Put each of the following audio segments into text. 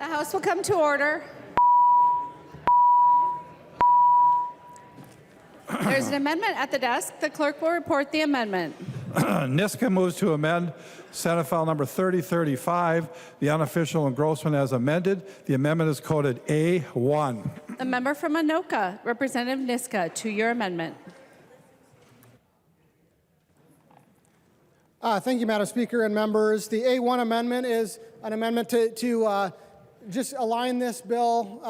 House will come to order. There's an amendment at the desk. The clerk will report the amendment. NISCA moves to amend Senate File number 3035, the unofficial engrossment as amended. The amendment is coded A1. The member from Anoka, Representative Niska, to your amendment. Thank you, Madam Speaker and members. The A1 amendment is an amendment to just align this bill.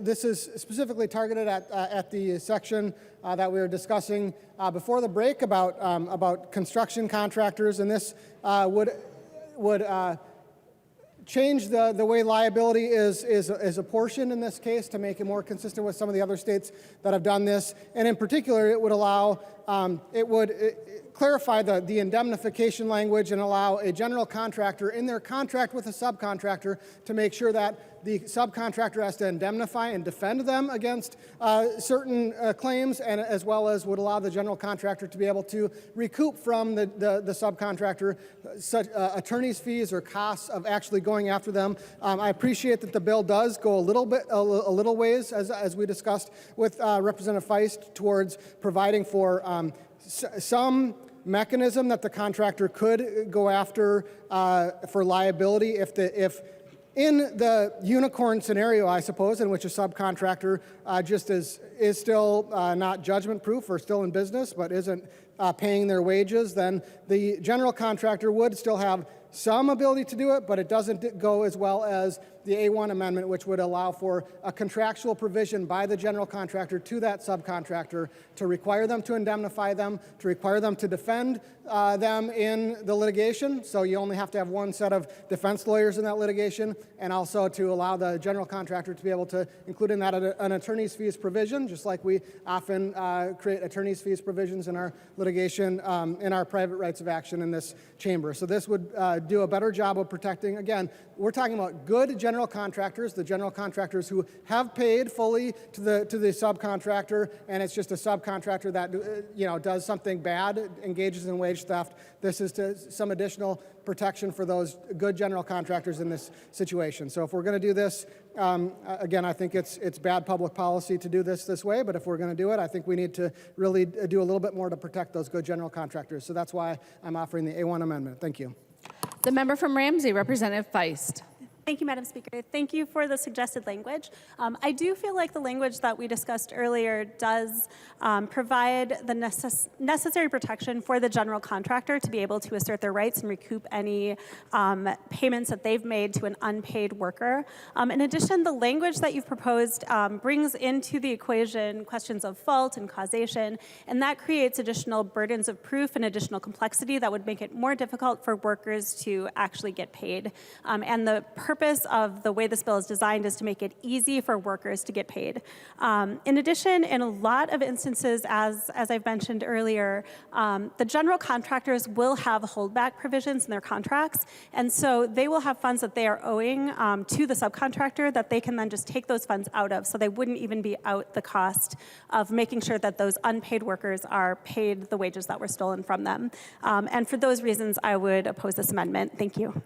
This is specifically targeted at the section that we were discussing before the break about construction contractors, and this would change the way liability is apportioned in this case to make it more consistent with some of the other states that have done this. And in particular, it would allow, clarify the indemnification language and allow a general contractor in their contract with a subcontractor to make sure that the subcontractor has to indemnify and defend them against certain claims, and as well as would allow the general contractor to be able to recoup from the subcontractor such attorney's fees or costs of actually going after them. I appreciate that the bill does go a little ways, as we discussed with Representative Feist, towards providing for some mechanism that the contractor could go after for liability if in the unicorn scenario, I suppose, in which a subcontractor just is still not judgment proof or still in business but isn't paying their wages, then the general contractor would still have some ability to do it, but it doesn't go as well as the A1 amendment, which would allow for a contractual provision by the general contractor to that subcontractor to require them to indemnify them, to require them to defend them in the litigation. So you only have to have one set of defense lawyers in that litigation, and also to allow the general contractor to be able to include in that an attorney's fees provision, just like we often create attorney's fees provisions in our litigation in our private rights of action in this chamber. So this would do a better job of protecting. Again, we're talking about good general contractors, the general contractors who have paid fully to the subcontractor, and it's just a subcontractor that does something bad, engages in wage theft. This is some additional protection for those good general contractors in this situation. So if we're going to do this, again, I think it's bad public policy to do this way, but if we're going to do it, I think we need to really do a little bit more to protect those good general contractors. So that's why I'm offering the A1 amendment. Thank you. The member from Ramsey, Representative Feist. Thank you, Madam Speaker. Thank you for the suggested language. I do feel like the language that we discussed earlier does provide the necessary protection for the general contractor to be able to assert their rights and recoup any payments that they've made to an unpaid worker. In addition, the language that you've proposed brings into the equation questions of fault and causation, and that creates additional burdens of proof and additional complexity that would make it more difficult for workers to actually get paid. And the purpose of the way this bill is designed is to make it easy for workers to get paid. In addition, in a lot of instances, as I've mentioned earlier, the general contractors will have holdback provisions in their contracts, and so they will have funds that they are owing to the subcontractor that they can then just take those funds out of, so they wouldn't even be out the cost of making sure that those unpaid workers are paid the wages that were stolen from them. And for those reasons, I would oppose this amendment. Thank you.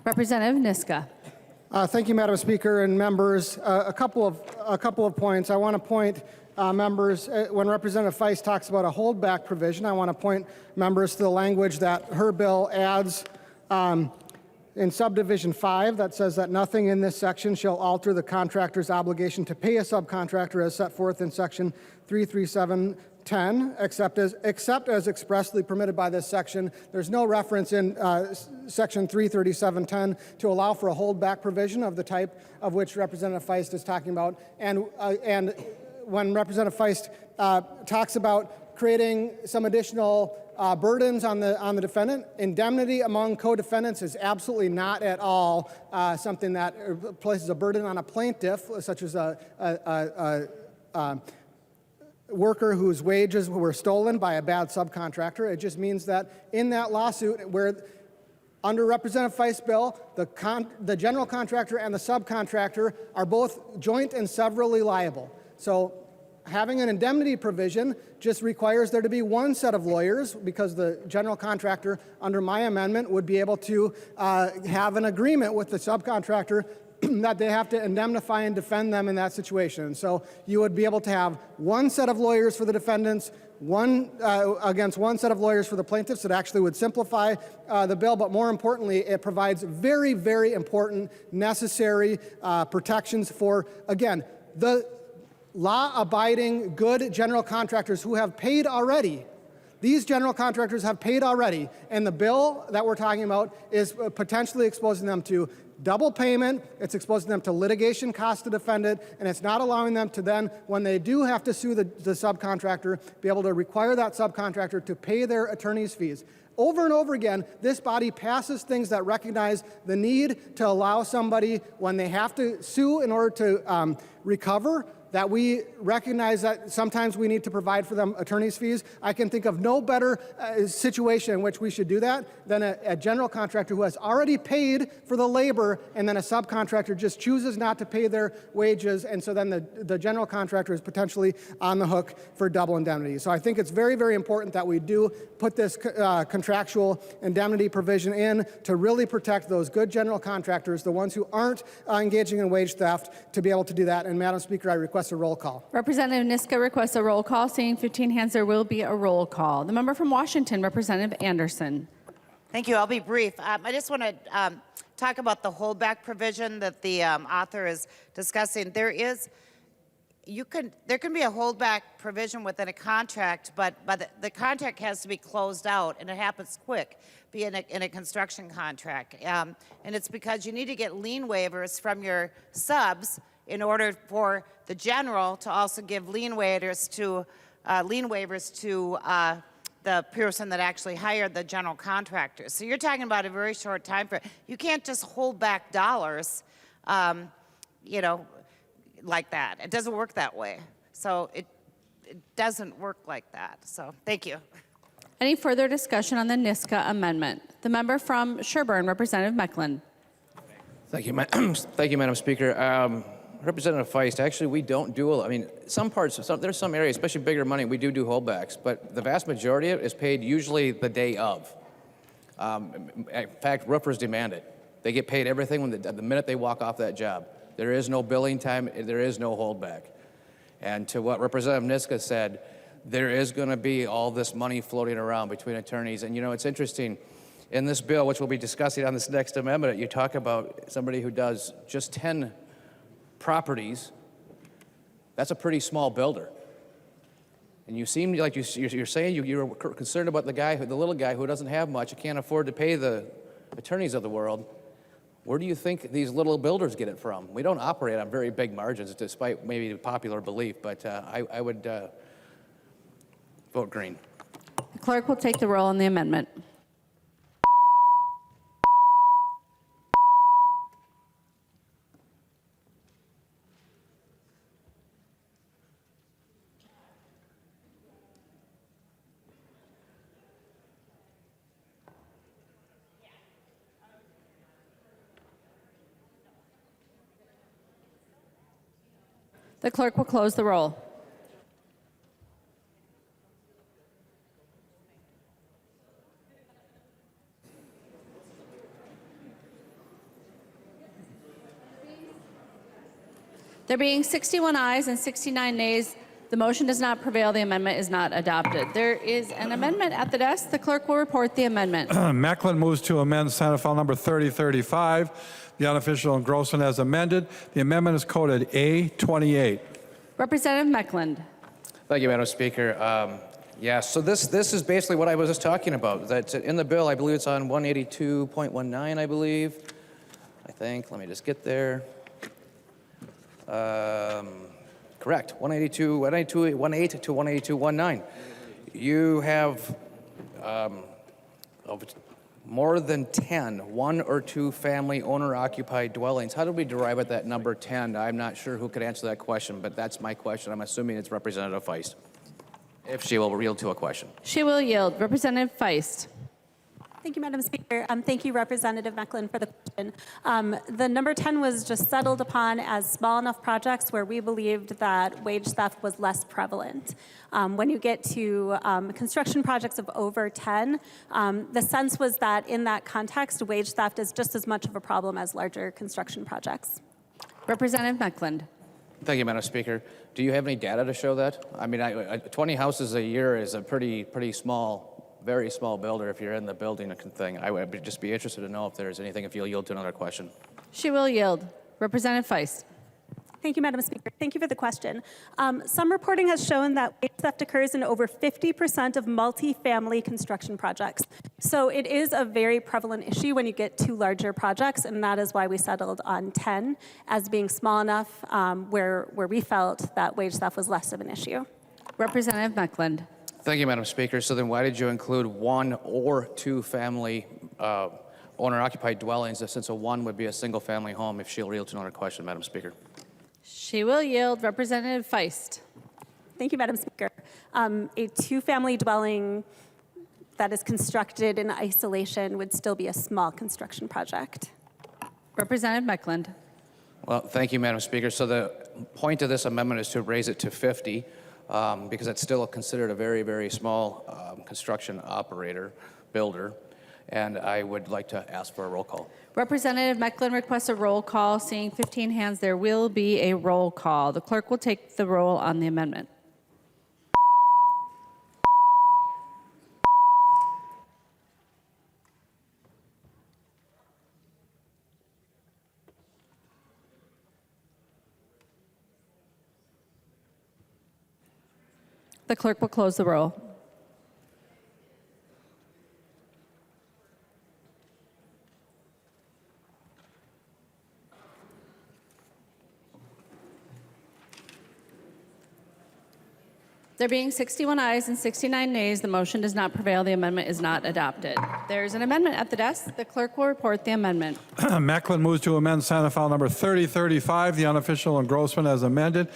Representative Niska. Thank you, Madam Speaker and members. A couple of points. I want to point members, when Representative Feist talks about a holdback provision, I want to point members to the language that her bill adds in subdivision 5 that says that nothing in this section shall alter the contractor's obligation to pay a subcontractor as set forth in section 33710, except as expressly permitted by this section. There's no reference in section 33710 to allow for a holdback provision of the type of which Representative Feist is talking about. And when Representative Feist talks about creating some additional burdens on the defendant, indemnity among co-defendants is absolutely not at all something that places a burden on a plaintiff, such as a worker whose wages were stolen by a bad subcontractor. It just means that in that lawsuit, where under Representative Feist's bill, the general contractor and the subcontractor are both joint and severally liable. So having an indemnity provision just requires there to be one set of lawyers, because the general contractor, under my amendment, would be able to have an agreement with the subcontractor that they have to indemnify and defend them in that situation. So you would be able to have one set of lawyers for the defendants, against one set of lawyers for the plaintiffs. It actually would simplify the bill, but more importantly, it provides very, very important, necessary protections for, again, the law-abiding, good general contractors who have paid already. These general contractors have paid already, and the bill that we're talking about is potentially exposing them to double payment, it's exposing them to litigation costs to defend it, and it's not allowing them to then, when they do have to sue the subcontractor, be able to require that subcontractor to pay their attorney's fees. Over and over again, this body passes things that recognize the need to allow somebody, when they have to sue in order to recover, that we recognize that sometimes we need to provide for them attorney's fees. I can think of no better situation in which we should do that than a general contractor who has already paid for the labor, and then a subcontractor just chooses not to pay their wages, and so then the general contractor is potentially on the hook for double indemnity. So I think it's very, very important that we do put this contractual indemnity provision in to really protect those good general contractors, the ones who aren't engaging in wage theft, to be able to do that. And Madam Speaker, I request a roll call. Representative Niska requests a roll call. Seeing 15 hands, there will be a roll call. The member from Washington, Representative Anderson. Thank you. I'll be brief. I just want to talk about the holdback provision that the author is discussing. There can be a holdback provision within a contract, but the contract has to be closed out, and it happens quick, be in a construction contract. And it's because you need to get lien waivers from your subs in order for the general to also give lien waivers to the person that actually hired the general contractor. So you're talking about a very short time frame. You can't just hold back dollars, like that. It doesn't work that way. So it doesn't work like that. So thank you. Any further discussion on the Niska amendment? The member from Sherburne, Representative Mecklen. Thank you, thank you, Madam Speaker. Representative Feist, actually, we don't do I mean, there's some areas, especially bigger money, we do holdbacks, but the vast majority of it is paid usually the day of. In fact, roofers demand it. They get paid everything the minute they walk off that job. There is no billing time, there is no holdback. And to what Representative Niska said, there is going to be all this money floating around between attorneys. And it's interesting, in this bill, which we'll be discussing on this next amendment, you talk about somebody who does just 10 properties. That's a pretty small builder. And you seem like you're saying you're concerned about the little guy who doesn't have much, who can't afford to pay the attorneys of the world. Where do you think these little builders get it from? We don't operate on very big margins, despite maybe popular belief, but I would vote green. The clerk will take the roll on the amendment. The clerk will close the roll. There being 61 ayes and 69 nays, the motion does not prevail. The amendment is not adopted. There is an amendment at the desk. The clerk will report the amendment. Mecklen moves to amend Senate File Number 3035, the unofficial engrossment as amended. The amendment is coded A28. Representative Mecklen. Thank you, Madam Speaker. So this is basically what I was just talking about. That's in the bill. I believe it's on 182.19, I believe. I think. Let me just get there. Correct. 118 to 182.19. You have more than 10 one or two family owner-occupied dwellings. How did we derive at that number 10? I'm not sure who could answer that question, but that's my question. I'm assuming it's Representative Feist, if she will yield to a question. She will yield. Representative Feist. Thank you, Madam Speaker. Thank you, Representative Mecklen, for the question. The number 10 was just settled upon as small enough projects where we believed that wage theft was less prevalent. When you get to construction projects of over 10, the sense was that in that context, wage theft is just as much of a problem as larger construction projects. Representative Meckland. Thank you, Madam Speaker. Do you have any data to show that? I mean, 20 houses a year is a pretty small, very small builder if you're in the building thing. I would just be interested to know if there's anything, if you'll yield to another question. She will yield. Representative Feist. Thank you, Madam Speaker. Thank you for the question. Some reporting has shown that wage theft occurs in over 50% of multifamily construction projects. So it is a very prevalent issue when you get to larger projects, and that is why we settled on 10 as being small enough where we felt that wage theft was less of an issue. Representative Meckland. Thank you, Madam Speaker. So then why did you include 1 or 2 family owner-occupied dwellings, since a 1 would be a single-family home? If she'll yield to another question, Madam Speaker. She will yield. Representative Feist. Thank you, Madam Speaker. A 2-family dwelling that is constructed in isolation would still be a small construction project. Representative Meckland. Well, thank you, Madam Speaker. So the point of this amendment is to raise it to 50 because it's still considered a very small construction operator, builder, and I would like to ask for a roll call. Representative Meckland requests a roll call. Seeing 15 hands, there will be a roll call. The clerk will take the roll on the amendment. The clerk will close the roll. There being 61 ayes and 69 nays, the motion does not prevail. The amendment is not adopted. There is an amendment at the desk. The clerk will report the amendment. Meckland moves to amend Senate File Number 3035, the unofficial engrossment as amended.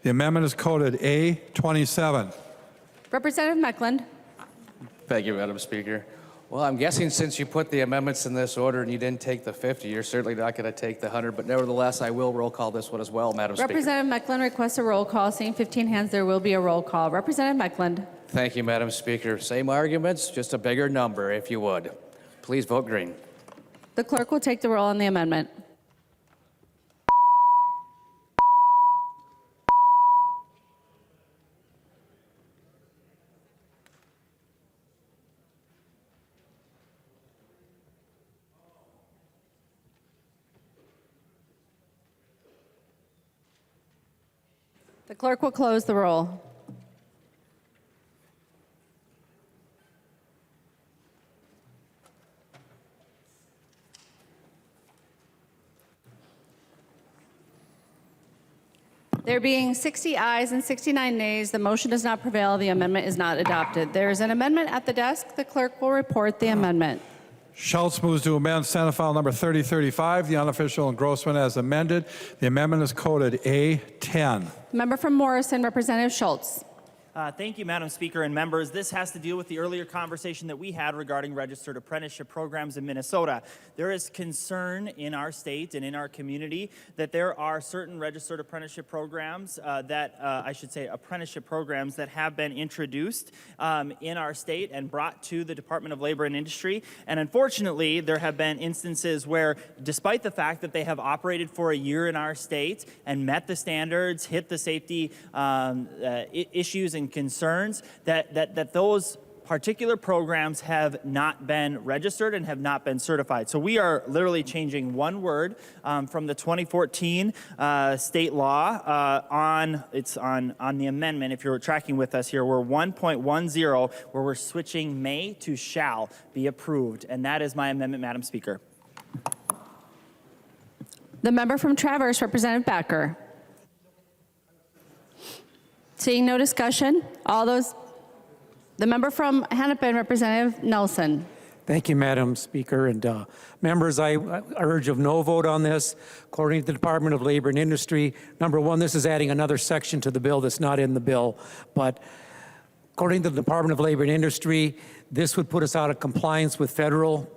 The amendment is coded A27. Representative Meckland. Thank you, Madam Speaker. Well, I'm guessing since you put the amendments in this order and you didn't take the 50, you're certainly not going to take the 100, but nevertheless, I will roll call this one as well, Madam Speaker. Representative Meckland requests a roll call. Seeing 15 hands, there will be a roll call. Representative Meckland. Thank you, Madam Speaker. Same arguments, just a bigger number, if you would. Please vote green. The clerk will take the roll on the amendment. The clerk will close the roll. There being 60 ayes and 69 nays, the motion does not prevail. The amendment is not adopted. There is an amendment at the desk. The clerk will report the amendment. Schultz moves to amend Senate File Number 3035, the unofficial engrossment as amended. The amendment is coded A10. Member from Morrison, Representative Schultz. Thank you, Madam Speaker and members. This has to deal with the earlier conversation that we had regarding registered apprenticeship programs in Minnesota. There is concern in our state and in our community that there are certain registered apprenticeship programs apprenticeship programs that have been introduced in our state and brought to the Department of Labor and Industry. And unfortunately, there have been instances where, despite the fact that they have operated for a year in our state and met the standards, hit the safety issues and concerns, that those particular programs have not been registered and have not been certified. So we are literally changing one word from the 2014 state law on the amendment. If you're tracking with us here, we're 1.10, where we're switching may to shall be approved. And that is my amendment, Madam Speaker. The member from Traverse, Representative Backer. Seeing no discussion, the member from Hennepin, Representative Nelson. Thank you, Madam Speaker. And members, I urge of no vote on this. According to the Department of Labor and Industry, number one, this is adding another section to the bill that's not in the bill. But according to the Department of Labor and Industry, this would put us out of compliance with federal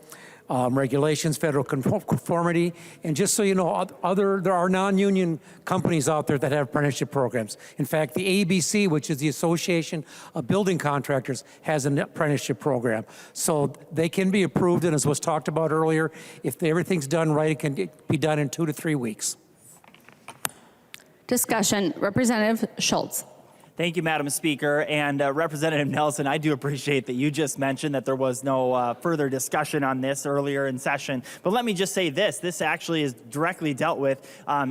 regulations, federal conformity. And just so you know, there are non-union companies out there that have apprenticeship programs. In fact, the ABC, which is the Association of Building Contractors, has an apprenticeship program. So they can be approved, and as was talked about earlier, if everything's done right, it can be done in 2 to 3 weeks. Discussion. Representative Schultz. Thank you, Madam Speaker. And Representative Nelson, I do appreciate that you just mentioned that there was no further discussion on this earlier in session. But let me just say this. This actually is directly dealt with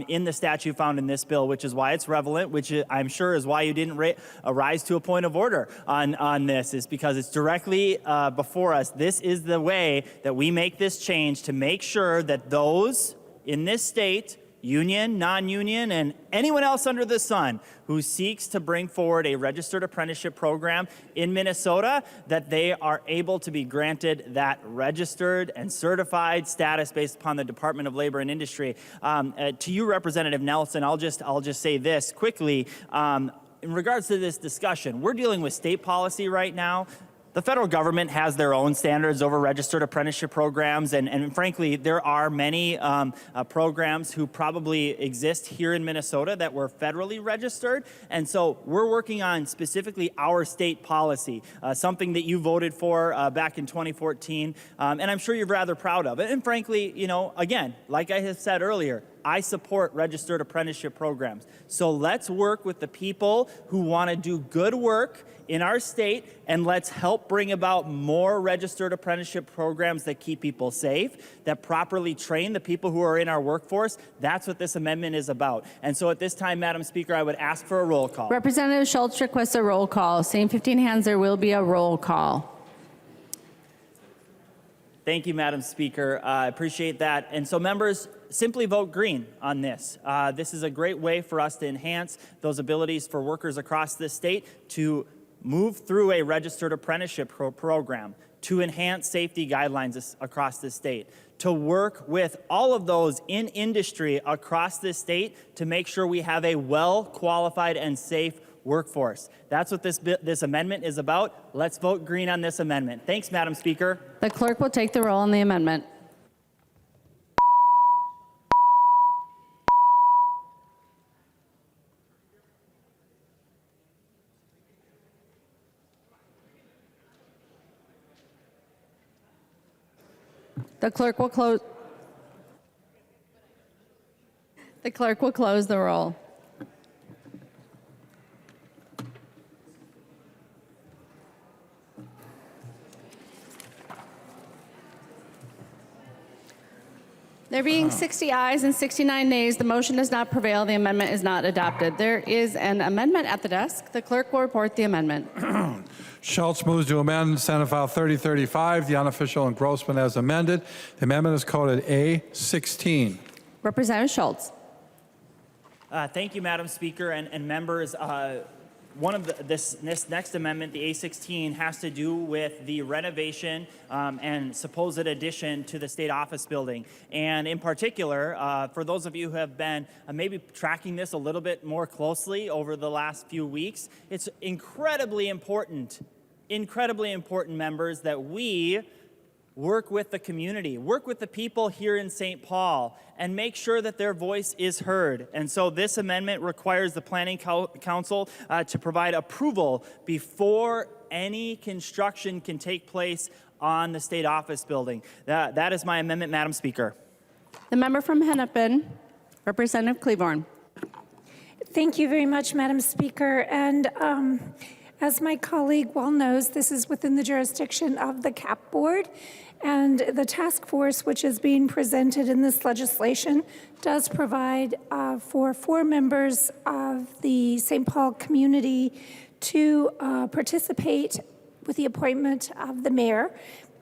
in the statute found in this bill, which is why it's relevant, which I'm sure is why you didn't rise to a point of order on this, is because it's directly before us. This is the way that we make this change to make sure that those in this state, union, non-union, and anyone else under the sun who seeks to bring forward a registered apprenticeship program in Minnesota, that they are able to be granted that registered and certified status based upon the Department of Labor and Industry. To you, Representative Nelson, I'll just say this quickly. In regards to this discussion, we're dealing with state policy right now. The federal government has their own standards over registered apprenticeship programs, and frankly, there are many programs who probably exist here in Minnesota that were federally registered, and so we're working on specifically our state policy, something that you voted for back in 2014, and I'm sure you're rather proud of it. And frankly, you know, again, like I have said earlier, I support registered apprenticeship programs. So let's work with the people who want to do good work in our state, and let's help bring about more registered apprenticeship programs that keep people safe, that properly train the people who are in our workforce. That's what this amendment is about. And so at this time, Madam Speaker, I would ask for a roll call. Representative Schultz requests a roll call. Seeing 15 hands, there will be a roll call. Thank you, Madam Speaker. I appreciate that. And so members, simply vote green on this. This is a great way for us to enhance those abilities for workers across this state to move through a registered apprenticeship program, to enhance safety guidelines across the state, to work with all of those in industry across this state to make sure we have a well-qualified and safe workforce. That's what this amendment is about. Let's vote green on this amendment. Thanks, Madam Speaker. The clerk will take the roll on the amendment. The clerk will close. The clerk will close the roll. There being 60 ayes and 69 nays, the motion does not prevail. The amendment is not adopted. There is an amendment at the desk. The clerk will report the amendment. Schultz moves to amend Senate File 3035, the unofficial engrossment as amended. The amendment is coded A16. Representative Schultz. Thank you, Madam Speaker and members. One of this next amendment, the A16, has to do with the renovation and supposed addition to the state office building. And in particular, for those of you who have been maybe tracking this a little bit more closely over the last few weeks, it's incredibly important, members, that we work with the community, work with the people here in St. Paul, and make sure that their voice is heard. And so this amendment requires the Planning Council to provide approval before any construction can take place on the state office building. That is my amendment, Madam Speaker. The member from Hennepin, Representative Cleavorn. Thank you very much, Madam Speaker. And as my colleague well knows, this is within the jurisdiction of the CAP Board. And the task force, which is being presented in this legislation, does provide for 4 members of the St. Paul community to participate with the appointment of the mayor.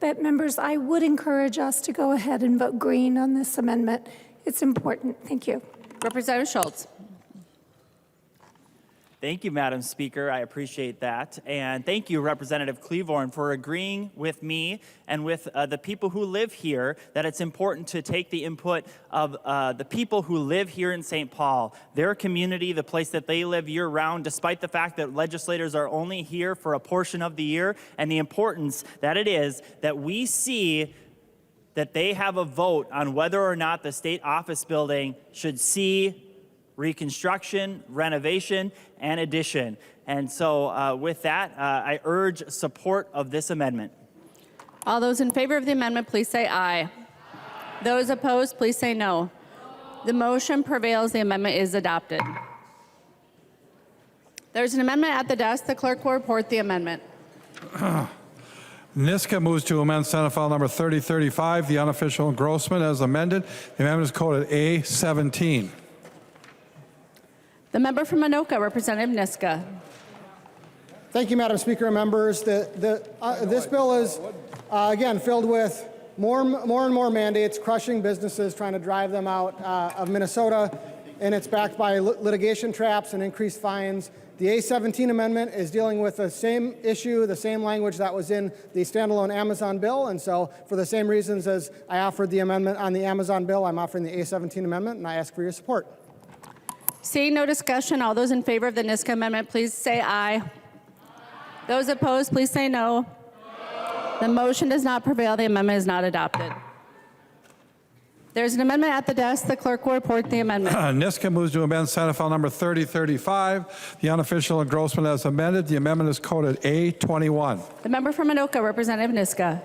But members, I would encourage us to go ahead and vote green on this amendment. It's important. Thank you. Representative Schultz. Thank you, Madam Speaker. I appreciate that. And thank you, Representative Cleavorn, for agreeing with me and with the people who live here that it's important to take the input of the people who live here in St. Paul, their community, the place that they live year-round, despite the fact that legislators are only here for a portion of the year, and the importance that it is that we see that they have a vote on whether or not the state office building should see reconstruction, renovation, and addition. And so with that, I urge support of this amendment. All those in favor of the amendment, please say aye. Those opposed, please say no. The motion prevails. The amendment is adopted. There's an amendment at the desk. The clerk will report the amendment. Niska moves to amend Senate File Number 3035, the unofficial engrossment as amended. The amendment is coded A17. The member from Anoka, Representative Niska. Thank you, Madam Speaker and members. This bill is, again, filled with more and more mandates, crushing businesses, trying to drive them out of Minnesota, and it's backed by litigation traps and increased fines. The A17 amendment is dealing with the same issue, the same language that was in the standalone Amazon bill, and so for the same reasons as I offered the amendment on the Amazon bill, I'm offering the A17 amendment, and I ask for your support. Seeing no discussion, all those in favor of the Niska amendment, please say aye. Those opposed, please say no. The motion does not prevail. The amendment is not adopted. There's an amendment at the desk. The clerk will report the amendment. Niska moves to amend Senate File Number 3035, the unofficial engrossment as amended. The amendment is coded A21. The member from Anoka, Representative Niska.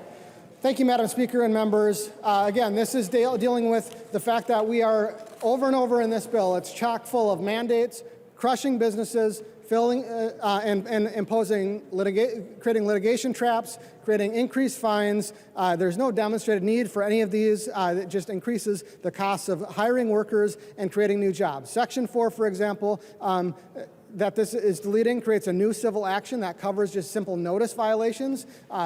Thank you, Madam Speaker and members. Again, this is dealing with the fact that we are over and over in this bill. It's chock full of mandates, crushing businesses, filling and imposing creating litigation traps, creating increased fines. There's no demonstrated need for any of these. It just increases the costs of hiring workers and creating new jobs. Section 4, for example, that this is deleting creates a new civil action that covers just simple notice violations.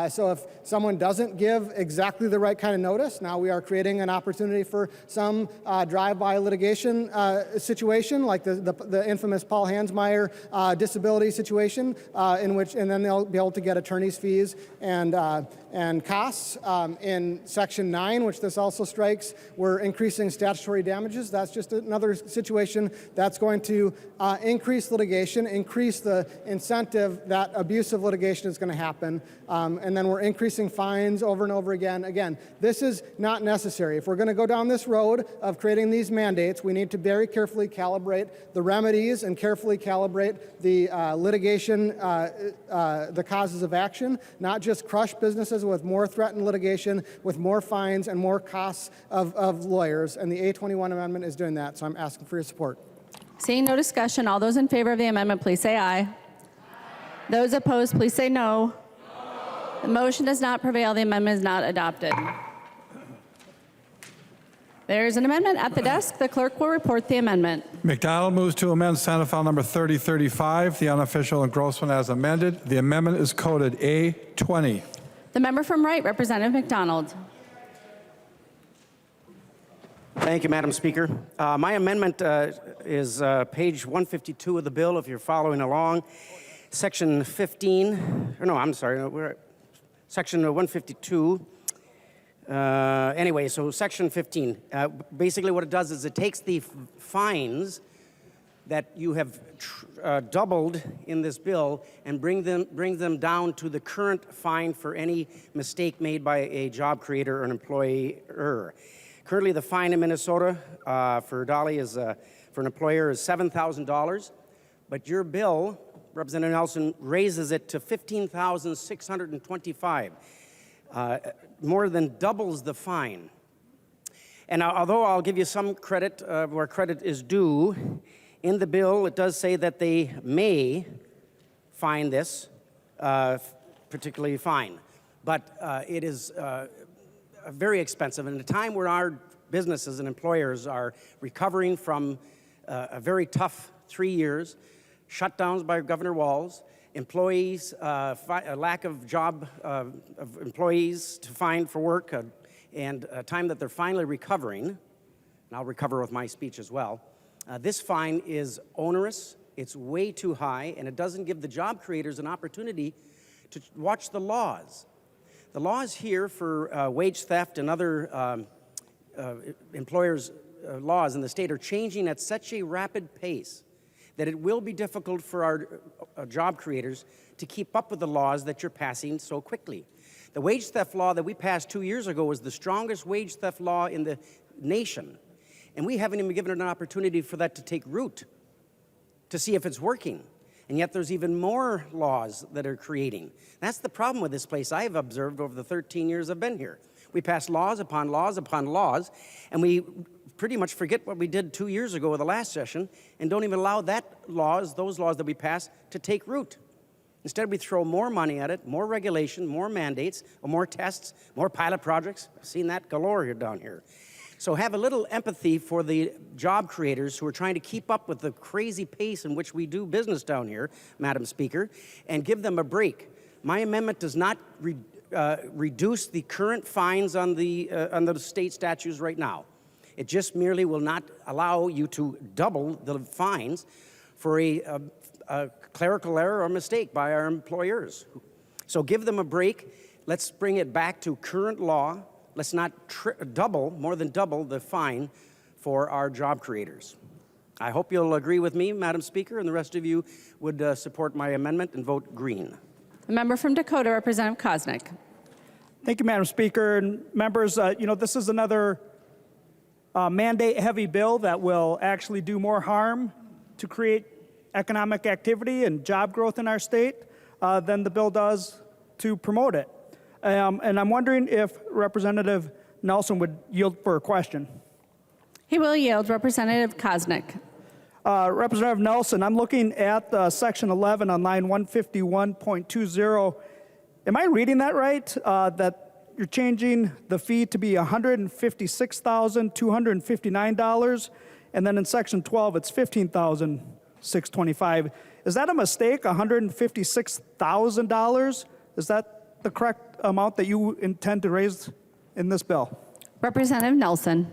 So if someone doesn't give exactly the right kind of notice, now we are creating an opportunity for some drive-by litigation situation, like the infamous Paul Hansmeier disability situation, and then they'll be able to get attorney's fees and costs. In Section 9, which this also strikes, we're increasing statutory damages. That's just another situation that's going to increase litigation, increase the incentive that abusive litigation is going to happen, and then we're increasing fines over and over again. Again, this is not necessary. If we're going to go down this road of creating these mandates, we need to very carefully calibrate the remedies and carefully calibrate the litigation, the causes of action, not just crush businesses with more threatened litigation, with more fines and more costs of lawyers. And the A21 amendment is doing that, so I'm asking for your support. Seeing no discussion, all those in favor of the amendment, please say aye. Those opposed, please say no. The motion does not prevail. The amendment is not adopted. There is an amendment at the desk. The clerk will report the amendment. McDonald moves to amend Senate File Number 3035, the unofficial engrossment as amended. The amendment is coded A20. The member from Wright, Representative McDonald. Thank you, Madam Speaker. My amendment is page 152 of the bill, if you're following along. Section 15, or no, I'm sorry, we're at Section 152. Anyway, so Section 15. Basically what it does is it takes the fines that you have doubled in this bill and brings them down to the current fine for any mistake made by a job creator or an employer. Currently, the fine in Minnesota for Dolly is for an employer is $7,000, but your bill, Representative Nelson, raises it to $15,625, more than doubles the fine. And although I'll give you some credit where credit is due, in the bill it does say that they may fine this particularly fine, but it is very expensive. And at a time where our businesses and employers are recovering from a very tough 3 years, shutdowns by Governor Walz, employees, a lack of job of employees to find for work, and a time that they're finally recovering, and I'll recover with my speech as well, this fine is onerous, it's way too high, and it doesn't give the job creators an opportunity to watch the laws. The laws here for wage theft and other employers' laws in the state are changing at such a rapid pace that it will be difficult for our job creators to keep up with the laws that you're passing so quickly. The wage theft law that we passed 2 years ago was the strongest wage theft law in the nation, and we haven't even given it an opportunity for that to take root, to see if it's working. And yet there's even more laws that are creating. That's the problem with this place I've observed over the 13 years I've been here. We pass laws upon laws upon laws, and we pretty much forget what we did 2 years ago with the last session and don't even allow those laws that we passed to take root. Instead, we throw more money at it, more regulation, more mandates, more tests, more pilot projects. I've seen that galore here down here. So have a little empathy for the job creators who are trying to keep up with the crazy pace in which we do business down here, Madam Speaker, and give them a break. My amendment does not reduce the current fines on the state statutes right now. It just merely will not allow you to double the fines for a clerical error or mistake by our employers. So give them a break. Let's bring it back to current law. Let's not more than double the fine for our job creators. I hope you'll agree with me, Madam Speaker, and the rest of you would support my amendment and vote green. The member from Dakota, Representative Koznick. Thank you, Madam Speaker. And members, this is another mandate-heavy bill that will actually do more harm to create economic activity and job growth in our state than the bill does to promote it. And I'm wondering if Representative Nelson would yield for a question. He will yield. Representative Koznick. Representative Nelson, I'm looking at Section 11 on line 151.20. Am I reading that right? That you're changing the fee to be $156,259, and then in Section 12 it's $15,625. Is that a mistake? $156,000? Is that the correct amount that you intend to raise in this bill? Representative Nelson.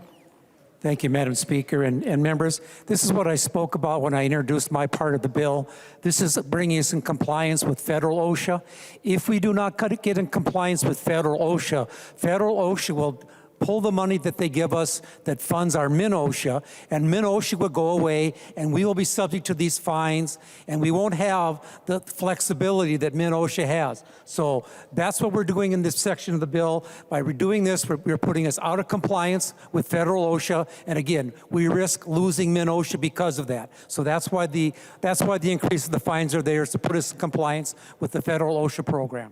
Thank you, Madam Speaker, and members. This is what I spoke about when I introduced my part of the bill. This is bringing us in compliance with federal OSHA. If we do not get in compliance with federal OSHA will pull the money that they give us that funds our MnOSHA, and MnOSHA will go away, and we will be subject to these fines, and we won't have the flexibility that MnOSHA has. So that's what we're doing in this section of the bill. By redoing this, we're putting us out of compliance with federal OSHA, and again, we risk losing MnOSHA because of that. So that's why the increase of the fines are there, is to put us in compliance with the federal OSHA program.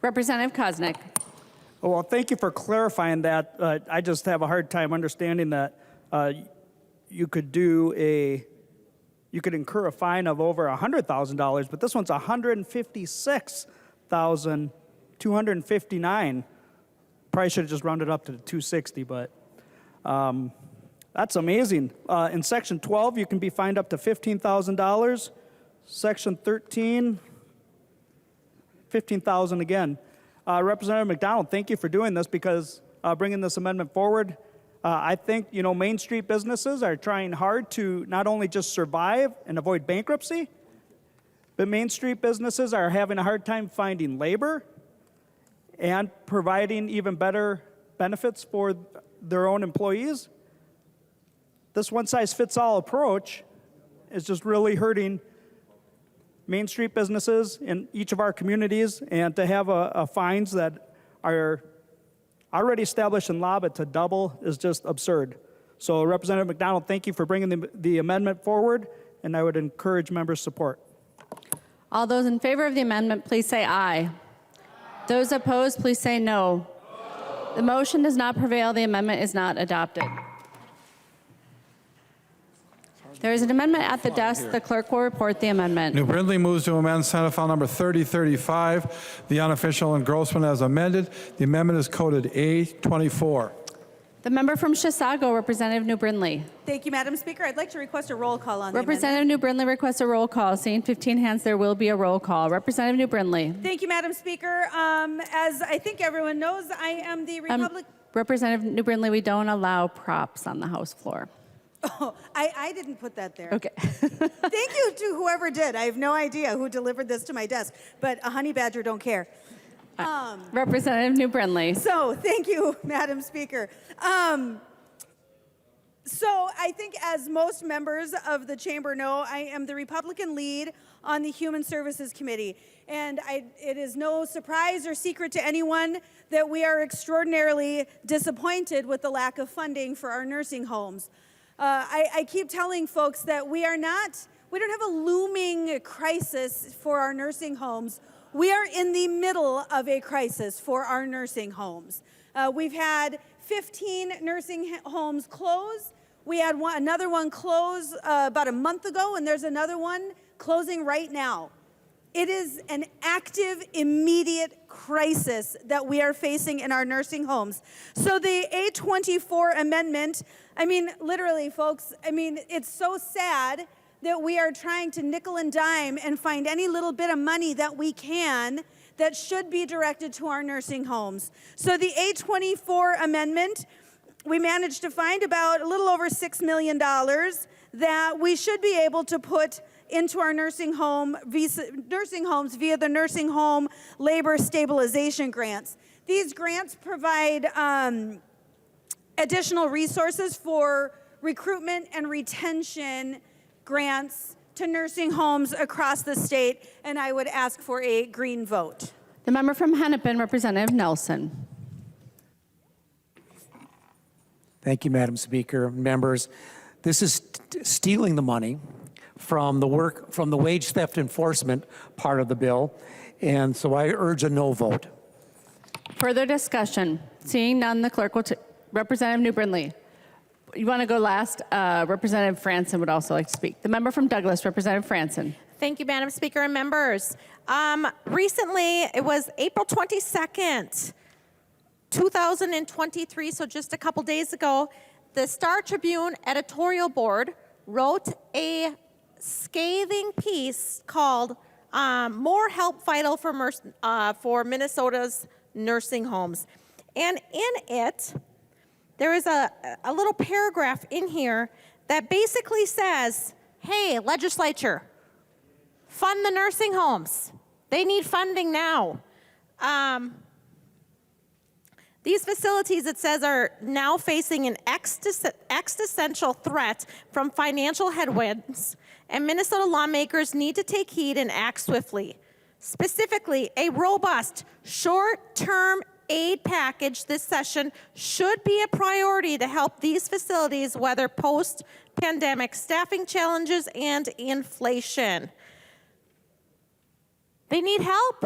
Representative Koznick. Well, thank you for clarifying that. I just have a hard time understanding that you could incur a fine of over $100,000, but this one's $156,259. Probably should have just rounded up to $260, but that's amazing. In Section 12, you can be fined up to $15,000. Section 13, $15,000 again. Representative McDonald, thank you for doing this, because bringing this amendment forward. I think, Main Street businesses are trying hard to not only just survive and avoid bankruptcy, but Main Street businesses are having a hard time finding labor and providing even better benefits for their own employees. This one-size-fits-all approach is just really hurting Main Street businesses in each of our communities, and to have fines that are already established in law, but to double is just absurd. So Representative McDonald, thank you for bringing the amendment forward, and I would encourage members' support. All those in favor of the amendment, please say aye. Those opposed, please say no. The motion does not prevail. The amendment is not adopted. There is an amendment at the desk. The clerk will report the amendment. New Brindley moves to amend Senate File Number 3035, the unofficial engrossment as amended. The amendment is coded A24. The member from Chisago, Representative New Brindley. Thank you, Madam Speaker. I'd like to request a roll call on the Representative New Brindley requests a roll call. Seeing 15 hands, there will be a roll call. Representative New Brindley. Thank you, Madam Speaker. As I think everyone knows, I am the Representative New Brindley, we don't allow props on the House floor. Oh, I didn't put that there. Okay. Thank you to whoever did. I have no idea who delivered this to my desk, but a honey badger don't care. Representative New Brindley. So thank you, Madam Speaker. So I think, as most members of the chamber know, I am the Republican lead on the Human Services Committee. And it is no surprise or secret to anyone that we are extraordinarily disappointed with the lack of funding for our nursing homes. I keep telling folks that we don't have a looming crisis for our nursing homes. We are in the middle of a crisis for our nursing homes. We've had 15 nursing homes close. We had another one close about a month ago, and there's another one closing right now. It is an active, immediate crisis that we are facing in our nursing homes. So the A24 amendment, I mean, literally, folks, I mean, it's so sad that we are trying to nickel and dime and find any little bit of money that we can that should be directed to our nursing homes. So the A24 amendment, we managed to find about a little over $6 million that we should be able to put into our nursing homes via the nursing home labor stabilization grants. These grants provide additional resources for recruitment and retention grants to nursing homes across the state, and I would ask for a green vote. The member from Hennepin, Representative Nelson. Thank you, Madam Speaker. Members, this is stealing the money from the wage theft enforcement part of the bill, and so I urge a no vote. Further discussion? Seeing none, the clerk will Representative New Brindley. You want to go last? Representative Franson would also like to speak. The member from Douglas, Representative Franson. Thank you, Madam Speaker and members. Recently, it was April 22nd, 2023, so just a couple days ago, the Star Tribune editorial board wrote a scathing piece called More Help Vital for Minnesota's Nursing Homes. And in it, there is a little paragraph in here that basically says, hey, legislature, fund the nursing homes. They need funding now. These facilities, it says, are now facing an existential threat from financial headwinds, and Minnesota lawmakers need to take heed and act swiftly. Specifically, a robust, short-term aid package this session should be a priority to help these facilities weather post-pandemic staffing challenges and inflation. They need help.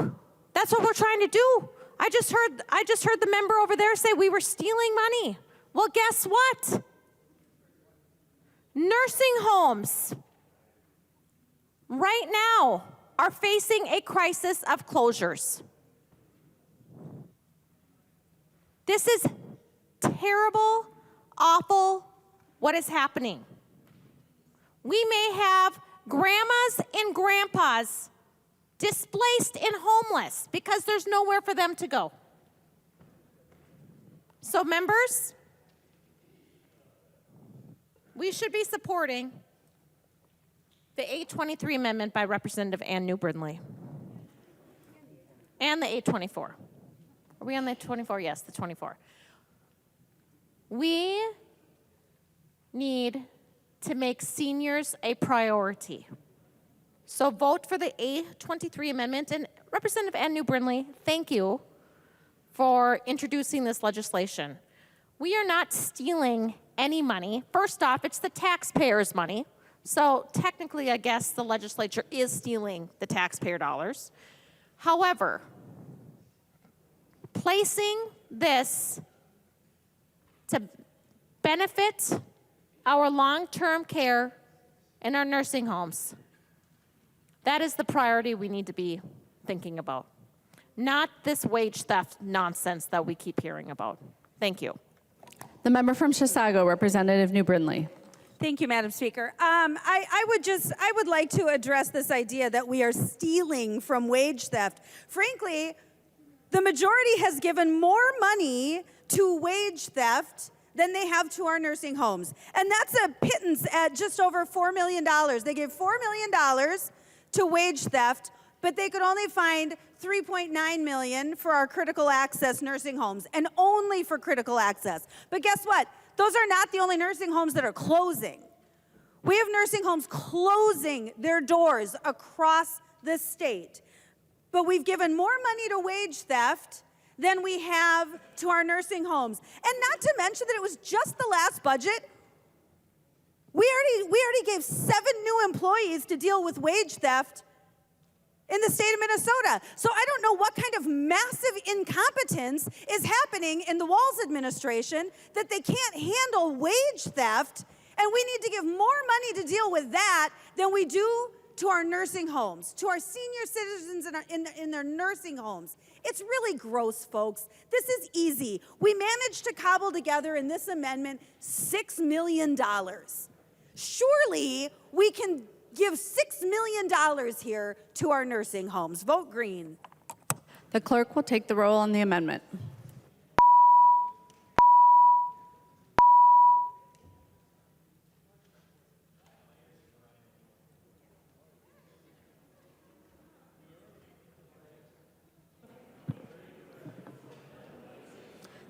That's what we're trying to do. I just heard the member over there say we were stealing money. Well, guess what? Nursing homes right now are facing a crisis of closures. This is terrible, awful, what is happening. We may have grandmas and grandpas displaced and homeless because there's nowhere for them to go. So members, we should be supporting the 823 amendment by Representative Ann New Brindley and the 824. Are we on the 24? Yes, the 24. We need to make seniors a priority. So vote for the A23 amendment. And Representative Ann New Brindley, thank you for introducing this legislation. We are not stealing any money. First off, it's the taxpayers' money. So technically, I guess the legislature is stealing the taxpayer dollars. However, placing this to benefit our long-term care in our nursing homes, that is the priority we need to be thinking about, not this wage theft nonsense that we keep hearing about. Thank you. The member from Chisago, Representative New Brindley. Thank you, Madam Speaker. I would like to address this idea that we are stealing from wage theft. Frankly, the majority has given more money to wage theft than they have to our nursing homes. And that's a pittance at just over $4 million. They gave $4 million to wage theft, but they could only find $3.9 million for our critical access nursing homes, and only for critical access. But guess what? Those are not the only nursing homes that are closing. We have nursing homes closing their doors across the state. But we've given more money to wage theft than we have to our nursing homes. And not to mention that it was just the last budget. We already gave 7 new employees to deal with wage theft in the state of Minnesota. So I don't know what kind of massive incompetence is happening in the Walz administration that they can't handle wage theft And we need to give more money to deal with that than we do to our nursing homes, to our senior citizens in their nursing homes. It's really gross, folks. This is easy. We managed to cobble together in this amendment $6 million. Surely we can give $6 million here to our nursing homes. Vote green. The clerk will take the roll on the amendment.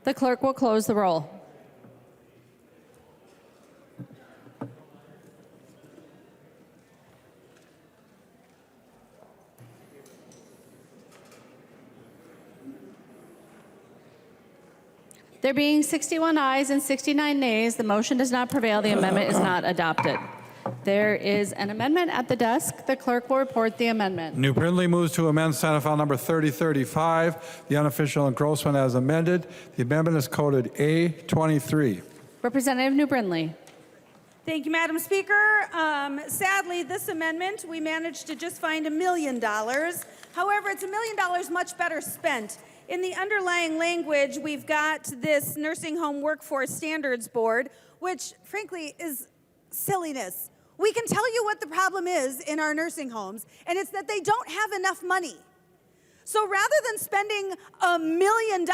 The clerk will close the roll. There being 61 ayes and 69 nays, the motion does not prevail. The amendment is not adopted. There is an amendment at the desk. The clerk will report the amendment. New Brindley moves to amend Senate File Number 3035, the unofficial engrossment as amended. The amendment is coded A23. Representative New Brindley. Thank you, Madam Speaker. Sadly, this amendment, we managed to just find $1 million. However, it's $1 million much better spent. In the underlying language, we've got this Nursing Home Workforce Standards Board, which frankly is silliness. We can tell you what the problem is in our nursing homes, and it's that they don't have enough money. So rather than spending $1 million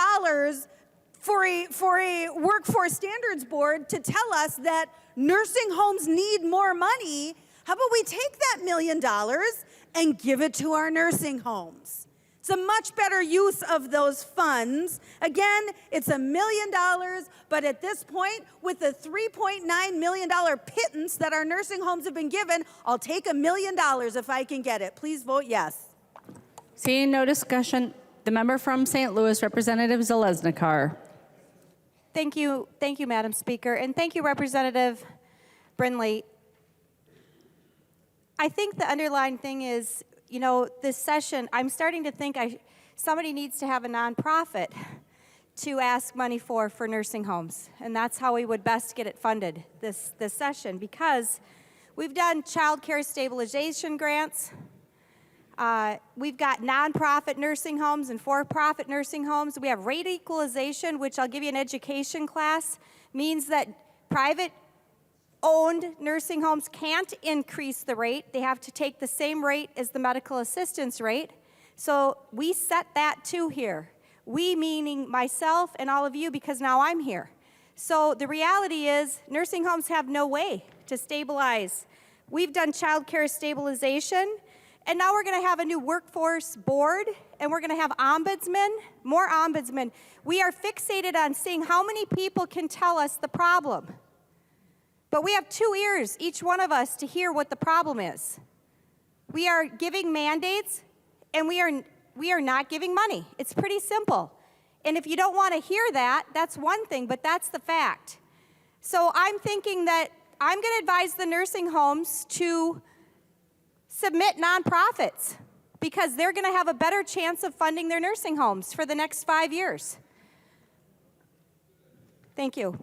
for a workforce standards board to tell us that nursing homes need more money, how about we take that $1 million and give it to our nursing homes? It's a much better use of those funds. Again, it's $1 million, but at this point, with the $3.9 million pittance that our nursing homes have been given, I'll take $1 million if I can get it. Please vote yes. Seeing no discussion, the member from St. Louis, Representative Zalesnikar. Thank you, Madam Speaker, and thank you, Representative Brindley. I think the underlying thing is, you know, this session, I'm starting to think somebody needs to have a nonprofit to ask money for nursing homes, and that's how we would best get it funded this session, because we've done child care stabilization grants. We've got nonprofit nursing homes and for-profit nursing homes. We have rate equalization, which I'll give you an education class, means that private-owned nursing homes can't increase the rate. They have to take the same rate as the medical assistance rate. So we set that too here. We meaning myself and all of you, because now I'm here. So the reality is nursing homes have no way to stabilize. We've done child care stabilization. And now we're going to have a new workforce board, and we're going to have ombudsmen, more ombudsmen. We are fixated on seeing how many people can tell us the problem. But we have 2 ears, each one of us, to hear what the problem is. We are giving mandates, and we are not giving money. It's pretty simple. And if you don't want to hear that, that's one thing, but that's the fact. So I'm thinking that I'm going to advise the nursing homes to submit nonprofits, because they're going to have a better chance of funding their nursing homes for the next 5 years. Thank you.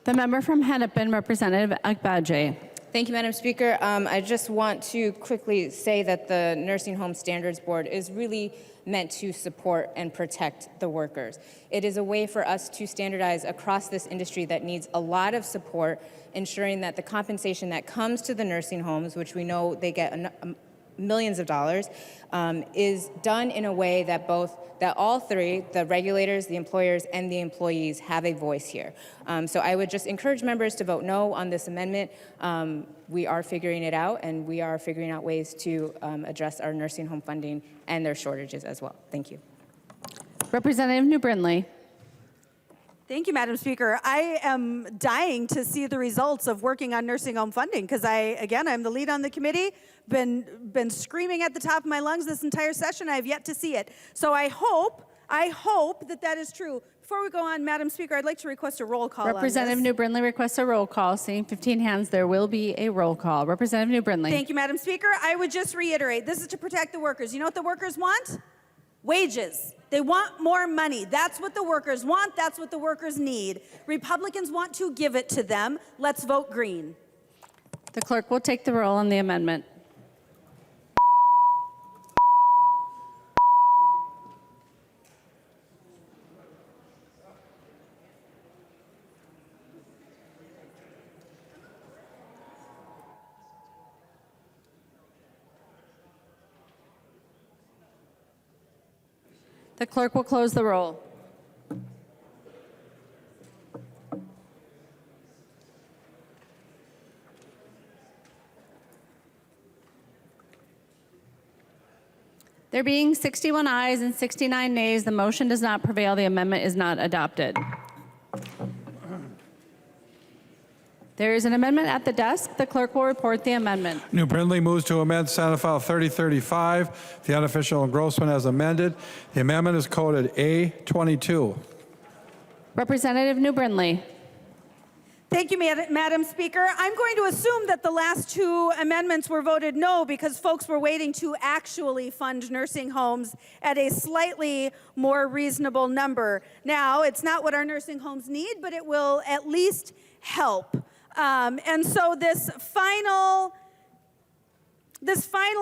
The member from Hennepin, Representative Agbaje. Thank you, Madam Speaker. I just want to quickly say that the Nursing Home Standards Board is really meant to support and protect the workers. It is a way for us to standardize across this industry that needs a lot of support, ensuring that the compensation that comes to the nursing homes, which we know they get millions of dollars, is done in a way that all three, the regulators, the employers, and the employees, have a voice here. So I would just encourage members to vote no on this amendment. We are figuring it out, and we are figuring out ways to address our nursing home funding and their shortages as well. Thank you. Representative New Brindley. Thank you, Madam Speaker. I am dying to see the results of working on nursing home funding, because I'm the lead on the committee, been screaming at the top of my lungs this entire session. I have yet to see it. So I hope that is true. Before we go on, Madam Speaker, I'd like to request a roll call Representative on this. New Brindley requests a roll call. Seeing 15 hands, there will be a roll call. Representative New Brindley. Thank you, Madam Speaker. I would just reiterate, this is to protect the workers. You know what the workers want? Wages. They want more money. That's what the workers want. That's what the workers need. Republicans want to give it to them. Let's vote green. The clerk will take the roll on the amendment. The clerk will close the roll. There being 61 ayes and 69 nays, the motion does not prevail. The amendment is not adopted. There is an amendment at the desk. The clerk will report the amendment. New Brindley moves to amend Senate File 3035, the unofficial engrossment as amended. The amendment is coded A22. Representative New Brindley. Thank you, Madam Speaker. I'm going to assume that the last two amendments were voted no because folks were waiting to actually fund nursing homes at a slightly more reasonable number. Now, it's not what our nursing homes need, but it will at least help. And so this final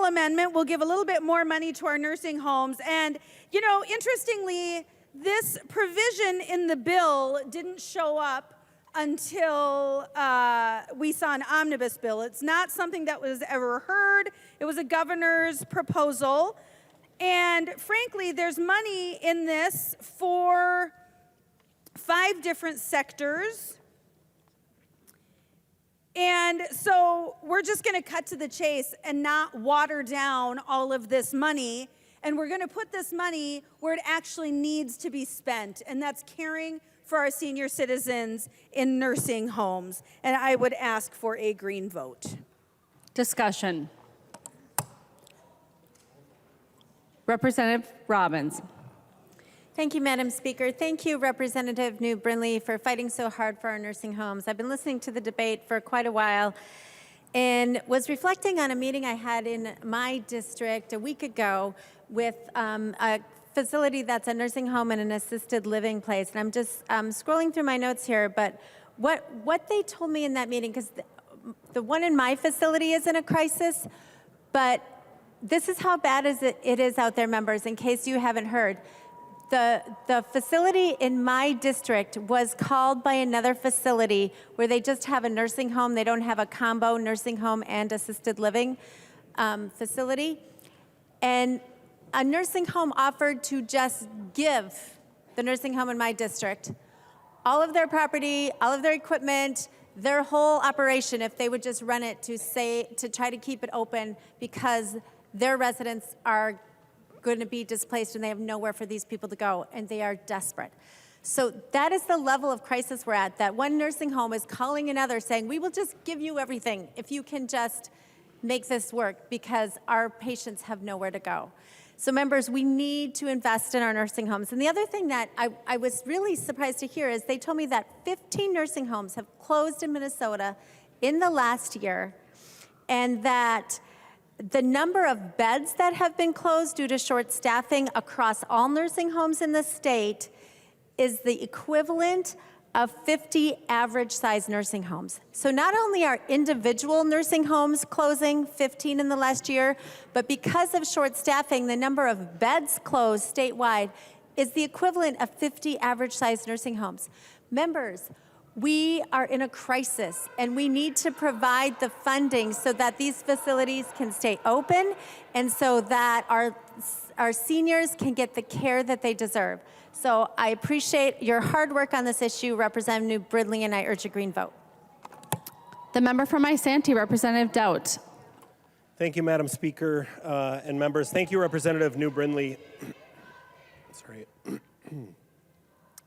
amendment will give a little bit more money to our nursing homes. And, you know, interestingly, this provision in the bill didn't show up until we saw an omnibus bill. It's not something that was ever heard. It was a governor's proposal. And frankly, there's money in this for 5 different sectors. And so we're just going to cut to the chase and not water down all of this money. And we're going to put this money where it actually needs to be spent, and that's caring for our senior citizens in nursing homes. And I would ask for a green vote. Discussion. Representative Robbins. Thank you, Madam Speaker. Thank you, Representative New Brindley, for fighting so hard for our nursing homes. I've been listening to the debate for quite a while and was reflecting on a meeting I had in my district a week ago with a facility that's a nursing home and an assisted living place. And I'm just scrolling through my notes here, but what they told me in that meeting, because the one in my facility is in a crisis, but this is how bad it is out there, members, in case you haven't heard. The facility in my district was called by another facility where they just have a nursing home. They don't have a combo nursing home and assisted living facility. And a nursing home offered to just give the nursing home in my district all of their property, all of their equipment, their whole operation, if they would just run it to try to keep it open because their residents are going to be displaced and they have nowhere for these people to go, and they are desperate. So that is the level of crisis we're at, that one nursing home is calling another saying, we will just give you everything if you can just make this work because our patients have nowhere to go. So members, we need to invest in our nursing homes. And the other thing that I was really surprised to hear is they told me that 15 nursing homes have closed in Minnesota in the last year, and that the number of beds that have been closed due to short staffing across all nursing homes in the state is the equivalent of 50 average-sized nursing homes. So not only are individual nursing homes closing, 15 in the last year, but because of short staffing, the number of beds closed statewide is the equivalent of 50 average-sized nursing homes. Members, we are in a crisis, and we need to provide the funding so that these facilities can stay open and so that our seniors can get the care that they deserve. So I appreciate your hard work on this issue, Representative New Brindley, and I urge a green vote. The member from Isanti, Representative Doubt. Thank you, Madam Speaker and members. Thank you, Representative New Brindley. Sorry.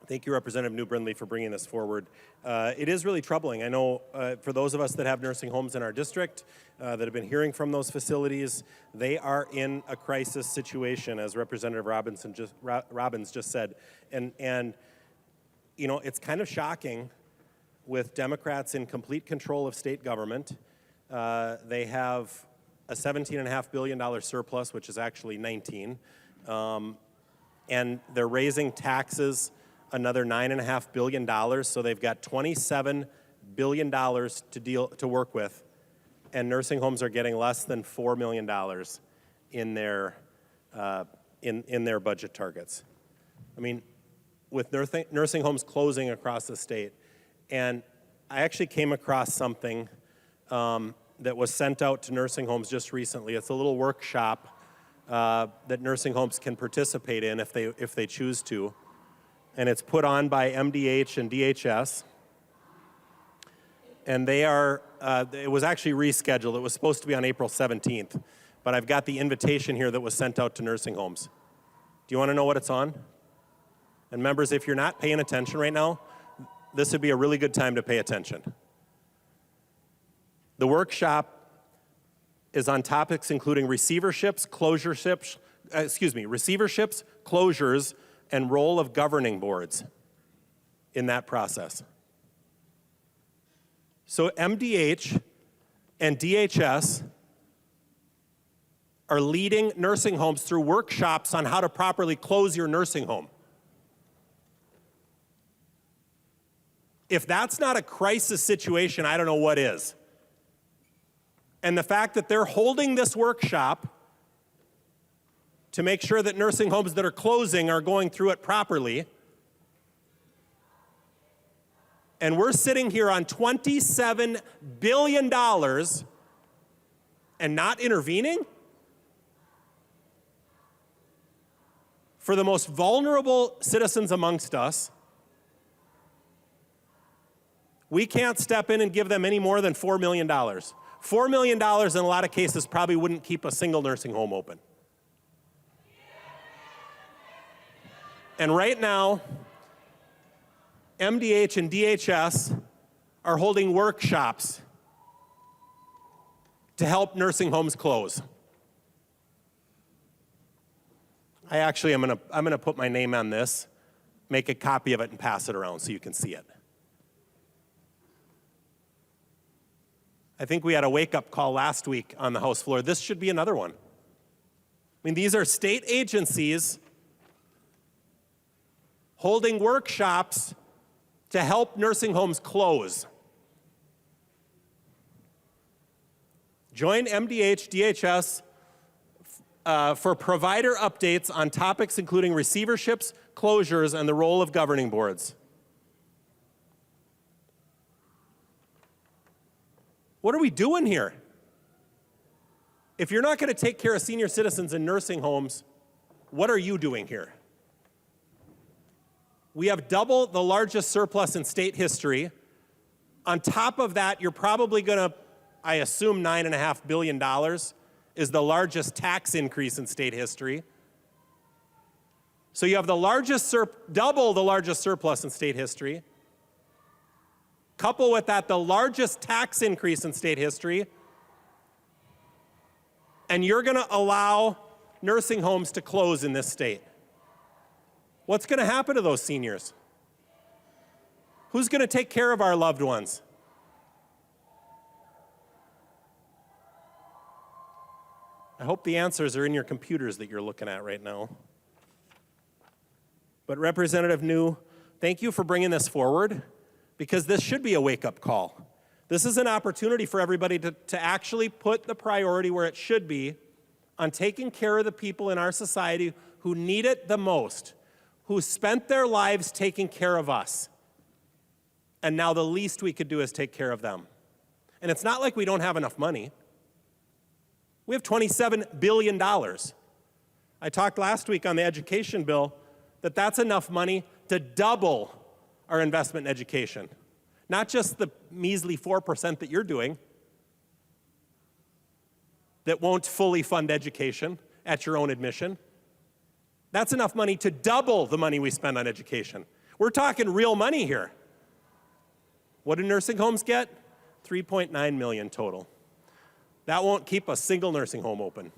Thank you, Representative New Brindley, for bringing this forward. It is really troubling. I know for those of us that have nursing homes in our district that have been hearing from those facilities, they are in a crisis situation, as Representative Robbins just said. And you know, it's kind of shocking with Democrats in complete control of state government. They have a $17.5 billion surplus, which is actually 19. and they're raising taxes another $9.5 billion, so they've got $27 billion to work with, and nursing homes are getting less than $4 million in their budget targets. I mean, with nursing homes closing across the state, and I actually came across something that was sent out to nursing homes just recently. It's a little workshop that nursing homes can participate in if they choose to, and it's put on by MDH and DHS. And they are, it was actually rescheduled. It was supposed to be on April 17th, but I've got the invitation here that was sent out to nursing homes. Do you want to know what it's on? And members, if you're not paying attention right now, this would be a really good time to pay attention. The workshop is on topics including receiverships, closures, and role of governing boards in that process. So MDH and DHS are leading nursing homes through workshops on how to properly close your nursing home. If that's not a crisis situation, I don't know what is. And the fact that they're holding this workshop to make sure that nursing homes that are closing are going through it properly, and we're sitting here on $27 billion and not intervening? For the most vulnerable citizens amongst us, we can't step in and give them any more than $4 million. $4 million in a lot of cases probably wouldn't keep a single nursing home open. And right now, MDH and DHS are holding workshops to help nursing homes close. I actually am gonna put my name on this, make a copy of it and pass it around so you can see it. I think we had a wake-up call last week on the House floor. This should be another one. I mean, these are state agencies holding workshops to help nursing homes close. Join MDH, DHS for provider updates on topics including receiverships, closures, and the role of governing boards. What are we doing here? If you're not going to take care of senior citizens in nursing homes, what are you doing here? We have double the largest surplus in state history. On top of that, you're probably going to, I assume $9.5 billion is the largest tax increase in state history. So you have the largest double the largest surplus in state history. Couple with that the largest tax increase in state history, and you're going to allow nursing homes to close in this state. What's going to happen to those seniors? Who's going to take care of our loved ones? I hope the answers are in your computers that you're looking at right now. But Representative New, thank you for bringing this forward, because this should be a wake-up call. This is an opportunity for everybody to actually put the priority where it should be on taking care of the people in our society who need it the most, who spent their lives taking care of us. And now the least we could do is take care of them. And it's not like we don't have enough money. We have $27 billion. I talked last week on the education bill that that's enough money to double our investment in education. Not just the measly 4% that you're doing that won't fully fund education at your own admission. That's enough money to double the money we spend on education. We're talking real money here. What do nursing homes get? $3.9 million total. That won't keep a single nursing home open.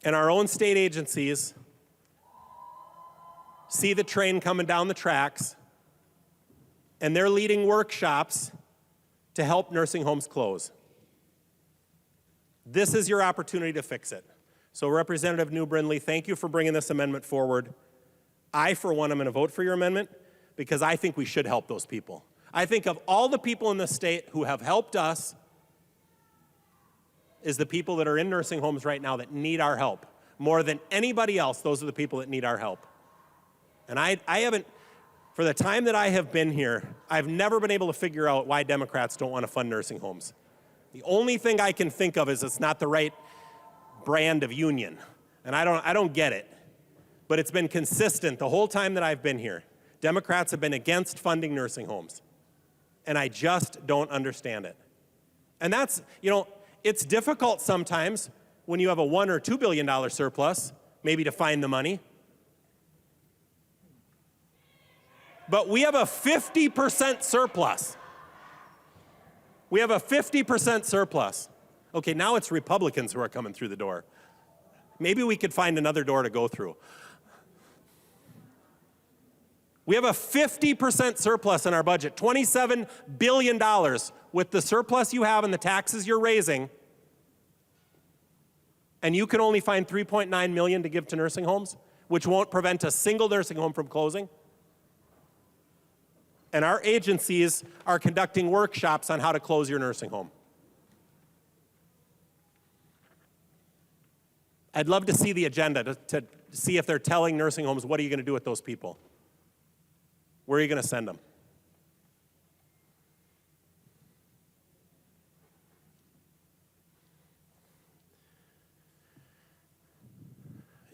And our own state agencies see the train coming down the tracks, and they're leading workshops to help nursing homes close. This is your opportunity to fix it. So Representative New Brindley, thank you for bringing this amendment forward. I, for one, am going to vote for your amendment because I think we should help those people. I think of all the people in the state who have helped us is the people that are in nursing homes right now that need our help. More than anybody else, those are the people that need our help. And I haven't, for the time that I have been here, I've never been able to figure out why Democrats don't want to fund nursing homes. The only thing I can think of is it's not the right brand of union. And I don't get it. But it's been consistent the whole time that I've been here. Democrats have been against funding nursing homes. And I just don't understand it. And that's, it's difficult sometimes when you have a $1 or $2 billion surplus, maybe to find the money. But we have a 50% surplus. We have a 50% surplus. Okay, now it's Republicans who are coming through the door. Maybe we could find another door to go through. We have a 50% surplus in our budget, $27 billion. With the surplus you have and the taxes you're raising, and you can only find $3.9 million to give to nursing homes, which won't prevent a single nursing home from closing. And our agencies are conducting workshops on how to close your nursing home. I'd love to see the agenda to see if they're telling nursing homes, what are you going to do with those people? Where are you going to send them?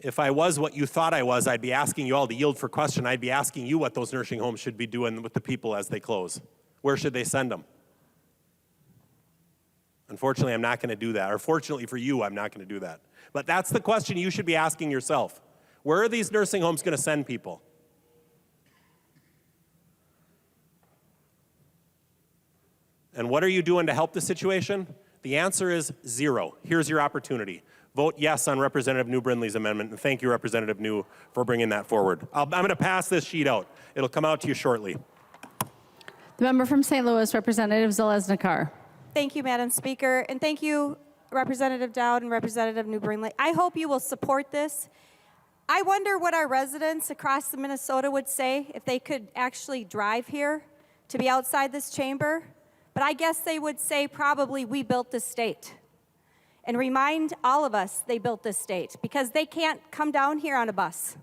If I was what you thought I was, I'd be asking you all to yield for question. I'd be asking you what those nursing homes should be doing with the people as they close. Where should they send them? Unfortunately, I'm not going to do that. Or fortunately for you, I'm not going to do that. But that's the question you should be asking yourself. Where are these nursing homes going to send people? And what are you doing to help the situation? The answer is zero. Here's your opportunity. Vote yes on Representative New Brindley's amendment, and thank you, Representative New, for bringing that forward. I'm going to pass this sheet out. It'll come out to you shortly. The member from St. Louis, Representative Zalesnikar. Thank you, Madam Speaker, and thank you, Representative Dowd and Representative New Brindley. I hope you will support this. I wonder what our residents across the Minnesota would say if they could actually drive here to be outside this chamber. But I guess they would say probably we built this state. And remind all of us they built this state because they can't come down here on a bus.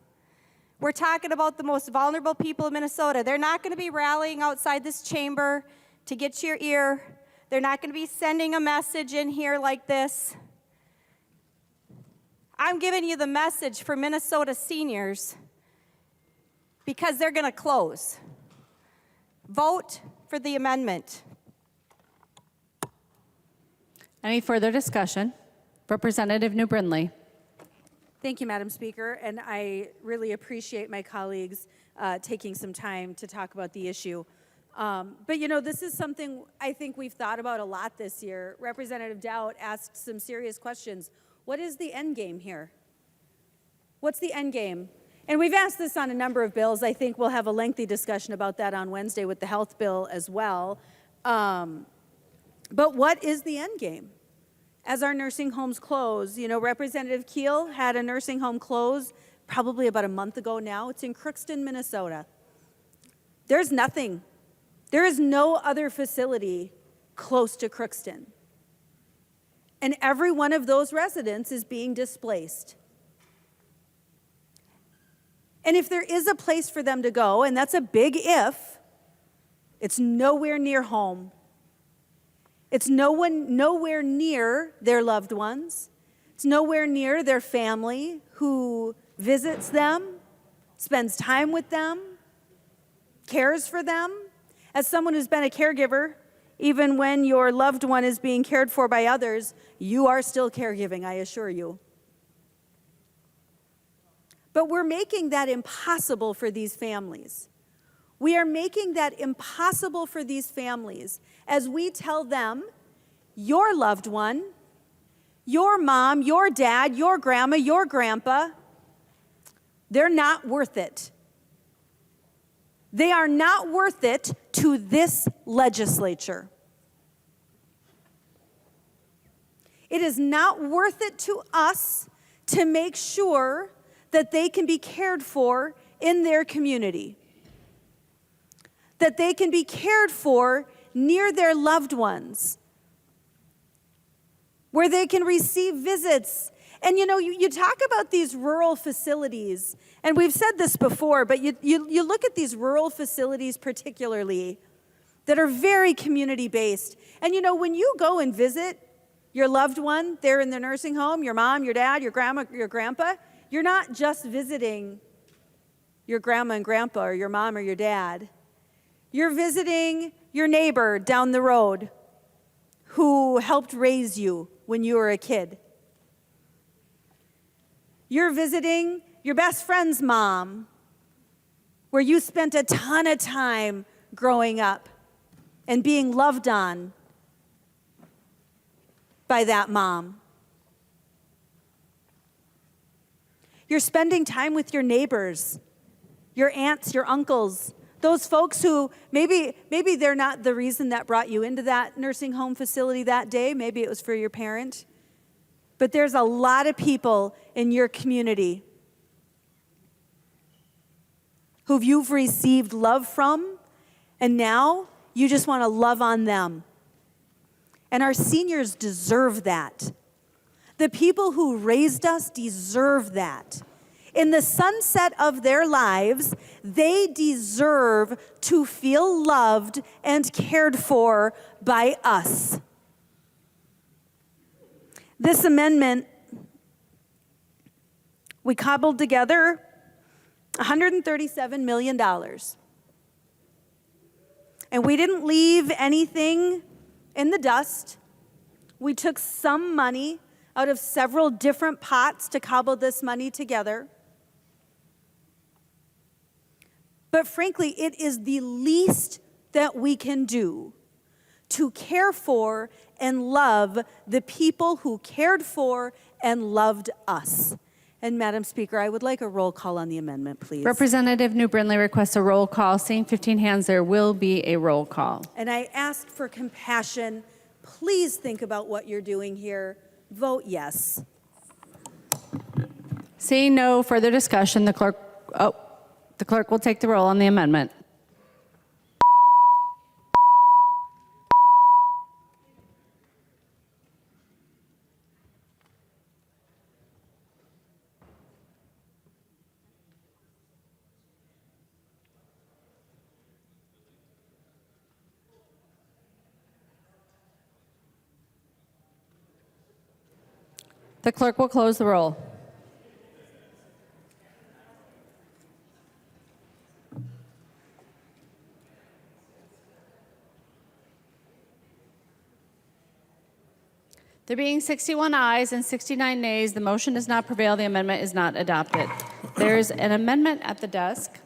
We're talking about the most vulnerable people in Minnesota. They're not going to be rallying outside this chamber to get your ear. They're not going to be sending a message in here like this. I'm giving you the message for Minnesota seniors because they're going to close. Vote for the amendment. Any further discussion? Representative New Brindley. Thank you, Madam Speaker, and I really appreciate my colleagues taking some time to talk about the issue. But this is something I think we've thought about a lot this year. Representative Dowd asked some serious questions. What is the end game here? What's the end game? And we've asked this on a number of bills. I think we'll have a lengthy discussion about that on Wednesday with the health bill as well. But what is the end game? As our nursing homes close, Representative Keel had a nursing home close probably about a month ago now. It's in Crookston, Minnesota. There's nothing. There is no other facility close to Crookston. And every one of those residents is being displaced. And if there is a place for them to go, and that's a big if, it's nowhere near home. It's nowhere near their loved ones. It's nowhere near their family who visits them, spends time with them, cares for them. As someone who's been a caregiver, even when your loved one is being cared for by others, you are still caregiving, I assure you. But we're making that impossible for these families. We are making that impossible for these families as we tell them, your loved one, your mom, your dad, your grandma, your grandpa, they're not worth it. They are not worth it to this legislature. It is not worth it to us to make sure that they can be cared for in their community, that they can be cared for near their loved ones, where they can receive visits. And you talk about these rural facilities, and we've said this before, but you look at these rural facilities particularly that are very community-based. And when you go and visit your loved one there in the nursing home, your mom, your dad, your grandma, your grandpa, you're not just visiting your grandma and grandpa or your mom or your dad. You're visiting your neighbor down the road who helped raise you when you were a kid. You're visiting your best friend's mom, where you spent a ton of time growing up and being loved on by that mom. You're spending time with your neighbors, your aunts, your uncles, those folks who maybe they're not the reason that brought you into that nursing home facility that day. Maybe it was for your parent. But there's a lot of people in your community who you've received love from, and now you just want to love on them. And our seniors deserve that. The people who raised us deserve that. In the sunset of their lives, they deserve to feel loved and cared for by us. This amendment, we cobbled together $137 million. And we didn't leave anything in the dust. We took some money out of several different pots to cobble this money together. But frankly, it is the least that we can do to care for and love the people who cared for and loved us. And Madam Speaker, I would like a roll call on the amendment, please. Representative New Brindley requests a roll call. Seeing 15 hands, there will be a roll call. And I ask for compassion. Please think about what you're doing here. Vote yes. Seeing no further discussion, the clerk will take the roll on the amendment. The clerk will close the roll. There being 61 ayes and 69 nays, the motion does not prevail. The amendment is not adopted. There's an amendment at the desk.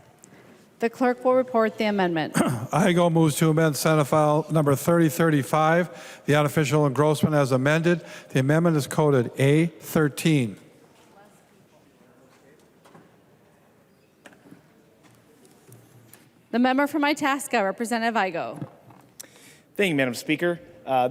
The clerk will report the amendment. IGO moves to amend Senate File number 3035, the unofficial engrossment as amended. The amendment is coded A13. The member from Itasca, Representative Igo. Thank you, Madam Speaker.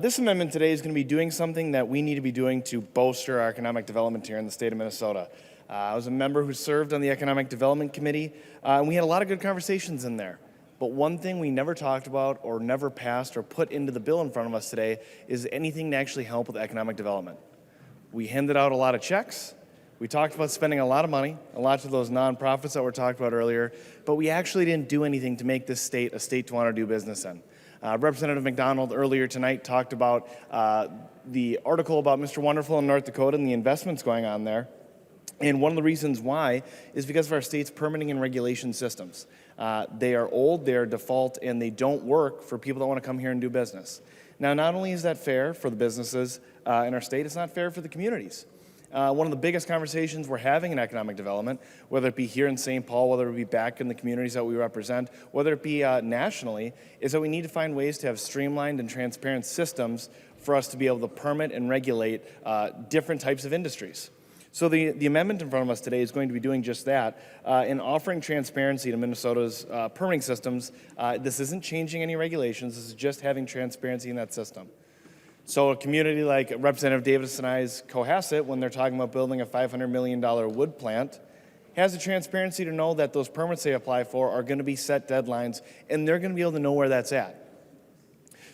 This amendment today is going to be doing something that we need to be doing to bolster our economic development here in the state of Minnesota. I was a member who served on the Economic Development Committee, and we had a lot of good conversations in there. But one thing we never talked about or never passed or put into the bill in front of us today is anything to actually help with economic development. We handed out a lot of checks. We talked about spending a lot of money, a lot to those nonprofits that were talked about earlier, but we actually didn't do anything to make this state a state to want to do business in. Representative McDonald earlier tonight talked about the article about Mr. Wonderful in North Dakota and the investments going on there. And one of the reasons why is because of our state's permitting and regulation systems. They are old, they are default, and they don't work for people that want to come here and do business. Now, not only is that fair for the businesses in our state, it's not fair for the communities. One of the biggest conversations we're having in economic development, whether it be here in St. Paul, whether it be back in the communities that we represent, whether it be nationally, is that we need to find ways to have streamlined and transparent systems for us to be able to permit and regulate different types of industries. So the amendment in front of us today is going to be doing just that, in offering transparency to Minnesota's permitting systems. This isn't changing any regulations, this is just having transparency in that system. So a community like Representative Davis and I's Cohasset, when they're talking about building a $500 million wood plant, has the transparency to know that those permits they apply for are going to be set deadlines, and they're going to be able to know where that's at.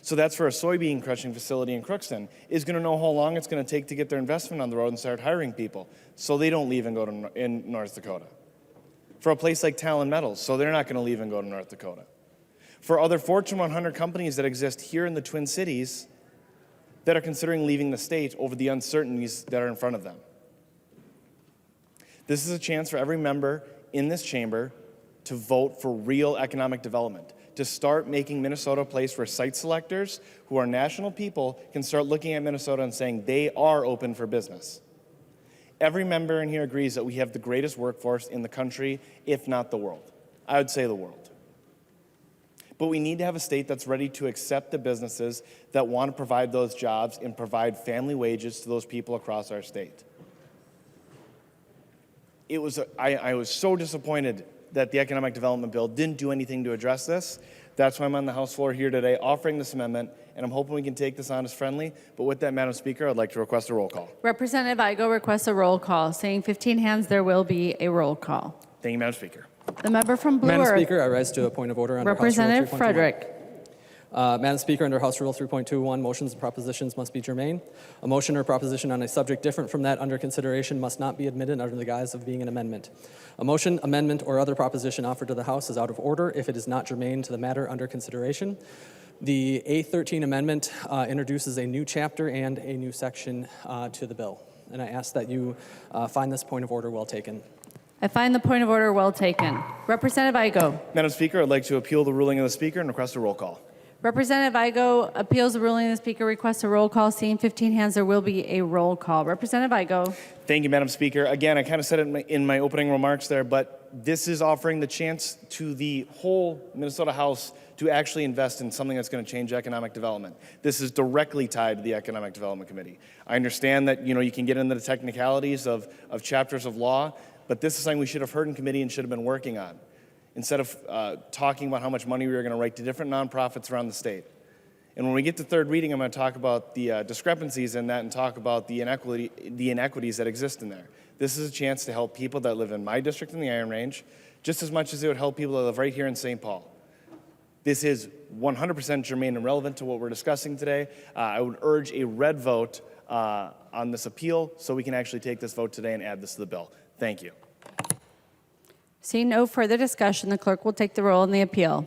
So that's for a soybean crushing facility in Crookston, is going to know how long it's going to take to get their investment on the road and start hiring people, so they don't leave and go to in North Dakota. For a place like Talon Metals, so they're not going to leave and go to North Dakota. For other Fortune 100 companies that exist here in the Twin Cities that are considering leaving the state over the uncertainties that are in front of them. This is a chance for every member in this chamber to vote for real economic development, to start making Minnesota a place where site selectors, who are national people, can start looking at Minnesota and saying they are open for business. Every member in here agrees that we have the greatest workforce in the country, if not the world. I would say the world. But we need to have a state that's ready to accept the businesses that want to provide those jobs and provide family wages to those people across our state. I was so disappointed that the Economic Development Bill didn't do anything to address this. That's why I'm on the House floor here today offering this amendment, and I'm hoping we can take this on as friendly. But with that, Madam Speaker, I'd like to request a roll call. Representative Igo requests a roll call. Seeing 15 hands, there will be a roll call. Thank you, Madam Speaker. The member from Blue Madam Earth. Speaker, I rise to a point of order under Representative House Rule 3.21. Frederick. Madam Speaker, under House Rule 3.21, motions and propositions must be germane. A motion or proposition on a subject different from that under consideration must not be admitted under the guise of being an amendment. A motion, amendment, or other proposition offered to the House is out of order if it is not germane to the matter under consideration. The A13 amendment introduces a new chapter and a new section to the bill, and I ask that you find this point of order well taken. I find the point of order well taken. Representative Igo. Madam Speaker, I'd like to appeal the ruling of the Speaker and request a roll call. Representative Igo appeals the ruling of the Speaker, requests a roll call. Seeing 15 hands, there will be a roll call. Representative Igo. Thank you, Madam Speaker. Again, I kind of said it in my opening remarks there, but this is offering the chance to the whole Minnesota House to actually invest in something that's going to change economic development. This is directly tied to the Economic Development Committee. I understand that you can get into the technicalities of chapters of law, but this is something we should have heard in committee and should have been working on, instead of talking about how much money we were going to write to different nonprofits around the state. And when we get to third reading, I'm going to talk about the discrepancies in that and talk about the inequities that exist in there. This is a chance to help people that live in my district in the Iron Range, just as much as it would help people that live right here in St. Paul. This is 100% germane and relevant to what we're discussing today. I would urge a red vote on this appeal so we can actually take this vote today and add this to the bill. Thank you. Seeing no further discussion, the clerk will take the roll on the appeal.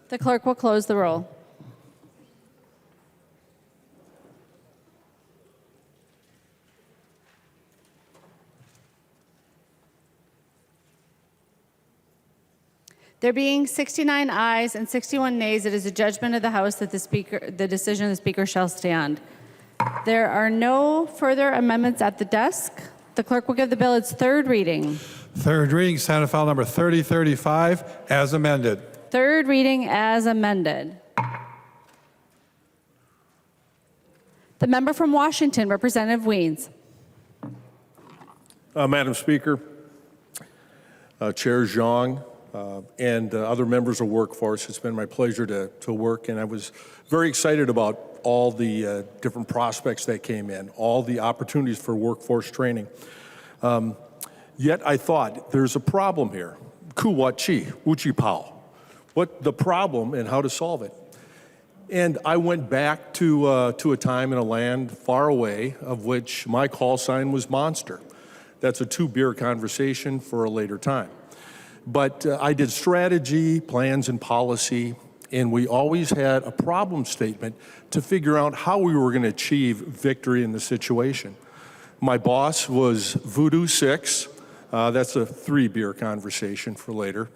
The clerk will close the roll. There being 69 ayes and 61 nays, it is a judgment of the House that the decision of the Speaker shall stand. There are no further amendments at the desk. The clerk will give the bill its third reading. Third reading, Senate File Number 3035, as amended. Third reading as amended. The member from Washington, Representative Weens. Madam Speaker, Chair Zhang, and other members of Workforce, it's been my pleasure to work, and I was very excited about all the different prospects that came in, all the opportunities for workforce training. Yet I thought, there's a problem here. Kuwachi, Uchipao. What the problem and how to solve it. And I went back to a time in a land far away of which my call sign was Monster. That's a two-beer conversation for a later time. But I did strategy, plans, and policy, and we always had a problem statement to figure out how we were going to achieve victory in the situation. My boss was Voodoo 6. That's a three-beer conversation for later.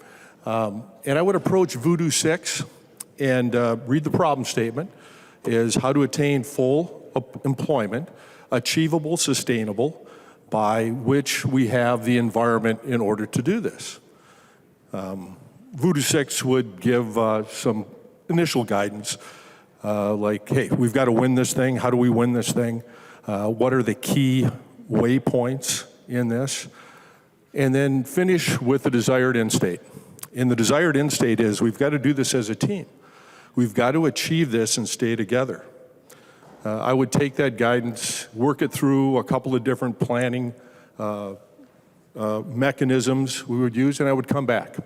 And I would approach Voodoo 6 and read the problem statement is how to attain full employment, achievable, sustainable, by which we have the environment in order to do this. Voodoo 6 would give some initial guidance, like, hey, we've got to win this thing. How do we win this thing? What are the key waypoints in this? And then finish with the desired end state. And the desired end state is we've got to do this as a team. We've got to achieve this and stay together. I would take that guidance, work it through a couple of different planning mechanisms we would use, and I would come back.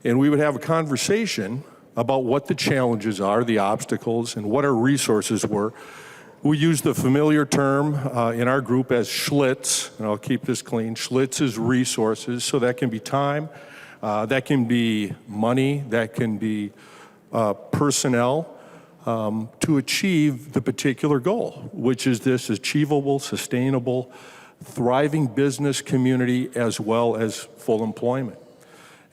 And we would have a conversation about what the challenges are, the obstacles, and what our resources were. We use the familiar term in our group as Schlitz, and I'll keep this clean. Schlitz is resources, so that can be time, that can be money, that can be personnel, to achieve the particular goal, which is this achievable, sustainable, thriving business community as well as full employment.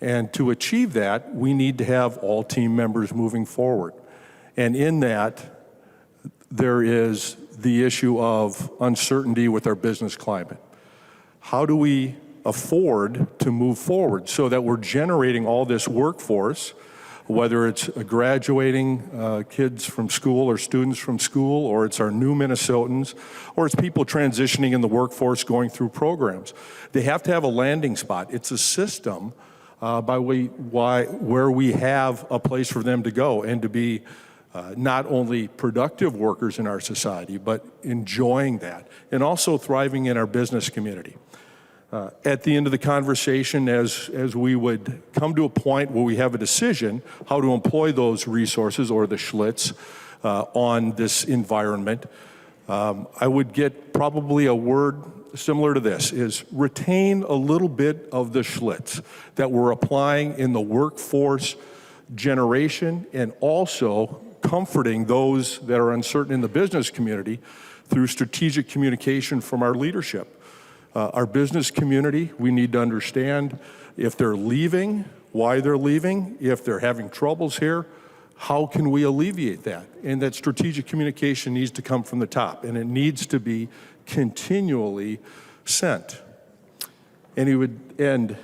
And to achieve that, we need to have all team members moving forward. And in that, there is the issue of uncertainty with our business climate. How do we afford to move forward so that we're generating all this workforce, whether it's graduating kids from school or students from school, or it's our new Minnesotans, or it's people transitioning in the workforce going through programs. They have to have a landing spot. It's a system where we have a place for them to go and to be not only productive workers in our society, but enjoying that, and also thriving in our business community. At the end of the conversation, as we would come to a point where we have a decision how to employ those resources or the Schlitz on this environment, I would get probably a word similar to this, is retain a little bit of the Schlitz that we're applying in the workforce generation, and also comforting those that are uncertain in the business community through strategic communication from our leadership. Our business community, we need to understand if they're leaving, why they're leaving, if they're having troubles here, how can we alleviate that? And that strategic communication needs to come from the top, and it needs to be continually sent. And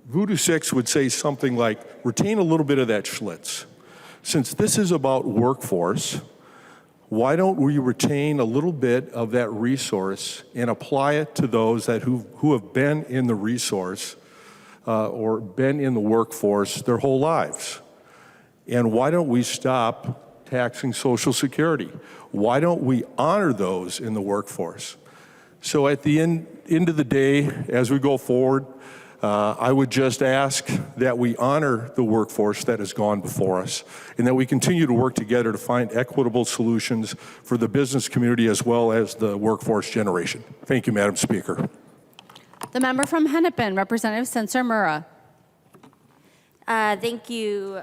Voodoo 6 would say something like, retain a little bit of that Schlitz. Since this is about workforce, why don't we retain a little bit of that resource and apply it to those who have been in the resource or been in the workforce their whole lives? And why don't we stop taxing Social Security? Why don't we honor those in the workforce? So at the end of the day, as we go forward, I would just ask that we honor the workforce that has gone before us, and that we continue to work together to find equitable solutions for the business community as well as the workforce generation. Thank you, Madam Speaker. The member from Hennepin, Representative Sensor Murrah. Thank you,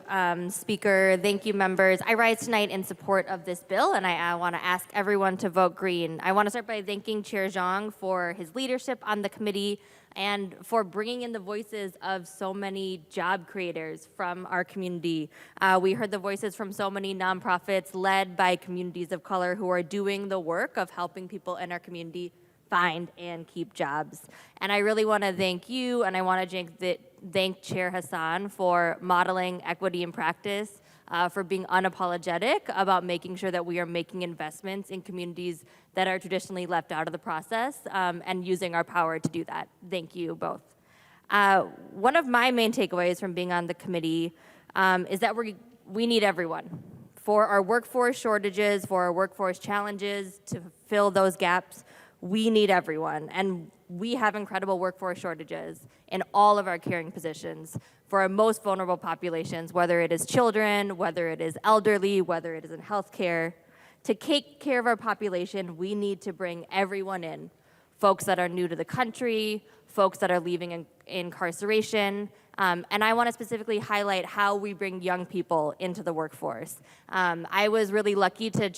Speaker. Thank you, members. I rise tonight in support of this bill, and I want to ask everyone to vote green. I want to start by thanking Chair Zhang for his leadership on the committee and for bringing in the voices of so many job creators from our community. We heard the voices from so many nonprofits led by communities of color who are doing the work of helping people in our community find and keep jobs. And I really want to thank you, and I want to thank Chair Hassan for modeling equity in practice, for being unapologetic about making sure that we are making investments in communities that are traditionally left out of the process, and using our power to do that. Thank you both. One of my main takeaways from being on the committee is that we need everyone. For our workforce shortages, for our workforce challenges, to fill those gaps, we need everyone. And we have incredible workforce shortages in all of our caring positions for our most vulnerable populations, whether it is children, whether it is elderly, whether it is in healthcare. To take care of our population, we need to bring everyone in. Folks that are new to the country, folks that are leaving incarceration, and I want to specifically highlight how we bring young people into the workforce. I was really lucky to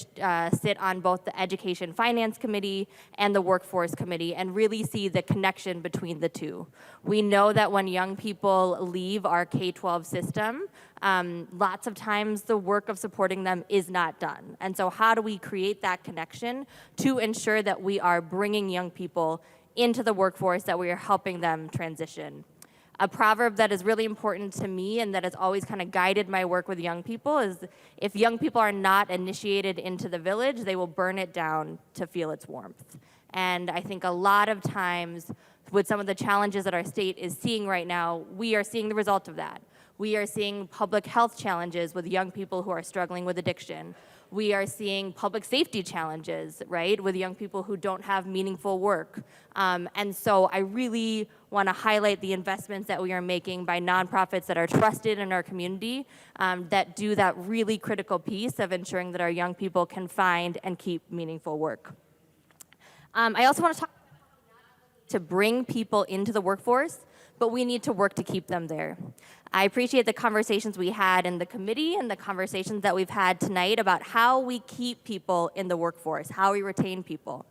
sit on both the Education Finance Committee and the Workforce Committee and really see the connection between the two. We know that when young people leave our K-12 system, lots of times the work of supporting them is not done. And so how do we create that connection to ensure that we are bringing young people into the workforce, that we are helping them transition? A proverb that is really important to me and that has always kind of guided my work with young people is if young people are not initiated into the village, they will burn it down to feel its warmth. And I think a lot of times with some of the challenges that our state is seeing right now, we are seeing the result of that. We are seeing public health challenges with young people who are struggling with addiction. We are seeing public safety challenges, right, with young people who don't have meaningful work. And so I really want to highlight the investments that we are making by nonprofits that are trusted in our community, that do that really critical piece of ensuring that our young people can find and keep meaningful work. I also want to talk to bring people into the workforce, but we need to work to keep them there. I appreciate the conversations we had in the committee and the conversations that we've had tonight about how we keep people in the workforce, how we retain people.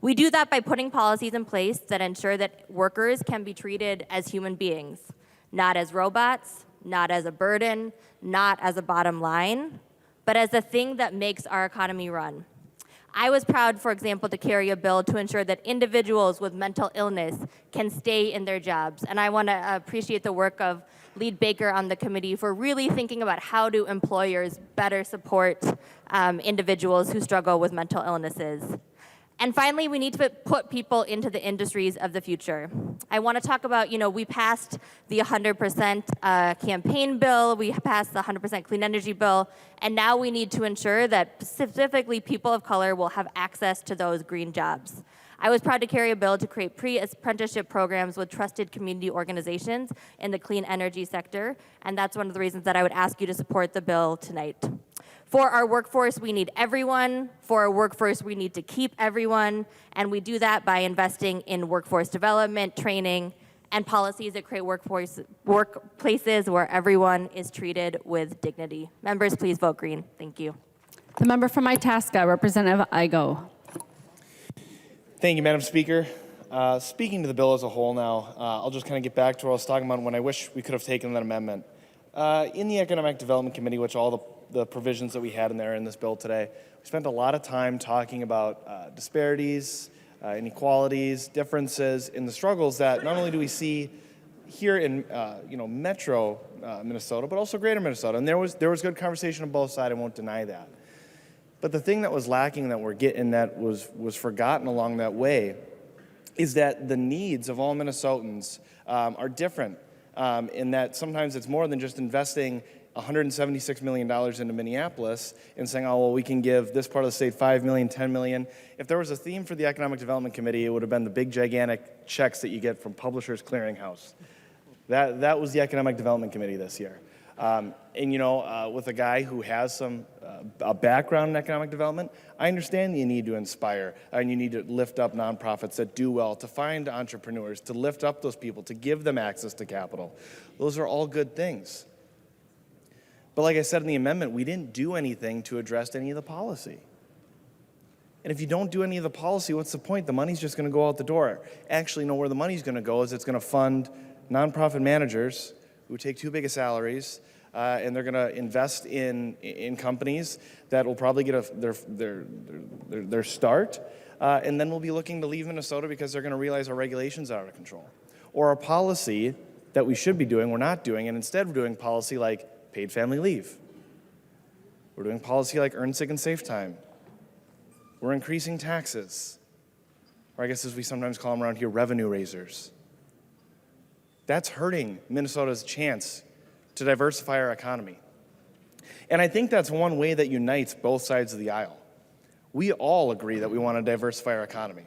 We do that by putting policies in place that ensure that workers can be treated as human beings, not as robots, not as a burden, not as a bottom line, but as the thing that makes our economy run. I was proud, for example, to carry a bill to ensure that individuals with mental illness can stay in their jobs. And I want to appreciate the work of Lead Baker on the committee for really thinking about how do employers better support individuals who struggle with mental illnesses. And finally, we need to put people into the industries of the future. I want to talk about, we passed the 100% campaign bill, we passed the 100% clean energy bill, and now we need to ensure that specifically people of color will have access to those green jobs. I was proud to carry a bill to create pre-apprenticeship programs with trusted community organizations in the clean energy sector, and that's one of the reasons that I would ask you to support the bill tonight. For our workforce, we need everyone. For our workforce, we need to keep everyone. And we do that by investing in workforce development, training, and policies that create workplaces where everyone is treated with dignity. Members, please vote green. Thank you. The member from Itasca, Representative Igo. Thank you, Madam Speaker. Speaking to the bill as a whole now, I'll just kind of get back to what I was talking about when I wish we could have taken that amendment. In the Economic Development Committee, which all the provisions that we had in there in this bill today, we spent a lot of time talking about disparities, inequalities, differences, and the struggles that not only do we see here in Metro Minnesota, but also Greater Minnesota. And there was good conversation on both sides. I won't deny that. But the thing that was lacking that we're getting that was forgotten along that way is that the needs of all Minnesotans are different. In that sometimes it's more than just investing $176 million into Minneapolis and saying, oh, well, we can give this part of the state $5 million, $10 million. If there was a theme for the Economic Development Committee, it would have been the big, gigantic checks that you get from Publishers Clearinghouse. That was the Economic Development Committee this year. With a guy who has a background in economic development, I understand that you need to inspire and you need to lift up nonprofits that do well, to find entrepreneurs, to lift up those people, to give them access to capital. Those are all good things. But like I said in the amendment, we didn't do anything to address any of the policy. And if you don't do any of the policy, what's the point? The money's just going to go out the door. Actually, where the money's going to go is it's going to fund nonprofit managers who take too big of salaries, and they're going to invest in companies that will probably get their start, and then we'll be looking to leave Minnesota because they're going to realize our regulations are out of control. Or our policy that we should be doing, we're not doing, and instead we're doing policy like paid family leave. We're doing policy like earned sick and safe time. We're increasing taxes, or I guess as we sometimes call them around here, revenue raisers. That's hurting Minnesota's chance to diversify our economy. And I think that's one way that unites both sides of the aisle. We all agree that we want to diversify our economy,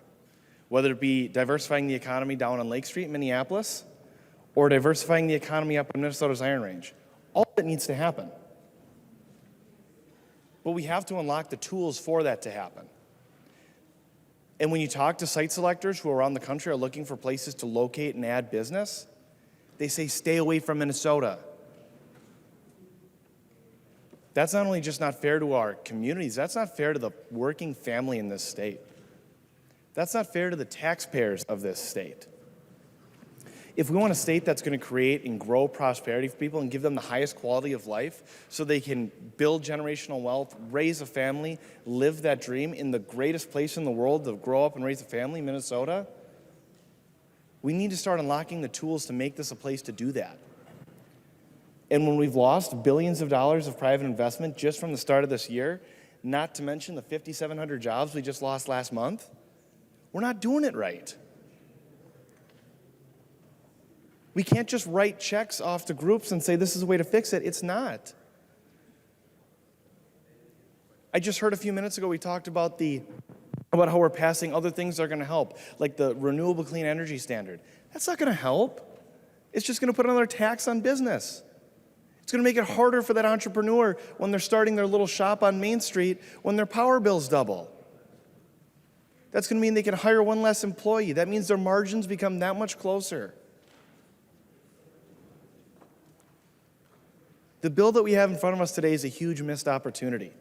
whether it be diversifying the economy down on Lake Street in Minneapolis or diversifying the economy up in Minnesota's Iron Range. All that needs to happen. But we have to unlock the tools for that to happen. And when you talk to site selectors who around the country are looking for places to locate and add business, they say stay away from Minnesota. That's not only just not fair to our communities, that's not fair to the working family in this state. That's not fair to the taxpayers of this state. If we want a state that's going to create and grow prosperity for people and give them the highest quality of life so they can build generational wealth, raise a family, live that dream in the greatest place in the world to grow up and raise a family, Minnesota, We need to start unlocking the tools to make this a place to do that. And when we've lost billions of dollars of private investment just from the start of this year, not to mention the 5,700 jobs we just lost last month, we're not doing it right. We can't just write checks off to groups and say this is a way to fix it. It's not. I just heard a few minutes ago we talked about how we're passing other things that are going to help, like the renewable clean energy standard. That's not going to help. It's just going to put another tax on business. It's going to make it harder for that entrepreneur when they're starting their little shop on Main Street when their power bills double. That's going to mean they can hire one less employee. That means their margins become that much closer. The bill that we have in front of us today is a huge missed opportunity.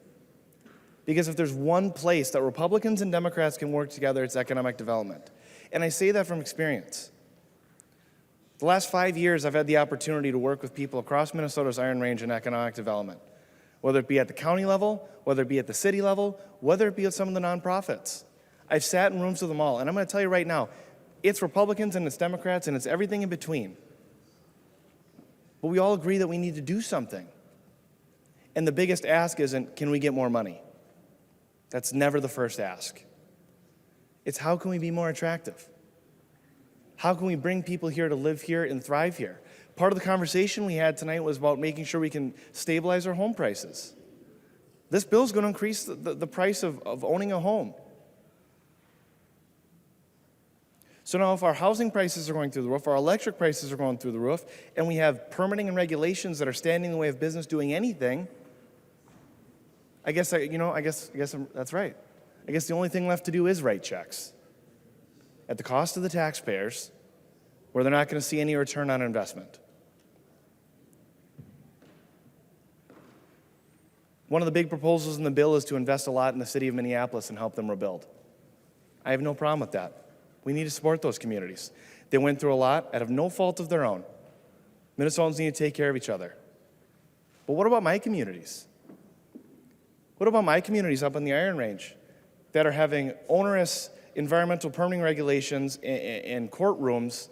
Because if there's one place that Republicans and Democrats can work together, it's economic development. And I say that from experience. The last 5 years, I've had the opportunity to work with people across Minnesota's Iron Range in economic development, whether it be at the county level, whether it be at the city level, whether it be at some of the nonprofits. I've sat in rooms with them all, and I'm going to tell you right now, it's Republicans and it's Democrats and it's everything in between. But we all agree that we need to do something. And the biggest ask isn't, can we get more money? That's never the first ask. It's how can we be more attractive? How can we bring people here to live here and thrive here? Part of the conversation we had tonight was about making sure we can stabilize our home prices. This bill is going to increase the price of owning a home. So now if our housing prices are going through the roof, our electric prices are going through the roof, and we have permitting and regulations that are standing in the way of business doing anything, I guess that's right. I guess the only thing left to do is write checks at the cost of the taxpayers where they're not going to see any return on investment. One of the big proposals in the bill is to invest a lot in the city of Minneapolis and help them rebuild. I have no problem with that. We need to support those communities. They went through a lot out of no fault of their own. Minnesotans need to take care of each other. But what about my communities? What about my communities up on the Iron Range that are having onerous environmental permitting regulations and courtrooms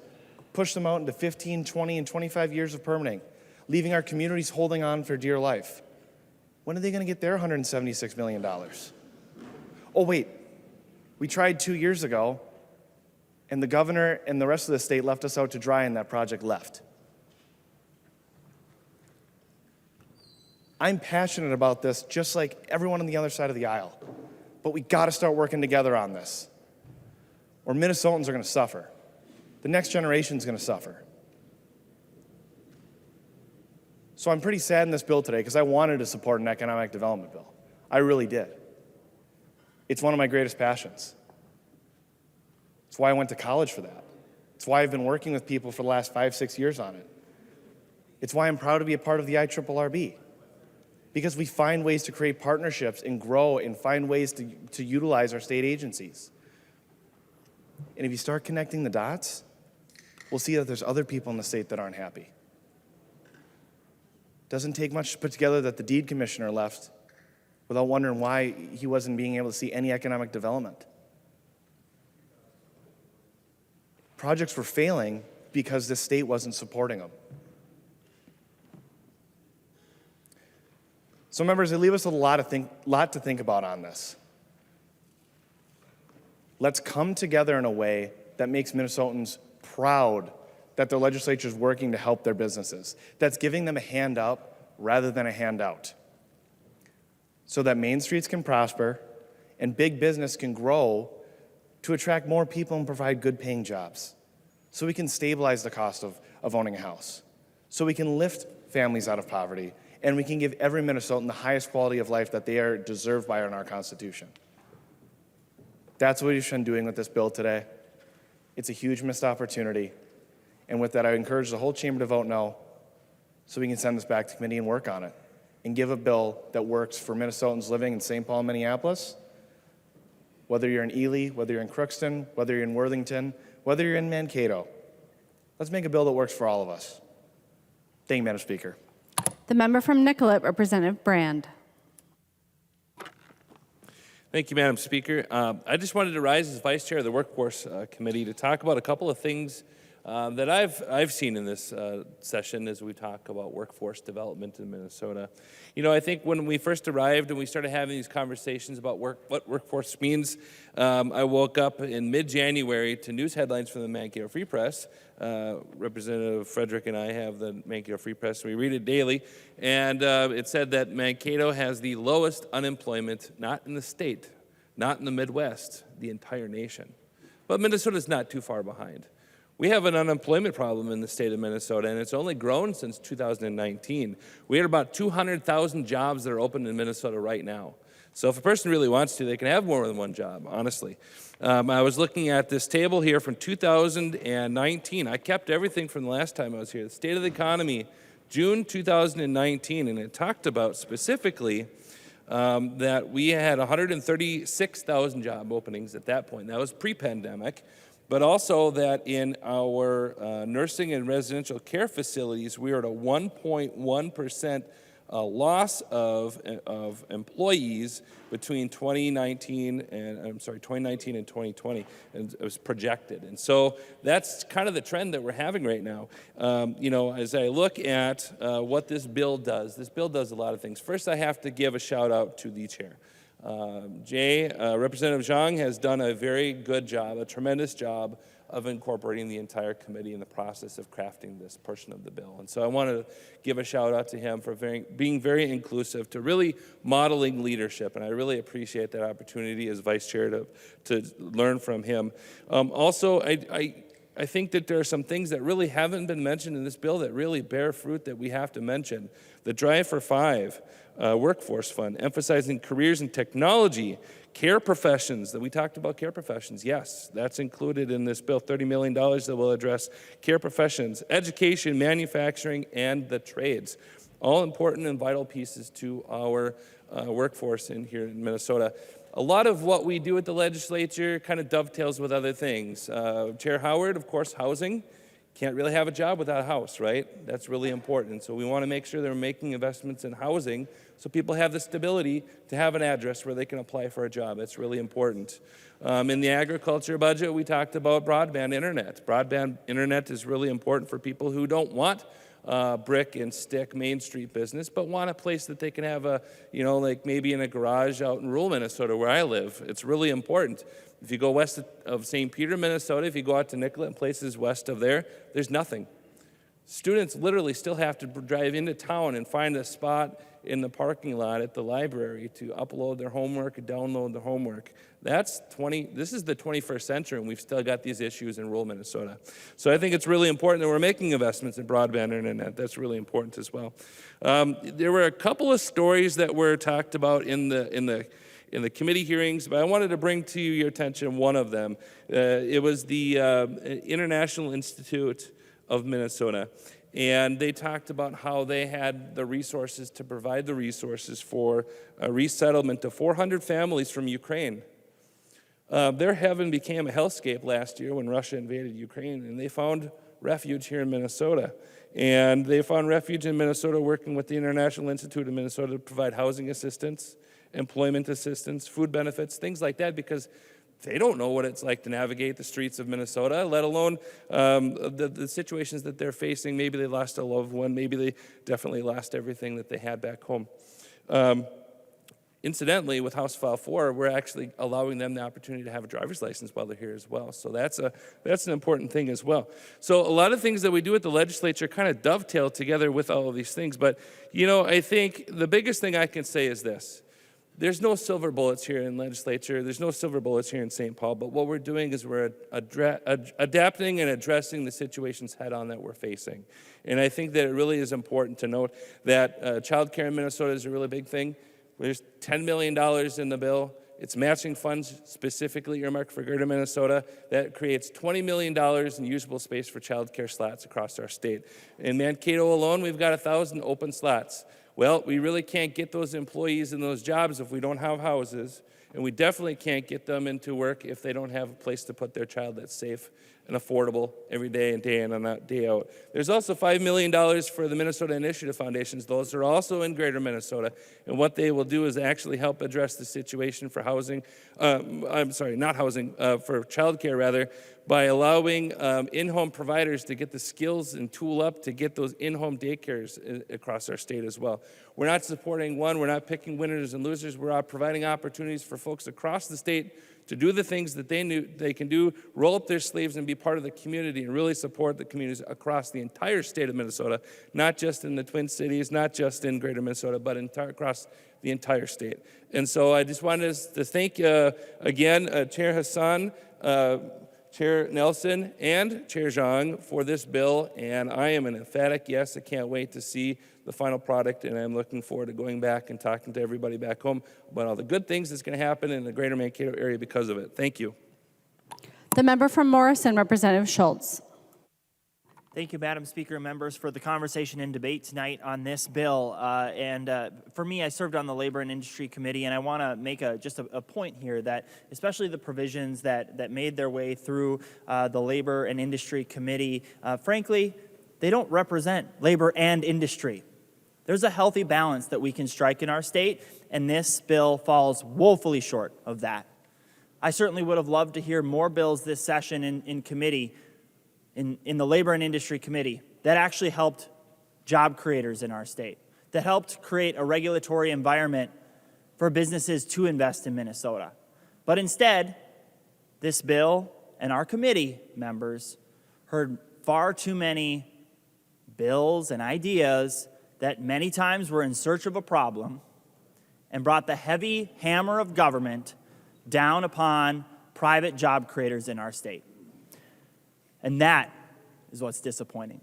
push them out into 15, 20, and 25 years of permitting, leaving our communities holding on for dear life? When are they going to get their $176 million? Oh, wait. We tried 2 years ago, and the governor and the rest of the state left us out to dry, and that project left. I'm passionate about this, just like everyone on the other side of the aisle. But we got to start working together on this, or Minnesotans are going to suffer. The next generation is going to suffer. So I'm pretty sad in this bill today because I wanted to support an economic development bill. I really did. It's one of my greatest passions. It's why I went to college for that. It's why I've been working with people for the last 5, 6 years on it. It's why I'm proud to be a part of the IRRB. Because we find ways to create partnerships and grow and find ways to utilize our state agencies. And if you start connecting the dots, we'll see that there's other people in the state that aren't happy. Doesn't take much to put together that the deed commissioner left without wondering why he wasn't being able to see any economic development. Projects were failing because the state wasn't supporting them. So members, they leave us with a lot to think about on this. Let's come together in a way that makes Minnesotans proud that their legislature is working to help their businesses, that's giving them a hand up rather than a handout, so that Main Streets can prosper and big business can grow to attract more people and provide good paying jobs, so we can stabilize the cost of owning a house, so we can lift families out of poverty, and we can give every Minnesotan the highest quality of life that they are deserved by in our Constitution. That's what we've been doing with this bill today. It's a huge missed opportunity. And with that, I encourage the whole chamber to vote no, so we can send this back to committee and work on it, and give a bill that works for Minnesotans living in St. Paul, Minneapolis, whether you're in Ely, whether you're in Crookston, whether you're in Worthington, whether you're in Mankato. Let's make a bill that works for all of us. Thank you, Madam Speaker. The member from Nicollet, Representative Brand. Thank you, Madam Speaker. I just wanted to rise as Vice Chair of the Workforce Committee to talk about a couple of things that I've seen in this session as we talk about workforce development in Minnesota. You know, I think when we first arrived and we started having these conversations about what workforce means, I woke up in mid-January to news headlines from the Mankato Free Press. Representative Frederick and I have the Mankato Free Press, and we read it daily, and it said that Mankato has the lowest unemployment, not in the state, not in the Midwest, the entire nation. But Minnesota's not too far behind. We have an unemployment problem in the state of Minnesota, and it's only grown since 2019. We had about 200,000 jobs that are open in Minnesota right now. So if a person really wants to, they can have more than one job, honestly. I was looking at this table here from 2019. I kept everything from the last time I was here. The state of the economy, June 2019, and it talked about specifically that we had 136,000 job openings at that point. That was pre-pandemic, but also that in our nursing and residential care facilities, we were at a 1.1% loss of employees between 2019 and 2020, and it was projected. And so that's kind of the trend that we're having right now. You know, as I look at what this bill does a lot of things. First, I have to give a shout out to the chair. Representative Zhang has done a very good job, a tremendous job of incorporating the entire committee in the process of crafting this portion of the bill. And so I want to give a shout out to him for being very inclusive, to really modeling leadership, and I really appreciate that opportunity as vice chair to learn from him. Also, I think that there are some things that really haven't been mentioned in this bill that really bear fruit that we have to mention. The Drive for Five Workforce Fund, emphasizing careers in technology, care professions, that we talked about care professions. Yes, that's included in this bill, $30 million that will address care professions, education, manufacturing, and the trades. All important and vital pieces to our workforce here in Minnesota. A lot of what we do at the legislature kind of dovetails with other things. Chair Howard, of course, housing. Can't really have a job without a house, right? That's really important. So we want to make sure they're making investments in housing so people have the stability to have an address where they can apply for a job. That's really important. In the agriculture budget, we talked about broadband internet. Broadband internet is really important for people who don't want brick and stick Main Street business, but want a place that they can have like maybe in a garage out in rural Minnesota where I live. It's really important. If you go west of St. Peter, Minnesota, if you go out to Nicollet and places west of there, there's nothing. Students literally still have to drive into town and find a spot in the parking lot at the library to upload their homework and download their homework. This is the 21st century, and we've still got these issues in rural Minnesota. So I think it's really important that we're making investments in broadband internet. That's really important as well. There were a couple of stories that were talked about in the committee hearings, but I wanted to bring to your attention one of them. It was the International Institute of Minnesota, and they talked about how they had the resources to provide the resources for a resettlement of 400 families from Ukraine. Their heaven became a hellscape last year when Russia invaded Ukraine, and they found refuge here in Minnesota. And they found refuge in Minnesota working with the International Institute of Minnesota to provide housing assistance, employment assistance, food benefits, things like that, because they don't know what it's like to navigate the streets of Minnesota, let alone the situations that they're facing. Maybe they lost a loved one. Maybe they definitely lost everything that they had back home. Incidentally, with House File 4, we're actually allowing them the opportunity to have a driver's license while they're here as well. So that's an important thing as well. So a lot of things that we do at the legislature kind of dovetail together with all of these things. But, I think the biggest thing I can say is this. There's no silver bullets here in legislature. There's no silver bullets here in St. Paul. But what we're doing is we're adapting and addressing the situations head on that we're facing. And I think that it really is important to note that child care in Minnesota is a really big thing. There's $10 million in the bill. It's matching funds specifically earmarked for Greater Minnesota. That creates $20 million in usable space for child care slots across our state. In Mankato alone, we've got 1,000 open slots. Well, we really can't get those employees in those jobs if we don't have houses, and we definitely can't get them into work if they don't have a place to put their child that's safe and affordable every day and day in and day out. There's also $5 million for the Minnesota Initiative Foundations. Those are also in greater Minnesota. And what they will do is actually help address the situation for housing, not housing, for childcare rather, by allowing in-home providers to get the skills and tool up to get those in-home daycares across our state as well. We're not supporting one, we're not picking winners and losers, we're providing opportunities for folks across the state to do the things that they knew they can do, roll up their sleeves and be part of the community and really support the communities across the entire state of Minnesota, not just in the Twin Cities, not just in greater Minnesota, but across the entire state. And so I just wanted to thank again Chair Hassan, Chair Nelson, and Chair Zhang for this bill, and I am an emphatic yes. I can't wait to see the final product, and I'm looking forward to going back and talking to everybody back home about all the good things that's going to happen in the greater Mankato area because of it. Thank you. The member from Morrison, Representative Schultz. Thank you, Madam Speaker and members, for the conversation and debate tonight on this bill. For me, I served on the Labor and Industry Committee, and I want to make just a point here that especially the provisions that made their way through the Labor and Industry Committee, frankly, they don't represent labor and industry. There's a healthy balance that we can strike in our state, and this bill falls woefully short of that. I certainly would have loved to hear more bills this session in committee, in the Labor and Industry Committee, that actually helped job creators in our state, that helped create a regulatory environment for businesses to invest in Minnesota. But instead, this bill and our committee members heard far too many bills and ideas that many times were in search of a problem and brought the heavy hammer of government down upon private job creators in our state. And that is what's disappointing.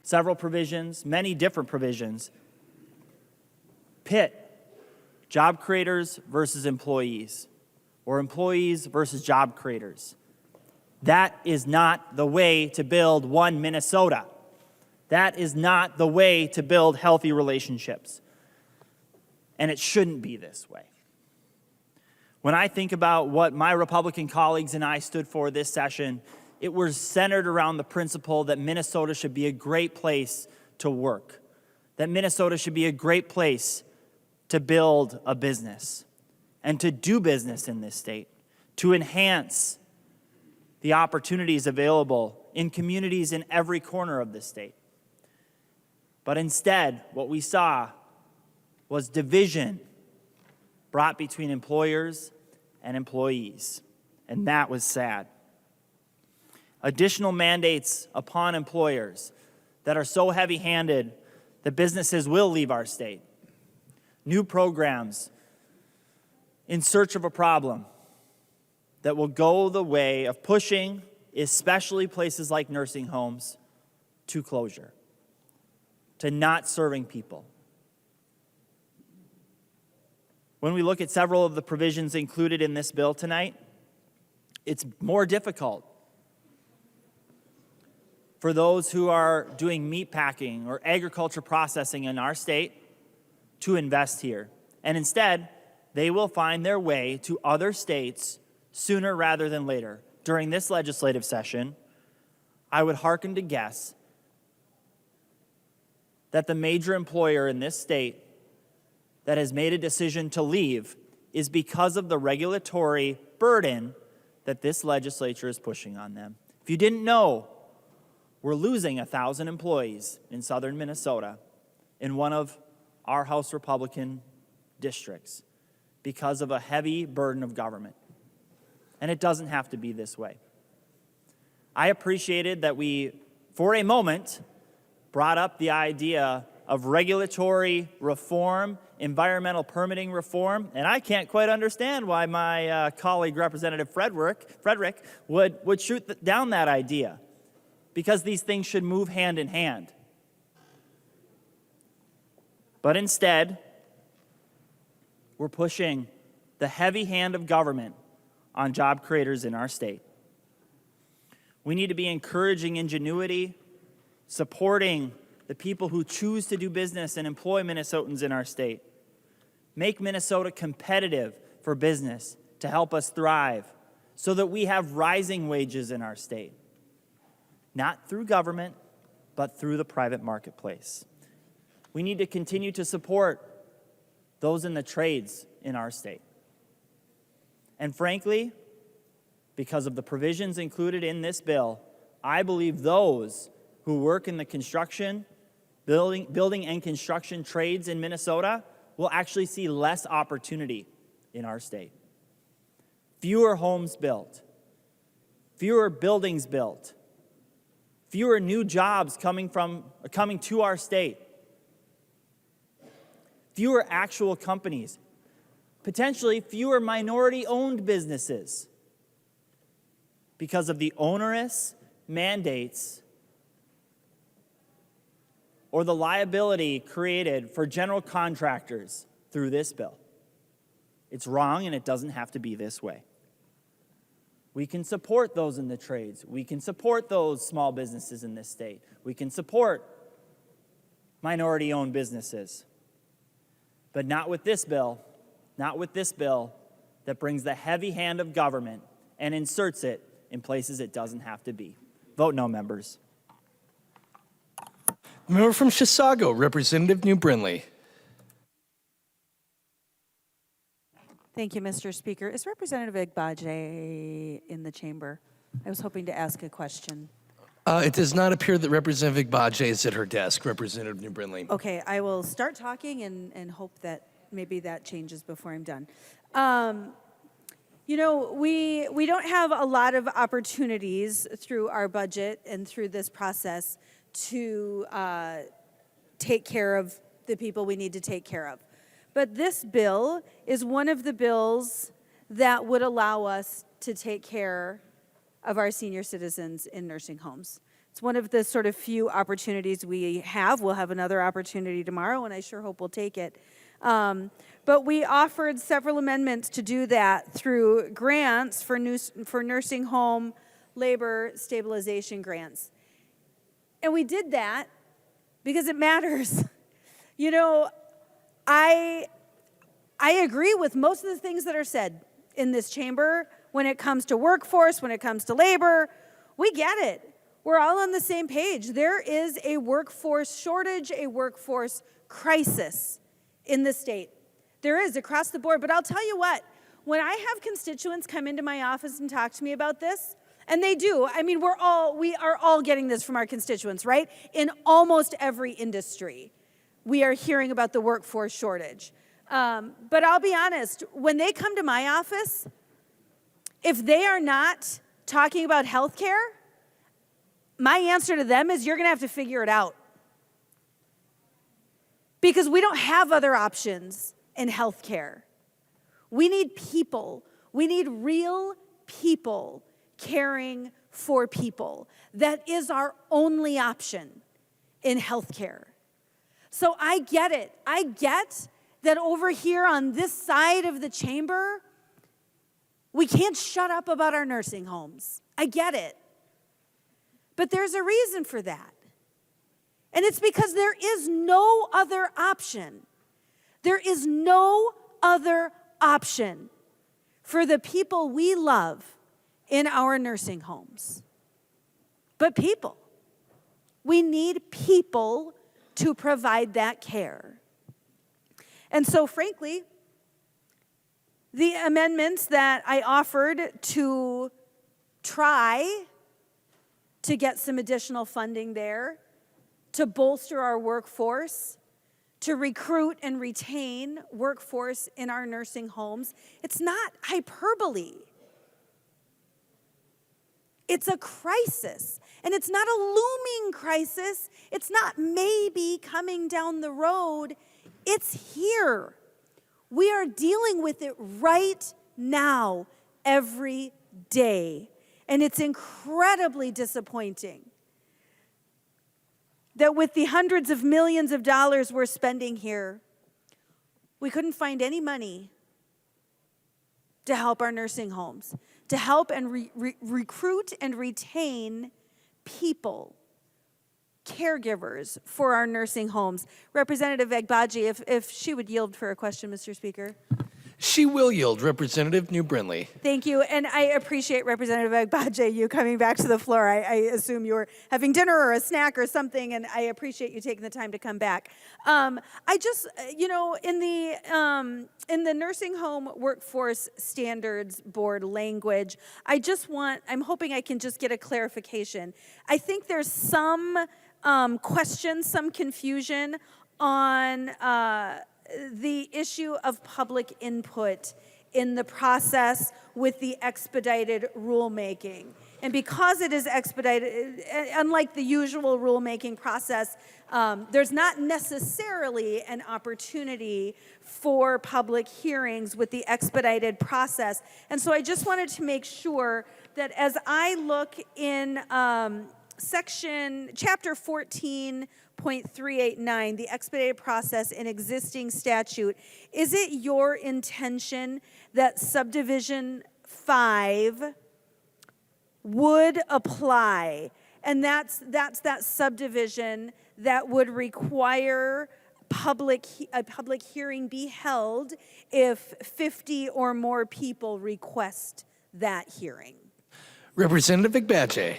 Several provisions, many different provisions, pit job creators versus employees, or employees versus job creators. That is not the way to build one Minnesota. That is not the way to build healthy relationships. And it shouldn't be this way. When I think about what my Republican colleagues and I stood for this session, it was centered around the principle that Minnesota should be a great place to work, that Minnesota should be a great place to build a business and to do business in this state, to enhance the opportunities available in communities in every corner of this state. But instead, what we saw was division brought between employers and employees, and that was sad. Additional mandates upon employers that are so heavy-handed that businesses will leave our state. New programs in search of a problem that will go the way of pushing, especially places like nursing homes, to closure, to not serving people. When we look at several of the provisions included in this bill tonight, it's more difficult for those who are doing meat packing or agriculture processing in our state to invest here. And instead, they will find their way to other states sooner rather than later. During this legislative session, I would hearken to guess that the major employer in this state that has made a decision to leave is because of the regulatory burden that this legislature is pushing on them. If you didn't know, we're losing 1,000 employees in southern Minnesota in one of our House Republican districts because of a heavy burden of government. And it doesn't have to be this way. I appreciated that we, for a moment, brought up the idea of regulatory reform, environmental permitting reform, and I can't quite understand why my colleague, Representative Frederick, would shoot down that idea, because these things should move hand in hand. But instead, we're pushing the heavy hand of government on job creators in our state. We need to be encouraging ingenuity, supporting the people who choose to do business and employ Minnesotans in our state. Make Minnesota competitive for business to help us thrive so that we have rising wages in our state, not through government, but through the private marketplace. We need to continue to support those in the trades in our state. And frankly, because of the provisions included in this bill, I believe those who work in the construction, building and construction trades in Minnesota will actually see less opportunity in our state. Fewer homes built, fewer buildings built, fewer new jobs coming to our state, fewer actual companies, potentially fewer minority-owned businesses because of the onerous mandates or the liability created for general contractors through this bill. It's wrong, and it doesn't have to be this way. We can support those in the trades. We can support those small businesses in this state. We can support minority-owned businesses. But not with this bill, not with this bill that brings the heavy hand of government and inserts it in places it doesn't have to be. Vote no, members. Member from Chisago, Representative New Brinley. Thank you, Mr. Speaker. Is Representative Igbaje in the chamber? I was hoping to ask a question. It does not appear that Representative Igbaje is at her desk, Representative New Brinley. Okay, I will start talking and hope that maybe that changes before I'm done. You know, we don't have a lot of opportunities through our budget and through this process to take care of the people we need to take care of. But this bill is one of the bills that would allow us to take care of our senior citizens in nursing homes. It's one of the sort of few opportunities we have. We'll have another opportunity tomorrow, and I sure hope we'll take it. But we offered several amendments to do that through grants for nursing home labor stabilization grants. And we did that because it matters. You know, I agree with most of the things that are said in this chamber when it comes to workforce, when it comes to labor. We get it. We're all on the same page. There is a workforce shortage, a workforce crisis in the state. There is across the board. But I'll tell you what, when I have constituents come into my office and talk to me about this, and they do, I mean, we are all getting this from our constituents, right? In almost every industry, we are hearing about the workforce shortage. But I'll be honest, when they come to my office, if they are not talking about health care, my answer to them is you're going to have to figure it out. Because we don't have other options in health care. We need people. We need real people caring for people. That is our only option in health care. So I get it. I get that over here on this side of the chamber, we can't shut up about our nursing homes. I get it. But there's a reason for that. And it's because there is no other option. There is no other option for the people we love in our nursing homes. But people. We need people to provide that care. And so, frankly, the amendments that I offered to try to get some additional funding there, to bolster our workforce, to recruit and retain workforce in our nursing homes, it's not hyperbole. It's a crisis. And it's not a looming crisis. It's not maybe coming down the road. It's here. We are dealing with it right now, every day. And it's incredibly disappointing that with the hundreds of millions of dollars we're spending here, we couldn't find any money to help our nursing homes, to help and recruit and retain people, caregivers for our nursing homes. Representative Igbaje, if she would yield for a question, Mr. Speaker. She will yield. Representative New Brindley. Thank you, and I appreciate Representative Agbaje, you coming back to the floor. I assume you were having dinner or a snack or something, and I appreciate you taking the time to come back. I just, in the Nursing Home Workforce Standards Board language, I'm hoping I can just get a clarification. I think there's some question, some confusion on the issue of public input in the process with the expedited rulemaking. And because it is expedited, unlike the usual rulemaking process, there's not necessarily an opportunity for public hearings with the expedited process. And so I just wanted to make sure that as I look in chapter 14.389, the expedited process in existing statute, is it your intention that subdivision 5 would apply? And that's that subdivision that would require a public hearing be held if 50 or more people request that hearing. Representative Agbaje.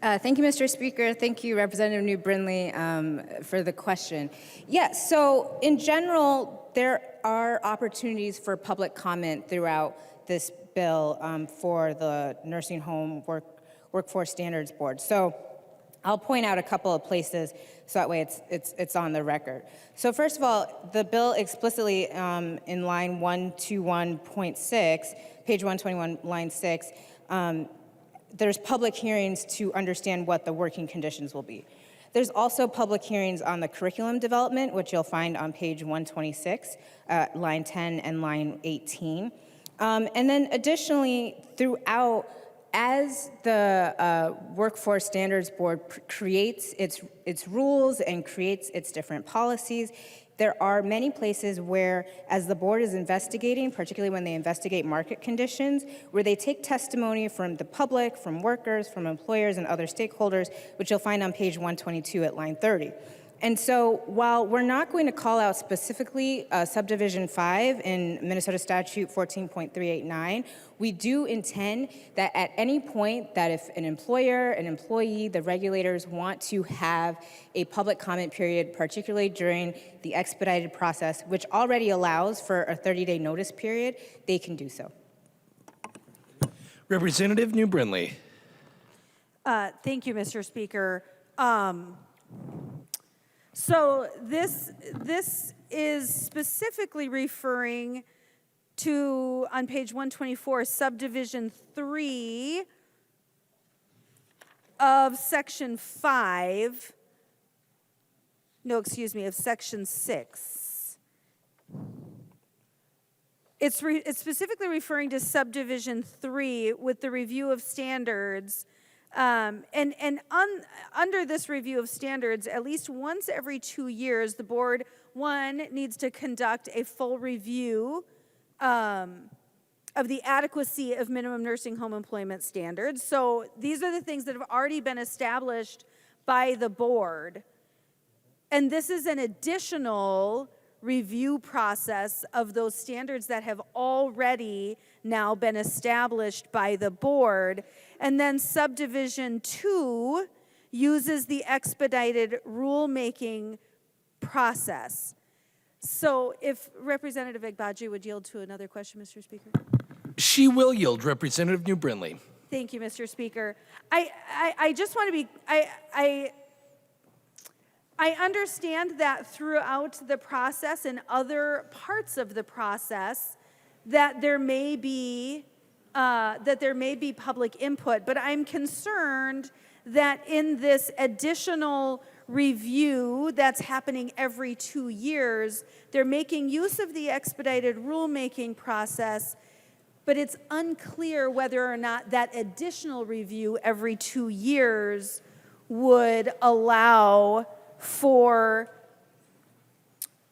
Thank you, Mr. Speaker. Thank you, Representative New Brindley, for the question. Yes, so in general, there are opportunities for public comment throughout this bill for the Nursing Home Workforce Standards Board. So I'll point out a couple of places so that way it's on the record. So first of all, the bill explicitly in line 121.6, page 121, line 6, there's public hearings to understand what the working conditions will be. There's also public hearings on the curriculum development, which you'll find on page 126, line 10 and line 18. And then additionally, throughout, as the Workforce Standards Board creates its rules and creates its different policies, there are many places where, as the board is investigating, particularly when they investigate market conditions, where they take testimony from the public, from workers, from employers, and other stakeholders, which you'll find on page 122 at line 30. And so while we're not going to call out specifically subdivision 5 in Minnesota Statute 14.389, we do intend that at any point that if an employer, an employee, the regulators want to have a public comment period, particularly during the expedited process, which already allows for a 30-day notice period, they can do so. Representative New Brindley. Thank you, Mr. Speaker. So this is specifically referring to, on page 124, subdivision 3 of section 5, no, excuse me, of section 6. It's specifically referring to subdivision 3 with the review of standards. Under this review of standards, at least once every 2 years, the board, one, needs to conduct a full review of the adequacy of minimum nursing home employment standards. So these are the things that have already been established by the board. And this is an additional review process of those standards that have already now been established by the board. And then subdivision 2 uses the expedited rulemaking process. So if Representative Agbaje would yield to another question, Mr. Speaker. She will yield. Representative New Brindley. Thank you, Mr. Speaker. I just want to be, I understand that throughout the process and other parts of the process that there may be public input, but I'm concerned that in this additional review that's happening every 2 years, they're making use of the expedited rulemaking process, but it's unclear whether or not that additional review every 2 years would allow for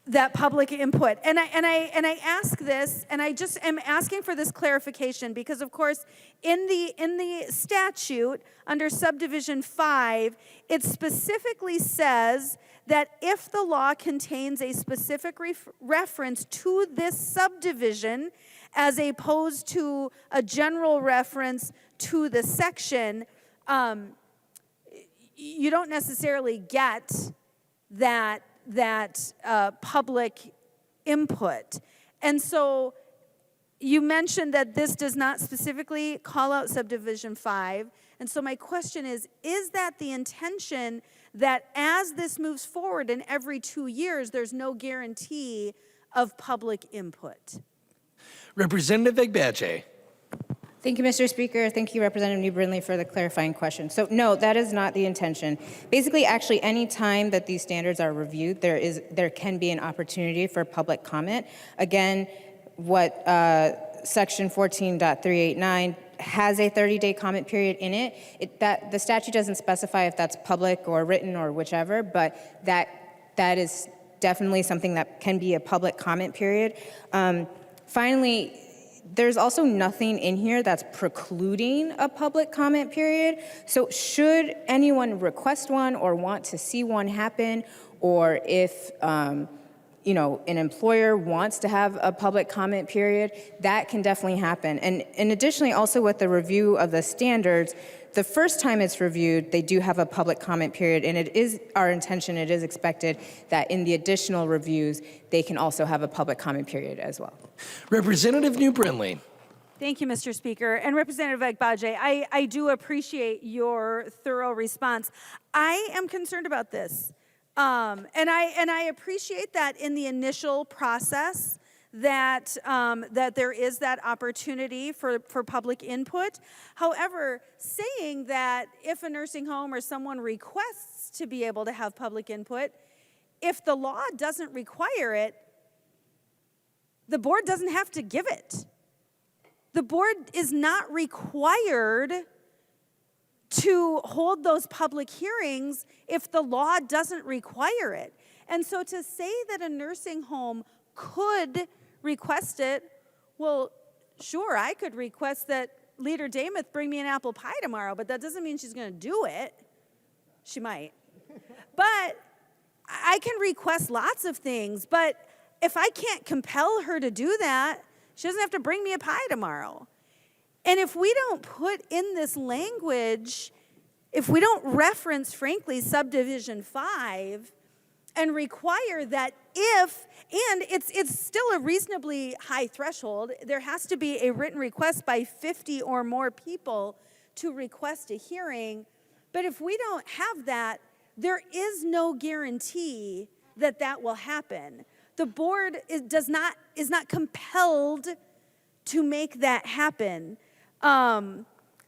that public input. And I ask this, and I just am asking for this clarification because, of course, in the statute under subdivision 5, it specifically says that if the law contains a specific reference to this subdivision, as opposed to a general reference to the section, you don't necessarily get that public input. And so you mentioned that this does not specifically call out subdivision 5. And so my question is that the intention that as this moves forward and every 2 years, there's no guarantee of public input? Representative Agbaje. Thank you, Mr. Speaker. Thank you, Representative New Brindley, for the clarifying question. So no, that is not the intention. Basically, actually, any time that these standards are reviewed, there can be an opportunity for public comment. Again, what Section 14.389 has a 30-day comment period in it. The statute doesn't specify if that's public or written or whichever, but that is definitely something that can be a public comment period. Finally, there's also nothing in here that's precluding a public comment period. So should anyone request one or want to see one happen, or if an employer wants to have a public comment period, that can definitely happen. And additionally, also with the review of the standards, the first time it's reviewed, they do have a public comment period, and it is our intention, it is expected that in the additional reviews, they can also have a public comment period as well. Representative New Brindley. Thank you, Mr. Speaker. And Representative Agbaje, I do appreciate your thorough response. I am concerned about this. And I appreciate that in the initial process that there is that opportunity for public input. However, saying that if a nursing home or someone requests to be able to have public input, if the law doesn't require it, the board doesn't have to give it. The board is not required to hold those public hearings if the law doesn't require it. And so to say that a nursing home could request it, well, sure, I could request that Leader Dameth bring me an apple pie tomorrow, but that doesn't mean she's going to do it. She might. But I can request lots of things, but if I can't compel her to do that, she doesn't have to bring me a pie tomorrow. And if we don't put in this language, if we don't reference, frankly, subdivision 5 and require that and it's still a reasonably high threshold, there has to be a written request by 50 or more people to request a hearing. But if we don't have that, there is no guarantee that that will happen. The board is not compelled to make that happen.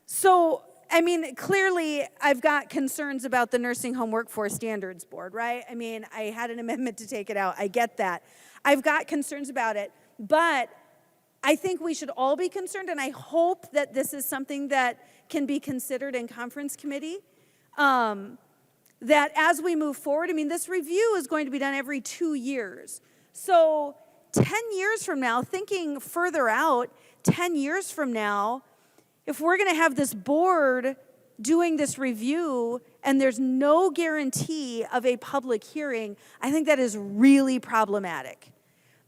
So, I mean, clearly I've got concerns about the Nursing Home Workforce Standards Board, right? I mean, I had an amendment to take it out. I get that. I've got concerns about it. But I think we should all be concerned, and I hope that this is something that can be considered in conference committee. That as we move forward, I mean, this review is going to be done every 2 years. So 10 years from now, thinking further out, 10 years from now, if we're going to have this board doing this review and there's no guarantee of a public hearing, I think that is really problematic.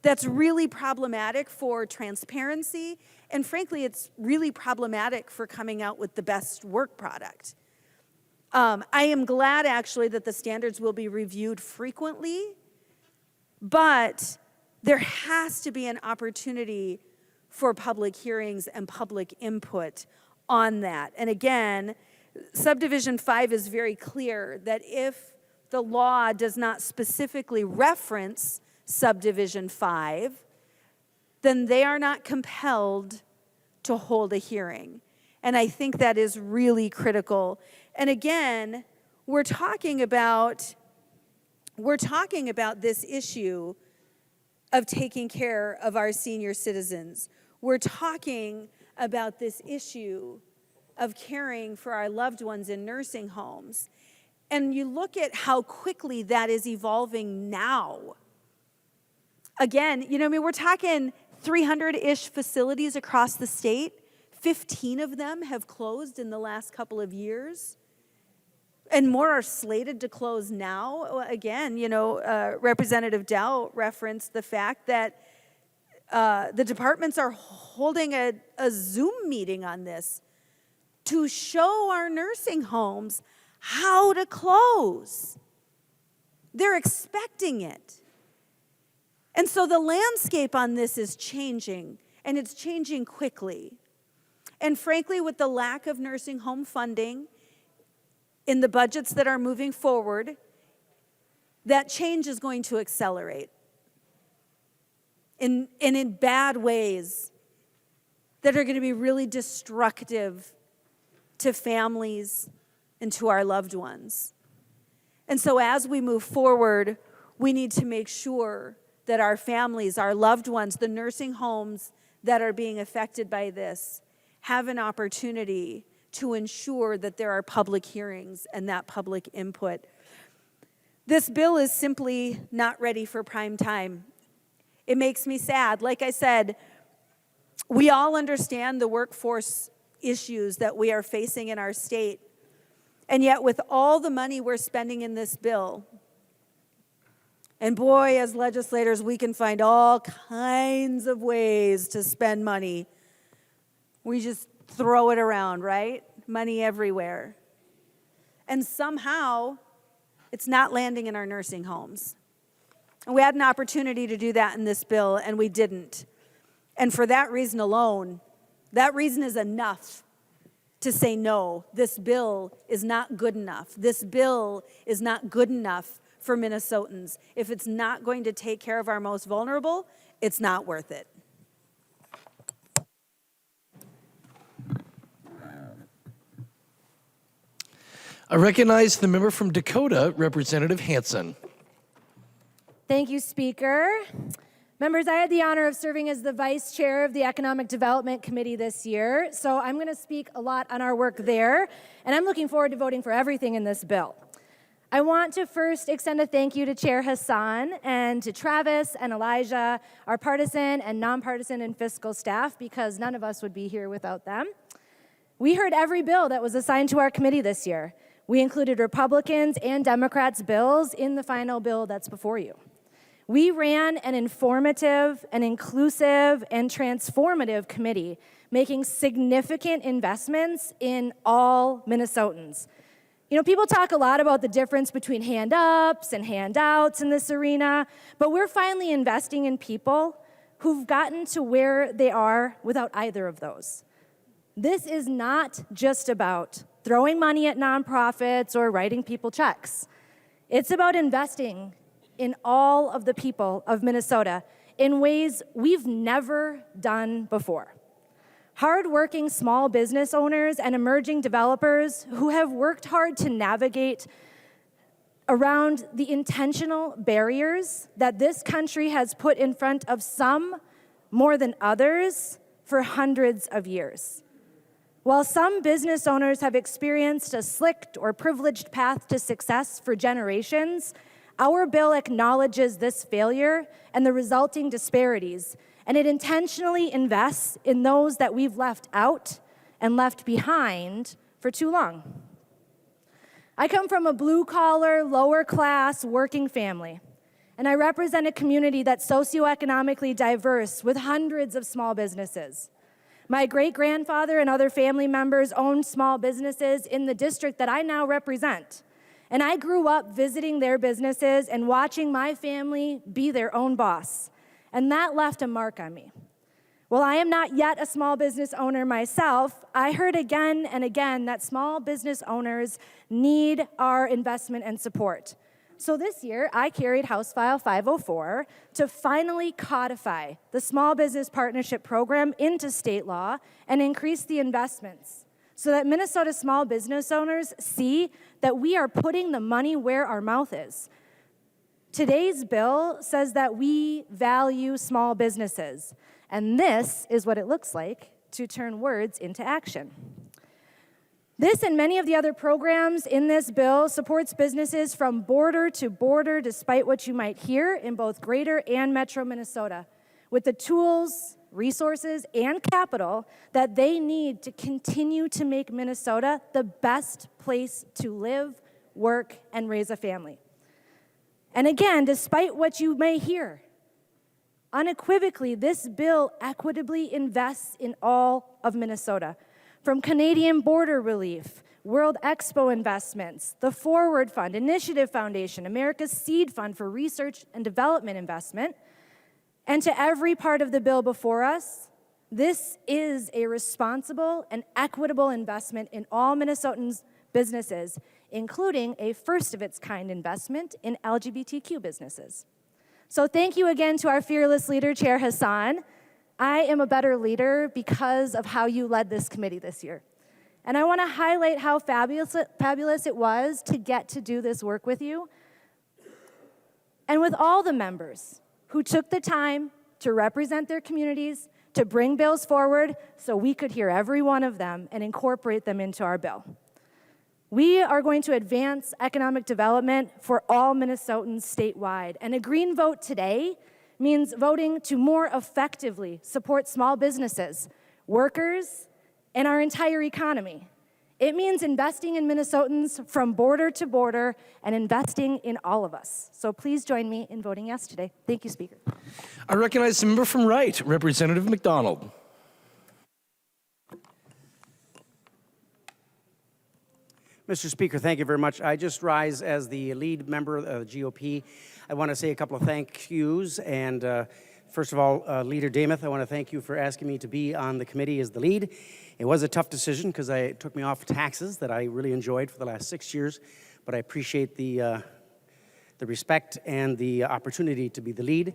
That's really problematic for transparency, and frankly, it's really problematic for coming out with the best work product. I am glad, actually, that the standards will be reviewed frequently, but there has to be an opportunity for public hearings and public input on that. And again, subdivision 5 is very clear that if the law does not specifically reference subdivision 5, then they are not compelled to hold a hearing. And I think that is really critical. And again, we're talking about this issue of taking care of our senior citizens. We're talking about this issue of caring for our loved ones in nursing homes. And you look at how quickly that is evolving now. again, you know, I mean, we're talking 300-ish facilities across the state. 15 of them have closed in the last couple of years. And more are slated to close now. Again, you know, Representative Dow referenced the fact that the departments are holding a Zoom meeting on this to show our nursing homes how to close. They're expecting it. And so the landscape on this is changing, and it's changing quickly. And frankly, with the lack of nursing home funding in the budgets that are moving forward, that change is going to accelerate in bad ways that are going to be really destructive to families and to our loved ones. And so as we move forward, we need to make sure that our families, our loved ones, the nursing homes that are being affected by this have an opportunity to ensure that there are public hearings and that public input. This bill is simply not ready for prime time. It makes me sad. Like I said, we all understand the workforce issues that we are facing in our state. And yet with all the money we're spending in this bill, and boy, as legislators, we can find all kinds of ways to spend money. We just throw it around, right? Money everywhere. And somehow, it's not landing in our nursing homes. And we had an opportunity to do that in this bill, and we didn't. And for that reason alone, that reason is enough to say no, this bill is not good enough. This bill is not good enough for Minnesotans. If it's not going to take care of our most vulnerable, it's not worth it. I recognize the member from Dakota, Representative Hassan. Thank you, Speaker. Members, I had the honor of serving as the Vice Chair of the Economic Development Committee this year, so I'm going to speak a lot on our work there, and I'm looking forward to voting for everything in this bill. I want to first extend a thank you to Chair Hassan and to Travis and Elijah, our partisan and nonpartisan and fiscal staff, because none of us would be here without them. We heard every bill that was assigned to our committee this year. We included Republicans and Democrats' bills in the final bill that's before you. We ran an informative, an inclusive, and transformative committee, making significant investments in all Minnesotans. You know, people talk a lot about the difference between hand-ups and handouts in this arena, but we're finally investing in people who've gotten to where they are without either of those. This is not just about throwing money at nonprofits or writing people checks. It's about investing in all of the people of Minnesota in ways we've never done before. Hardworking small business owners and emerging developers who have worked hard to navigate around the intentional barriers that this country has put in front of some more than others for hundreds of years. While some business owners have experienced a slick or privileged path to success for generations, our bill acknowledges this failure and the resulting disparities, and it intentionally invests in those that we've left out and left behind for too long. I come from a blue-collar, lower-class working family, and I represent a community that's socioeconomically diverse with hundreds of small businesses. My great-grandfather and other family members owned small businesses in the district that I now represent. And I grew up visiting their businesses and watching my family be their own boss. And that left a mark on me. While I am not yet a small business owner myself, I heard again and again that small business owners need our investment and support. So this year, I carried House File 504 to finally codify the Small Business Partnership Program into state law and increase the investments, so that Minnesota small business owners see that we are putting the money where our mouth is. Today's bill says that we value small businesses, and this is what it looks like to turn words into action. This and many of the other programs in this bill supports businesses from border to border, despite what you might hear, in both greater and metro Minnesota, with the tools, resources, and capital that they need to continue to make Minnesota the best place to live, work, and raise a family. And again, despite what you may hear, unequivocally, this bill equitably invests in all of Minnesota. From Canadian border relief, World Expo investments, the Forward Fund, Initiative Foundation, America's Seed Fund for research and development investment, and to every part of the bill before us, this is a responsible and equitable investment in all Minnesotans' businesses, including a first-of-its-kind investment in LGBTQ businesses. So thank you again to our fearless leader, Chair Hassan. I am a better leader because of how you led this committee this year. And I want to highlight how fabulous it was to get to do this work with you and with all the members who took the time to represent their communities, to bring bills forward so we could hear every one of them and incorporate them into our bill. We are going to advance economic development for all Minnesotans statewide. And a green vote today means voting to more effectively support small businesses, workers, and our entire economy. It means investing in Minnesotans from border to border and investing in all of us. So please join me in voting yes today. Thank you, Speaker. I recognize the member from Wright, Representative McDonald. Mr. Speaker, thank you very much. I just rise as the lead member of the GOP. I want to say a couple of thank yous. And first of all, Leader Dameth, I want to thank you for asking me to be on the committee as the lead. It was a tough decision because it took me off taxes that I really enjoyed for the last 6 years. But I appreciate the respect and the opportunity to be the lead.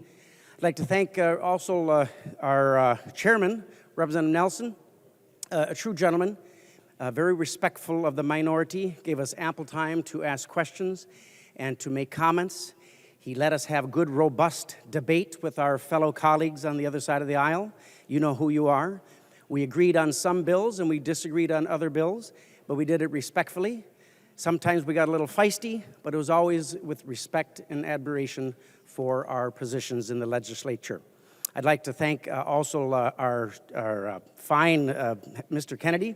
I'd like to thank also our chairman, Representative Nelson, a true gentleman. Very respectful of the minority, gave us ample time to ask questions and to make comments. He let us have good, robust debate with our fellow colleagues on the other side of the aisle. You know who you are. We agreed on some bills and we disagreed on other bills, but we did it respectfully. Sometimes we got a little feisty, but it was always with respect and admiration for our positions in the legislature. I'd like to thank also our fine Mr. Kennedy,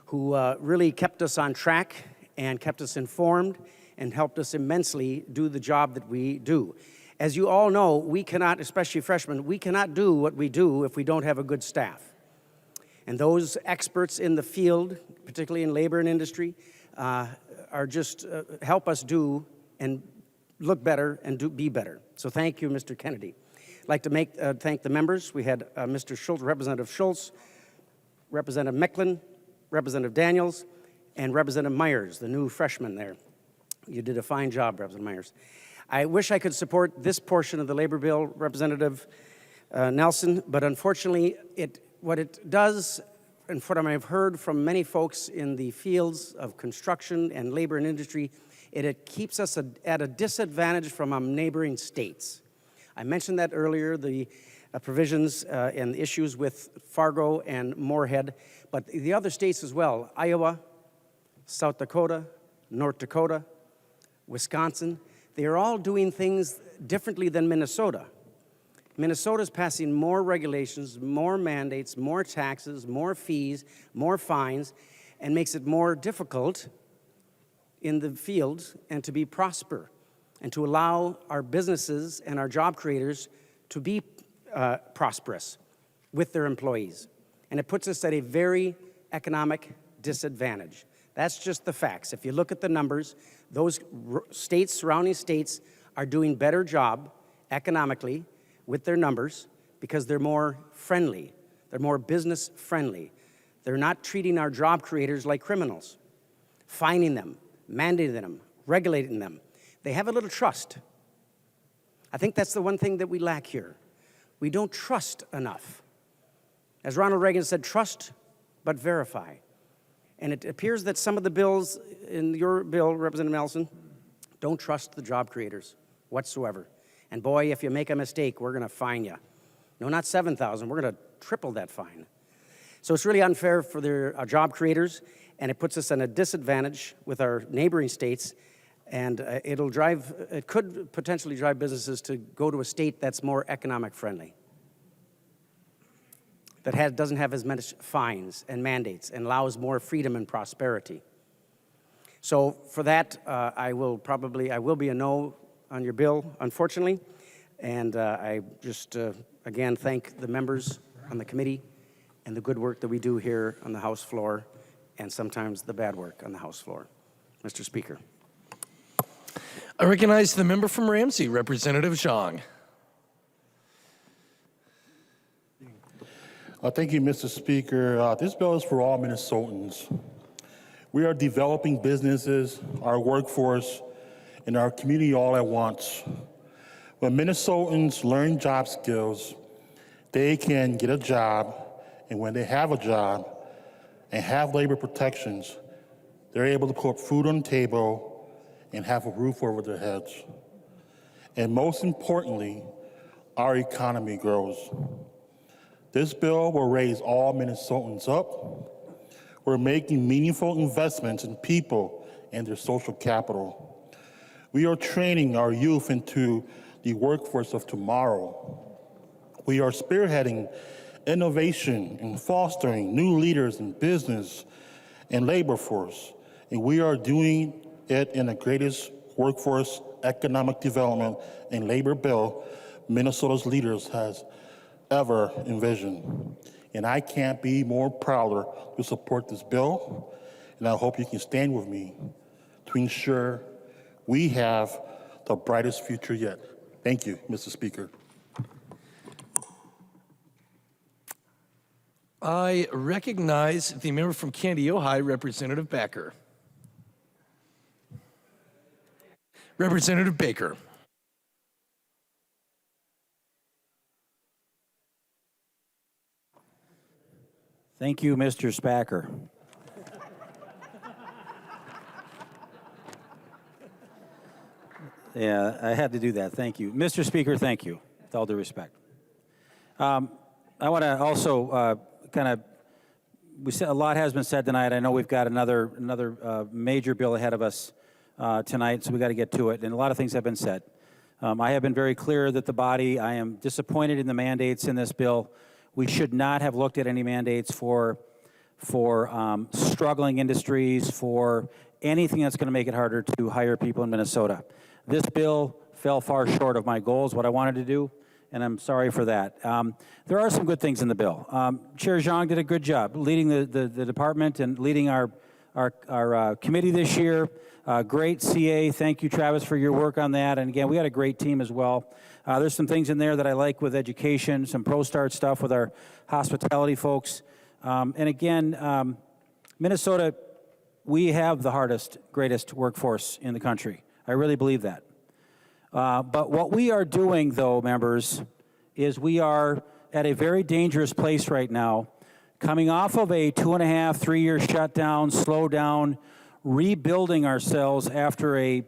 who really kept us on track and kept us informed and helped us immensely do the job that we do. As you all know, we cannot, especially freshmen, we cannot do what we do if we don't have a good staff. And those experts in the field, particularly in labor and industry, are just help us do and look better and be better. So thank you, Mr. Kennedy. I'd like to thank the members. We had Mr. Schultz, Representative Schultz, Representative Mecklin, Representative Daniels, and Representative Myers, the new freshman there. You did a fine job, Representative Myers. I wish I could support this portion of the labor bill, Representative Nelson, but unfortunately, what it does, and what I've heard from many folks in the fields of construction and labor and industry, it keeps us at a disadvantage from neighboring states. I mentioned that earlier, the provisions and issues with Fargo and Moorhead, but the other states as well, Iowa, South Dakota, North Dakota, Wisconsin, they are all doing things differently than Minnesota. Minnesota's passing more regulations, more mandates, more taxes, more fees, more fines, and makes it more difficult in the field and to be prosper and to allow our businesses and our job creators to be prosperous with their employees. And it puts us at a very economic disadvantage. That's just the facts. If you look at the numbers, those states, surrounding states, are doing better job economically with their numbers because they're more friendly. They're more business friendly. They're not treating our job creators like criminals, fining them, mandating them, regulating them. They have a little trust. I think that's the one thing that we lack here. We don't trust enough. As Ronald Reagan said, trust but verify. And it appears that some of the bills in your bill, Representative Nelson, don't trust the job creators whatsoever. And boy, if you make a mistake, we're going to fine you. No, not $7,000. We're going to triple that fine. So it's really unfair for our job creators, and it puts us at a disadvantage with our neighboring states, and it could potentially drive businesses to go to a state that's more economic friendly, that doesn't have as much fines and mandates and allows more freedom and prosperity. So for that, I will be a no on your bill, unfortunately, and I just, again, thank the members on the committee and the good work that we do here on the House floor, and sometimes the bad work on the House floor. Mr. Speaker. I recognize the member from Ramsey, Representative Zhang. Thank you, Mr. Speaker. This bill is for all Minnesotans. We are developing businesses, our workforce, and our community all at once. When Minnesotans learn job skills, they can get a job, and when they have a job and have labor protections, they're able to put food on the table and have a roof over their heads. And most importantly, our economy grows. This bill will raise all Minnesotans up. We're making meaningful investments in people and their social capital. We are training our youth into the workforce of tomorrow. We are spearheading innovation and fostering new leaders in business and labor force. And we are doing it in the greatest workforce, economic development, and labor bill Minnesota's leaders has ever envisioned. And I can't be more prouder to support this bill, and I hope you can stand with me to ensure we have the brightest future yet. Thank you, Mr. Speaker. I recognize the member from Candy, Ojai, Representative Baker. Representative Baker. Thank you, Mr. Spacker. Yeah, I had to do that. Thank you. Mr. Speaker, thank you, with all due respect. I want to also a lot has been said tonight. I know we've got another major bill ahead of us tonight, so we got to get to it. And a lot of things have been said. I have been very clear that I am disappointed in the mandates in this bill. We should not have looked at any mandates for struggling industries, for anything that's going to make it harder to hire people in Minnesota. This bill fell far short of my goals, what I wanted to do, and I'm sorry for that. There are some good things in the bill. Chair Zhang did a good job leading the department and leading our committee this year. Great CA. Thank you, Travis, for your work on that. And again, we had a great team as well. There's some things in there that I like with education, some ProStart stuff with our hospitality folks. And again, Minnesota, we have the greatest workforce in the country. I really believe that. But what we are doing, though, members, is we are at a very dangerous place right now, coming off of a 2.5, 3-year shutdown, slowdown, rebuilding ourselves after a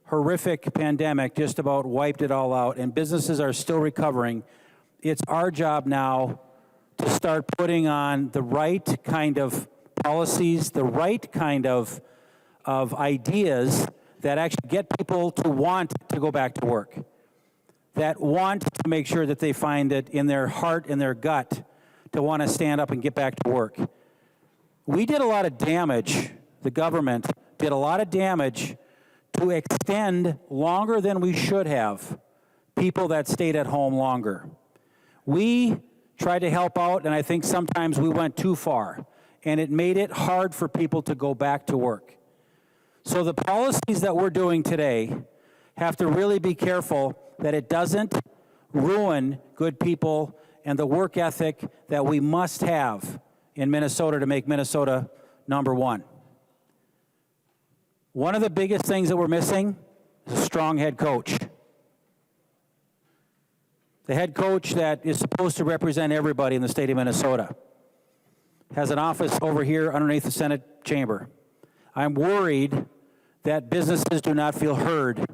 horrific pandemic just about wiped it all out, and businesses are still recovering. It's our job now to start putting on the right kind of policies, the right kind of ideas that actually get people to want to go back to work, that want to make sure that they find it in their heart and their gut to want to stand up and get back to work. We did a lot of damage, the government did a lot of damage to extend longer than we should have people that stayed at home longer. We tried to help out, and I think sometimes we went too far, and it made it hard for people to go back to work. So the policies that we're doing today have to really be careful that it doesn't ruin good people and the work ethic that we must have in Minnesota to make Minnesota number one. One of the biggest things that we're missing is a strong head coach. The head coach that is supposed to represent everybody in the state of Minnesota has an office over here underneath the Senate chamber. I'm worried that businesses do not feel heard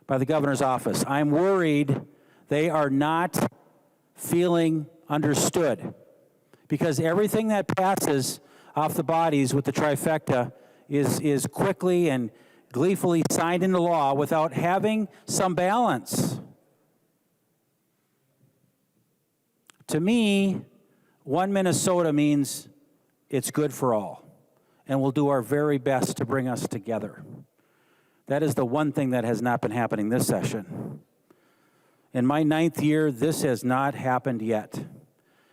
by the governor's office. I'm worried they are not feeling understood because everything that passes off the bodies with the trifecta is quickly and gleefully signed into law without having some balance. To me, one Minnesota means it's good for all, and we'll do our very best to bring us together. That is the one thing that has not been happening this session. In my 9th year, this has not happened yet.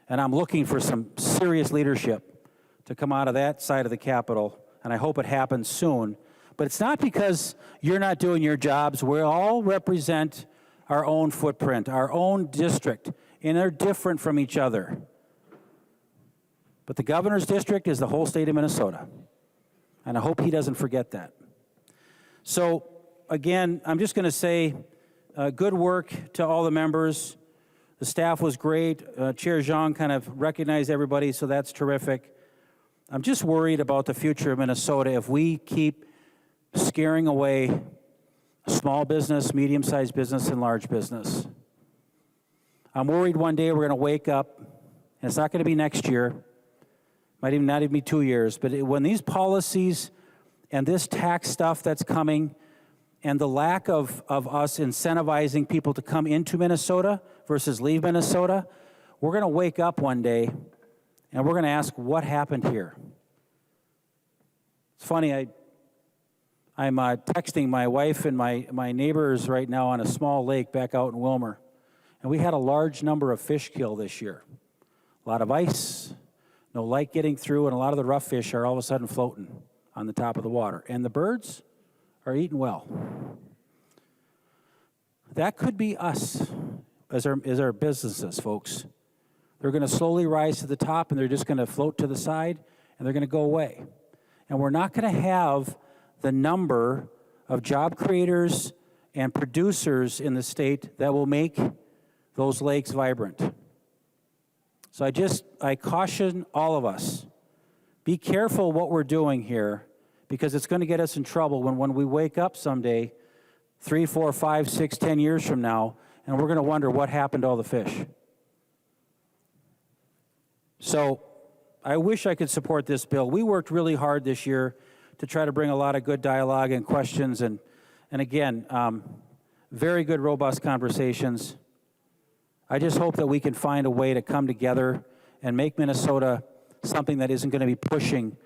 And I'm looking for some serious leadership to come out of that side of the Capitol, and I hope it happens soon. But it's not because you're not doing your jobs. We all represent our own footprint, our own district, and they're different from each other. But the governor's district is the whole state of Minnesota, and I hope he doesn't forget that. So, again, I'm just going to say good work to all the members. The staff was great. Chair Zhang kind of recognized everybody, so that's terrific. I'm just worried about the future of Minnesota if we keep scaring away small business, medium-sized business, and large business. I'm worried one day we're going to wake up, and it's not going to be next year, might even not even be 2 years, but when these policies and this tax stuff that's coming and the lack of us incentivizing people to come into Minnesota versus leave Minnesota, we're going to wake up one day and we're going to ask what happened here. It's funny, I'm texting my wife and my neighbors right now on a small lake back out in Wilmer, and we had a large number of fish kill this year. A lot of ice, no light getting through, and a lot of the rough fish are all of a sudden floating on the top of the water. And the birds are eating well. That could be us as our businesses, folks. They're going to slowly rise to the top, and they're just going to float to the side, and they're going to go away. And we're not going to have the number of job creators and producers in the state that will make those lakes vibrant. So I caution all of us, be careful what we're doing here, because it's going to get us in trouble when we wake up someday, 3, 4, 5, 6, 10 years from now, and we're going to wonder what happened to all the fish. So I wish I could support this bill. We worked really hard this year to try to bring a lot of good dialogue and questions, and again, very good, robust conversations. I just hope that we can find a way to come together and make Minnesota something that isn't going to be pushing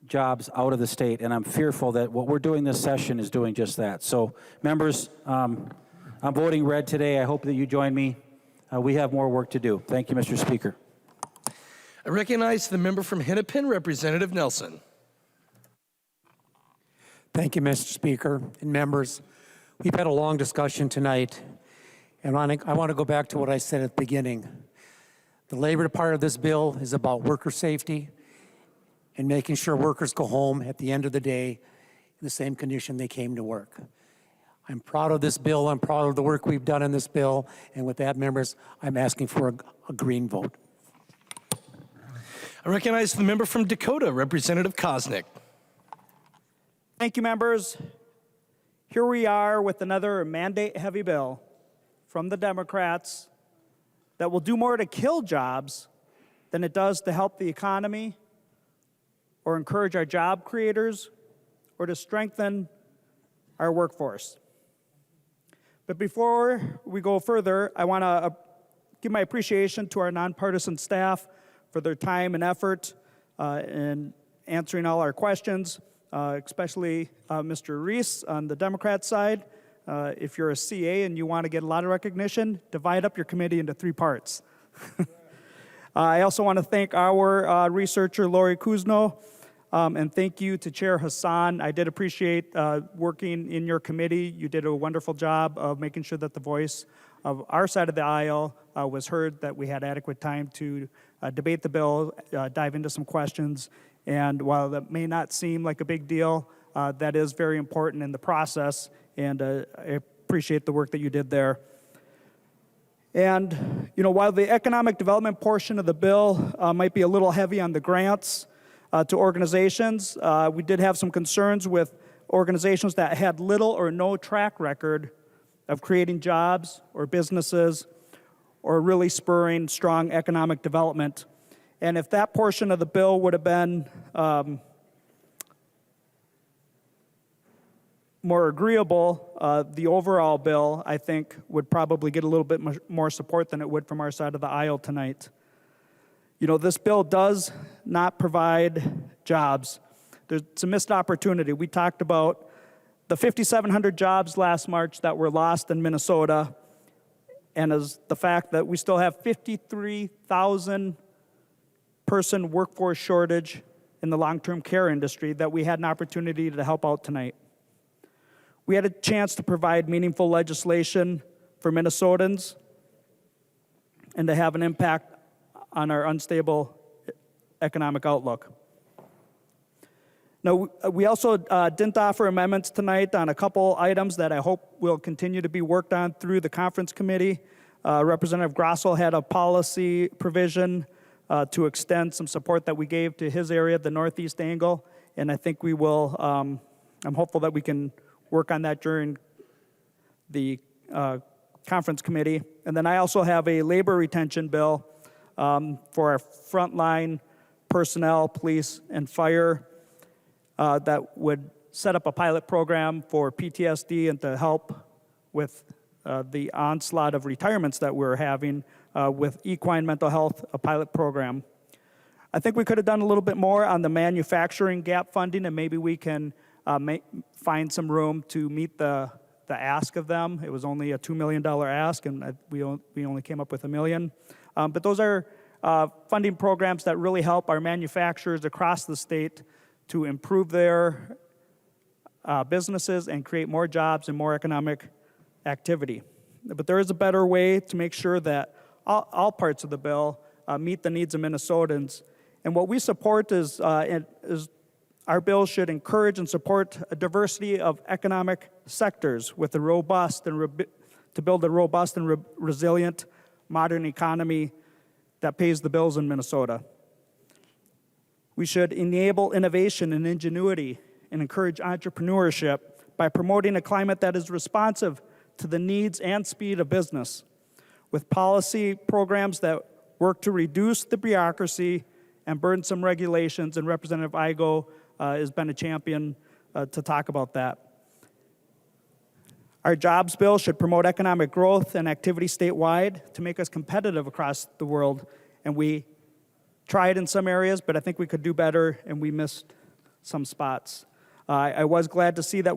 jobs out of the state, and I'm fearful that what we're doing this session is doing just that. So, members, I'm voting red today. I hope that you join me. We have more work to do. Thank you, Mr. Speaker. I recognize the member from Hennepin, Representative Nelson. Thank you, Mr. Speaker and members. We've had a long discussion tonight, and I want to go back to what I said at the beginning. The labor part of this bill is about worker safety and making sure workers go home at the end of the day in the same condition they came to work. I'm proud of this bill. I'm proud of the work we've done in this bill. And with that, members, I'm asking for a green vote. I recognize the member from Dakota, Representative Koznick. Thank you, members. Here we are with another mandate-heavy bill from the Democrats that will do more to kill jobs than it does to help the economy or encourage our job creators or to strengthen our workforce. But before we go further, I want to give my appreciation to our nonpartisan staff for their time and effort in answering all our questions, especially Mr. Reese on the Democrat side. If you're a CA and you want to get a lot of recognition, divide up your committee into 3 parts. I also want to thank our researcher, Lori Kuzno, and thank you to Chair Hassan. I did appreciate working in your committee. You did a wonderful job of making sure that the voice of our side of the aisle was heard, that we had adequate time to debate the bill, dive into some questions. And while that may not seem like a big deal, that is very important in the process, and I appreciate the work that you did there. And, you know, while the economic development portion of the bill might be a little heavy on the grants to organizations, we did have some concerns with organizations that had little or no track record of creating jobs or businesses or really spurring strong economic development. And if that portion of the bill would have been more agreeable, the overall bill, I think, would probably get a little bit more support than it would from our side of the aisle tonight. You know, this bill does not provide jobs. It's a missed opportunity. We talked about the 5,700 jobs last March that were lost in Minnesota, and as the fact that we still have 53,000 person workforce shortage in the long-term care industry that we had an opportunity to help out tonight. We had a chance to provide meaningful legislation for Minnesotans and to have an impact on our unstable economic outlook. Now, we also didn't offer amendments tonight on a couple items that I hope will continue to be worked on through the conference committee. Representative Grossel had a policy provision to extend some support that we gave to his area, the Northeast angle, and I think we will, I'm hopeful that we can work on that during the conference committee. And then I also have a labor retention bill for our frontline personnel, police and fire, that would set up a pilot program for PTSD and to help with the onslaught of retirements that we're having with equine mental health, a pilot program. I think we could have done a little bit more on the manufacturing gap funding, and maybe we can find some room to meet the ask of them. It was only a $2 million ask, and we only came up with $1 million. But those are funding programs that really help our manufacturers across the state to improve their businesses and create more jobs and more economic activity. But there is a better way to make sure that all parts of the bill meet the needs of Minnesotans. And what we support is our bill should encourage and support a diversity of economic sectors with a robust and to build a robust and resilient modern economy that pays the bills in Minnesota. We should enable innovation and ingenuity and encourage entrepreneurship by promoting a climate that is responsive to the needs and speed of business, with policy programs that work to reduce the bureaucracy and burdensome regulations, and Representative Igo has been a champion to talk about that. Our jobs bill should promote economic growth and activity statewide to make us competitive across the world, and we tried in some areas, but I think we could do better, and we missed some spots. I was glad to see that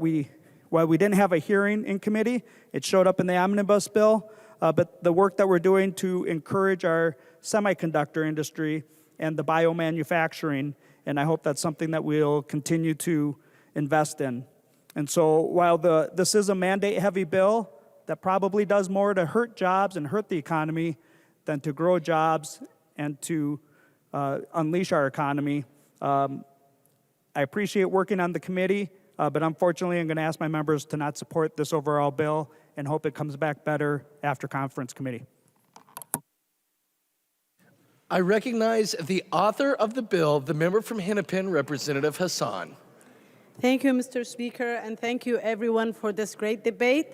while we didn't have a hearing in committee, it showed up in the omnibus bill, but the work that we're doing to encourage our semiconductor industry and the biomanufacturing, and I hope that's something that we'll continue to invest in. And so while this is a mandate-heavy bill that probably does more to hurt jobs and hurt the economy than to grow jobs and to unleash our economy, I appreciate working on the committee, but unfortunately I'm going to ask my members to not support this overall bill and hope it comes back better after conference committee. I recognize the author of the bill, the member from Hennepin, Representative Hassan. Thank you, Mr. Speaker, and thank you, everyone, for this great debate.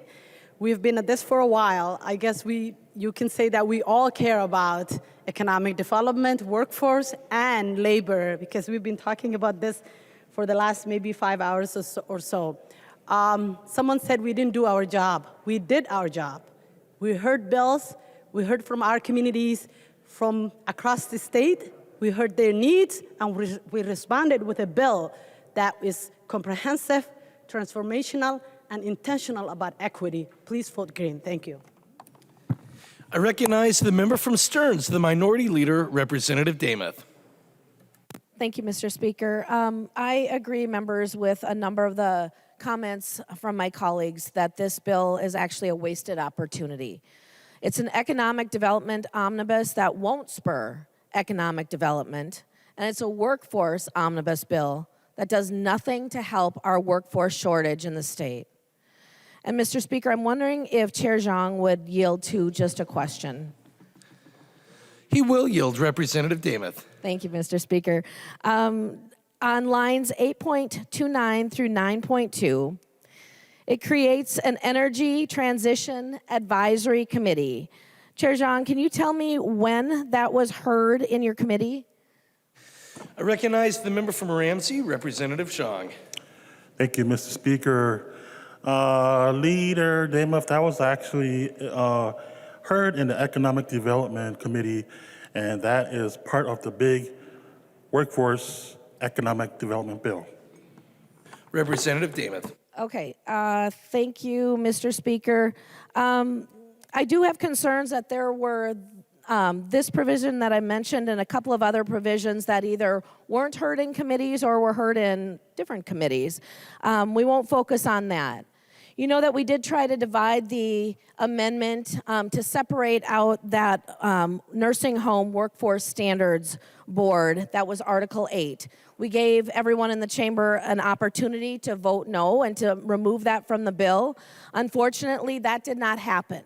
We've been at this for a while. I guess you can say that we all care about economic development, workforce, and labor, because we've been talking about this for the last maybe 5 hours or so. Someone said we didn't do our job. We did our job. We heard bills. We heard from our communities from across the state. We heard their needs, and we responded with a bill that is comprehensive, transformational, and intentional about equity. Please vote green. Thank you. I recognize the member from Stearns, the minority leader, Representative Damath. Thank you, Mr. Speaker. I agree, members, with a number of the comments from my colleagues that this bill is actually a wasted opportunity. It's an economic development omnibus that won't spur economic development, and it's a workforce omnibus bill that does nothing to help our workforce shortage in the state. And Mr. Speaker, I'm wondering if Chair Zhang would yield to just a question. He will yield, Representative Damath. Thank you, Mr. Speaker. On lines 8.29 through 9.2, it creates an Energy Transition Advisory Committee. Chair Zhang, can you tell me when that was heard in your committee? I recognize the member from Ramsey, Representative Zhang. Thank you, Mr. Speaker. Leader Demuth, that was actually heard in the Economic Development Committee, and that is part of the big workforce economic development bill. Representative Demuth. Okay, thank you, Mr. Speaker. I do have concerns that there were this provision that I mentioned and a couple of other provisions that either weren't heard in committees or were heard in different committees. We won't focus on that. You know that we did try to divide the amendment to separate out that Nursing Home Workforce Standards Board. That was Article 8. We gave everyone in the chamber an opportunity to vote no and to remove that from the bill. Unfortunately, that did not happen.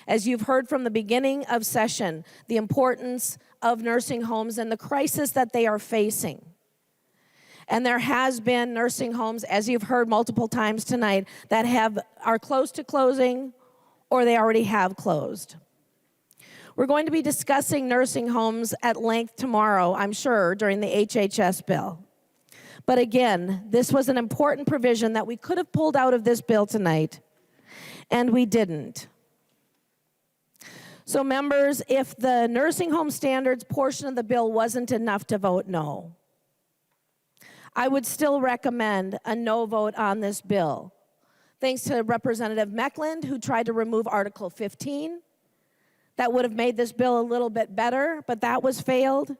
As you've heard from the beginning of session, the importance of nursing homes and the crisis that they are facing. And there has been nursing homes, as you've heard multiple times tonight, that are close to closing or they already have closed. We're going to be discussing nursing homes at length tomorrow, I'm sure, during the HHS bill. But again, this was an important provision that we could have pulled out of this bill tonight, and we didn't. So members, if the nursing home standards portion of the bill wasn't enough to vote no, I would still recommend a no vote on this bill. Thanks to Representative Meckland, who tried to remove Article 15. That would have made this bill a little bit better, but that was failed.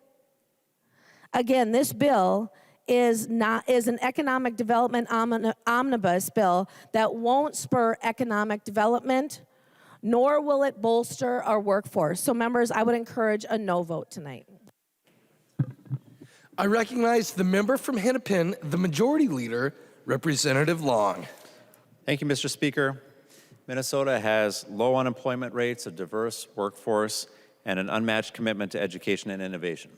Again, this bill is an economic development omnibus bill that won't spur economic development, nor will it bolster our workforce. So members, I would encourage a no vote tonight. I recognize the member from Hennepin, the Majority Leader, Representative Long. Thank you, Mr. Speaker. Minnesota has low unemployment rates, a diverse workforce, and an unmatched commitment to education and innovation.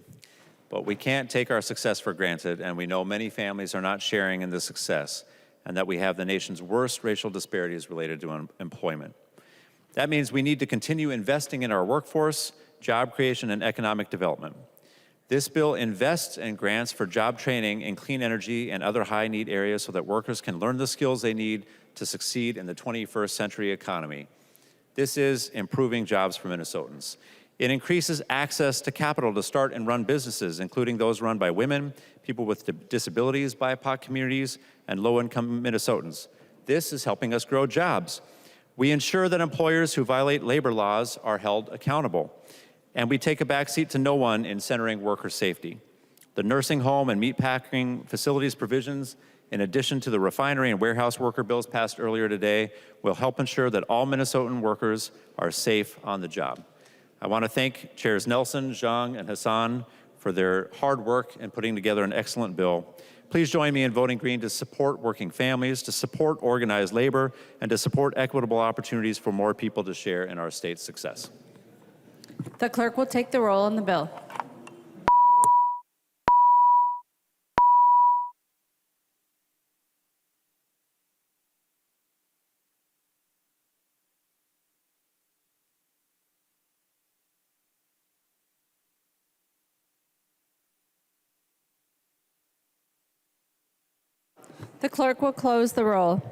But we can't take our success for granted, and we know many families are not sharing in this success, and that we have the nation's worst racial disparities related to employment. That means we need to continue investing in our workforce, job creation, and economic development. This bill invests in grants for job training in clean energy and other high-need areas so that workers can learn the skills they need to succeed in the 21st century economy. This is improving jobs for Minnesotans. It increases access to capital to start and run businesses, including those run by women, people with disabilities, BIPOC communities, and low-income Minnesotans. This is helping us grow jobs. We ensure that employers who violate labor laws are held accountable. And we take a backseat to no one in centering worker safety. The nursing home and meatpacking facilities provisions, in addition to the refinery and warehouse worker bills passed earlier today, will help ensure that all Minnesotan workers are safe on the job. I want to thank Chairs Nelson, Zhang, and Hassan for their hard work in putting together an excellent bill. Please join me in voting green to support working families, to support organized labor, and to support equitable opportunities for more people to share in our state's success. The clerk will take the roll on the bill. The clerk will close the roll.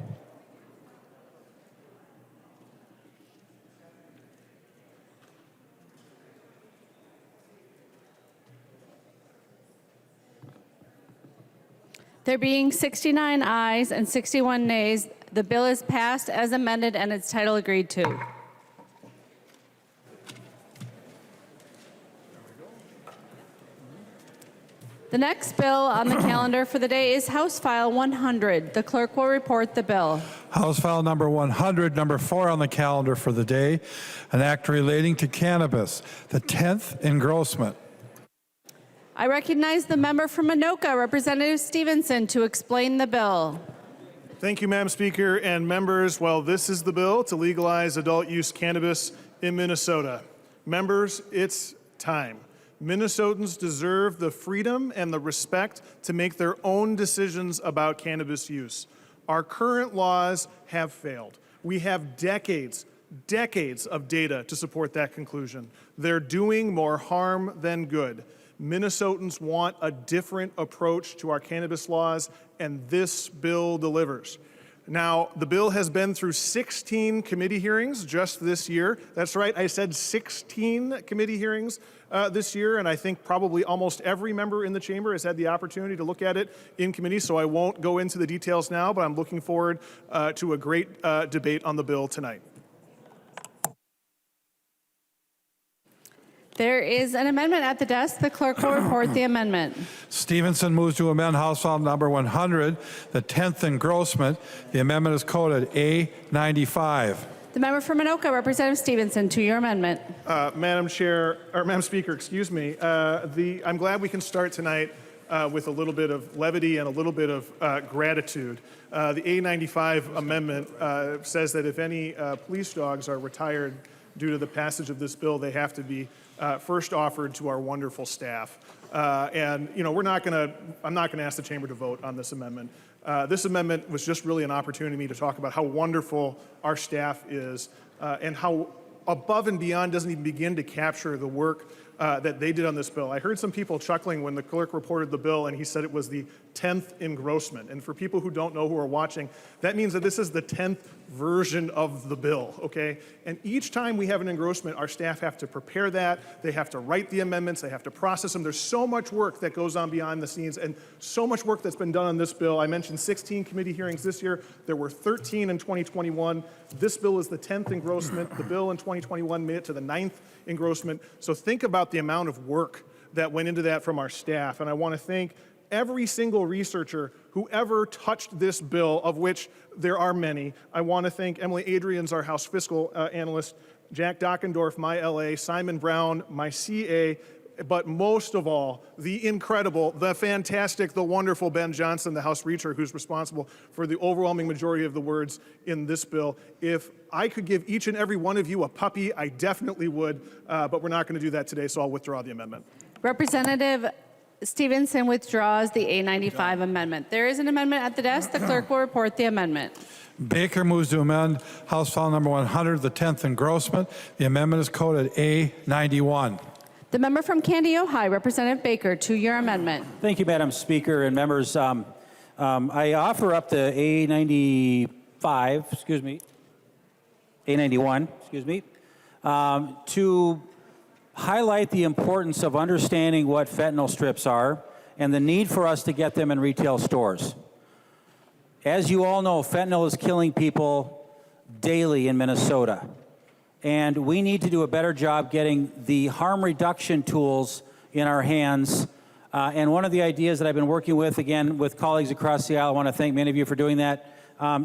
There being 69 ayes and 61 nays, the bill is passed as amended and its title agreed to. The next bill on the calendar for the day is House File 100. The clerk will report the bill. House File number 100, number 4 on the calendar for the day, an act relating to cannabis, the 10th engrossment. I recognize the member from Anoka, Representative Stephenson, to explain the bill. Thank you, Madam Speaker and members. Well, this is the bill to legalize adult use cannabis in Minnesota. Members, it's time. Minnesotans deserve the freedom and the respect to make their own decisions about cannabis use. Our current laws have failed. We have decades of data to support that conclusion. They're doing more harm than good. Minnesotans want a different approach to our cannabis laws, and this bill delivers. Now, the bill has been through 16 committee hearings just this year. That's right, I said 16 committee hearings this year, and I think probably almost every member in the chamber has had the opportunity to look at it in committee, so I won't go into the details now, but I'm looking forward to a great debate on the bill tonight. There is an amendment at the desk. The clerk will report the amendment. Stephenson moves to amend House File Number 100, the 10th engrossment. The amendment is coded A95. The member from Anoka, Representative Stephenson, to your amendment. Madam Speaker, excuse me. I'm glad we can start tonight with a little bit of levity and a little bit of gratitude. The A95 amendment says that if any police dogs are retired due to the passage of this bill, they have to be first offered to our wonderful staff. And you know, I'm not going to ask the chamber to vote on this amendment. This amendment was just really an opportunity to talk about how wonderful our staff is and how above and beyond doesn't even begin to capture the work that they did on this bill. I heard some people chuckling when the clerk reported the bill and he said it was the 10th engrossment. And for people who don't know who are watching, that means that this is the 10th version of the bill, okay? And each time we have an engrossment, our staff have to prepare that, they have to write the amendments, they have to process them. There's so much work that goes on behind the scenes and so much work that's been done on this bill. I mentioned 16 committee hearings this year. There were 13 in 2021. This bill is the 10th engrossment. The bill in 2021 made it to the 9th engrossment. So think about the amount of work that went into that from our staff. And I want to thank every single researcher who ever touched this bill, of which there are many. I want to thank Emily Adrians, our House Fiscal Analyst, Jack Dockendorf, my LA, Simon Brown, my CA, but most of all, the incredible, the fantastic, the wonderful Ben Johnson, the House Reacher, who's responsible for the overwhelming majority of the words in this bill. If I could give each and every one of you a puppy, I definitely would, but we're not going to do that today, so I'll withdraw the amendment. Representative Stephenson withdraws the A95 amendment. There is an amendment at the desk. The clerk will report the amendment. Baker moves to amend House File Number 100, the 10th engrossment. The amendment is coded A91. The member from Candy, Ohio, Representative Baker, to your amendment. Thank you, Madam Speaker and members. I offer up the A95, excuse me, A91, excuse me, to highlight the importance of understanding what fentanyl strips are and the need for us to get them in retail stores. As you all know, fentanyl is killing people daily in Minnesota. And we need to do a better job getting the harm reduction tools in our hands. And one of the ideas that I've been working with, again, with colleagues across the aisle, I want to thank many of you for doing that,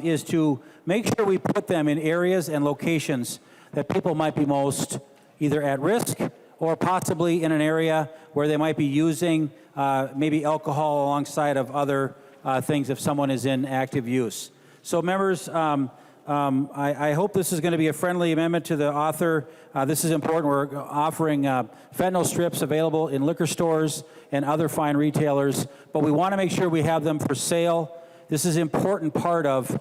is to make sure we put them in areas and locations that people might be most either at risk or possibly in an area where they might be using maybe alcohol alongside of other things if someone is in active use. So members, I hope this is going to be a friendly amendment to the author. This is important. We're offering fentanyl strips available in liquor stores and other fine retailers, but we want to make sure we have them for sale. This is an important part of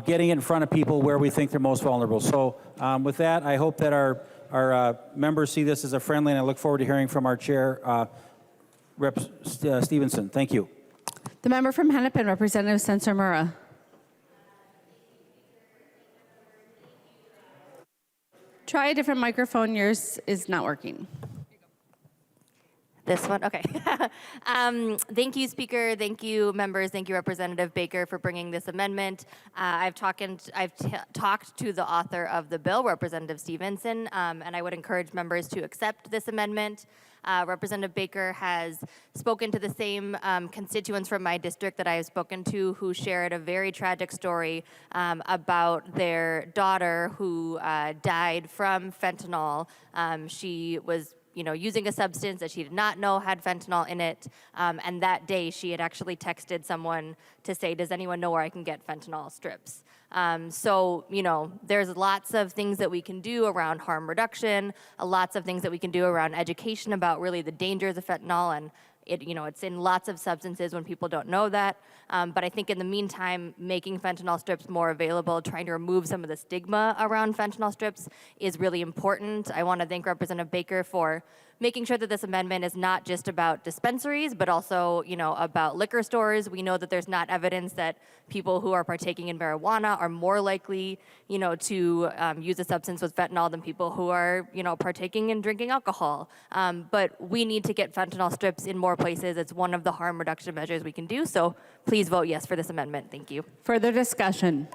getting in front of people where we think they're most vulnerable. So with that, I hope that our members see this as a friendly, and I look forward to hearing from our chair, Rep. Stephenson. Thank you. The member from Hennepin, Representative Sensor-Mura. Try a different microphone. Yours is not working. This one? Okay. Thank you, Speaker. Thank you, members. Thank you, Representative Baker, for bringing this amendment. I've talked to the author of the bill, Representative Stephenson, and I would encourage members to accept this amendment. Representative Baker has spoken to the same constituents from my district that I have spoken to who shared a very tragic story about their daughter who died from fentanyl. She was using a substance that she did not know had fentanyl in it. And that day, she had actually texted someone to say, does anyone know where I can get fentanyl strips? So, there's lots of things that we can do around harm reduction, lots of things that we can do around education about really the dangers of fentanyl. And It's in lots of substances when people don't know that. But I think in the meantime, making fentanyl strips more available, trying to remove some of the stigma around fentanyl strips is really important. I want to thank Representative Baker for making sure that this amendment is not just about dispensaries, but also, about liquor stores. We know that there's not evidence that people who are partaking in marijuana are more likely, to use a substance with fentanyl than people who are, partaking in drinking alcohol. But we need to get fentanyl strips in more places. It's one of the harm reduction measures we can do. So please vote yes for this amendment. Thank you. Further discussion?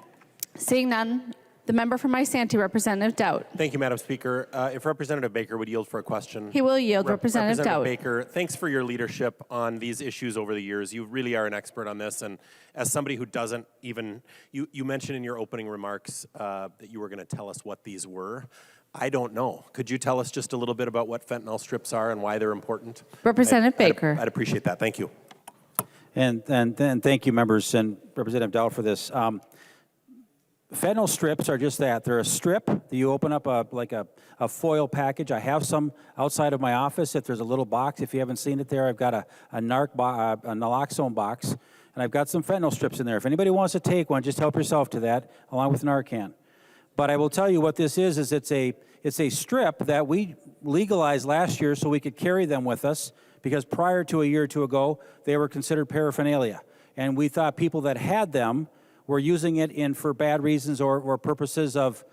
Seeing none, the member from Isanti, Representative Dowd. Thank you, Madam Speaker. If Representative Baker would yield for a question. He will yield. Representative Dowd. Baker, thanks for your leadership on these issues over the years. You really are an expert on this. And as somebody who doesn't even, you mentioned in your opening remarks that you were going to tell us what these were. I don't know. Could you tell us just a little bit about what fentanyl strips are and why they're important? Representative Baker. I'd appreciate that. Thank you. And thank you, members, and Representative Dowd for this. Fentanyl strips are just that. They're a strip that you open up like a foil package. I have some outside of my office. If there's a little box, if you haven't seen it there, I've got a naloxone box, and I've got some fentanyl strips in there. If anybody wants to take one, just help yourself to that, along with Narcan. But I will tell you what this is it's a strip that we legalized last year so we could carry them with us, because prior to a year or two ago, they were considered paraphernalia. And we thought people that had them were using it for bad reasons or purposes of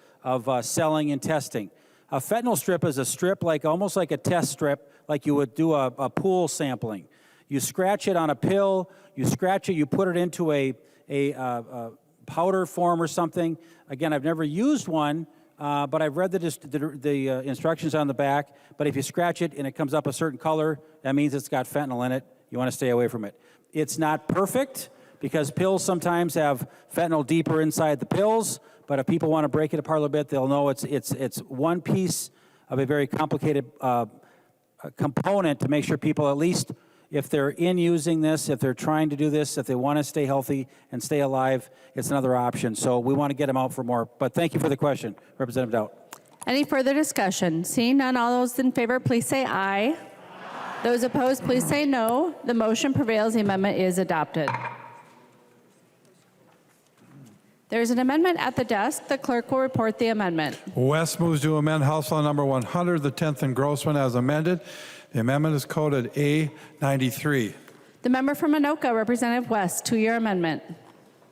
selling and testing. A fentanyl strip is a strip almost like a test strip, like you would do a pool sampling. You scratch it on a pill, you scratch it, you put it into a powder form or something. Again, I've never used one, but I've read the instructions on the back. But if you scratch it and it comes up a certain color, that means it's got fentanyl in it. You want to stay away from it. It's not perfect, because pills sometimes have fentanyl deeper inside the pills, but if people want to break it apart a little bit, they'll know it's one piece of a very complicated component to make sure people, at least if they're using this, if they're trying to do this, if they want to stay healthy and stay alive, it's another option. So we want to get them out for more. But thank you for the question, Representative Dowd. Any further discussion? Seeing none, all those in favor, please say aye. Those opposed, please say no. The motion prevails. The amendment is adopted. There is an amendment at the desk. The clerk will report the amendment. West moves to amend House Law Number 100, the 10th engrossment as amended. The amendment is coded A93. The member from Anoka, Representative West, two-year amendment.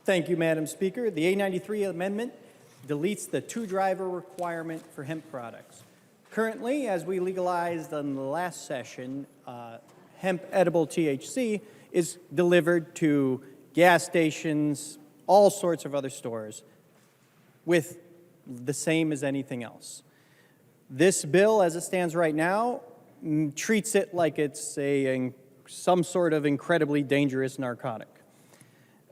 Thank you, Madam Speaker. The A93 amendment deletes the two-driver requirement for hemp products. Currently, as we legalized in the last session, hemp edible THC is delivered to gas stations, all sorts of other stores, with the same as anything else. This bill, as it stands right now, treats it like it's some sort of incredibly dangerous narcotic.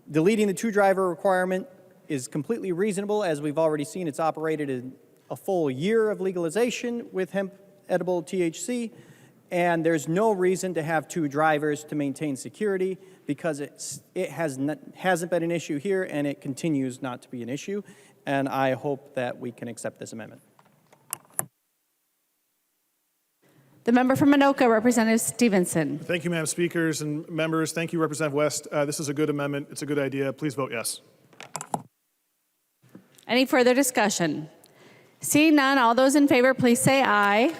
Deleting the two-driver requirement is completely reasonable. As we've already seen, it's operated in a full year of legalization with hemp edible THC, and there's no reason to have two drivers to maintain security, because it hasn't been an issue here, and it continues not to be an issue. And I hope that we can accept this amendment. The member from Anoka, Representative Stephenson. Thank you, Madam Speakers and members. Thank you, Representative West. This is a good amendment. It's a good idea. Please vote yes. Any further discussion? Seeing none, all those in favor, please say aye.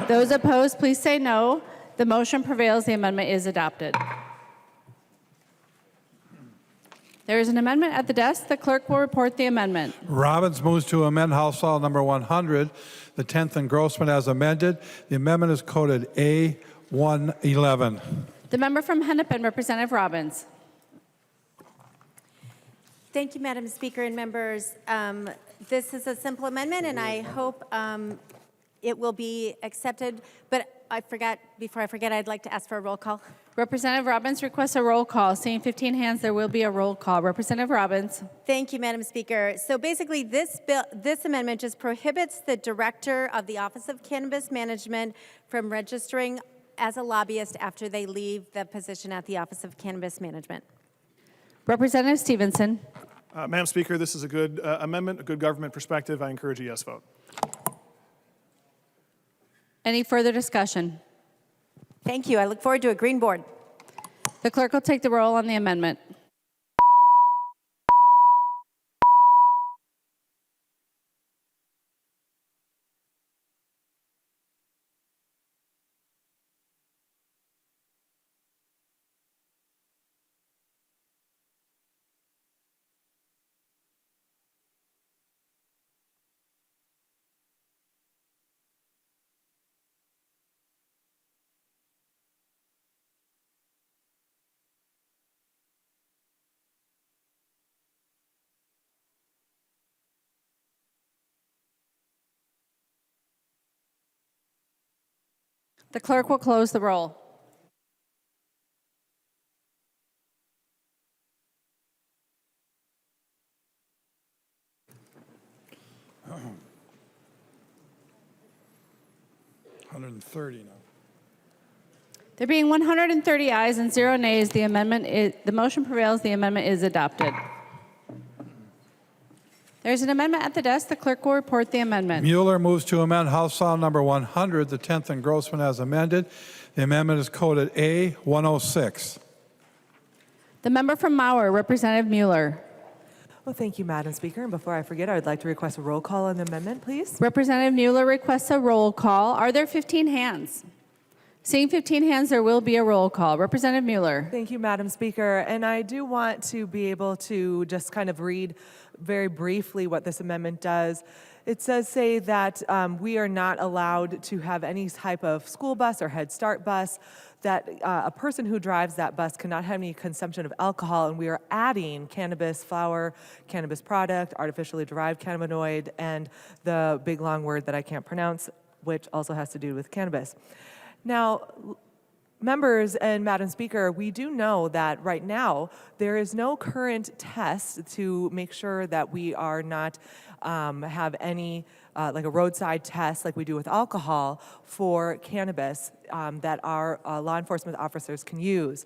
Those opposed, please say no. The motion prevails. The amendment is adopted. There is an amendment at the desk. The clerk will report the amendment. Robbins moves to amend House Law Number 100, the 10th engrossment as amended. The amendment is coded A111. The member from Hennepin, Representative Robbins. Thank you, Madam Speaker and members. This is a simple amendment, and I hope it will be accepted. But before I forget, I'd like to ask for a roll call. Representative Robbins requests a roll call. Seeing 15 hands, there will be a roll call. Representative Robbins. Thank you, Madam Speaker. So basically, this amendment just prohibits the director of the Office of Cannabis Management from registering as a lobbyist after they leave the position at the Office of Cannabis Management. Representative Stephenson. Madam Speaker, this is a good amendment, a good government perspective. I encourage a yes vote. Any further discussion? Thank you. I look forward to a green board. The clerk will take the roll on the amendment. The clerk will close the roll. $130 now. There being 130 ayes and 0 nays, the motion prevails. The amendment is adopted. There's an amendment at the desk. The clerk will report the amendment. Mueller moves to amend House File Number 100, the 10th engrossment as amended. The amendment is coded A106. The member from Mauer, Representative Mueller. Well, thank you, Madam Speaker. And before I forget, I would like to request a roll call on the amendment, please. Representative Mueller requests a roll call. Are there 15 hands? Seeing 15 hands, there will be a roll call. Representative Mueller. Thank you, Madam Speaker. And I do want to be able to just kind of read very briefly what this amendment does. It says say that we are not allowed to have any type of school bus or Head Start bus, that a person who drives that bus cannot have any consumption of alcohol, and we are adding cannabis flower, cannabis product, artificially derived cannabinoid, and the big long word that I can't pronounce, which also has to do with cannabis. Now, members and Madam Speaker, we do know that right now there is no current test to make sure that we are not have any like a roadside test like we do with alcohol for cannabis that our law enforcement officers can use.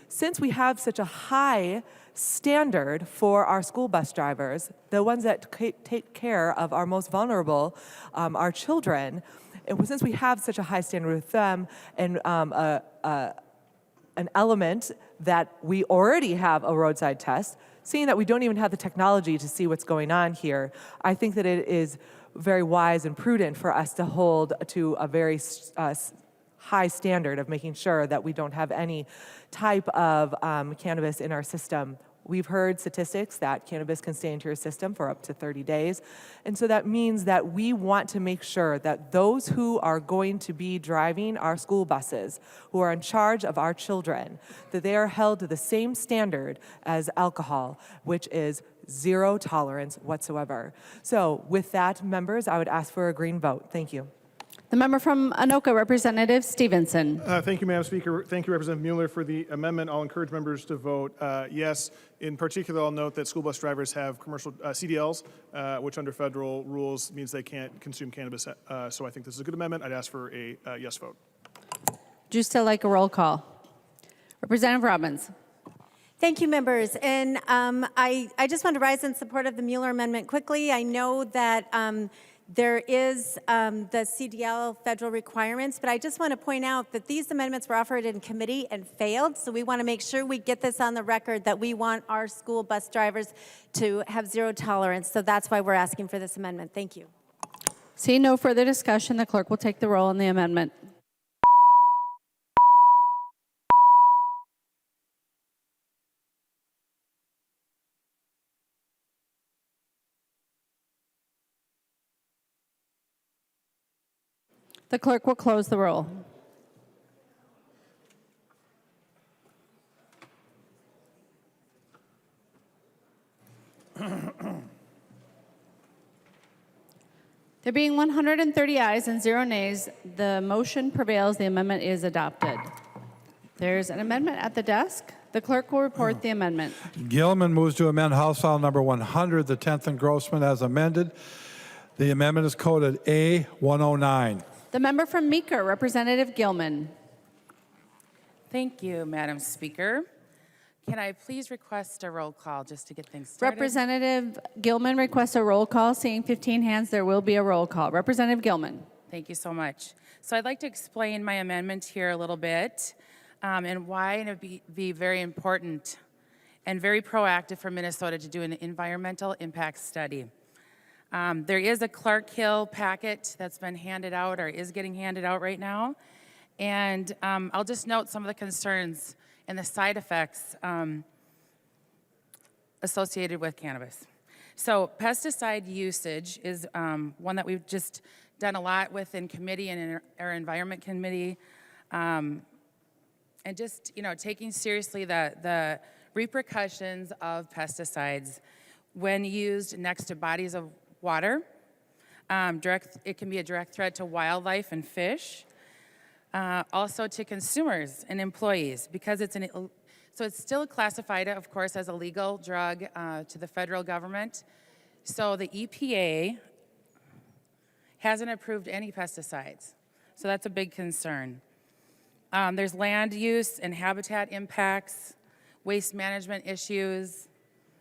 Since we have such a high standard for our school bus drivers, the ones that take care of our most vulnerable, our children, and since we have such a high standard with them and an element that we already have a roadside test, seeing that we don't even have the technology to see what's going on here, I think that it is very wise and prudent for us to hold to a very high standard of making sure that we don't have any type of cannabis in our system. We've heard statistics that cannabis can stay into your system for up to 30 days. And so that means that we want to make sure that those who are going to be driving our school buses, who are in charge of our children, that they are held to the same standard as alcohol, which is zero tolerance whatsoever. So with that, members, I would ask for a green vote. Thank you. The member from Anoka, Representative Stephenson. Thank you, Madam Speaker. Thank you, Representative Mueller, for the amendment. I'll encourage members to vote yes. In particular, I'll note that school bus drivers have commercial CDLs, which under federal rules means they can't consume cannabis. So I think this is a good amendment. I'd ask for a yes vote. Would you still like a roll call? Representative Robbins. Thank you, members. And I just want to rise in support of the Mueller amendment quickly. I know that there is the CDL federal requirements, but I just want to point out that these amendments were offered in committee and failed, so we want to make sure we get this on the record that we want our school bus drivers to have zero tolerance, so that's why we're asking for this amendment. Thank you. Seeing no further discussion, the clerk will take the roll on the amendment. The clerk will close the roll. There being 130 ayes and 0 nays, the motion prevails. The amendment is adopted. There's an amendment at the desk. The clerk will report the amendment. Gilman moves to amend House File Number 100, the 10th engrossment as amended. The amendment is coded A109. The member from Meeker, Representative Gilman. Thank you, Madam Speaker. Can I please request a roll call just to get things started? Representative Gilman requests a roll call. Seeing 15 hands, there will be a roll call. Representative Gilman. Thank you so much. So I'd like to explain my amendment here a little bit and why it would be very important and very proactive for Minnesota to do an environmental impact study. There is a Clark Hill packet that's been handed out or is getting handed out right now. And I'll just note some of the concerns and the side effects associated with cannabis. So pesticide usage is one that we've just done a lot with in committee and in our environment committee. And just, taking seriously the repercussions of pesticides when used next to bodies of water. It can be a direct threat to wildlife and fish. Also to consumers and employees, because so it's still classified, of course, as a legal drug to the federal government. So the EPA hasn't approved any pesticides. So that's a big concern. There's land use and habitat impacts, waste management issues,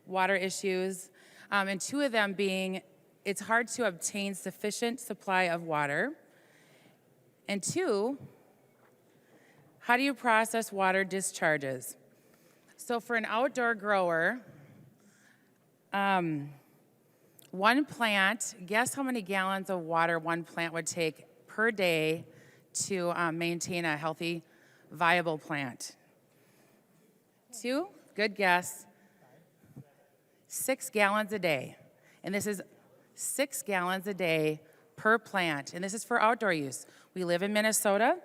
water issues, and two of them being it's hard to obtain sufficient supply of water, and two, how do you process water discharges? So for an outdoor grower, one plant, guess how many gallons of water one plant would take per day to maintain a healthy, viable plant? 2? Good guess. 6 gallons a day. And this is 6 gallons a day per plant. And this is for outdoor use. We live in Minnesota.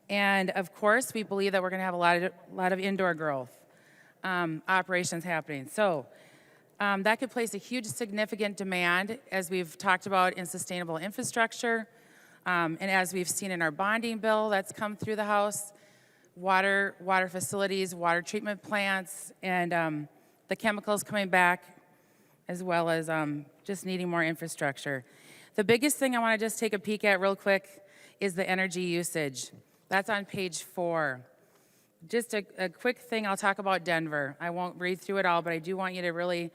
And of course, we believe that we're going to have a lot of indoor growth operations happening. So that could place a huge significant demand, as we've talked about, in sustainable infrastructure. And as we've seen in our bonding bill that's come through the House, water facilities, water treatment plants, and the chemicals coming back, as well as just needing more infrastructure. The biggest thing I want to just take a peek at real quick is the energy usage. That's on page 4. Just a quick thing, I'll talk about Denver. I won't read through it all, but I do want you to really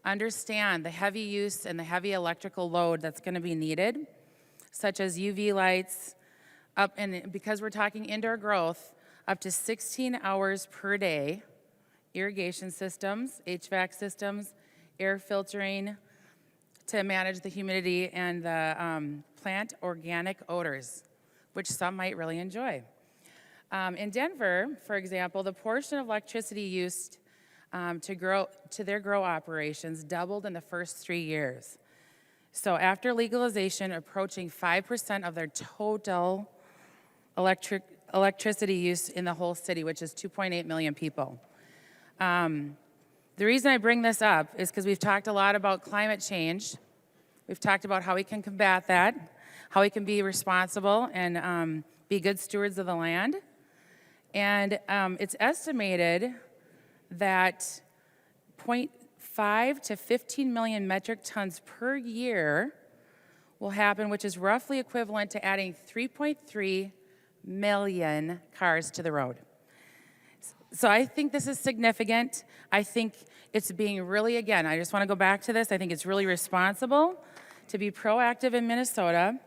understand the heavy use and the heavy electrical load that's going to be needed, such as UV lights, and because we're talking indoor growth, up to 16 hours per day, irrigation systems, HVAC systems, air filtering to manage the humidity and the plant organic odors, which some might really enjoy. In Denver, for example, the portion of electricity used to their grow operations doubled in the first 3 years. So after legalization, approaching 5% of their total electricity use in the whole city, which is 2.8 million people. The reason I bring this up is because we've talked a lot about climate change. We've talked about how we can combat that, how we can be responsible and be good stewards of the land. And it's estimated that 0.5 to 15 million metric tons per year will happen, which is roughly equivalent to adding 3.3 million cars to the road. So I think this is significant. I think it's being really, again, I just want to go back to this. I think it's really responsible to be proactive in Minnesota.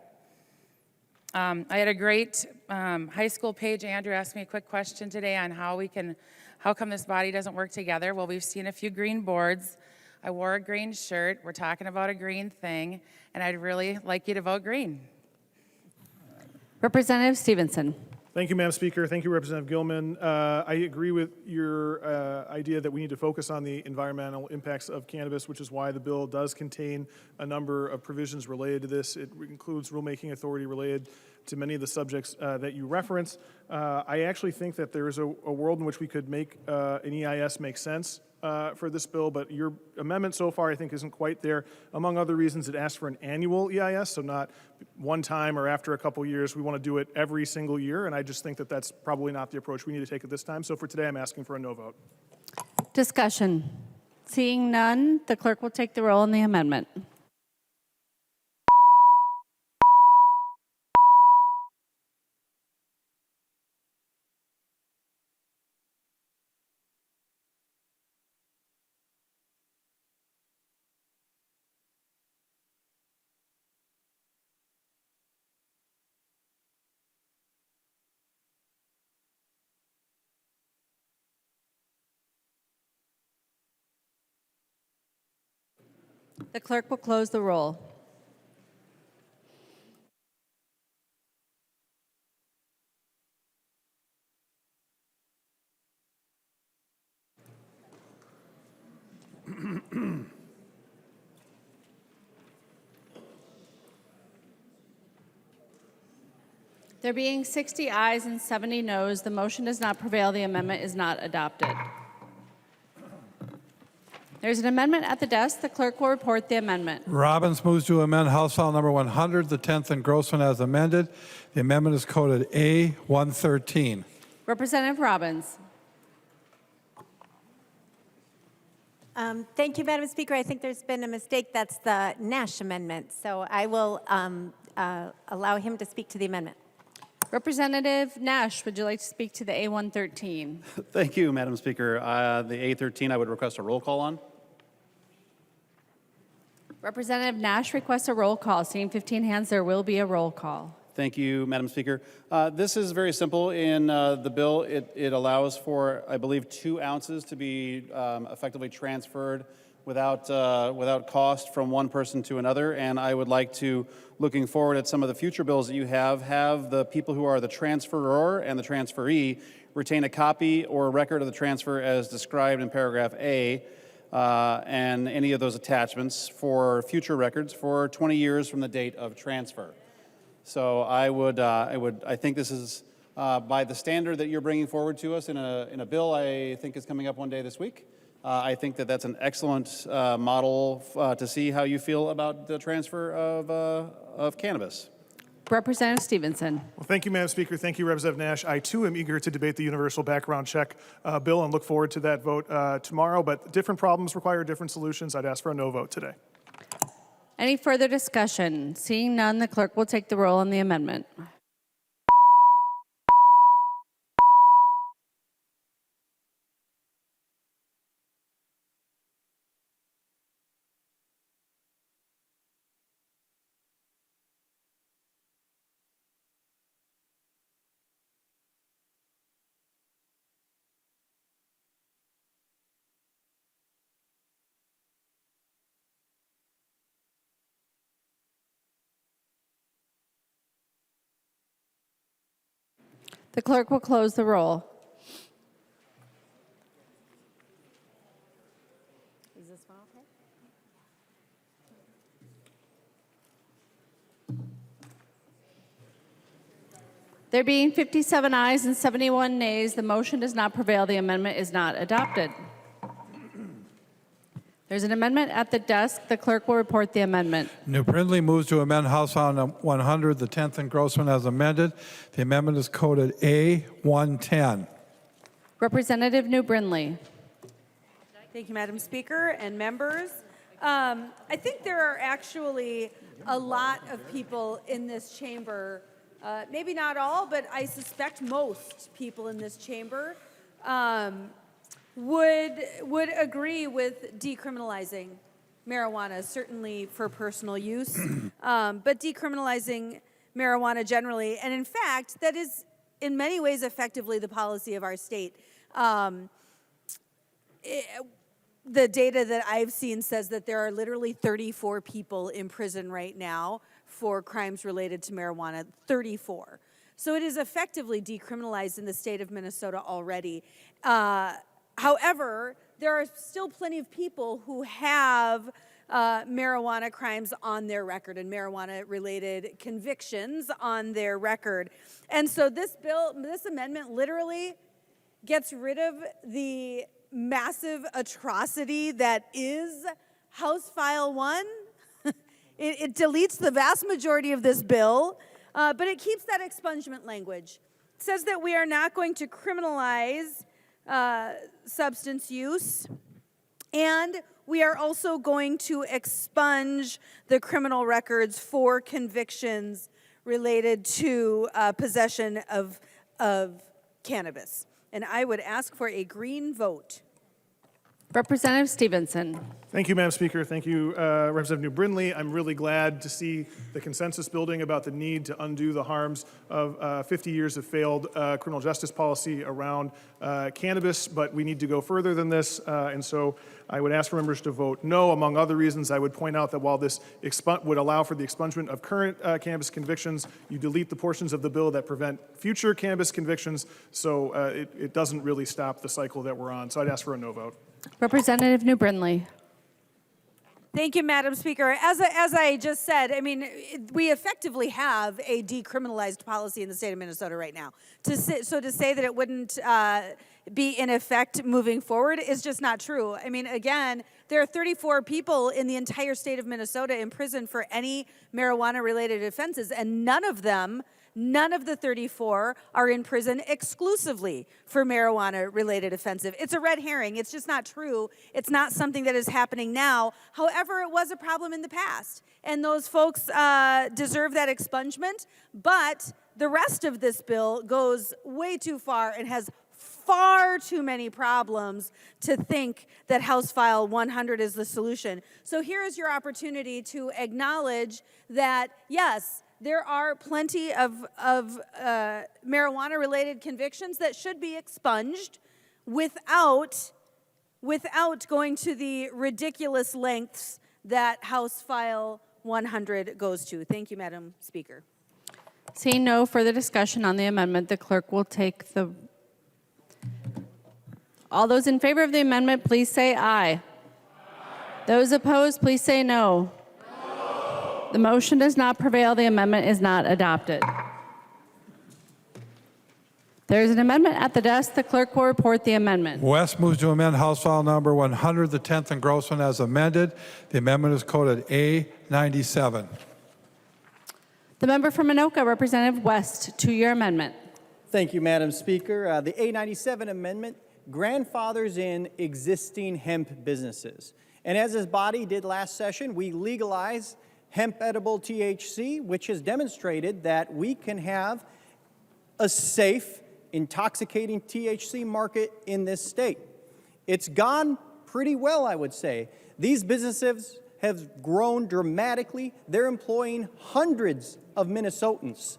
I had a great high school page. Andrew asked me a quick question today on how come this body doesn't work together? Well, we've seen a few green boards. I wore a green shirt. We're talking about a green thing, and I'd really like you to vote green. Representative Stephenson. Thank you, Madam Speaker. Thank you, Representative Gilman. I agree with your idea that we need to focus on the environmental impacts of cannabis, which is why the bill does contain a number of provisions related to this. It includes rulemaking authority related to many of the subjects that you reference. I actually think that there is a world in which we could make an EIS make sense for this bill, but your amendment so far I think isn't quite there. Among other reasons, it asks for an annual EIS, so not one time or after a couple years. We want to do it every single year, and I just think that that's probably not the approach we need to take at this time. So for today, I'm asking for a no vote. Discussion. Seeing none, the clerk will take the roll on the amendment. The clerk will close the roll. There being 60 ayes and 70 noes, the motion does not prevail. The amendment is not adopted. There's an amendment at the desk. The clerk will report the amendment. Robbins moves to amend House File Number 100, the 10th engrossment as amended. The amendment is coded A113. Representative Robbins. Thank you, Madam Speaker. I think there's been a mistake. That's the Nash amendment. So I will allow him to speak to the amendment. Representative Nash, would you like to speak to the A113? Thank you, Madam Speaker. The A13 I would request a roll call on. Representative Nash requests a roll call. Seeing 15 hands, there will be a roll call. Thank you, Madam Speaker. This is very simple. In the bill, it allows for, I believe, 2 ounces to be effectively transferred without cost from one person to another. And I would like to, looking forward at some of the future bills that you have the people who are the transferor and the transferee retain a copy or a record of the transfer as described in paragraph A, and any of those attachments for future records for 20 years from the date of transfer. So I think this is by the standard that you're bringing forward to us in a bill I think is coming up one day this week. I think that that's an excellent model to see how you feel about the transfer of cannabis. Representative Stephenson. Well, thank you, Madam Speaker. Thank you, Representative Nash. I, too, am eager to debate the universal background check bill and look forward to that vote tomorrow. But different problems require different solutions. I'd ask for a no vote today. Any further discussion? Seeing none, the clerk will take the roll on the amendment. The clerk will close the roll. Is this one okay? There being 57 ayes and 71 nays, the motion does not prevail. The amendment is not adopted. There's an amendment at the desk. The clerk will report the amendment. New Brindley moves to amend House File 100, the 10th engrossment as amended. The amendment is coded A110. Representative New Brindley. Thank you, Madam Speaker and members. I think there are actually a lot of people in this chamber, maybe not all, but I suspect most people in this chamber would agree with decriminalizing marijuana, certainly for personal use, but decriminalizing marijuana generally. And in fact, that is in many ways effectively the policy of our state. The data that I've seen says that there are literally 34 people in prison right now for crimes related to marijuana, 34. So it is effectively decriminalized in the state of Minnesota already. However, there are still plenty of people who have marijuana crimes on their record and marijuana-related convictions on their record. And so this amendment literally gets rid of the massive atrocity that is House File 1. It deletes the vast majority of this bill, but it keeps that expungement language. It says that we are not going to criminalize substance use, and we are also going to expunge the criminal records for convictions related to possession of cannabis. And I would ask for a green vote. Representative Stephenson. Thank you, Madam Speaker. Thank you, Representative New Brindley. I'm really glad to see the consensus building about the need to undo the harms of 50 years of failed criminal justice policy around cannabis, but we need to go further than this, and so I would ask for members to vote no. Among other reasons, I would point out that while this would allow for the expungement of current cannabis convictions, you delete the portions of the bill that prevent future cannabis convictions, so it doesn't really stop the cycle that we're on. So I'd ask for a no vote. Representative New Brindley. Thank you, Madam Speaker. As I just said, I mean, we effectively have a decriminalized policy in the state of Minnesota right now. To say that it wouldn't be in effect moving forward is just not true. I mean, again, there are 34 people in the entire state of Minnesota in prison for any marijuana-related offenses, and none of the 34 are in prison exclusively for marijuana-related offensive. It's a red herring. It's just not true. It's not something that is happening now. However, it was a problem in the past, and those folks deserve that expungement, but the rest of this bill goes way too far and has far too many problems to think that House File 100 is the solution. So here is your opportunity to acknowledge that, yes, there are plenty of marijuana-related convictions that should be expunged without going to the ridiculous lengths that House File 100 goes to. Thank you, Madam Speaker. Seeing no further discussion on the amendment, the clerk will take the... All those in favor of the amendment, please say aye. Aye. Those opposed, please say no. The motion does not prevail. The amendment is not adopted. There is an amendment at the desk. The clerk will report the amendment. West moves to amend House File Number 100, the 10th engrossment as amended. The amendment is coded A97. The member from Anoka, Representative West, to your amendment. Thank you, Madam Speaker. The A97 amendment grandfathers in existing hemp businesses. And as this body did last session, we legalized hemp edible THC, which has demonstrated that we can have a safe, intoxicating THC market in this state. It's gone pretty well, I would say. These businesses have grown dramatically. They're employing hundreds of Minnesotans.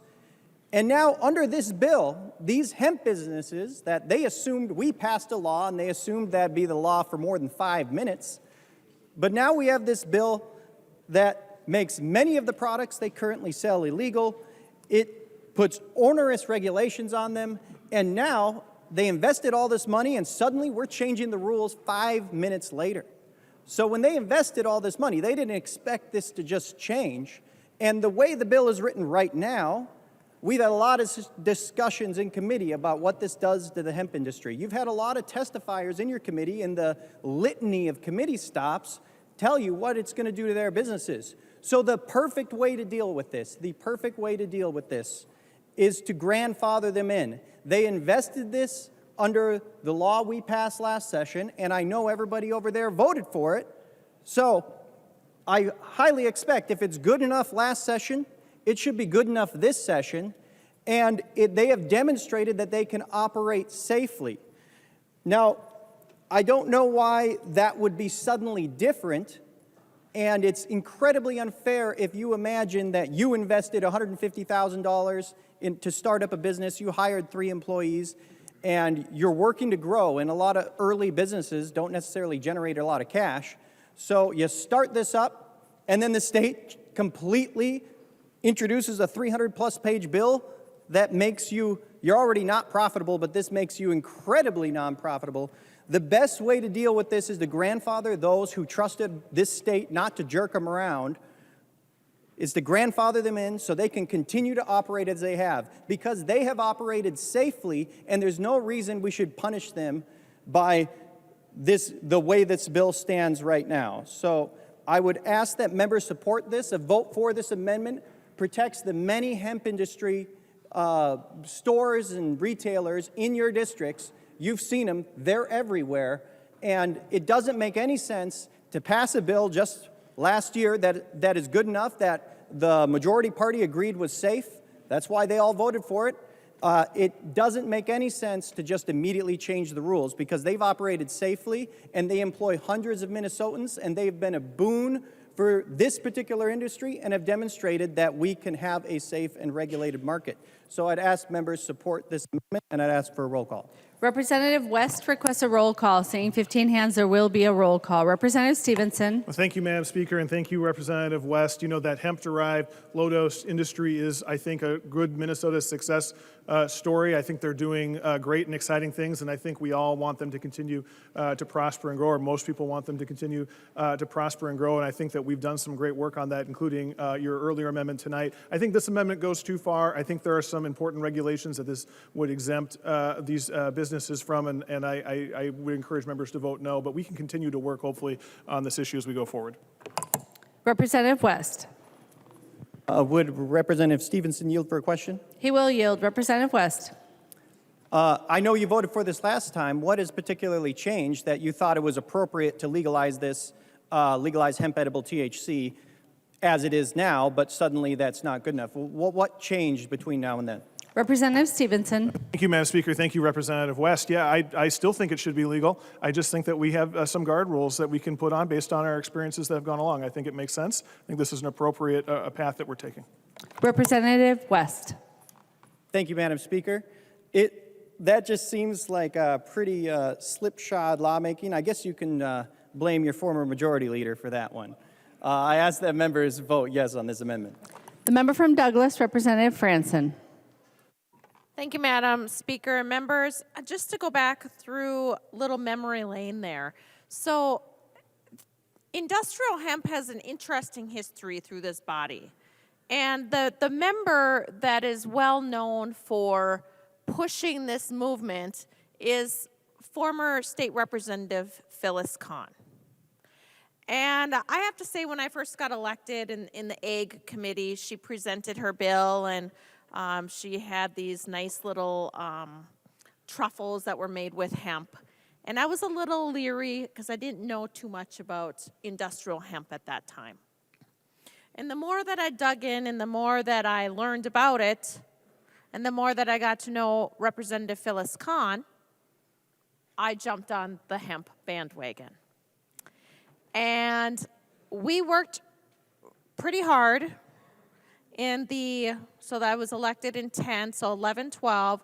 And now, under this bill, these hemp businesses that they assumed we passed a law, and they assumed that'd be the law for more than 5 minutes, but now we have this bill that makes many of the products they currently sell illegal. It puts onerous regulations on them, and now they invested all this money, and suddenly we're changing the rules 5 minutes later. So when they invested all this money, they didn't expect this to just change. And the way the bill is written right now, we've had a lot of discussions in committee about what this does to the hemp industry. You've had a lot of testifiers in your committee, and the litany of committee stops tell you what it's going to do to their businesses. So the perfect way to deal with this, is to grandfather them in. They invested this under the law we passed last session, and I know everybody over there voted for it. So I highly expect if it's good enough last session, it should be good enough this session, and they have demonstrated that they can operate safely. Now, I don't know why that would be suddenly different, and it's incredibly unfair if you imagine that you invested $150,000 to start up a business, you hired 3 employees, and you're working to grow, and a lot of early businesses don't necessarily generate a lot of cash. So you start this up, and then the state completely introduces a 300-plus page bill that makes you're already not profitable, but this makes you incredibly non-profitable. The best way to deal with this is to grandfather those who trusted this state not to jerk them around, is to grandfather them in so they can continue to operate as they have, because they have operated safely, and there's no reason we should punish them by the way this bill stands right now. So I would ask that members support this. A vote for this amendment protects the many hemp industry stores and retailers in your districts. You've seen them, they're everywhere, and it doesn't make any sense to pass a bill just last year that is good enough, that the majority party agreed was safe. That's why they all voted for it. it doesn't make any sense to just immediately change the rules because they've operated safely and they employ hundreds of Minnesotans and they've been a boon for this particular industry and have demonstrated that we can have a safe and regulated market. So I'd ask members support this amendment and I'd ask for a roll call. Representative West requests a roll call. Seeing 15 hands, there will be a roll call. Representative Stephenson. Well, thank you, Madam Speaker, and thank you, Representative West. You know, that hemp-derived low-dose industry is, I think, a good Minnesota success story. I think they're doing great and exciting things, and I think we all want them to continue to prosper and grow, or most people want them to continue to prosper and grow, and I think that we've done some great work on that, including your earlier amendment tonight. I think this amendment goes too far. I think there are some important regulations that this would exempt these businesses from, and I would encourage members to vote no, but we can continue to work, hopefully, on this issue as we go forward. Representative West. Would Representative Stephenson yield for a question? He will yield. Representative West. I know you voted for this last time. What has particularly changed that you thought it was appropriate to legalize this, legalize hemp edible THC as it is now, but suddenly that's not good enough? What changed between now and then? Representative Stephenson. Thank you, Madam Speaker. Thank you, Representative West. Yeah, I still think it should be legal. I just think that we have some guard rules that we can put on based on our experiences that have gone along. I think it makes sense. I think this is an appropriate path that we're taking. Representative West. Thank you, Madam Speaker. That just seems like a pretty slipshod lawmaking. I guess you can blame your former majority leader for that one. I ask that members vote yes on this amendment. The member from Douglas, Representative Franson. Thank you, Madam Speaker and members. Just to go back through little memory lane there. So industrial hemp has an interesting history through this body. And the member that is well known for pushing this movement is former State Representative Phyllis Kahn. And I have to say, when I first got elected in the Ag Committee, she presented her bill, and she had these nice little truffles that were made with hemp. And I was a little leery because I didn't know too much about industrial hemp at that time. And the more that I dug in and the more that I learned about it, and the more that I got to know Representative Phyllis Kahn, I jumped on the hemp bandwagon. And we worked pretty hard so that I was elected in 10, so 11, 12,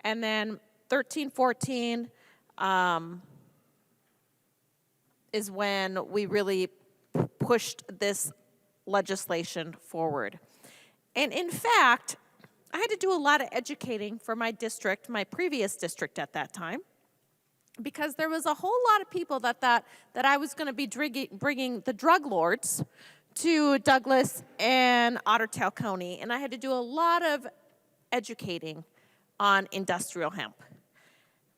and then 13, 14 is when we really pushed this legislation forward. And in fact, I had to do a lot of educating for my district, my previous district at that time, because there was a whole lot of people that thought that I was going to be bringing the drug lords to Douglas and Otter Tail County, and I had to do a lot of educating on industrial hemp.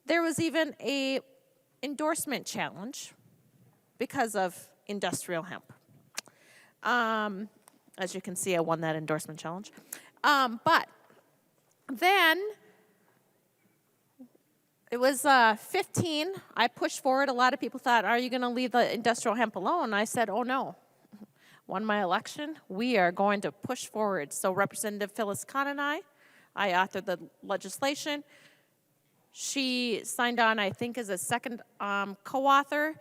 There was even a endorsement challenge because of industrial hemp. As you can see, I won that endorsement challenge. But then it was 15. I pushed forward. A lot of people thought, are you going to leave the industrial hemp alone? I said, oh, no. Won my election. We are going to push forward. So Representative Phyllis Kahn and I authored the legislation. She signed on, I think, as a second co-author.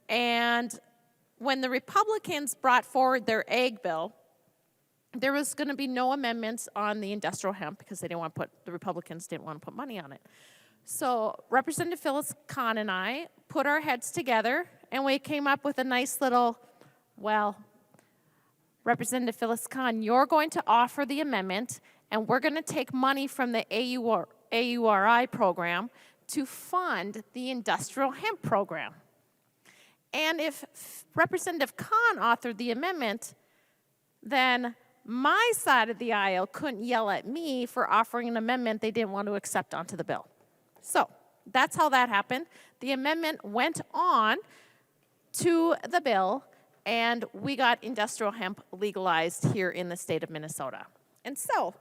And when the Republicans brought forward their ag bill, there was going to be no amendments on the industrial hemp because the Republicans didn't want to put money on it. So Representative Phyllis Kahn and I put our heads together, and we came up with a nice little, Representative Phyllis Kahn, you're going to offer the amendment, and we're going to take money from the AURI program to fund the industrial hemp program. And if Representative Kahn authored the amendment, then my side of the aisle couldn't yell at me for offering an amendment they didn't want to accept onto the bill. So that's how that happened. The amendment went on to the bill, and we got industrial hemp legalized here in the state of Minnesota. And so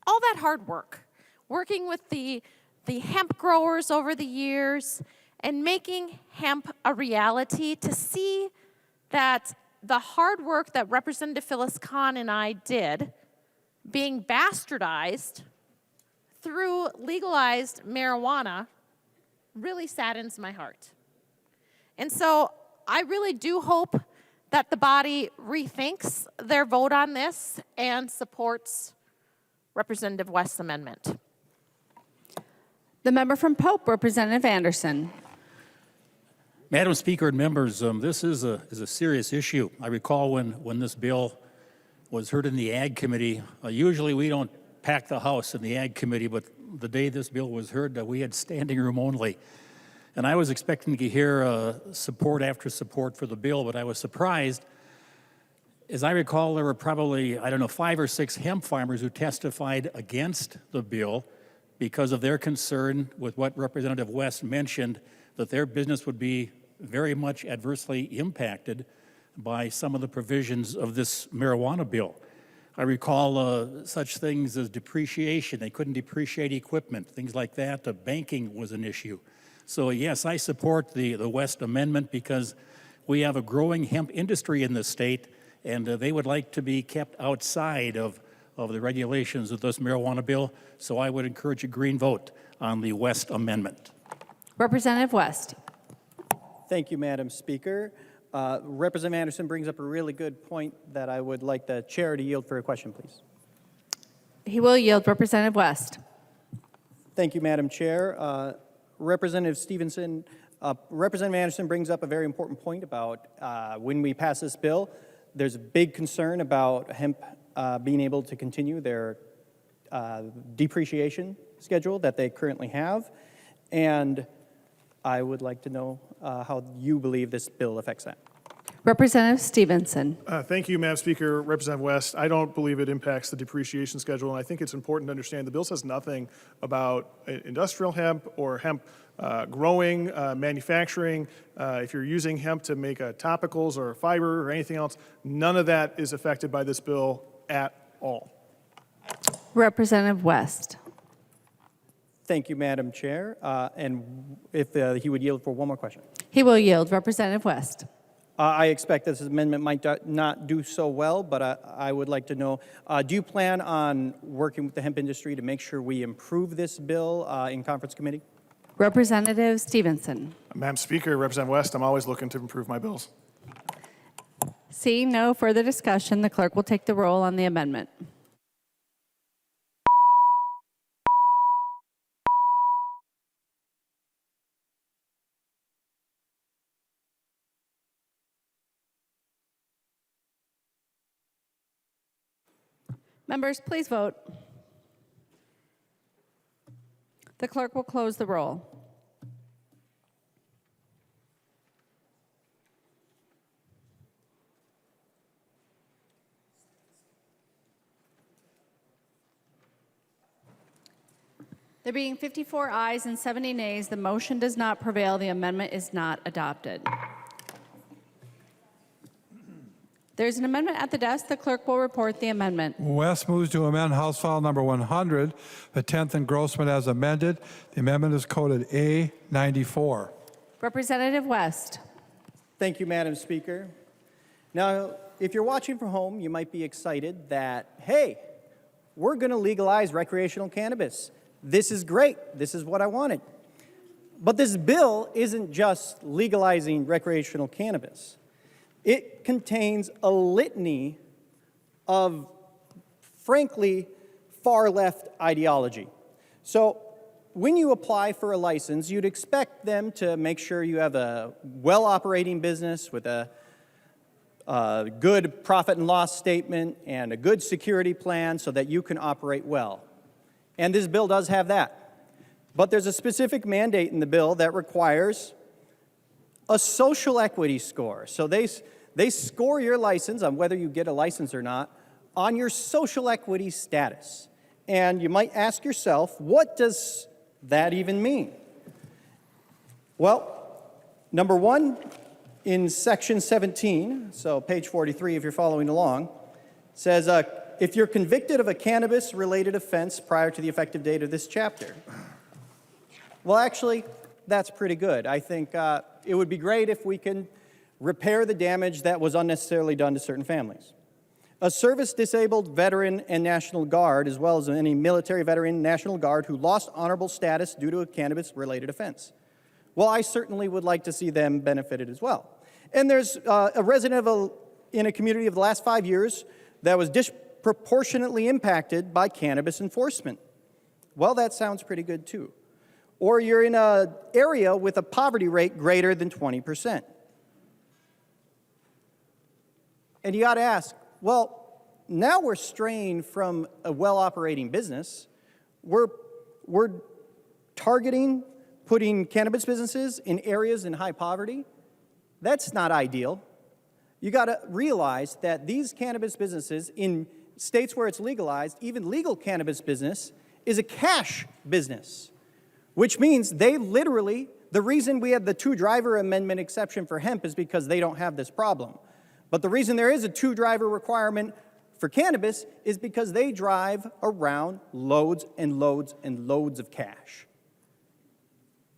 all that hard work, working with the hemp growers over the years and making hemp a reality, to see that the hard work that Representative Phyllis Kahn and I did being bastardized through legalized marijuana really saddens my heart. And so I really do hope that the body rethinks their vote on this and supports Representative West's amendment. The member from Pope, Representative Anderson. Madam Speaker and members, this is a serious issue. I recall when this bill was heard in the Ag Committee. Usually we don't pack the House in the Ag Committee, but the day this bill was heard, we had standing room only. And I was expecting to hear support after support for the bill, but I was surprised. As I recall, there were probably, 5 or 6 hemp farmers who testified against the bill because of their concern with what Representative West mentioned, that their business would be very much adversely impacted by some of the provisions of this marijuana bill. I recall such things as depreciation. They couldn't depreciate equipment, things like that. Banking was an issue. So yes, I support the West amendment because we have a growing hemp industry in the state, and they would like to be kept outside of the regulations of this marijuana bill. So I would encourage a green vote on the West amendment. Representative West. Thank you, Madam Speaker. Representative Anderson brings up a really good point that I would like the chair to yield for a question, please. He will yield. Representative West. Thank you, Madam Chair. Representative Stephenson, Representative Anderson brings up a very important point about when we pass this bill, there's a big concern about hemp being able to continue their depreciation schedule that they currently have. And I would like to know how you believe this bill affects that. Representative Stephenson. Thank you, Madam Speaker. Representative West, I don't believe it impacts the depreciation schedule, and I think it's important to understand the bill says nothing about industrial hemp or hemp growing, manufacturing. If you're using hemp to make topicals or fiber or anything else, none of that is affected by this bill at all. Representative West. Thank you, Madam Chair. And if he would yield for one more question. He will yield. Representative West. I expect this amendment might not do so well, but I would like to know, do you plan on working with the hemp industry to make sure we improve this bill in conference committee? Representative Stephenson. Madam Speaker, Representative West, I'm always looking to improve my bills. Seeing no further discussion, the clerk will take the roll on the amendment. Members, please vote. The clerk will close the roll. There being 54 ayes and 70 nays, the motion does not prevail. The amendment is not adopted. There's an amendment at the desk. The clerk will report the amendment. West moves to amend House File Number 100, the 10th engrossment as amended. The amendment is coded A94. Representative West. Thank you, Madam Speaker. Now, if you're watching from home, you might be excited that, hey, we're going to legalize recreational cannabis. This is great. This is what I wanted. But this bill isn't just legalizing recreational cannabis. It contains a litany of, frankly, far-left ideology. So when you apply for a license, you'd expect them to make sure you have a well-operating business with a good profit and loss statement and a good security plan so that you can operate well. And this bill does have that. But there's a specific mandate in the bill that requires a social equity score. So they score your license on whether you get a license or not on your social equity status. And you might ask yourself, what does that even mean? Well, number one, in section 17, so page 43 if you're following along, says, if you're convicted of a cannabis-related offense prior to the effective date of this chapter. Well, actually, that's pretty good. I think it would be great if we can repair the damage that was unnecessarily done to certain families. A service-disabled veteran and National Guard, as well as any military veteran, National Guard, who lost honorable status due to a cannabis-related offense. Well, I certainly would like to see them benefited as well. And there's a resident in a community of the last 5 years that was disproportionately impacted by cannabis enforcement. Well, that sounds pretty good too. Or you're in an area with a poverty rate greater than 20%. And you got to ask, well, now we're straying from a well-operating business. We're targeting putting cannabis businesses in areas in high poverty. That's not ideal. You got to realize that these cannabis businesses in states where it's legalized, even legal cannabis business, is a cash business, which means they literally, the reason we have the 2-driver amendment exception for hemp is because they don't have this problem. But the reason there is a 2-driver requirement for cannabis is because they drive around loads and loads and loads of cash.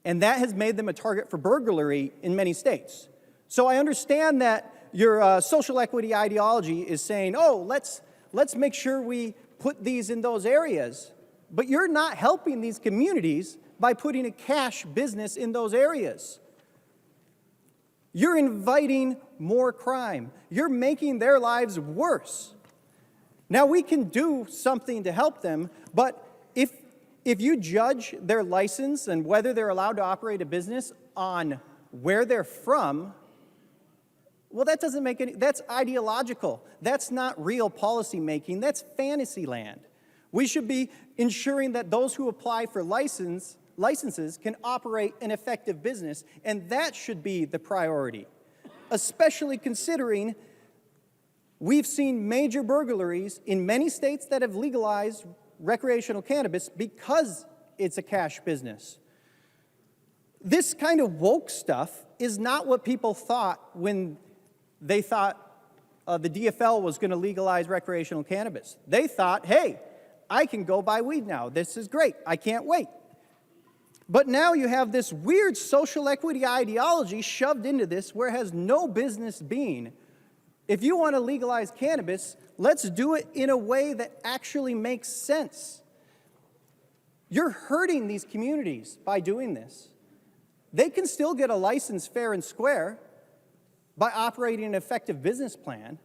And that has made them a target for burglary in many states. So I understand that your social equity ideology is saying, oh, let's make sure we put these in those areas. But you're not helping these communities by putting a cash business in those areas. You're inviting more crime. You're making their lives worse. Now, we can do something to help them, but if you judge their license and whether they're allowed to operate a business on where they're from, well, that doesn't make any, that's ideological. That's not real policy making. That's fantasy land. We should be ensuring that those who apply for licenses can operate an effective business, and that should be the priority, especially considering we've seen major burglaries in many states that have legalized recreational cannabis because it's a cash business. This kind of woke stuff is not what people thought when they thought the DFL was going to legalize recreational cannabis. They thought, hey, I can go buy weed now. This is great. I can't wait. But now you have this weird social equity ideology shoved into this where it has no business being. If you want to legalize cannabis, let's do it in a way that actually makes sense. You're hurting these communities by doing this. They can still get a license fair and square by operating an effective business plan.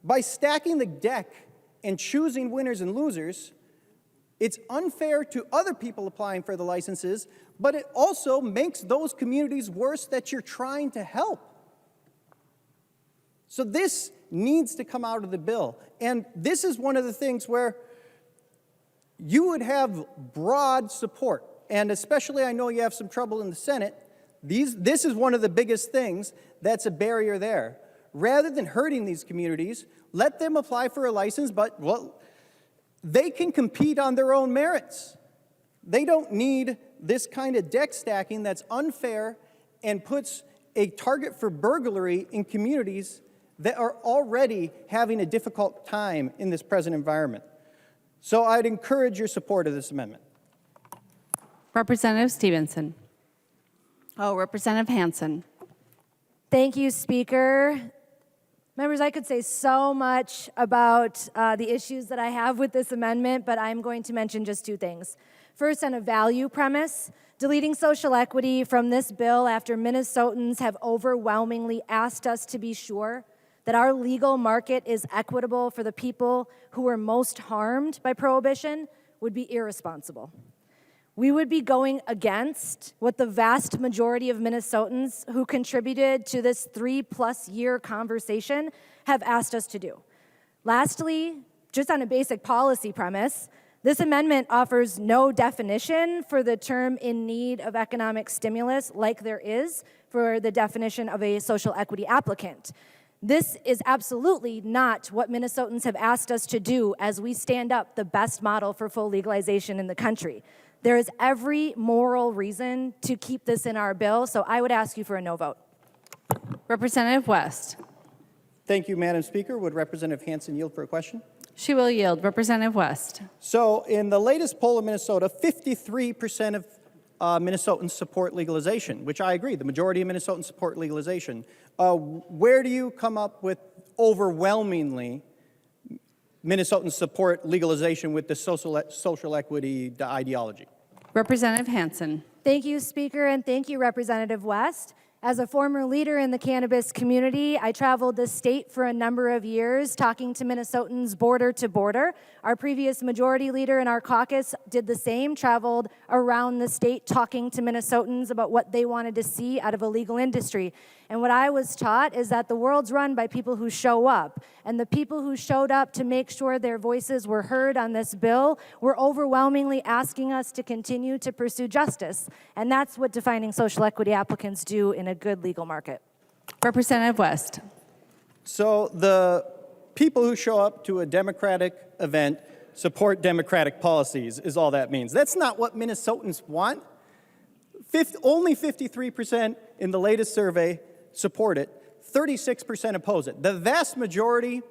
By stacking the deck and choosing winners and losers, it's unfair to other people applying for the licenses, but it also makes those communities worse that you're trying to help. So this needs to come out of the bill. And this is one of the things where you would have broad support. And especially, I know you have some trouble in the Senate. This is one of the biggest things that's a barrier there. Rather than hurting these communities, let them apply for a license, but they can compete on their own merits. They don't need this kind of deck stacking that's unfair and puts a target for burglary in communities that are already having a difficult time in this present environment. So I'd encourage your support of this amendment. Representative Stephenson. Oh, Representative Hassan. Thank you, Speaker. Members, I could say so much about the issues that I have with this amendment, but I'm going to mention just 2 things. First, on a value premise, deleting social equity from this bill after Minnesotans have overwhelmingly asked us to be sure that our legal market is equitable for the people who were most harmed by prohibition would be irresponsible. We would be going against what the vast majority of Minnesotans who contributed to this 3+ year conversation have asked us to do. Lastly, just on a basic policy premise, this amendment offers no definition for the term in need of economic stimulus like there is for the definition of a social equity applicant. This is absolutely not what Minnesotans have asked us to do as we stand up the best model for full legalization in the country. There is every moral reason to keep this in our bill, so I would ask you for a no vote. Representative West. Thank you, Madam Speaker. Would Representative Hassan yield for a question? She will yield. Representative West. So in the latest poll of Minnesota, 53% of Minnesotans support legalization, which I agree. The majority of Minnesotans support legalization. Where do you come up with overwhelmingly Minnesotans support legalization with the social equity ideology. Representative Hansen. Thank you, Speaker, and thank you, Representative West. As a former leader in the cannabis community, I traveled the state for a number of years talking to Minnesotans border to border. Our previous majority leader in our caucus did the same, traveled around the state talking to Minnesotans about what they wanted to see out of a legal industry. And what I was taught is that the world's run by people who show up. And the people who showed up to make sure their voices were heard on this bill were overwhelmingly asking us to continue to pursue justice. And that's what defining social equity applicants do in a good legal market. Representative West. So the people who show up to a Democratic event support Democratic policies is all that means. That's not what Minnesotans want. Only 53% in the latest survey support it. 36% oppose it. The vast majority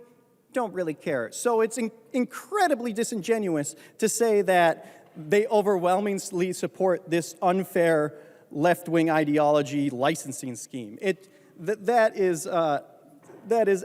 don't really care. So it's incredibly disingenuous to say that they overwhelmingly support this unfair left-wing ideology licensing scheme. That is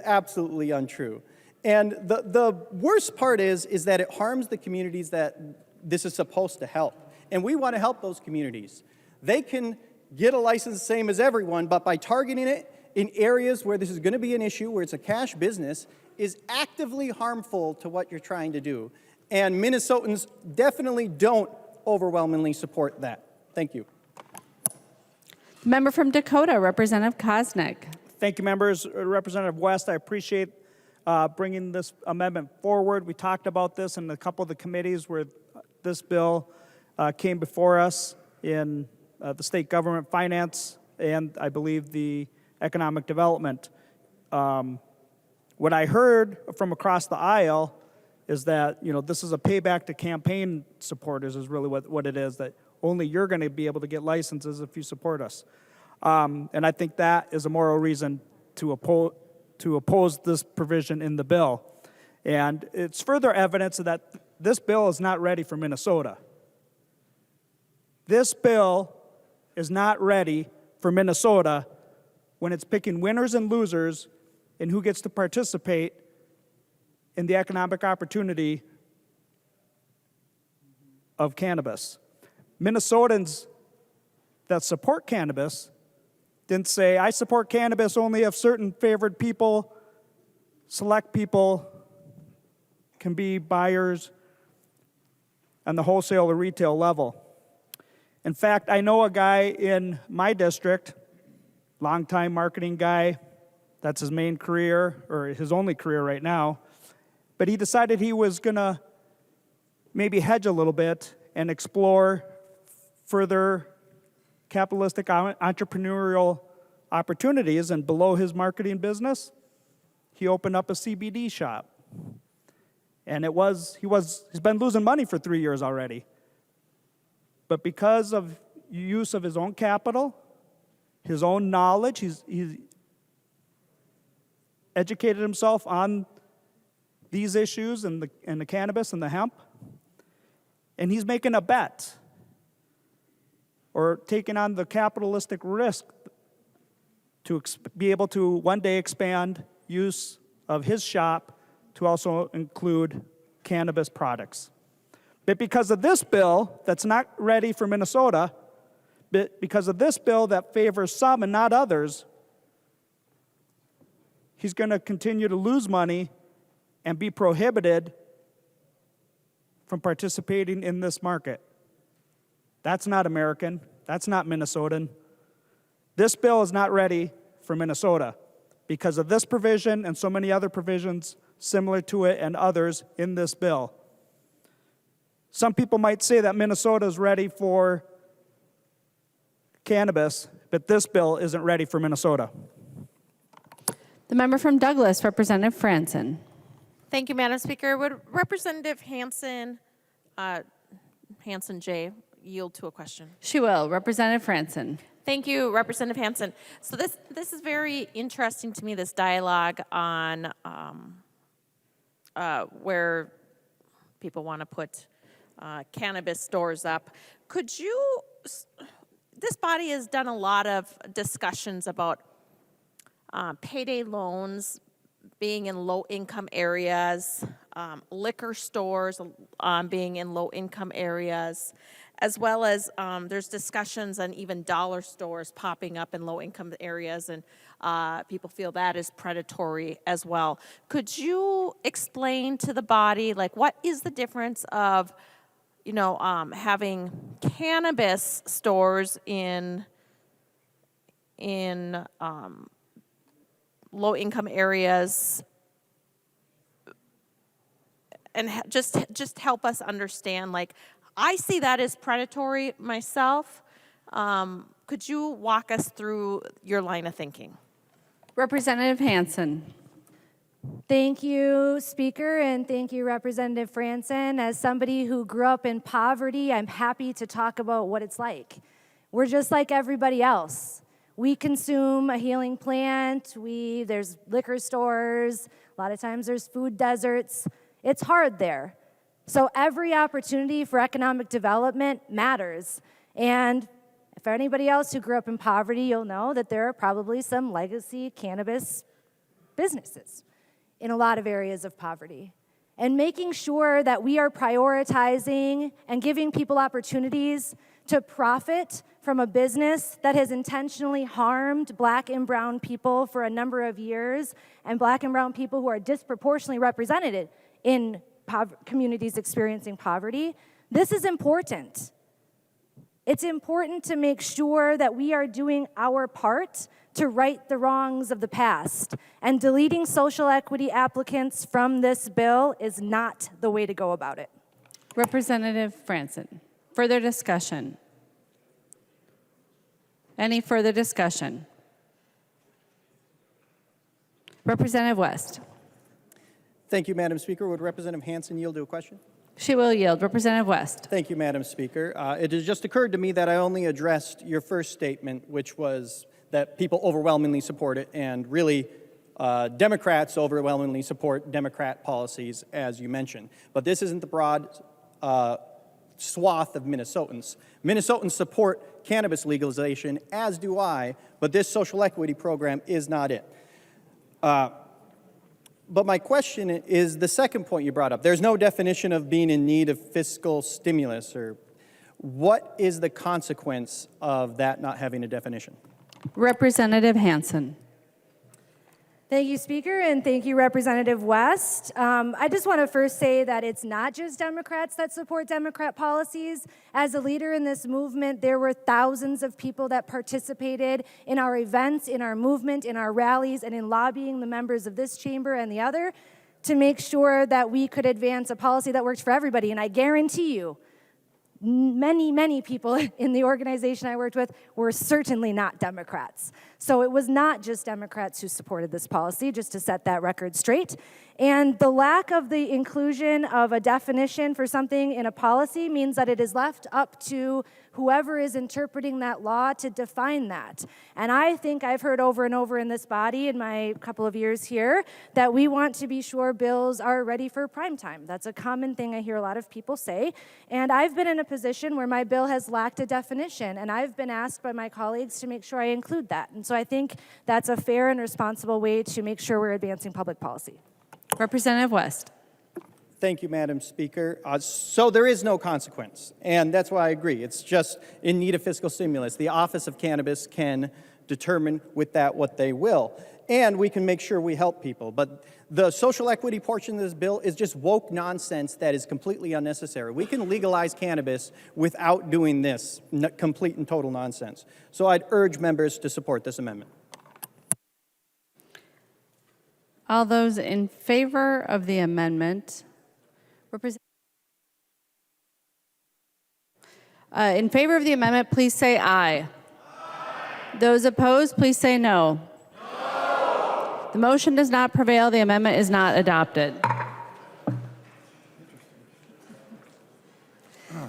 absolutely untrue. And the worst part is that it harms the communities that this is supposed to help. And we want to help those communities. They can get a license the same as everyone, but by targeting it in areas where this is going to be an issue, where it's a cash business, is actively harmful to what you're trying to do. And Minnesotans definitely don't overwhelmingly support that. Thank you. Member from Dakota, Representative Kosnick. Thank you, members. Representative West, I appreciate bringing this amendment forward. We talked about this in a couple of the committees where this bill came before us in the state government finance and I believe the economic development. What I heard from across the aisle is that, this is a payback to campaign supporters is really what it is, that only you're going to be able to get licenses if you support us. And I think that is a moral reason to oppose this provision in the bill. And it's further evidence that this bill is not ready for Minnesota. This bill is not ready for Minnesota when it's picking winners and losers and who gets to participate in the economic opportunity of cannabis. Minnesotans that support cannabis didn't say, I support cannabis only if certain favored people, select people, can be buyers on the wholesale or retail level. In fact, I know a guy in my district, longtime marketing guy, that's his main career, or his only career right now, but he decided he was going to maybe hedge a little bit and explore further capitalistic entrepreneurial opportunities, and below his marketing business, he opened up a CBD shop. And he's been losing money for 3 years already. But because of use of his own capital, his own knowledge, he's educated himself on these issues and the cannabis and the hemp, and he's making a bet or taking on the capitalistic risk to be able to one day expand use of his shop to also include cannabis products. But because of this bill that's not ready for Minnesota, but because of this bill that favors some and not others, he's going to continue to lose money and be prohibited from participating in this market. That's not American. That's not Minnesotan. This bill is not ready for Minnesota because of this provision and so many other provisions similar to it and others in this bill. Some people might say that Minnesota is ready for cannabis, but this bill isn't ready for Minnesota. The member from Douglas, Representative Franson. Thank you, Madam Speaker. Would Representative Hansen J. yield to a question? She will. Representative Franson. Thank you, Representative Hansen. So this is very interesting to me, this dialogue on where people want to put cannabis stores up. Could you, this body has done a lot of discussions about payday loans being in low-income areas, liquor stores being in low-income areas, as well as there's discussions on even dollar stores popping up in low-income areas, and people feel that is predatory as well. Could you explain to the body, like, what is the difference of, having cannabis stores in low-income areas, and just help us understand, like, I see that as predatory myself. Could you walk us through your line of thinking? Representative Hassan. Thank you, Speaker, and thank you, Representative Franson. As somebody who grew up in poverty, I'm happy to talk about what it's like. We're just like everybody else. We consume a healing plant, there's liquor stores, a lot of times there's food deserts. It's hard there. So every opportunity for economic development matters. And for anybody else who grew up in poverty, you'll know that there are probably some legacy cannabis businesses in a lot of areas of poverty. And making sure that we are prioritizing and giving people opportunities to profit from a business that has intentionally harmed Black and brown people for a number of years, and Black and brown people who are disproportionately represented in communities experiencing poverty. This is important. It's important to make sure that we are doing our part to right the wrongs of the past. And deleting social equity applicants from this bill is not the way to go about it. Representative Franson. Further discussion? Any further discussion? Representative West. Thank you, Madam Speaker. Would Representative Hassan yield to a question? She will yield. Representative West. Thank you, Madam Speaker. It has just occurred to me that I only addressed your first statement, which was that people overwhelmingly support it, and really Democrats overwhelmingly support Democrat policies, as you mentioned. But this isn't the broad swath of Minnesotans. Minnesotans support cannabis legalization, as do I, but this social equity program is not it. But my question is the second point you brought up. There's no definition of being in need of fiscal stimulus, or what is the consequence of that not having a definition? Representative Hassan. Thank you, Speaker, and thank you, Representative West. I just want to first say that it's not just Democrats that support Democrat policies. As a leader in this movement, there were thousands of people that participated in our events, in our movement, in our rallies, and in lobbying the members of this chamber and the other to make sure that we could advance a policy that worked for everybody. And I guarantee you, many people in the organization I worked with were certainly not Democrats. So it was not just Democrats who supported this policy, just to set that record straight. And the lack of the inclusion of a definition for something in a policy means that it is left up to whoever is interpreting that law to define that. And I think I've heard over and over in this body in my couple of years here that we want to be sure bills are ready for prime time. That's a common thing I hear a lot of people say. And I've been in a position where my bill has lacked a definition, and I've been asked by my colleagues to make sure I include that. And so I think that's a fair and responsible way to make sure we're advancing public policy. Representative West. Thank you, Madam Speaker. So there is no consequence, and that's why I agree. It's just in need of fiscal stimulus. The Office of Cannabis can determine with that what they will, and we can make sure we help people. But the social equity portion of this bill is just woke nonsense that is completely unnecessary. We can legalize cannabis without doing this complete and total nonsense. So I'd urge members to support this amendment. All those in favor of the amendment, in favor of the amendment, please say aye. Aye. Those opposed, please say no. No. The motion does not prevail. The amendment is not adopted.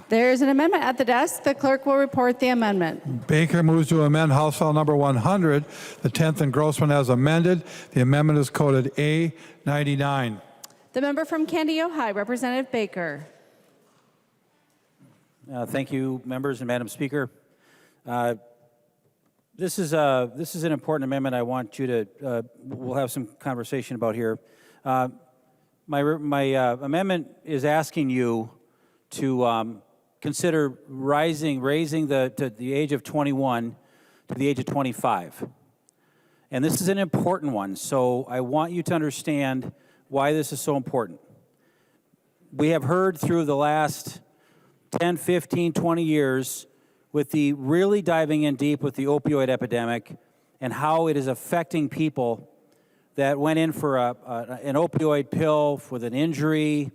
There is an amendment at the desk. The clerk will report the amendment. Baker moves to amend House File Number 100, the 10th engrossment as amended. The amendment is coded A99. The member from Candido High, Representative Baker. Thank you, members and Madam Speaker. This is an important amendment I want you to, we'll have some conversation about here. My amendment is asking you to consider raising the age of 21 to the age of 25. And this is an important one, so I want you to understand why this is so important. We have heard through the last 10, 15, 20 years with the really diving in deep with the opioid epidemic and how it is affecting people that went in for an opioid pill with an injury,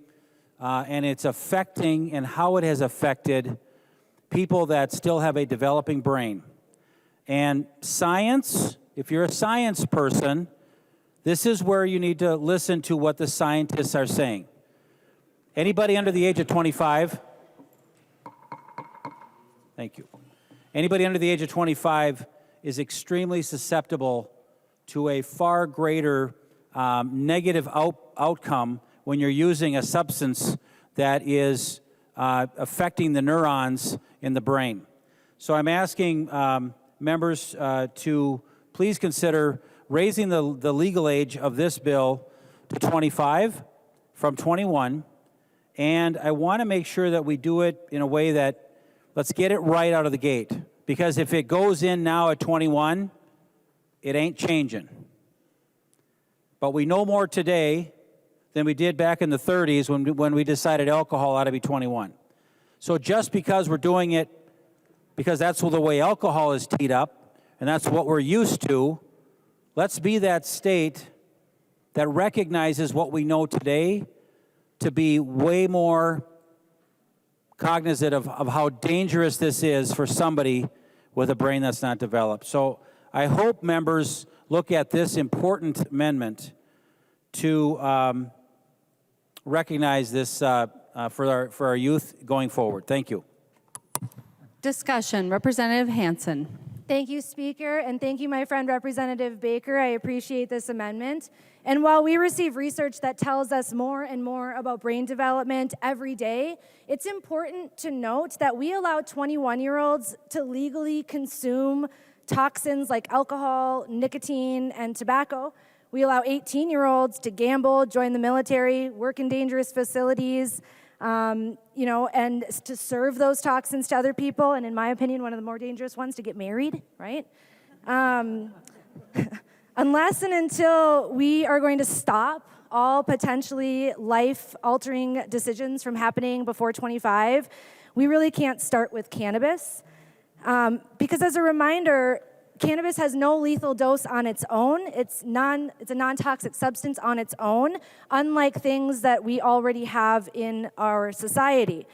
and it's affecting and how it has affected people that still have a developing brain. And science, if you're a science person, this is where you need to listen to what the scientists are saying. Anybody under the age of 25? Thank you. Anybody under the age of 25 is extremely susceptible to a far greater negative outcome when you're using a substance that is affecting the neurons in the brain. So I'm asking members to please consider raising the legal age of this bill to 25 from 21. And I want to make sure that we do it in a way that let's get it right out of the gate. Because if it goes in now at 21, it ain't changing. But we know more today than we did back in the 30s when we decided alcohol ought to be 21. So just because we're doing it, because that's the way alcohol is teed up, and that's what we're used to, let's be that state that recognizes what we know today to be way more cognizant of how dangerous this is for somebody with a brain that's not developed. So I hope members look at this important amendment to recognize this for our youth going forward. Thank you. Discussion. Representative Hassan. Thank you, Speaker, and thank you, my friend Representative Baker. I appreciate this amendment. And while we receive research that tells us more and more about brain development every day, it's important to note that we allow 21-year-olds to legally consume toxins like alcohol, nicotine, and tobacco. We allow 18-year-olds to gamble, join the military, work in dangerous facilities, and to serve those toxins to other people, and in my opinion, one of the more dangerous ones, to get married, right? Unless and until we are going to stop all potentially life-altering decisions from happening before 25, we really can't start with cannabis. Because as a reminder, cannabis has no lethal dose on its own. It's a non-toxic substance on its own, unlike things that we already have in our society.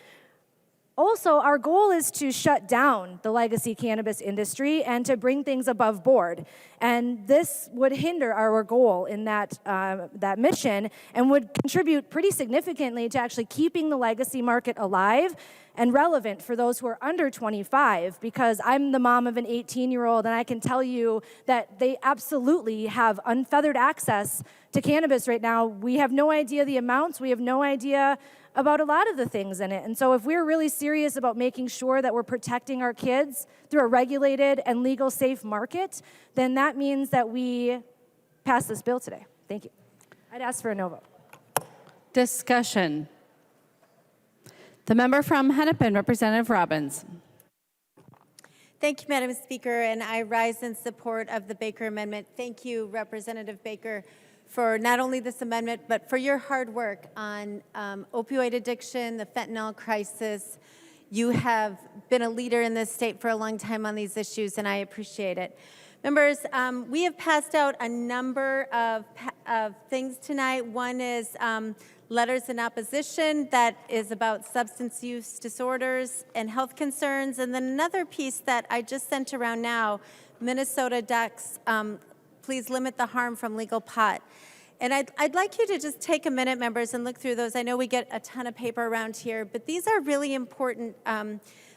Also, our goal is to shut down the legacy cannabis industry and to bring things above board. And this would hinder our goal in that mission and would contribute pretty significantly to actually keeping the legacy market alive and relevant for those who are under 25, because I'm the mom of an 18-year-old, and I can tell you that they absolutely have unfeathered access to cannabis right now. We have no idea the amounts. We have no idea about a lot of the things in it. And so if we're really serious about making sure that we're protecting our kids through a regulated and legal safe market, then that means that we pass this bill today. Thank you. I'd ask for a no vote. Discussion. The member from Hennepin, Representative Robbins. Thank you, Madam Speaker, and I rise in support of the Baker Amendment. Thank you, Representative Baker, for not only this amendment, but for your hard work on opioid addiction, the fentanyl crisis. You have been a leader in this state for a long time on these issues, and I appreciate it. Members, we have passed out a number of things tonight. One is letters in opposition that is about substance use disorders and health concerns. And then another piece that I just sent around now, Minnesota ducks, please limit the harm from legal pot. And I'd like you to just take a minute, members, and look through those. I know we get a ton of paper around here, but these are really important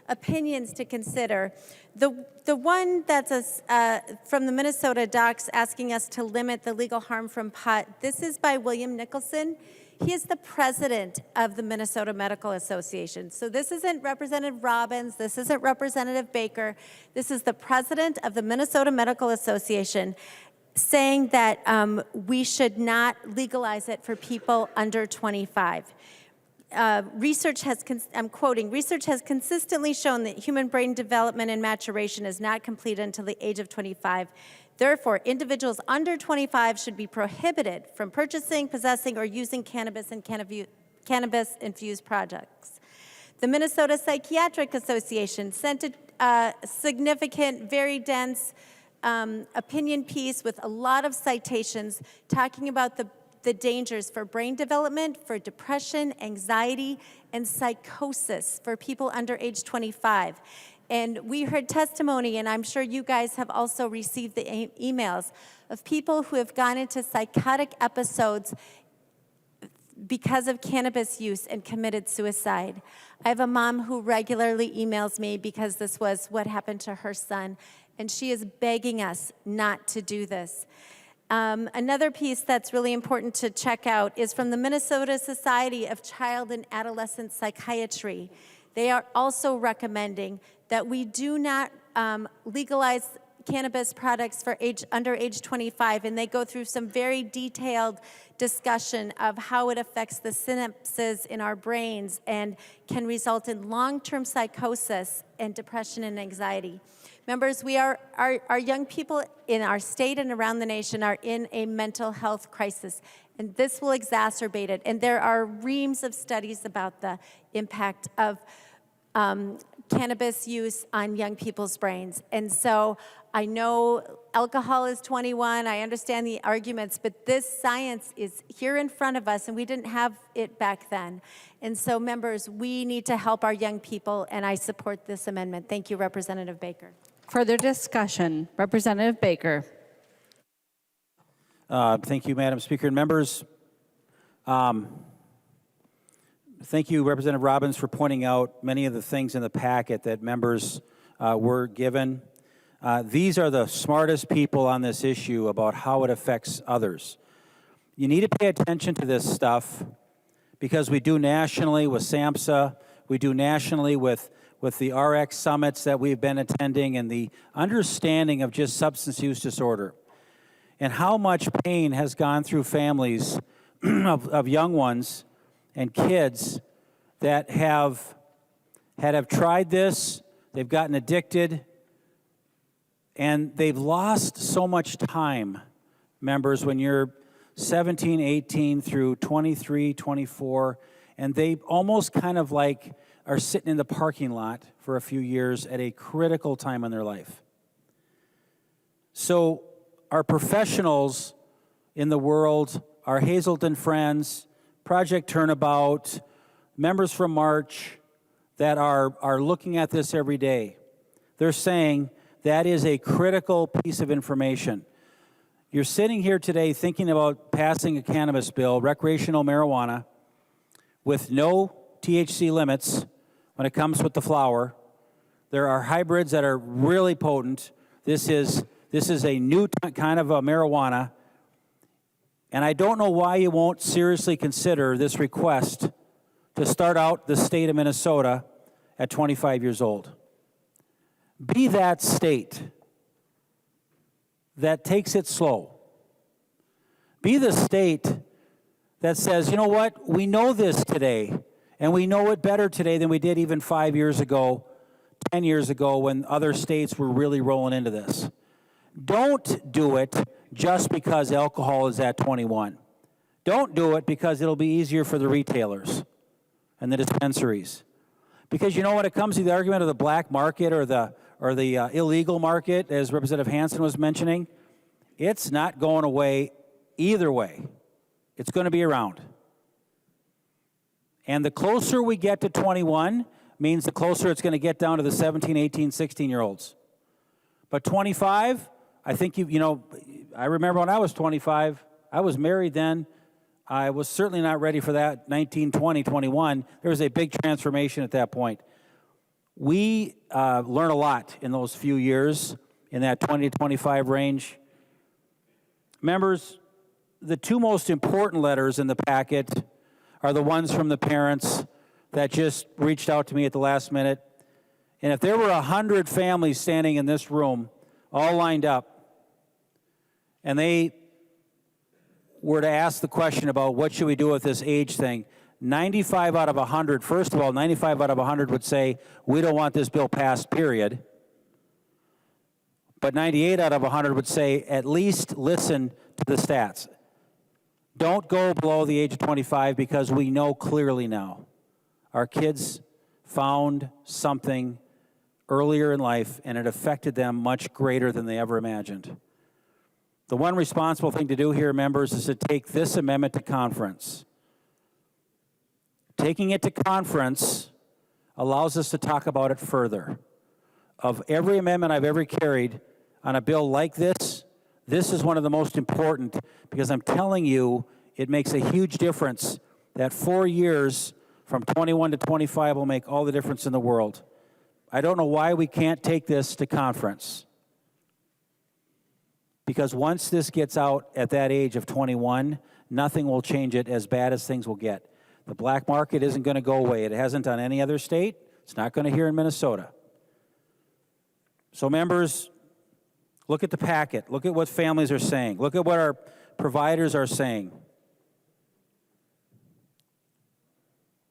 opinions to consider. The one that's from the Minnesota docs asking us to limit the legal harm from pot, this is by William Nicholson. He is the president of the Minnesota Medical Association. So this isn't Representative Robbins, this isn't Representative Baker, this is the president of the Minnesota Medical Association saying that we should not legalize it for people under 25. Research has, I'm quoting, research has consistently shown that human brain development and maturation is not complete until the age of 25. Therefore, individuals under 25 should be prohibited from purchasing, possessing, or using cannabis and cannabis-infused products. The Minnesota Psychiatric Association sent a significant, very dense opinion piece with a lot of citations talking about the dangers for brain development, for depression, anxiety, and psychosis for people under age 25. And we heard testimony, and I'm sure you guys have also received the emails of people who have gone into psychotic episodes because of cannabis use and committed suicide. I have a mom who regularly emails me because this was what happened to her son, and she is begging us not to do this. Another piece that's really important to check out is from the Minnesota Society of Child and Adolescent Psychiatry. They are also recommending that we do not legalize cannabis products for under age 25, and they go through some very detailed discussion of how it affects the synapses in our brains and can result in long-term psychosis and depression and anxiety. Members, our young people in our state and around the nation are in a mental health crisis, and this will exacerbate it. And there are reams of studies about the impact of cannabis use on young people's brains. And so I know alcohol is 21, I understand the arguments, but this science is here in front of us, and we didn't have it back then. And so, members, we need to help our young people, and I support this amendment. Thank you, Representative Baker. Further discussion. Representative Baker. Thank you, Madam Speaker and members. Thank you, Representative Robbins, for pointing out many of the things in the packet that members were given. These are the smartest people on this issue about how it affects others. You need to pay attention to this stuff because we do nationally with SAMHSA, we do nationally with the RX summits that we've been attending, and the understanding of just substance use disorder and how much pain has gone through families of young ones and kids that have tried this, they've gotten addicted, and they've lost so much time, members, when you're 17, 18 through 23, 24, and they almost kind of like are sitting in the parking lot for a few years at a critical time in their life. So our professionals in the world, our Hazelton friends, Project Turnabout, members from March that are looking at this every day, they're saying that is a critical piece of information. You're sitting here today thinking about passing a cannabis bill, recreational marijuana, with no THC limits when it comes with the flower. There are hybrids that are really potent. This is a new kind of a marijuana. And I don't know why you won't seriously consider this request to start out the state of Minnesota at 25 years old. Be that state that takes it slow. Be the state that says, you know what, we know this today, and we know it better today than we did even 5 years ago, 10 years ago, when other states were really rolling into this. Don't do it just because alcohol is at 21. Don't do it because it'll be easier for the retailers and the dispensaries. Because you know when it comes to the argument of the black market or the illegal market, as Representative Hassan was mentioning, it's not going away either way. It's going to be around. And the closer we get to 21 means the closer it's going to get down to the 17, 18, 16-year-olds. But 25, I think I remember when I was 25, I was married then. I was certainly not ready for that, 19, 20, 21. There was a big transformation at that point. We learn a lot in those few years, in that 20 to 25 range. Members, the two most important letters in the packet are the ones from the parents that just reached out to me at the last minute. And if there were 100 families standing in this room, all lined up, and they were to ask the question about what should we do with this age thing, 95 out of 100, first of all, 95 out of 100 would say, we don't want this bill passed, period. But 98 out of 100 would say, at least listen to the stats. Don't go below the age of 25 because we know clearly now our kids found something earlier in life and it affected them much greater than they ever imagined. The one responsible thing to do here, members, is to take this amendment to conference. Taking it to conference allows us to talk about it further. Of every amendment I've ever carried on a bill like this, this is one of the most important because I'm telling you, it makes a huge difference. That 4 years from 21 to 25 will make all the difference in the world. I don't know why we can't take this to conference. Because once this gets out at that age of 21, nothing will change it as bad as things will get. The black market isn't going to go away. It hasn't on any other state. It's not going to here in Minnesota. So members, look at the packet. Look at what families are saying. Look at what our providers are saying.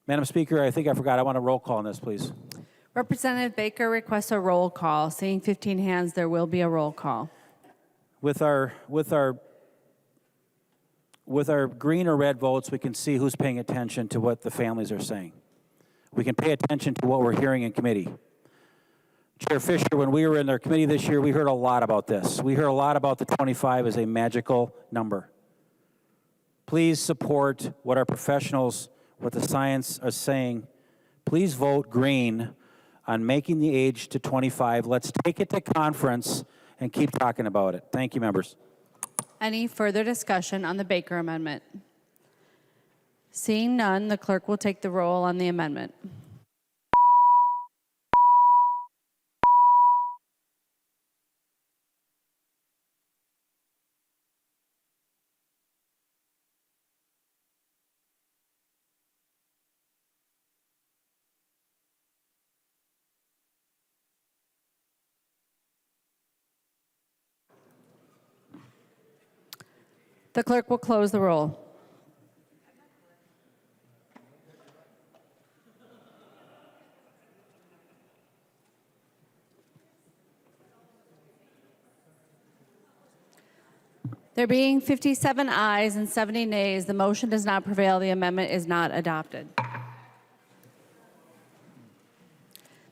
Madam Speaker, I think I forgot. I want a roll call on this, please. Representative Baker requests a roll call. Seeing 15 hands, there will be a roll call. With our green or red votes, we can see who's paying attention to what the families are saying. We can pay attention to what we're hearing in committee. Chair Fisher, when we were in their committee this year, we heard a lot about this. We heard a lot about the 25 as a magical number. Please support what our professionals, what the science are saying. Please vote green on making the age to 25. Let's take it to conference and keep talking about it. Thank you, members. Any further discussion on the Baker amendment? Seeing none, the clerk will take the roll on the amendment. The clerk will close the roll. There being 57 ayes and 70 nays, the motion does not prevail. The amendment is not adopted.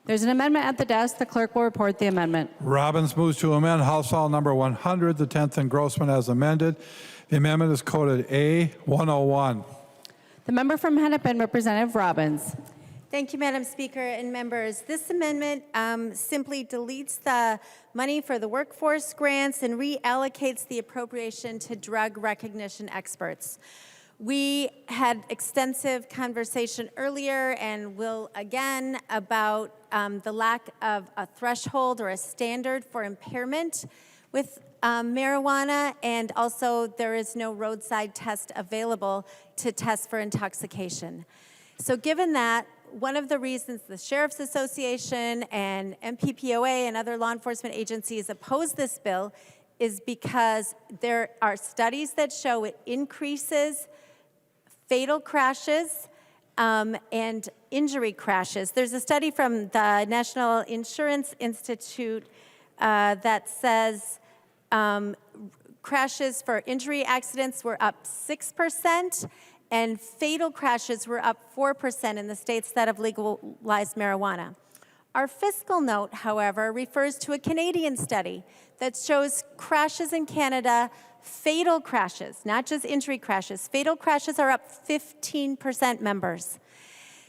There's an amendment at the desk. The clerk will report the amendment. Robbins moves to amend House File number 100, the 10th engrossment as amended. The amendment is coded A101. The member from Hennepin, Representative Robbins. Thank you, Madam Speaker and members. This amendment simply deletes the money for the workforce grants and reallocates the appropriation to drug recognition experts. We had extensive conversation earlier and will again about the lack of a threshold or a standard for impairment with marijuana, and also there is no roadside test available to test for intoxication. So given that, one of the reasons the Sheriff's Association and MPPOA and other law enforcement agencies oppose this bill is because there are studies that show it increases fatal crashes and injury crashes. There's a study from the National Insurance Institute that says crashes for injury accidents were up 6%, and fatal crashes were up 4% in the states that have legalized marijuana. Our fiscal note, however, refers to a Canadian study that shows crashes in Canada, fatal crashes, not just injury crashes. Fatal crashes are up 15%, members.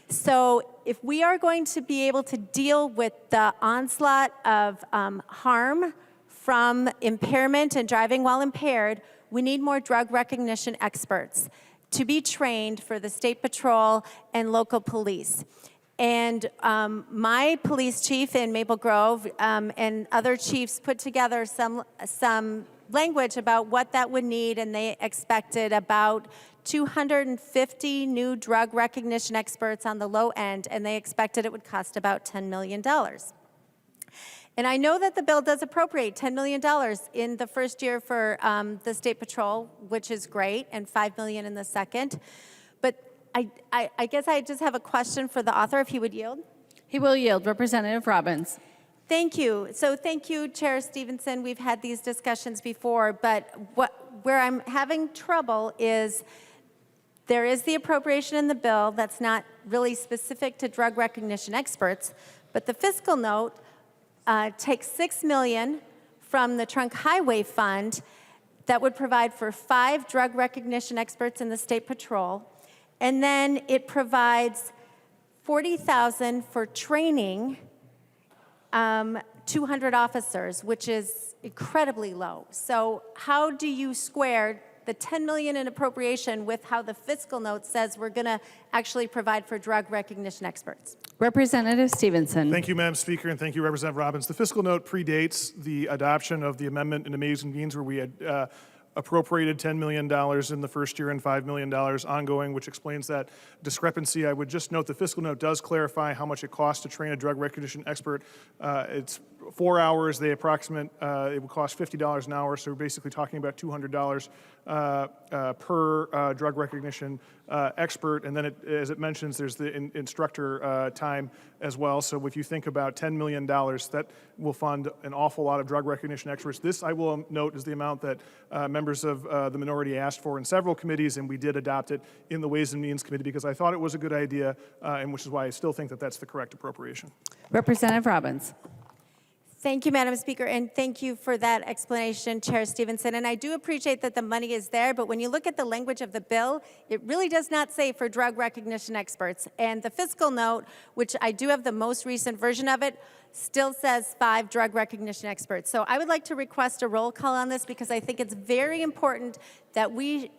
So if we are going to be able to deal with the onslaught of harm from impairment and driving while impaired, we need more drug recognition experts to be trained for the State Patrol and local police. And my police chief in Maple Grove and other chiefs put together some language about what that would need, and they expected about 250 new drug recognition experts on the low end, and they expected it would cost about $10 million. And I know that the bill does appropriate $10 million in the first year for the State Patrol, which is great, and $5 million in the second. But I guess I just have a question for the author, if he would yield. He will yield. Representative Robbins. Thank you. So thank you, Chair Stephenson. We've had these discussions before, but where I'm having trouble is there is the appropriation in the bill that's not really specific to drug recognition experts, but the fiscal note takes $6 million from the Trunk Highway Fund that would provide for 5 drug recognition experts in the State Patrol, and then it provides $40,000 for training 200 officers, which is incredibly low. So how do you square the $10 million in appropriation with how the fiscal note says we're going to actually provide for drug recognition experts? Representative Stephenson. Thank you, Madam Speaker, and thank you, Representative Robbins. The fiscal note predates the adoption of the amendment in Amazing Means, where we had appropriated $10 million in the first year and $5 million ongoing, which explains that discrepancy. I would just note the fiscal note does clarify how much it costs to train a drug recognition expert. It's 4 hours. They approximate it would cost $50 an hour, so we're basically talking about $200 per drug recognition expert. And then, as it mentions, there's the instructor time as well. So if you think about $10 million, that will fund an awful lot of drug recognition experts. This, I will note, is the amount that members of the minority asked for in several committees, and we did adopt it in the Ways and Means Committee because I thought it was a good idea, and which is why I still think that that's the correct appropriation. Representative Robbins. Thank you, Madam Speaker, and thank you for that explanation, Chair Stephenson. And I do appreciate that the money is there, but when you look at the language of the bill, it really does not say for drug recognition experts. And the fiscal note, which I do have the most recent version of it, still says 5 drug recognition experts. So I would like to request a roll call on this because I think it's very important that we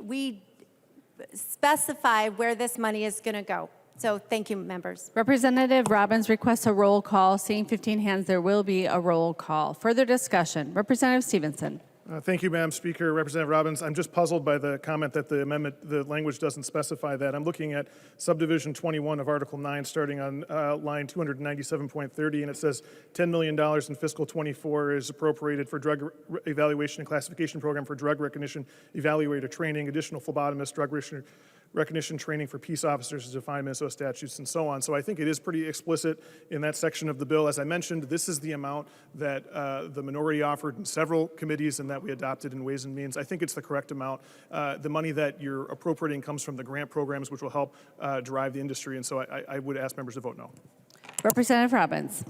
specify where this money is going to go. So thank you, members. Representative Robbins requests a roll call. Seeing 15 hands, there will be a roll call. Further discussion. Representative Stephenson. Thank you, Madam Speaker. Representative Robbins, I'm just puzzled by the comment that the amendment, the language doesn't specify that. I'm looking at subdivision 21 of Article 9, starting on line 297.30, and it says $10 million in fiscal 24 is appropriated for drug evaluation and classification program for drug recognition, evaluator training, additional phlebotomist, drug recognition training for peace officers as defined in Minnesota statutes, and so on. So I think it is pretty explicit in that section of the bill. As I mentioned, this is the amount that the minority offered in several committees and that we adopted in Ways and Means. I think it's the correct amount. The money that you're appropriating comes from the grant programs, which will help drive the industry, and so I would ask members to vote no. Representative Robbins.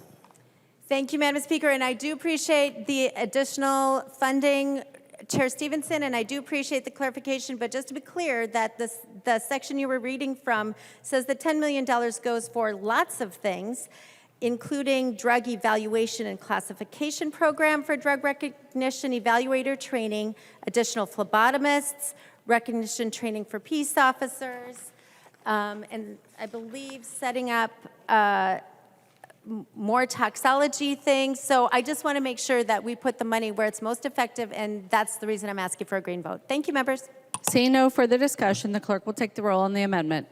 Thank you, Madam Speaker, and I do appreciate the additional funding, Chair Stephenson, and I do appreciate the clarification, but just to be clear that the section you were reading from says that $10 million goes for lots of things, including drug evaluation and classification program for drug recognition, evaluator training, additional phlebotomists, recognition training for peace officers, and I believe setting up more toxology things. So I just want to make sure that we put the money where it's most effective, and that's the reason I'm asking for a green vote. Thank you, members. Seeing no further discussion, the clerk will take the roll on the amendment.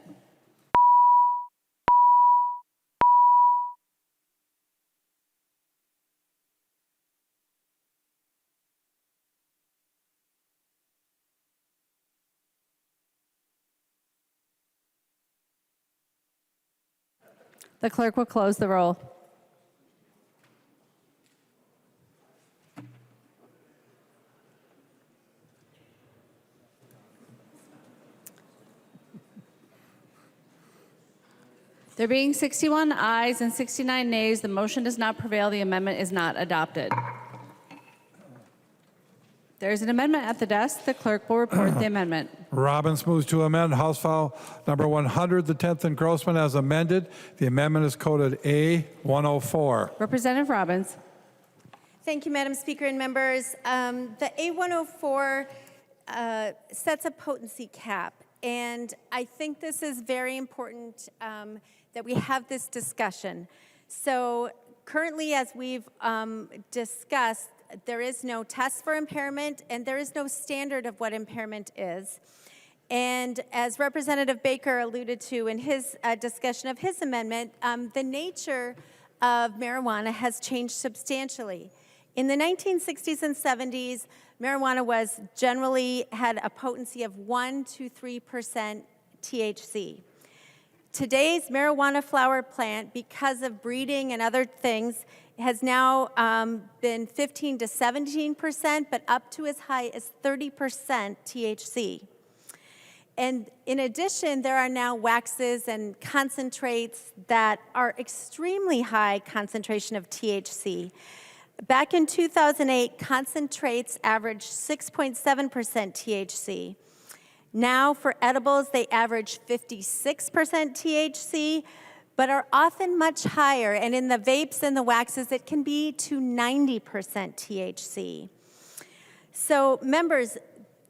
The clerk will close the roll. There being 61 ayes and 69 nays, the motion does not prevail. The amendment is not adopted. There is an amendment at the desk. The clerk will report the amendment. Robbins moves to amend House File number 100, the 10th engrossment as amended. The amendment is coded A104. Representative Robbins. Thank you, Madam Speaker and members. The A104 sets a potency cap, and I think this is very important that we have this discussion. So currently, as we've discussed, there is no test for impairment, and there is no standard of what impairment is. And as Representative Baker alluded to in his discussion of his amendment, the nature of marijuana has changed substantially. In the 1960s and 70s, marijuana was generally had a potency of 1 to 3% THC. Today's marijuana flower plant, because of breeding and other things, has now been 15 to 17%, but up to as high as 30% THC. And in addition, there are now waxes and concentrates that are extremely high concentration of THC. Back in 2008, concentrates averaged 6.7% THC. Now for edibles, they average 56% THC, but are often much higher. And in the vapes and the waxes, it can be to 90% THC. So members,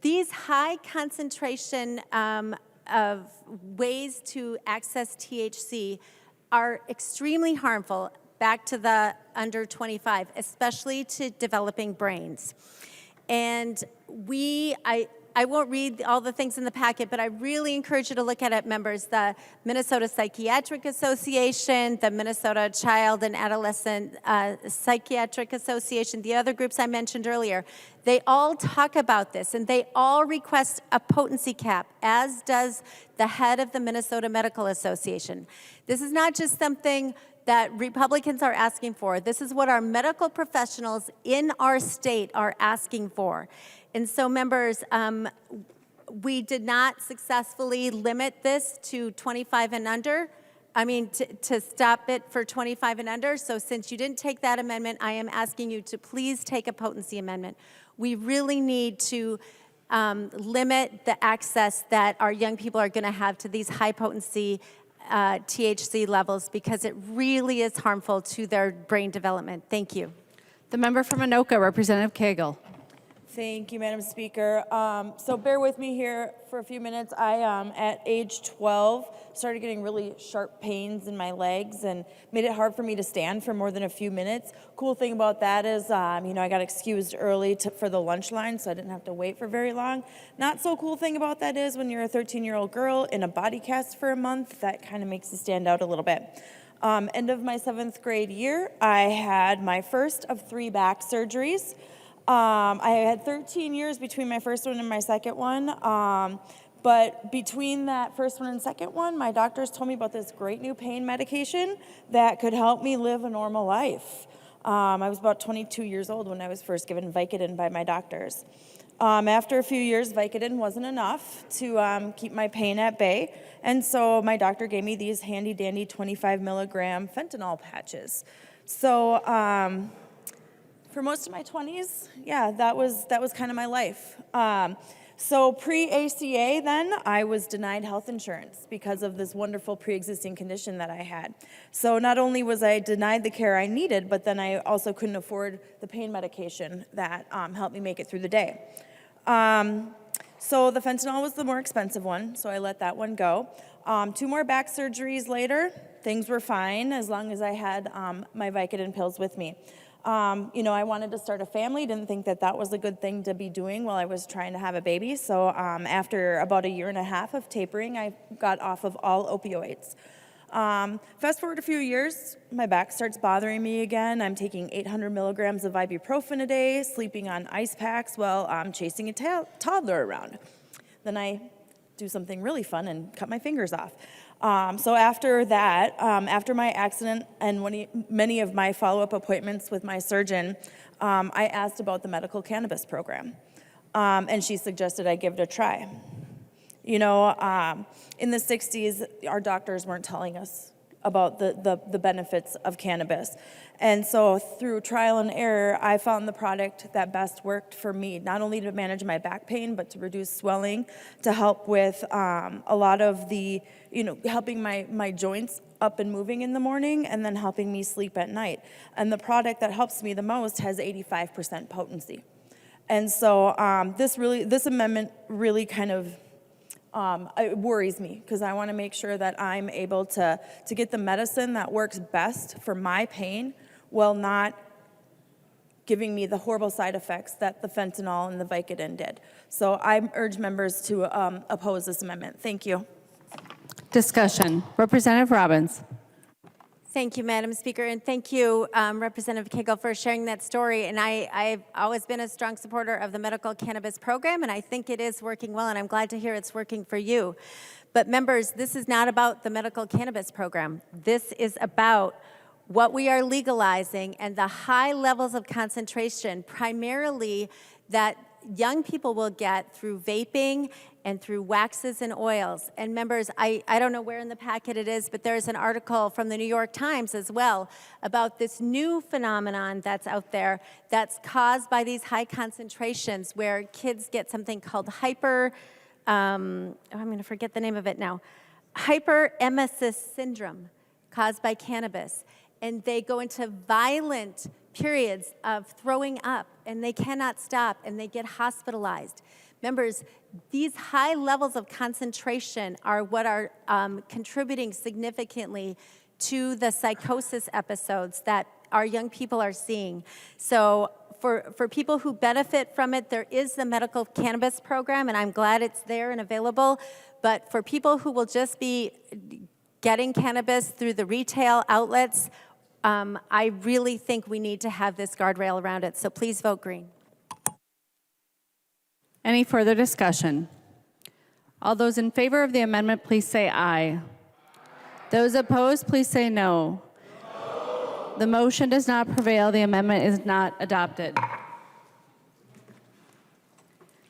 these high concentration of ways to access THC are extremely harmful, back to the under 25, especially to developing brains. And I won't read all the things in the packet, but I really encourage you to look at it, members. The Minnesota Psychiatric Association, the Minnesota Child and Adolescent Psychiatric Association, the other groups I mentioned earlier, they all talk about this, and they all request a potency cap, as does the head of the Minnesota Medical Association. This is not just something that Republicans are asking for. This is what our medical professionals in our state are asking for. And so, members, we did not successfully limit this to 25 and under. To stop it for 25 and under. So since you didn't take that amendment, I am asking you to please take a potency amendment. We really need to limit the access that our young people are going to have to these high potency THC levels, because it really is harmful to their brain development. Thank you. The member from Anoka, Representative Cagle. Thank you, Madam Speaker. So bear with me here for a few minutes. I, at age 12, started getting really sharp pains in my legs and made it hard for me to stand for more than a few minutes. Cool thing about that is, I got excused early for the lunch line, so I didn't have to wait for very long. Not so cool thing about that is when you're a 13-year-old girl in a body cast for a month, that kind of makes you stand out a little bit. End of my 7th grade year, I had my first of 3 back surgeries. I had 13 years between my first one and my second one, but between that first one and second one, my doctors told me about this great new pain medication that could help me live a normal life. I was about 22 years old when I was first given Vicodin by my doctors. After a few years, Vicodin wasn't enough to keep my pain at bay, and so my doctor gave me these handy-dandy 25 milligram fentanyl patches. So, for most of my 20s, yeah, that was kind of my life. So pre-ACA then, I was denied health insurance because of this wonderful pre-existing condition that I had. So not only was I denied the care I needed, but then I also couldn't afford the pain medication that helped me make it through the day. So the fentanyl was the more expensive one, so I let that one go. 2 more back surgeries later, things were fine as long as I had my Vicodin pills with me. I wanted to start a family, didn't think that that was a good thing to be doing while I was trying to have a baby. So after about 1.5 years of tapering, I got off of all opioids. Fast forward a few years, my back starts bothering me again. I'm taking 800 milligrams of ibuprofen a day, sleeping on ice packs while I'm chasing a toddler around. Then I do something really fun and cut my fingers off. So after that, after my accident and many of my follow-up appointments with my surgeon, I asked about the medical cannabis program, and she suggested I give it a try. In the 60s, our doctors weren't telling us about the benefits of cannabis. And so through trial and error, I found the product that best worked for me, not only to manage my back pain, but to reduce swelling, to help with a lot of the, helping my joints up and moving in the morning, and then helping me sleep at night. And the product that helps me the most has 85% potency. And so this amendment really kind of it worries me, because I want to make sure that I'm able to get the medicine that works best for my pain while not giving me the horrible side effects that the fentanyl and the Vicodin did. So I urge members to oppose this amendment. Thank you. Discussion. Representative Robbins. Thank you, Madam Speaker, and thank you, Representative Cagle, for sharing that story. And I've always been a strong supporter of the medical cannabis program, and I think it is working well, and I'm glad to hear it's working for you. But members, this is not about the medical cannabis program. This is about what we are legalizing and the high levels of concentration, primarily that young people will get through vaping and through waxes and oils. And members, I don't know where in the packet it is, but there's an article from the New York Times as well about this new phenomenon that's out there that's caused by these high concentrations where kids get something called I'm going to forget the name of it now, hyperemesis syndrome caused by cannabis. And they go into violent periods of throwing up, and they cannot stop, and they get hospitalized. Members, these high levels of concentration are what are contributing significantly to the psychosis episodes that our young people are seeing. So for people who benefit from it, there is the medical cannabis program, and I'm glad it's there and available. But for people who will just be getting cannabis through the retail outlets, I really think we need to have this guardrail around it. So please vote green. Any further discussion? All those in favor of the amendment, please say aye. Those opposed, please say no. The motion does not prevail. The amendment is not adopted.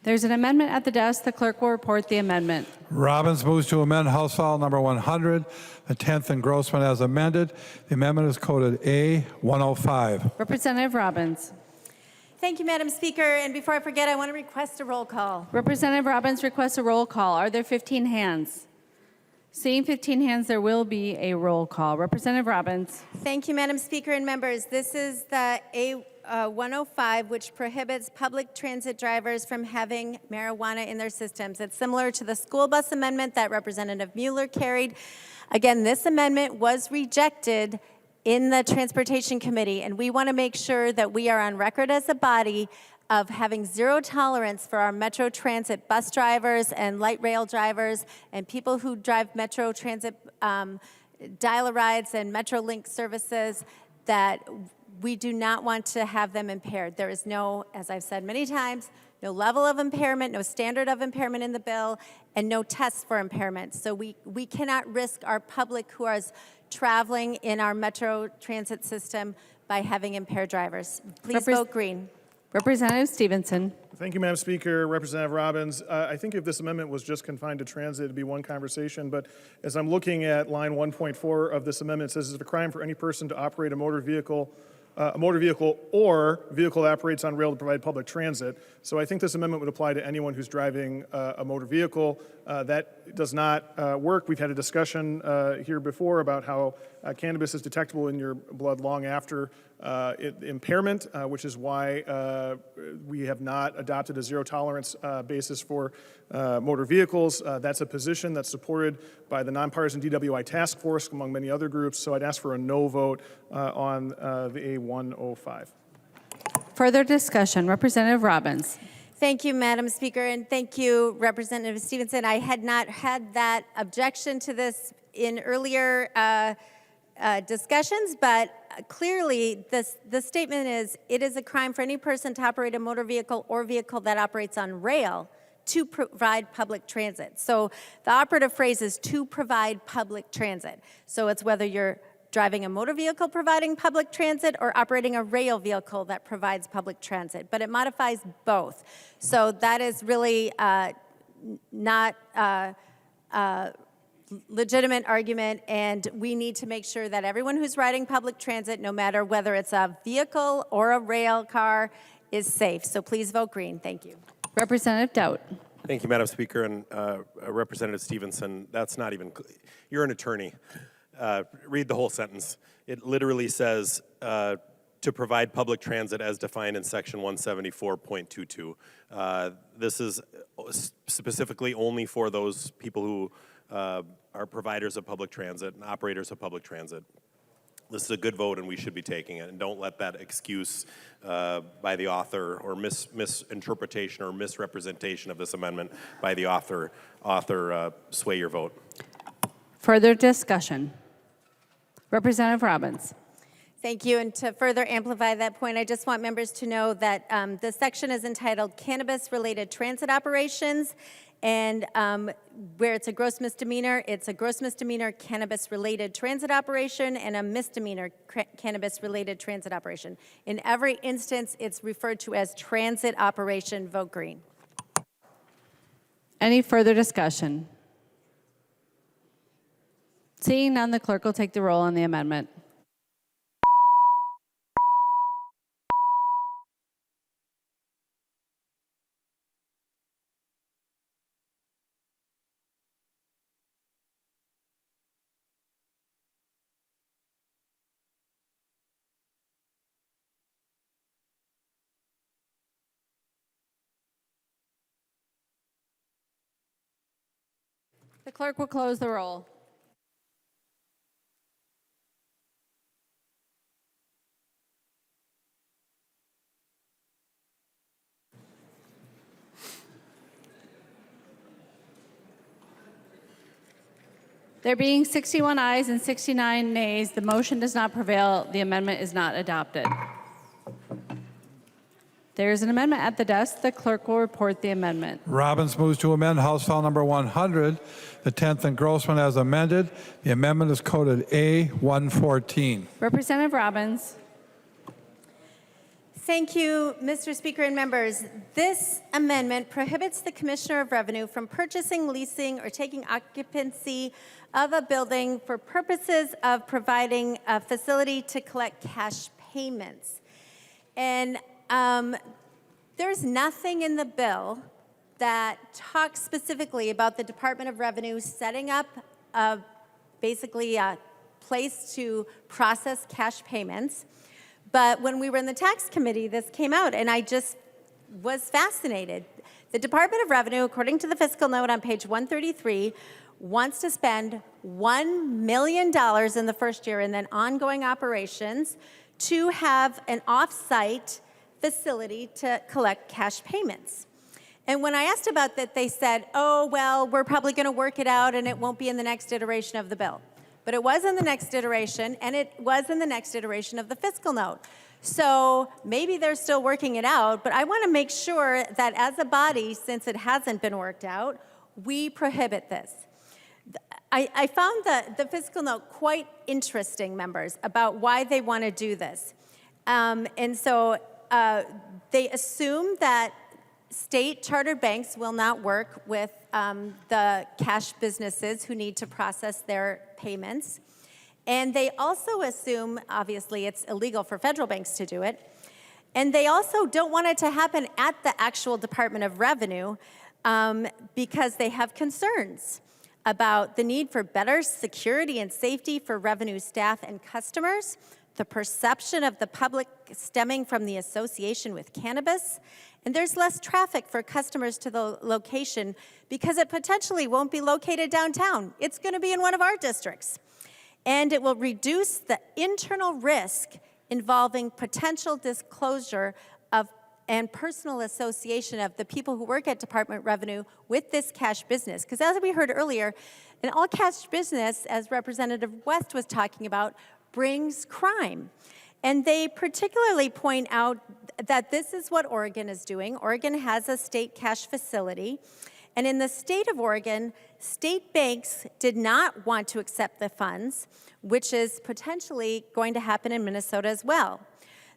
There's an amendment at the desk. The clerk will report the amendment. Robbins moves to amend House File number 100, the 10th engrossment as amended. The amendment is coded A105. Representative Robbins. Thank you, Madam Speaker. And before I forget, I want to request a roll call. Representative Robbins requests a roll call. Are there 15 hands? Seeing 15 hands, there will be a roll call. Representative Robbins. Thank you, Madam Speaker and members. This is the A105, which prohibits public transit drivers from having marijuana in their systems. It's similar to the school bus amendment that Representative Mueller carried. Again, this amendment was rejected in the Transportation Committee, and we want to make sure that we are on record as a body of having zero tolerance for our Metro Transit bus drivers and light rail drivers and people who drive Metro Transit dial-a-rides and Metrolink services, that we do not want to have them impaired. There is no, as I've said many times, no level of impairment, no standard of impairment in the bill, and no tests for impairment. So we cannot risk our public who are traveling in our Metro Transit system by having impaired drivers. Please vote green. Representative Stephenson. Thank you, Madam Speaker. Representative Robbins, I think if this amendment was just confined to transit, it'd be one conversation. But as I'm looking at line 1.4 of this amendment, it says it's a crime for any person to operate a motor vehicle or vehicle that operates on rail to provide public transit. So I think this amendment would apply to anyone who's driving a motor vehicle. That does not work. We've had a discussion here before about how cannabis is detectable in your blood long after impairment, which is why we have not adopted a zero tolerance basis for motor vehicles. That's a position that's supported by the nonpartisan DWI task force, among many other groups. So I'd ask for a no vote on the A105. Further discussion. Representative Robbins. Thank you, Madam Speaker, and thank you, Representative Stephenson. I had not had that objection to this in earlier discussions, but clearly the statement is, it is a crime for any person to operate a motor vehicle or vehicle that operates on rail to provide public transit. So the operative phrase is to provide public transit. So it's whether you're driving a motor vehicle providing public transit or operating a rail vehicle that provides public transit, but it modifies both. So that is really not legitimate argument, and we need to make sure that everyone who's riding public transit, no matter whether it's a vehicle or a rail car, is safe. So please vote green. Thank you. Representative Dowd. Thank you, Madam Speaker, and Representative Stephenson. That's not even, you're an attorney. Read the whole sentence. It literally says to provide public transit as defined in section 174.22. This is specifically only for those people who are providers of public transit and operators of public transit. This is a good vote, and we should be taking it. And don't let that excuse by the author or misinterpretation or misrepresentation of this amendment by the author sway your vote. Further discussion. Representative Robbins. Thank you. And to further amplify that point, I just want members to know that the section is entitled Cannabis-Related Transit Operations, and where it's a gross misdemeanor cannabis-related transit operation and a misdemeanor cannabis-related transit operation. In every instance, it's referred to as transit operation. Vote green. Any further discussion? Seeing none, the clerk will take the roll on the amendment. The clerk will close the roll. There being 61 ayes and 69 nays, the motion does not prevail. The amendment is not adopted. There is an amendment at the desk. The clerk will report the amendment. Robbins moves to amend House File Number 100, the 10th engrossment as amended. The amendment is coded A114. Representative Robbins. Thank you, Mr. Speaker and members. This amendment prohibits the Commissioner of Revenue from purchasing, leasing, or taking occupancy of a building for purposes of providing a facility to collect cash payments. And there's nothing in the bill that talks specifically about the Department of Revenue setting up basically a place to process cash payments. But when we were in the tax committee, this came out, and I just was fascinated. The Department of Revenue, according to the fiscal note on page 133, wants to spend $1 million in the first year and then ongoing operations to have an off-site facility to collect cash payments. And when I asked about that, they said, oh, well, we're probably going to work it out and it won't be in the next iteration of the bill. But it was in the next iteration, and it was in the next iteration of the fiscal note. So maybe they're still working it out, but I want to make sure that as a body, since it hasn't been worked out, we prohibit this. I found the fiscal note quite interesting, members, about why they want to do this. And so they assume that state chartered banks will not work with the cash businesses who need to process their payments. And they also assume, obviously, it's illegal for federal banks to do it. And they also don't want it to happen at the actual Department of Revenue because they have concerns about the need for better security and safety for revenue staff and customers, the perception of the public stemming from the association with cannabis, and there's less traffic for customers to the location because it potentially won't be located downtown. It's going to be in one of our districts. And it will reduce the internal risk involving potential disclosure of and personal association of the people who work at Department of Revenue with this cash business. Because as we heard earlier, an all-cash business, as Representative West was talking about, brings crime. And they particularly point out that this is what Oregon is doing. Oregon has a state cash facility. And in the state of Oregon, state banks did not want to accept the funds, which is potentially going to happen in Minnesota as well.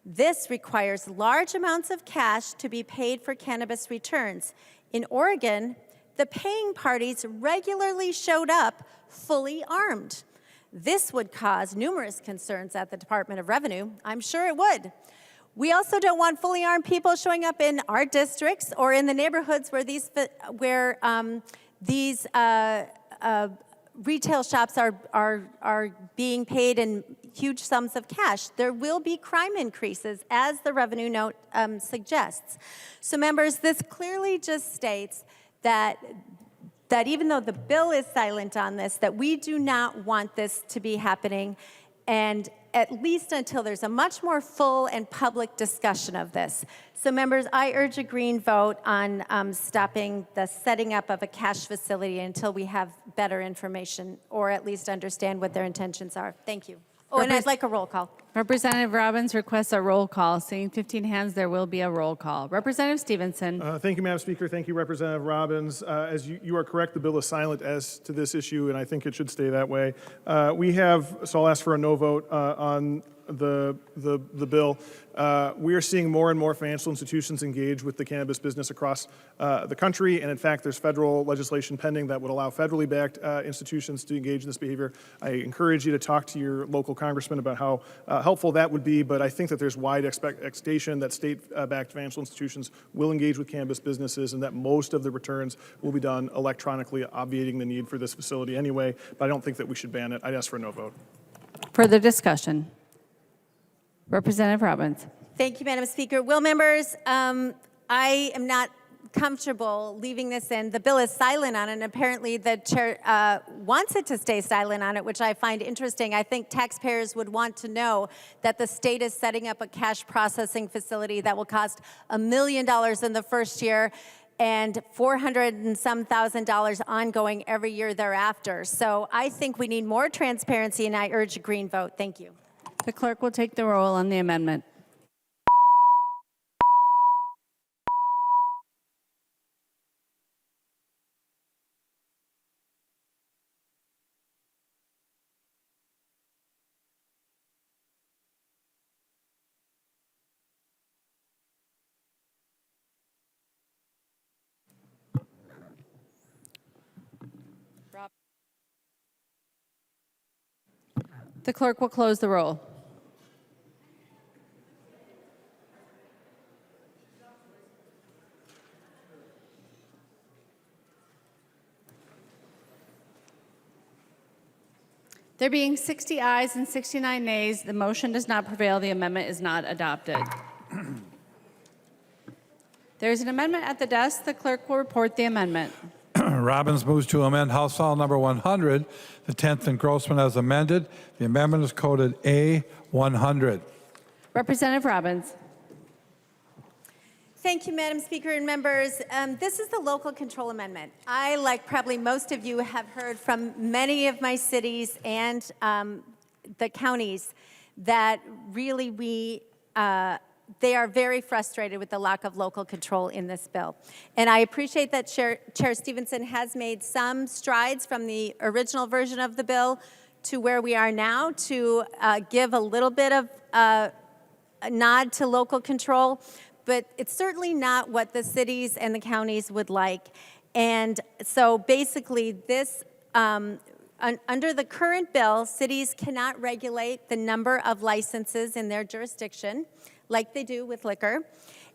This requires large amounts of cash to be paid for cannabis returns. In Oregon, the paying parties regularly showed up fully armed. This would cause numerous concerns at the Department of Revenue. I'm sure it would. We also don't want fully armed people showing up in our districts or in the neighborhoods where these retail shops are being paid in huge sums of cash. There will be crime increases, as the revenue note suggests. So members, this clearly just states that even though the bill is silent on this, that we do not want this to be happening. And at least until there's a much more full and public discussion of this. So members, I urge a green vote on stopping the setting up of a cash facility until we have better information or at least understand what their intentions are. Thank you. Oh, and I'd like a roll call. Representative Robbins requests a roll call. Seeing 15 hands, there will be a roll call. Representative Stephenson. Thank you, Madam Speaker. Thank you, Representative Robbins. As you are correct, the bill is silent as to this issue, and I think it should stay that way. So I'll ask for a no vote on the bill. We are seeing more and more financial institutions engage with the cannabis business across the country, and in fact, there's federal legislation pending that would allow federally backed institutions to engage in this behavior. I encourage you to talk to your local congressman about how helpful that would be, but I think that there's wide expectation that state-backed financial institutions will engage with cannabis businesses and that most of the returns will be done electronically, obviating the need for this facility anyway, but I don't think that we should ban it. I'd ask for a no vote. Further discussion. Representative Robbins. Thank you, Madam Speaker. Will members, I am not comfortable leaving this in. The bill is silent on it, and apparently the chair wants it to stay silent on it, which I find interesting. I think taxpayers would want to know that the state is setting up a cash processing facility that will cost $1 million in the first year and $400,000 and some ongoing every year thereafter. So I think we need more transparency, and I urge a green vote. Thank you. The clerk will take the roll on the amendment. The clerk will close the roll. There being 60 ayes and 69 nays, the motion does not prevail. The amendment is not adopted. There is an amendment at the desk. The clerk will report the amendment. Robbins moves to amend House File Number 100, the 10th engrossment as amended. The amendment is coded A100. Representative Robbins. Thank you, Madam Speaker and members. This is the local control amendment. I, like probably most of you, have heard from many of my cities and the counties that really they are very frustrated with the lack of local control in this bill. And I appreciate that Chair Stephenson has made some strides from the original version of the bill to where we are now to give a little bit of a nod to local control. But it's certainly not what the cities and the counties would like. And so basically this, under the current bill, cities cannot regulate the number of licenses in their jurisdiction like they do with liquor.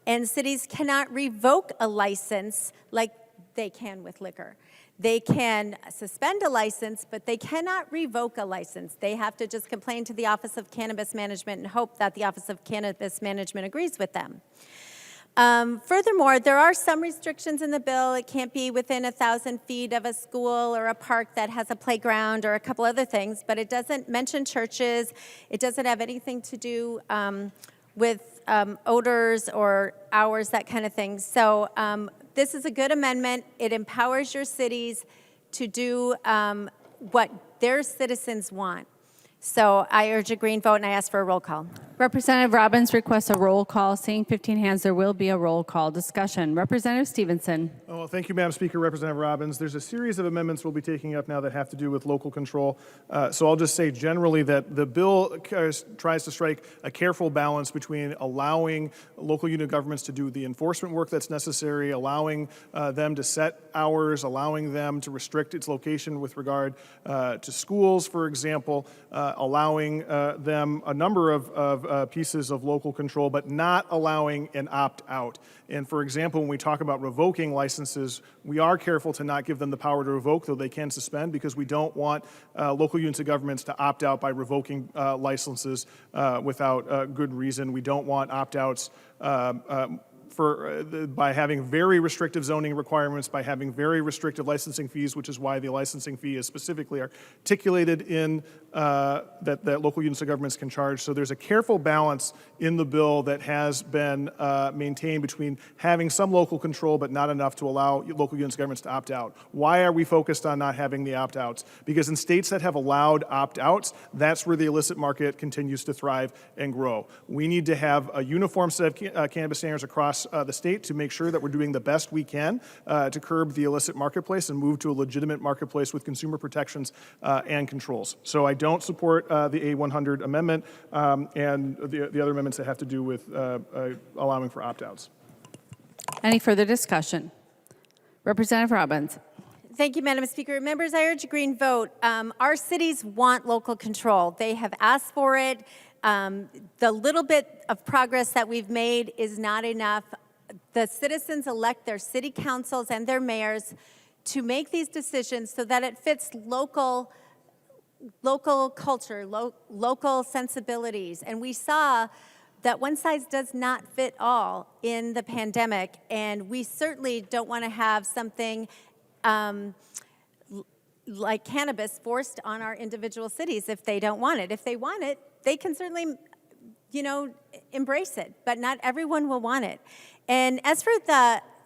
And cities cannot revoke a license like they can with liquor. They can suspend a license, but they cannot revoke a license. They have to just complain to the Office of Cannabis Management and hope that the Office of Cannabis Management agrees with them. Furthermore, there are some restrictions in the bill. It can't be within 1,000 feet of a school or a park that has a playground or a couple other things, but it doesn't mention churches. It doesn't have anything to do with odors or hours, that kind of thing. So this is a good amendment. It empowers your cities to do what their citizens want. So I urge a green vote, and I ask for a roll call. Representative Robbins requests a roll call. Seeing 15 hands, there will be a roll call. Discussion. Representative Stephenson. Oh, well, thank you, Madam Speaker. Representative Robbins. There's a series of amendments we'll be taking up now that have to do with local control. So I'll just say generally that the bill tries to strike a careful balance between allowing local unit governments to do the enforcement work that's necessary, allowing them to set hours, allowing them to restrict its location with regard to schools, for example, allowing them a number of pieces of local control, but not allowing an opt-out. And for example, when we talk about revoking licenses, we are careful to not give them the power to revoke, though they can suspend, because we don't want local units of governments to opt out by revoking licenses without good reason. We don't want opt-outs by having very restrictive zoning requirements, by having very restrictive licensing fees, which is why the licensing fee is specifically articulated in that local units of governments can charge. So there's a careful balance in the bill that has been maintained between having some local control but not enough to allow local units of governments to opt out. Why are we focused on not having the opt-outs? Because in states that have allowed opt-outs, that's where the illicit market continues to thrive and grow. We need to have a uniform set of cannabis standards across the state to make sure that we're doing the best we can to curb the illicit marketplace and move to a legitimate marketplace with consumer protections and controls. So I don't support the A100 amendment and the other amendments that have to do with allowing for opt-outs. Any further discussion? Representative Robbins. Thank you, Madam Speaker. Members, I urge a green vote. Our cities want local control. They have asked for it. The little bit of progress that we've made is not enough. The citizens elect their city councils and their mayors to make these decisions so that it fits local culture, local sensibilities. And we saw that one size does not fit all in the pandemic, and we certainly don't want to have something like cannabis forced on our individual cities if they don't want it. If they want it, they can certainly, embrace it, but not everyone will want it. And as for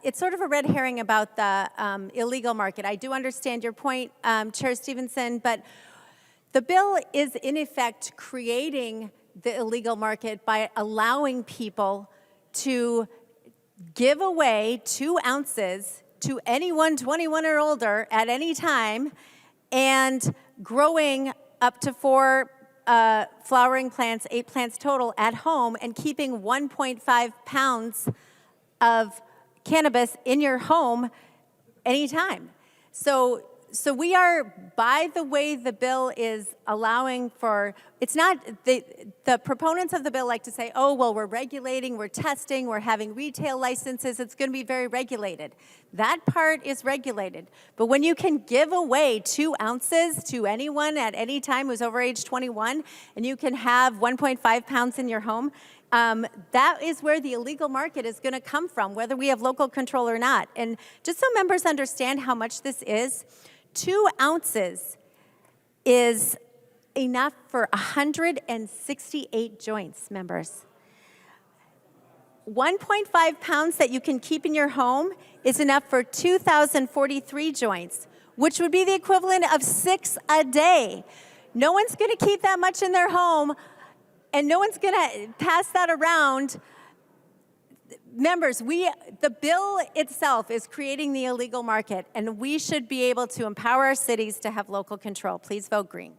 it's sort of a red herring about the illegal market. I do understand your point, Chair Stephenson, but the bill is in effect creating the illegal market by allowing people to give away 2 ounces to anyone 21 or older at any time and growing up to 4 flowering plants, 8 plants total at home, and keeping 1.5 pounds of cannabis in your home anytime. So we are, by the way the bill is allowing for, it's not, the proponents of the bill like to say, oh, well, we're regulating, we're testing, we're having retail licenses, it's going to be very regulated. That part is regulated. But when you can give away 2 ounces to anyone at any time who's over age 21, and you can have 1.5 pounds in your home, that is where the illegal market is going to come from, whether we have local control or not. And just so members understand how much this is, 2 ounces is enough for 168 joints, members. 1.5 pounds that you can keep in your home is enough for 2,043 joints, which would be the equivalent of 6 a day. No one's going to keep that much in their home, and no one's going to pass that around. Members, the bill itself is creating the illegal market, and we should be able to empower our cities to have local control. Please vote green.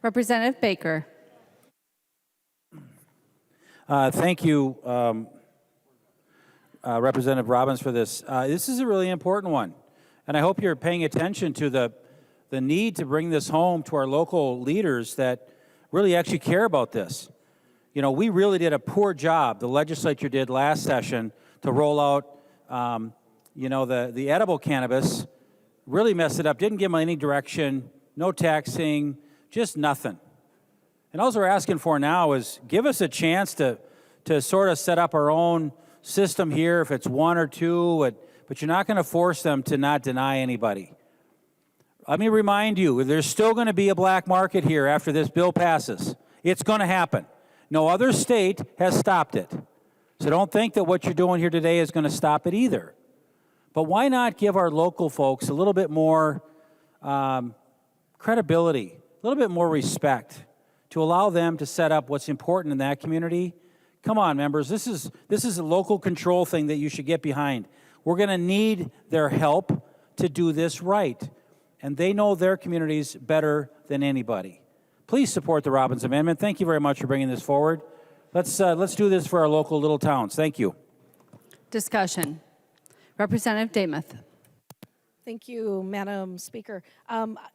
Representative Baker. Thank you, Representative Robbins, for this. This is a really important one, and I hope you're paying attention to the need to bring this home to our local leaders that really actually care about this. We really did a poor job, the legislature did last session, to roll out, the edible cannabis, really messed it up, didn't give them any direction, no taxing, just nothing. And all we're asking for now is give us a chance to sort of set up our own system here, if it's 1 or 2, but you're not going to force them to not deny anybody. Let me remind you, there's still going to be a black market here after this bill passes. It's going to happen. No other state has stopped it. So don't think that what you're doing here today is going to stop it either. But why not give our local folks a little bit more credibility, a little bit more respect to allow them to set up what's important in that community? Come on, members, this is a local control thing that you should get behind. We're going to need their help to do this right. And they know their communities better than anybody. Please support the Robbins Amendment. Thank you very much for bringing this forward. Let's do this for our local little towns. Thank you. Discussion. Representative Demuth. Thank you, Madam Speaker.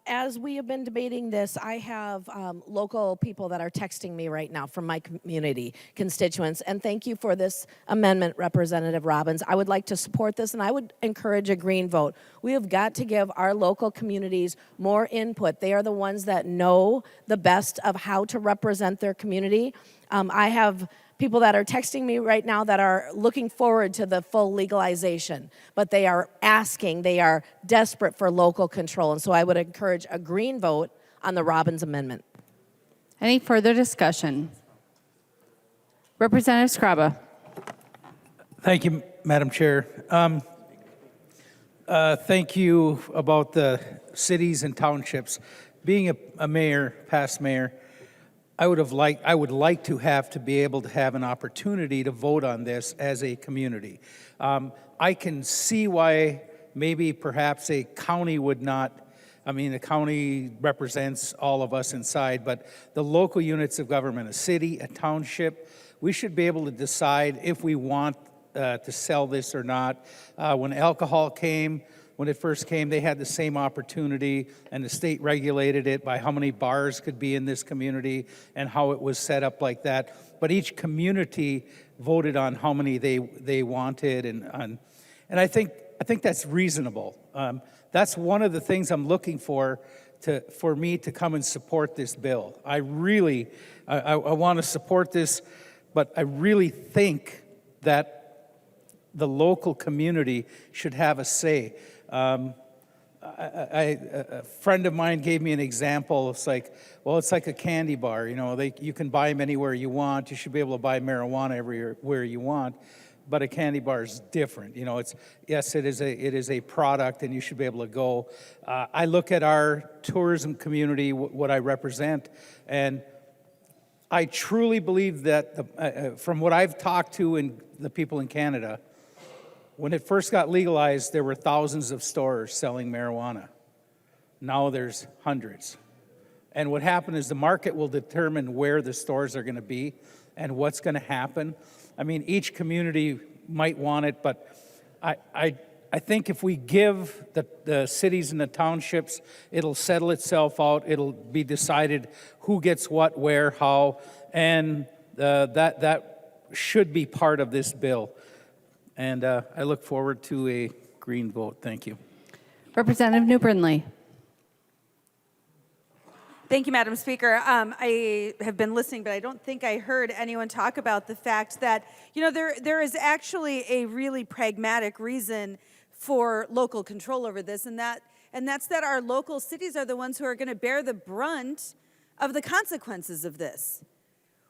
As we have been debating this, I have local people that are texting me right now from my community, constituents, and thank you for this amendment, Representative Robbins. I would like to support this, and I would encourage a green vote. We have got to give our local communities more input. They are the ones that know the best of how to represent their community. I have people that are texting me right now that are looking forward to the full legalization, but they are desperate for local control. And so I would encourage a green vote on the Robbins Amendment. Any further discussion? Representative Scraba. Thank you, Madam Chair. Thank you about the cities and townships. Being a mayor, past mayor, I would like to be able to have an opportunity to vote on this as a community. I can see why maybe perhaps a county would not. I mean, the county represents all of us inside, but the local units of government, a city, a township, we should be able to decide if we want to sell this or not. When alcohol came, when it first came, they had the same opportunity, and the state regulated it by how many bars could be in this community and how it was set up like that. But each community voted on how many they wanted, and I think that's reasonable. That's one of the things I'm looking for me to come and support this bill. I want to support this, but I really think that the local community should have a say. A friend of mine gave me an example. It's like a candy bar. You know, you can buy them anywhere you want. You should be able to buy marijuana everywhere you want. But a candy bar is different. You know, it is a product, and you should be able to go. I look at our tourism community, what I represent, and I truly believe that from what I've talked to and the people in Canada, when it first got legalized, there were thousands of stores selling marijuana. Now there's hundreds. And what happened is the market will determine where the stores are going to be and what's going to happen. I mean, each community might want it, but I think if we give the cities and the townships, it'll settle itself out. It'll be decided who gets what, where, how, and that should be part of this bill. And I look forward to a green vote. Thank you. Representative New Brindley. Thank you, Madam Speaker. I have been listening, but I don't think I heard anyone talk about the fact that, you know, there is actually a really pragmatic reason for local control over this, and that's that our local cities are the ones who are going to bear the brunt of the consequences of this.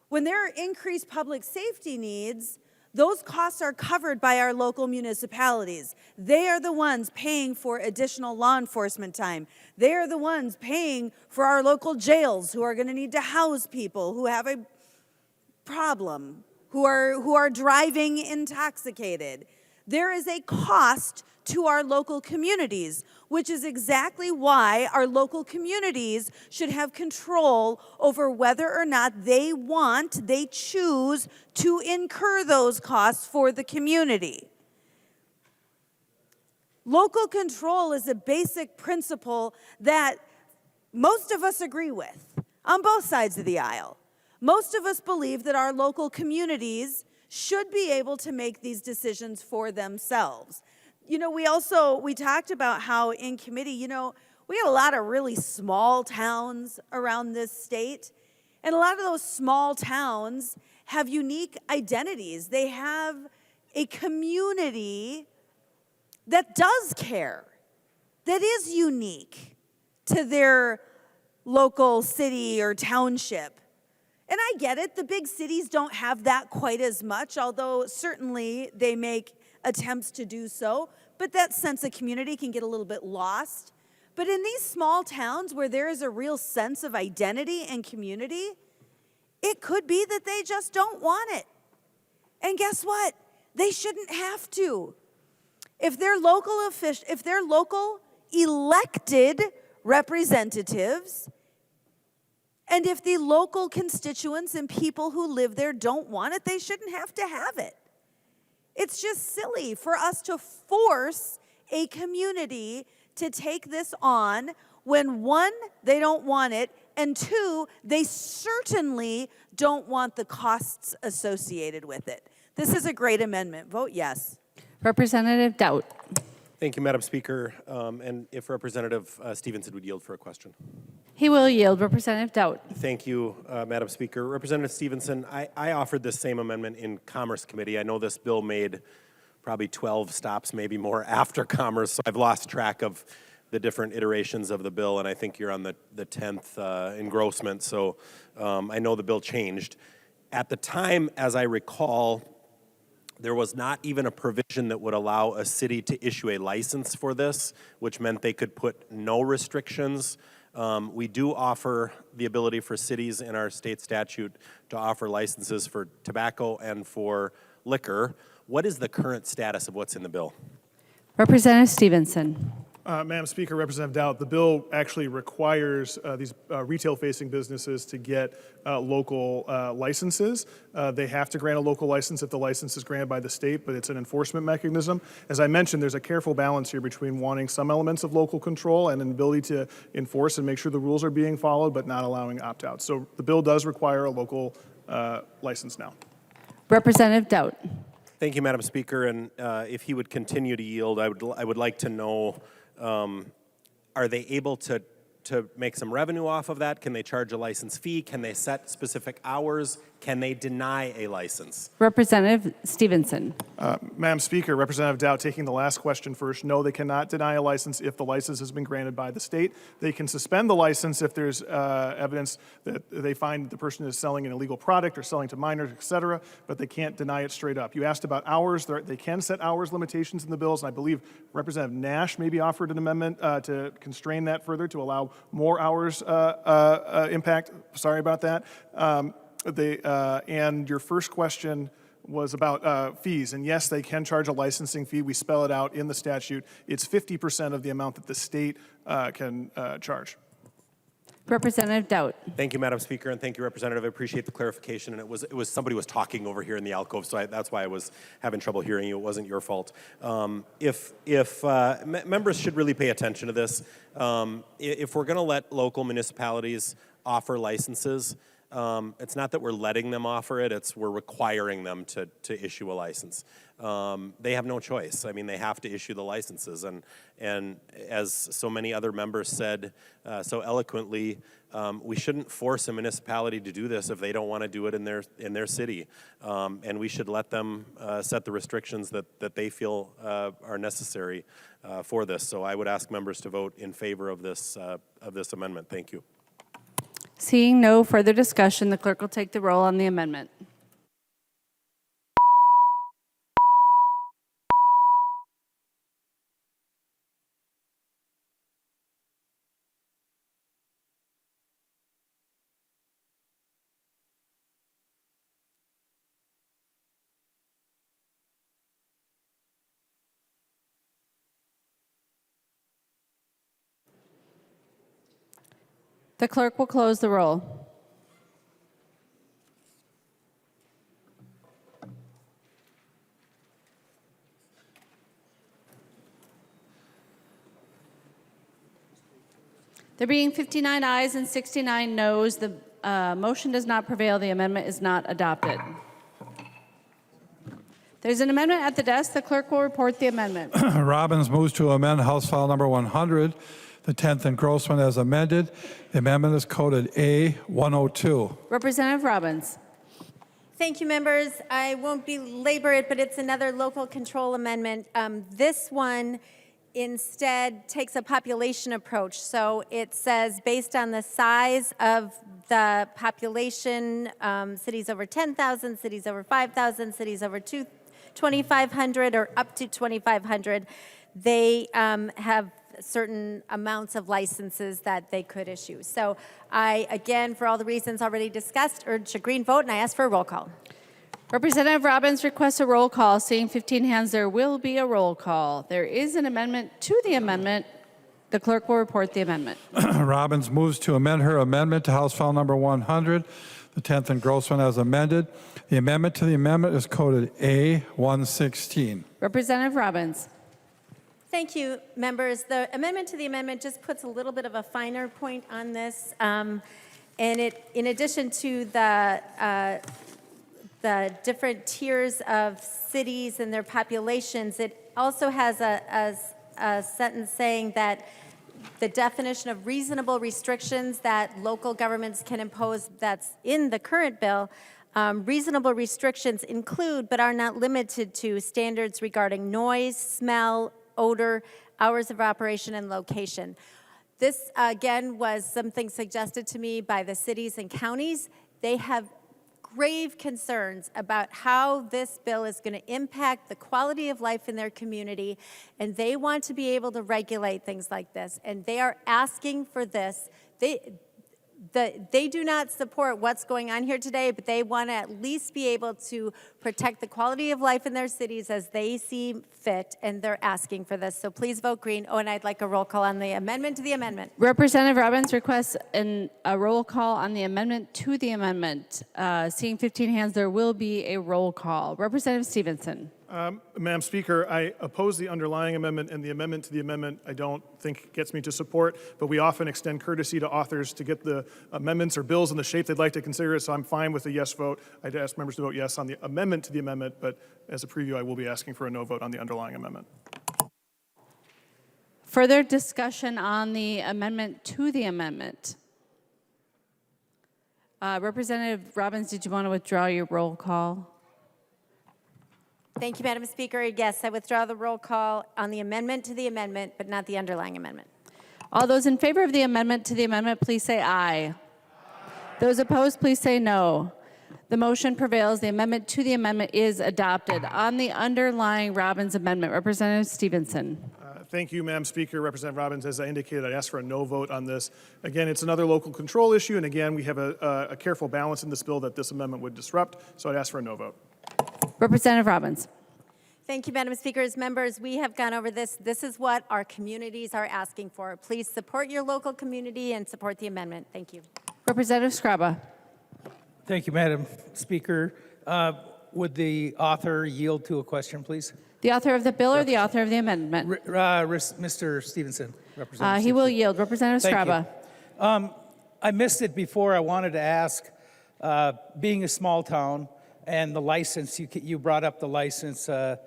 When there are increased public safety needs, those costs are covered by our local municipalities. They are the ones paying for additional law enforcement time. They are the ones paying for our local jails who are going to need to house people who have a problem, who are driving intoxicated. There is a cost to our local communities, which is exactly why our local communities should have control over whether or not they choose to incur those costs for the community. Local control is a basic principle that most of us agree with on both sides of the aisle. Most of us believe that our local communities should be able to make these decisions for themselves. You know, we talked about how in committee, you know, we had a lot of really small towns around this state, and a lot of those small towns have unique identities. They have a community that does care, that is unique to their local city or township. And I get it, the big cities don't have that quite as much, although certainly they make attempts to do so, but that sense of community can get a little bit lost. But in these small towns where there is a real sense of identity and community, it could be that they just don't want it. And guess what? They shouldn't have to. If their local elected representatives, and if the local constituents and people who live there don't want it, they shouldn't have to have it. It's just silly for us to force a community to take this on when, one, they don't want it, and two, they certainly don't want the costs associated with it. This is a great amendment. Vote yes. Representative Dowd. Thank you, Madam Speaker. And if Representative Stephenson would yield for a question. He will yield. Representative Dowd. Thank you, Madam Speaker. Representative Stephenson, I offered this same amendment in Commerce Committee. I know this bill made probably 12 stops, maybe more, after Commerce, so I've lost track of the different iterations of the bill, and I think you're on the 10th engrossment, so I know the bill changed. At the time, as I recall, there was not even a provision that would allow a city to issue a license for this, which meant they could put no restrictions. We do offer the ability for cities in our state statute to offer licenses for tobacco and for liquor. What is the current status of what's in the bill? Representative Stephenson. Madam Speaker, Representative Dowd, the bill actually requires these retail-facing businesses to get local licenses. They have to grant a local license if the license is granted by the state, but it's an enforcement mechanism. As I mentioned, there's a careful balance here between wanting some elements of local control and an ability to enforce and make sure the rules are being followed, but not allowing opt-outs. So the bill does require a local license now. Representative Dowd. Thank you, Madam Speaker, and if he would continue to yield, I would like to know, are they able to make some revenue off of that? Can they charge a license fee? Can they set specific hours? Can they deny a license? Representative Stephenson. Madam Speaker, Representative Dowd, taking the last question first, no, they cannot deny a license if the license has been granted by the state. They can suspend the license if there's evidence that they find the person is selling an illegal product or selling to minors, et cetera, but they can't deny it straight up. You asked about hours. They can set hours limitations in the bills, and I believe Representative Nash maybe offered an amendment to constrain that further to allow more hours impact. Sorry about that. And your first question was about fees, and yes, they can charge a licensing fee. We spell it out in the statute. It's 50% of the amount that the state can charge. Representative Dowd. Thank you, Madam Speaker, and thank you, Representative. I appreciate the clarification. And it was somebody was talking over here in the alcove, so that's why I was having trouble hearing you. It wasn't your fault. Members should really pay attention to this. If we're going to let local municipalities offer licenses, it's not that we're letting them offer it, it's we're requiring them to issue a license. They have no choice. I mean, they have to issue the licenses. And as so many other members said so eloquently, we shouldn't force a municipality to do this if they don't want to do it in their city. And we should let them set the restrictions that they feel are necessary for this. So I would ask members to vote in favor of this amendment. Thank you. Seeing no further discussion, the clerk will take the roll on the amendment. The clerk will close the roll. There being 59 ayes and 69 noes, the motion does not prevail. The amendment is not adopted. There's an amendment at the desk. The clerk will report the amendment. Robbins moves to amend House File Number 100, the 10th engrossment as amended. The amendment is coded A102. Representative Robbins. Thank you, members. I won't belabor it, but it's another local control amendment. This one instead takes a population approach. So it says based on the size of the population, cities over 10,000, cities over 5,000, cities over 2,500 or up to 2,500, they have certain amounts of licenses that they could issue. So I, again, for all the reasons already discussed, urge a green vote, and I ask for a roll call. Representative Robbins requests a roll call. Seeing 15 hands, there will be a roll call. There is an amendment to the amendment. The clerk will report the amendment. Robbins moves to amend her amendment to House File Number 100, the 10th engrossment as amended. The amendment to the amendment is coded A116. Representative Robbins. Thank you, members. The amendment to the amendment just puts a little bit of a finer point on this. And it, in addition to the different tiers of cities and their populations, it also has a sentence saying that the definition of reasonable restrictions that local governments can impose that's in the current bill, reasonable restrictions include but are not limited to standards regarding noise, smell, odor, hours of operation, and location. This, again, was something suggested to me by the cities and counties. They have grave concerns about how this bill is going to impact the quality of life in their community, and they want to be able to regulate things like this, and they are asking for this. They do not support what's going on here today, but they want to at least be able to protect the quality of life in their cities as they see fit, and they're asking for this. So please vote green. Oh, and I'd like a roll call on the amendment to the amendment. Representative Robbins requests a roll call on the amendment to the amendment. Seeing 15 hands, there will be a roll call. Representative Stephenson. Madam Speaker, I oppose the underlying amendment, and the amendment to the amendment I don't think gets me to support, but we often extend courtesy to authors to get the amendments or bills in the shape they'd like to consider it, so I'm fine with a yes vote. I'd ask members to vote yes on the amendment to the amendment, but as a preview, I will be asking for a no vote on the underlying amendment. Further discussion on the amendment to the amendment. Representative Robbins, did you want to withdraw your roll call? Thank you, Madam Speaker. Yes, I withdraw the roll call on the amendment to the amendment, but not the underlying amendment. All those in favor of the amendment to the amendment, please say aye. Those opposed, please say no. The motion prevails. The amendment to the amendment is adopted. On the underlying Robbins amendment, Representative Stephenson. Thank you, Madam Speaker. Representative Robbins, as I indicated, I'd ask for a no vote on this. Again, it's another local control issue, and again, we have a careful balance in this bill that this amendment would disrupt, so I'd ask for a no vote. Representative Robbins. Thank you, Madam Speaker. As members, we have gone over this. This is what our communities are asking for. Please support your local community and support the amendment. Thank you. Representative Scraba. Thank you, Madam Speaker. Would the author yield to a question, please? The author of the bill or the author of the amendment? Mr. Stephenson. Representative He will Stephenson. yield. Representative Thank Scraba. you. I missed it before. I wanted to ask, being a small town and the license, you brought up the license, the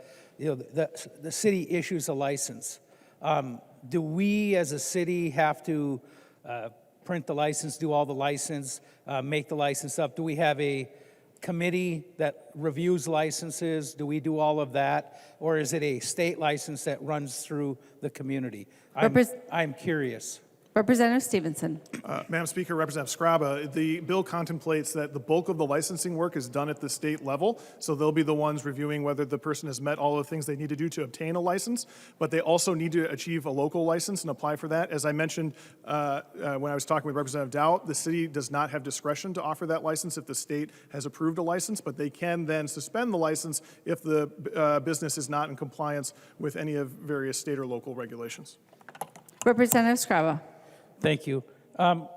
city issues a license. Do we as a city have to print the license, do all the license, make the license up? Do we have a committee that reviews licenses? Do we do all of that? Or is it a state license that runs through the community? I'm curious. Representative Stephenson. Madam Speaker, Representative Scraba, the bill contemplates that the bulk of the licensing work is done at the state level, so they'll be the ones reviewing whether the person has met all the things they need to do to obtain a license, but they also need to achieve a local license and apply for that. As I mentioned when I was talking with Representative Dow, the city does not have discretion to offer that license if the state has approved a license, but they can then suspend the license if the business is not in compliance with any of various state or local regulations. Representative Scraba. Thank you. I'm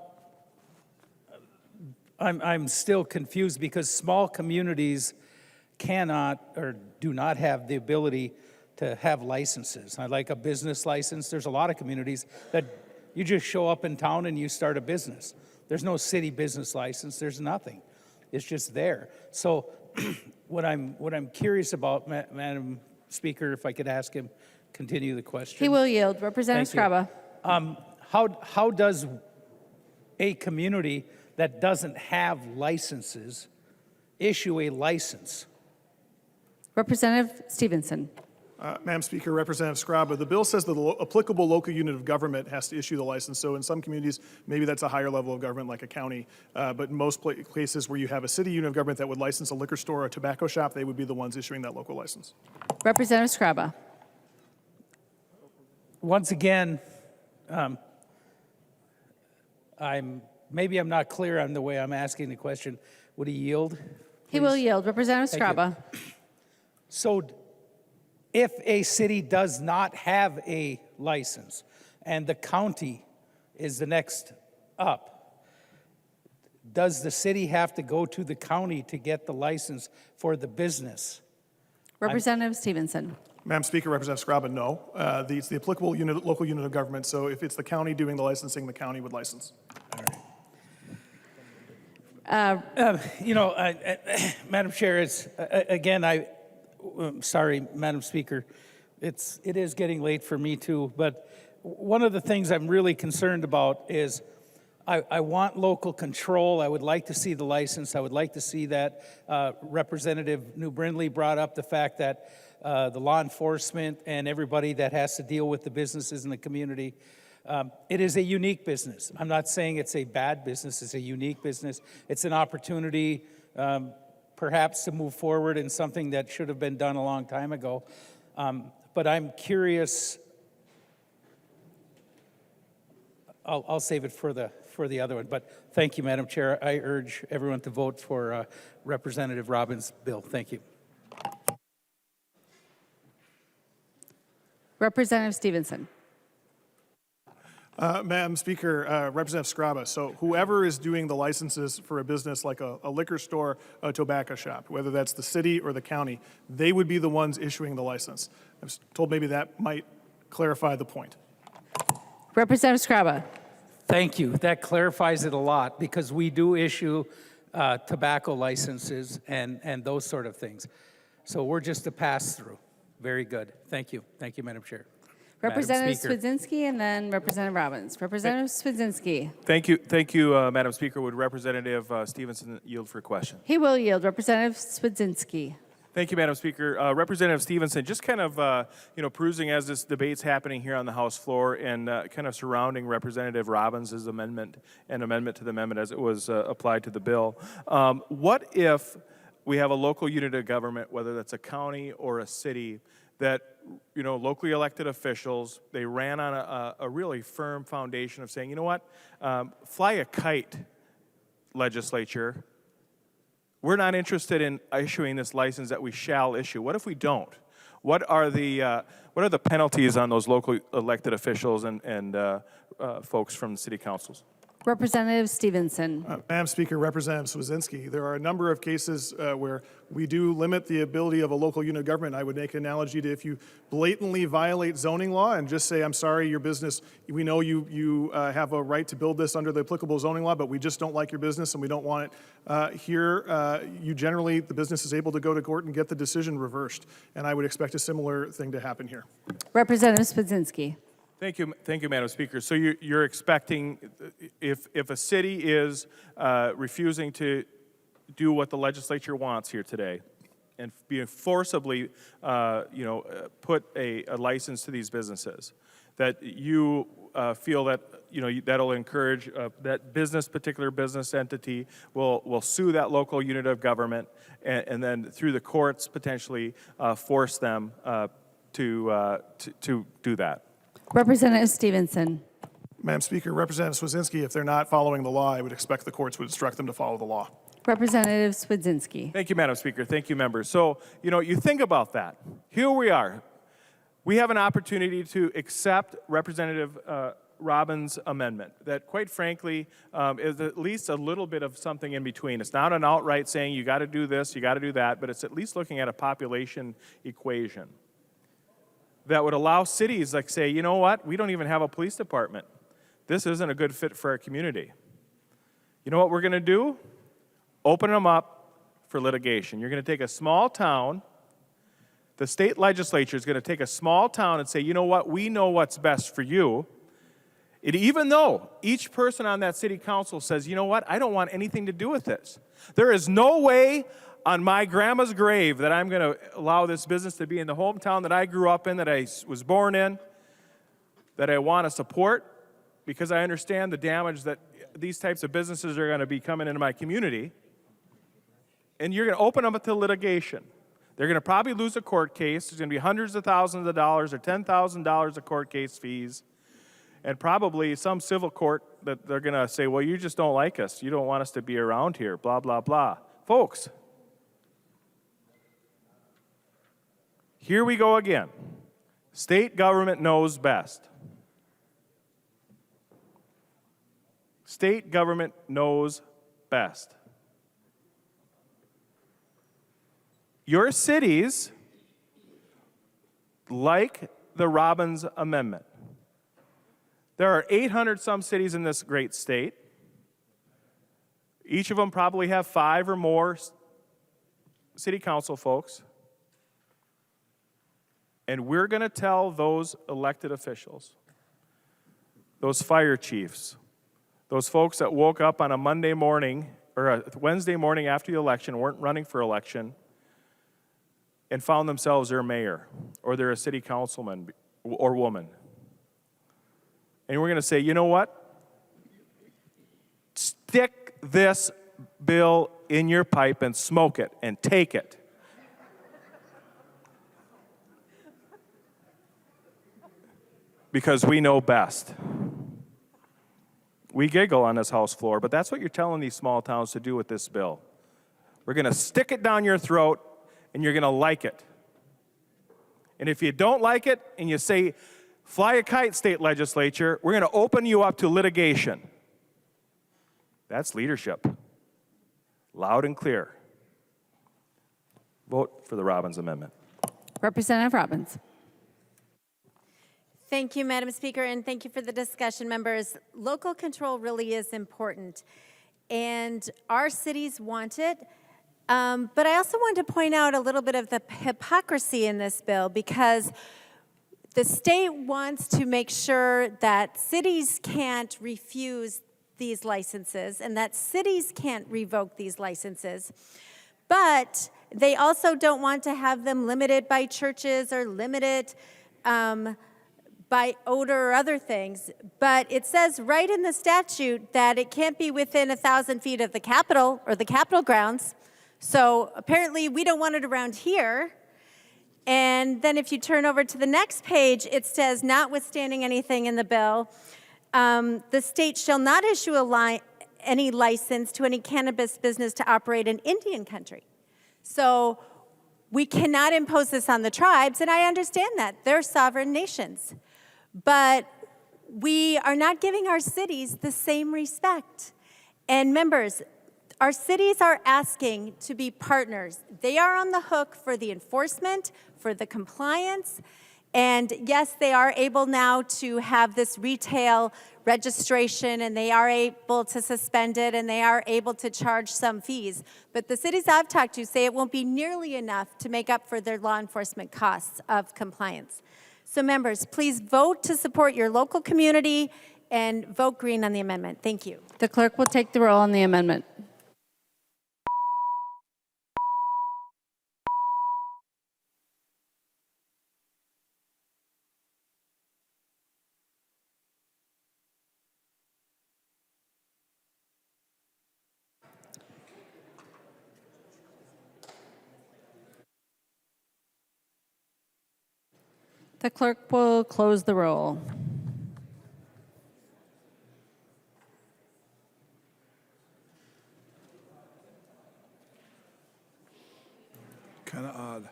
still confused because small communities cannot or do not have the ability to have licenses. I like a business license. There's a lot of communities that you just show up in town and you start a business. There's no city business license. There's nothing. It's just there. So what I'm curious about, Madam Speaker, if I could ask him, continue the question. He will yield. Representative Scraba. How does a community that doesn't have licenses issue a license? Representative Stephenson. Madam Speaker, Representative Scraba, the bill says that the applicable local unit of government has to issue the license. So in some communities, maybe that's a higher level of government like a county. But in most places where you have a city unit of government that would license a liquor store or a tobacco shop, they would be the ones issuing that local license. Representative Scraba. Once again, maybe I'm not clear on the way I'm asking the question. Would he yield? He will yield. Representative Thank you. Scraba. So if a city does not have a license and the county is the next up, does the city have to go to the county to get the license for the business? Representative Stephenson. Madam Speaker, Representative Scraba, no. It's the applicable local unit of government, so if it's the county doing the licensing, the county would license. Madam Chair, it's, again, I'm sorry, Madam Speaker, it is getting late for me too, but one of the things I'm really concerned about is I want local control. I would like to see the license. I would like to see that Representative New Brindley brought up the fact that the law enforcement and everybody that has to deal with the businesses in the community, it is a unique business. I'm not saying it's a bad business. It's a unique business. It's an opportunity perhaps to move forward in something that should have been done a long time ago. But I'm curious. I'll save it for the other one. But thank you, Madam Chair. I urge everyone to vote for Representative Robbins' bill. Thank you. Representative Stephenson. Madam Speaker, Representative Scraba, so whoever is doing the licenses for a business like a liquor store, a tobacco shop, whether that's the city or the county, they would be the ones issuing the license. I was told maybe that might clarify the point. Representative Scraba. Thank you. That clarifies it a lot because we do issue tobacco licenses and those sort of things. So we're just a pass-through. Very good. Thank you. Thank you, Madam Chair. Representative Swedzinski and then Representative Robbins. Representative Swedzinski. Thank you, Madam Speaker. Would Representative Stephenson yield for question? He will yield. Representative Swedzinski. Thank you, Madam Speaker. Representative Stephenson, just kind of, perusing as this debate's happening here on the House floor and kind of surrounding Representative Robbins' amendment and amendment to the amendment as it was applied to the bill. What if we have a local unit of government, whether that's a county or a city, that, locally elected officials, they ran on a really firm foundation of saying, you know what, fly a kite, legislature. We're not interested in issuing this license that we shall issue. What if we don't? What are the penalties on those local elected officials and folks from the city councils? Representative Stephenson. Madam Speaker, Representative Swedzinski, there are a number of cases where we do limit the ability of a local unit of government. I would make an analogy to if you blatantly violate zoning law and just say, I'm sorry, your business, we know you have a right to build this under the applicable zoning law, but we just don't like your business and we don't want it here. The business is able to go to court and get the decision reversed. And I would expect a similar thing to happen here. Representative Swedzinski. Thank you, Madam Speaker. So you're expecting if a city is refusing to do what the legislature wants here today and being forcibly, put a license to these businesses, that you feel that, that'll encourage that particular business entity will sue that local unit of government and then through the courts potentially force them to do that. Representative Stephenson. Madam Speaker, Representative Swedzinski, if they're not following the law, I would expect the courts would instruct them to follow the law. Representative Swedzinski. Thank you, Madam Speaker. Thank you, members. So, you think about that. Here we are. We have an opportunity to accept Representative Robbins' amendment that, quite frankly, is at least a little bit of something in between. It's not an outright saying you got to do this, you got to do that, but it's at least looking at a population equation that would allow cities like say, you know what, we don't even have a police department. This isn't a good fit for our community. You know what we're going to do? Open them up for litigation. You're going to take a small town, the state legislature is going to take a small town and say, you know what, we know what's best for you. And even though each person on that city council says, you know what, I don't want anything to do with this. There is no way on my grandma's grave that I'm going to allow this business to be in the hometown that I grew up in, that I was born in, that I want to support because I understand the damage that these types of businesses are going to be coming into my community. And you're going to open them up to litigation. They're going to probably lose a court case. There's going to be hundreds of thousands of dollars or $10,000 of court case fees. And probably some civil court that they're going to say, well, you just don't like us. You don't want us to be around here, blah, blah, blah. Folks, here we go again. State government knows best. State government knows best. Your cities like the Robbins Amendment. There are 800 some cities in this great state. Each of them probably have 5 or more city council folks. And we're going to tell those elected officials, those fire chiefs, Those folks that woke up on a Monday morning or a Wednesday morning after the election, weren't running for election, and found themselves their mayor or they're a city councilman or woman. And we're going to say, you know what? Stick this bill in your pipe and smoke it and take it. Because we know best. We giggle on this House floor, but that's what you're telling these small towns to do with this bill. We're going to stick it down your throat, and you're going to like it. And if you don't like it, and you say, fly a kite, state legislature, we're going to open you up to litigation. That's leadership. Loud and clear. Vote for the Robbins Amendment. Representative Robbins. Thank you, Madam Speaker, and thank you for the discussion, members. Local control really is important, and our cities want it. But I also wanted to point out a little bit of the hypocrisy in this bill, because the state wants to make sure that cities can't refuse these licenses and that cities can't revoke these licenses. But they also don't want to have them limited by churches or limited by odor or other things. But it says right in the statute that it can't be within 1,000 feet of the Capitol or the Capitol grounds. So apparently we don't want it around here. And then if you turn over to the next page, it says, notwithstanding anything in the bill, the state shall not issue any license to any cannabis business to operate in Indian country. So we cannot impose this on the tribes, and I understand that. They're sovereign nations. But we are not giving our cities the same respect. And members, our cities are asking to be partners. They are on the hook for the enforcement, for the compliance, and yes, they are able now to have this retail registration, and they are able to suspend it, and they are able to charge some fees. But the cities I've talked to say it won't be nearly enough to make up for their law enforcement costs of compliance. So members, please vote to support your local community and vote green on the amendment. Thank you. The clerk will take the roll on the amendment. The clerk will close the roll. Kind of odd.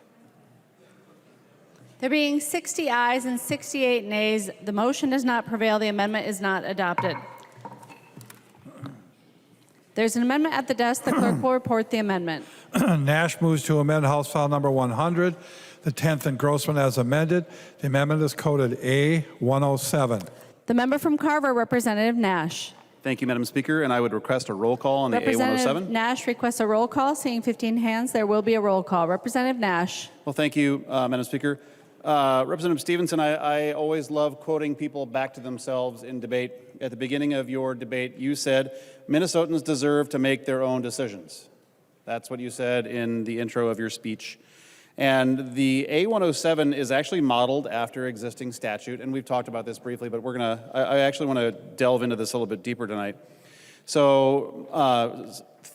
There being 60 ayes and 68 nays, the motion does not prevail. The amendment is not adopted. There's an amendment at the desk. The clerk will report the amendment. Nash moves to amend House File Number 100, the 10th engrossment as amended. The amendment is coded A107. The member from Carver, Representative Nash. Thank you, Madam Speaker, and I would request a roll call on the Representative A107. Nash requests a roll call. Seeing 15 hands, there will be a roll call. Representative Nash. Well, thank you, Madam Speaker. Representative Stephenson, I always love quoting people back to themselves in debate. At the beginning of your debate, you said, Minnesotans deserve to make their own decisions. That's what you said in the intro of your speech. And the A107 is actually modeled after existing statute, and we've talked about this briefly, but I actually want to delve into this a little bit deeper tonight. So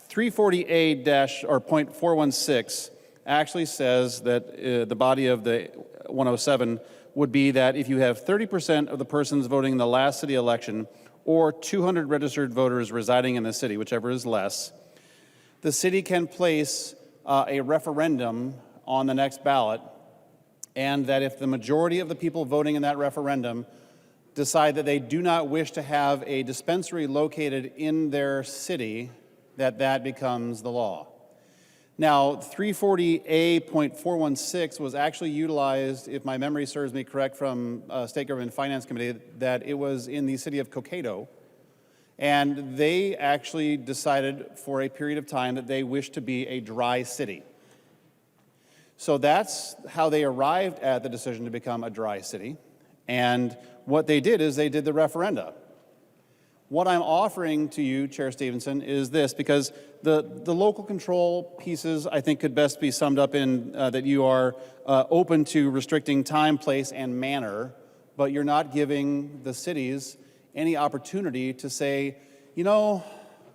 340A-.416 actually says that the body of the 107 would be that if you have 30% of the persons voting in the last city election or 200 registered voters residing in the city, whichever is less, the city can place a referendum on the next ballot, and that if the majority of the people voting in that referendum decide that they do not wish to have a dispensary located in their city, that becomes the law. Now, 340A.416 was actually utilized, if my memory serves me correct, from State Government Finance Committee, that it was in the city of Cokato, and they actually decided for a period of time that they wished to be a dry city. So that's how they arrived at the decision to become a dry city. And what they did is they did the referenda. What I'm offering to you, Chair Stephenson, is this, because the local control pieces, I think, could best be summed up in that you are open to restricting time, place, and manner, but you're not giving the cities any opportunity to say, you know,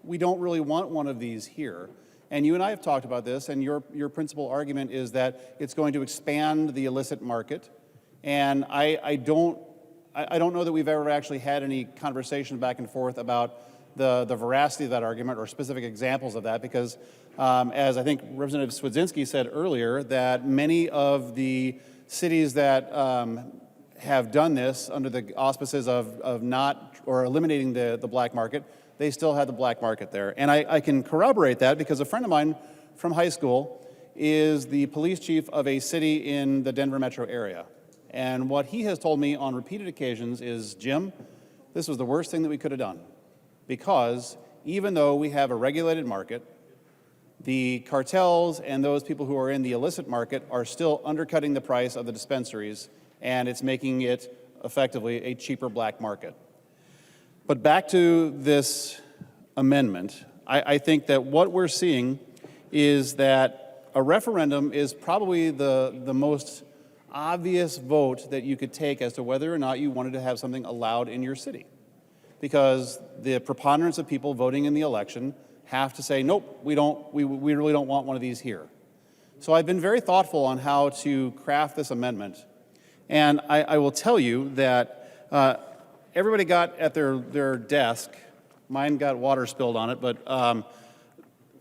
we don't really want one of these here. And you and I have talked about this, and your principal argument is that it's going to expand the illicit market. And I don't know that we've ever actually had any conversation back and forth about the veracity of that argument or specific examples of that, because as I think Representative Swedzinski said earlier, that many of the cities that have done this under the auspices of not or eliminating the black market, they still have the black market there. And I can corroborate that because a friend of mine from high school is the police chief of a city in the Denver metro area. And what he has told me on repeated occasions is, Jim, this was the worst thing that we could have done. Because even though we have a regulated market, the cartels and those people who are in the illicit market are still undercutting the price of the dispensaries, and it's making it effectively a cheaper black market. But back to this amendment, I think that what we're seeing is that a referendum is probably the most obvious vote that you could take as to whether or not you wanted to have something allowed in your city. Because the preponderance of people voting in the election have to say, nope, we really don't want one of these here. So I've been very thoughtful on how to craft this amendment. And I will tell you that everybody got at their desk, mine got water spilled on it, but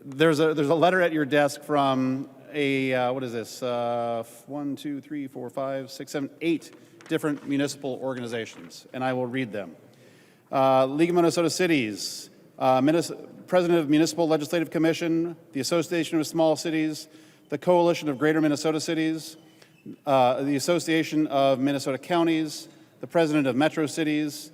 there's a letter at your desk from what is this, 1, 2, 3, 4, 5, 6, 7, 8 different municipal organizations, and I will read them. League of Minnesota Cities, President of Municipal Legislative Commission, the Association of Small Cities, the Coalition of Greater Minnesota Cities, the Association of Minnesota Counties, the President of Metro Cities,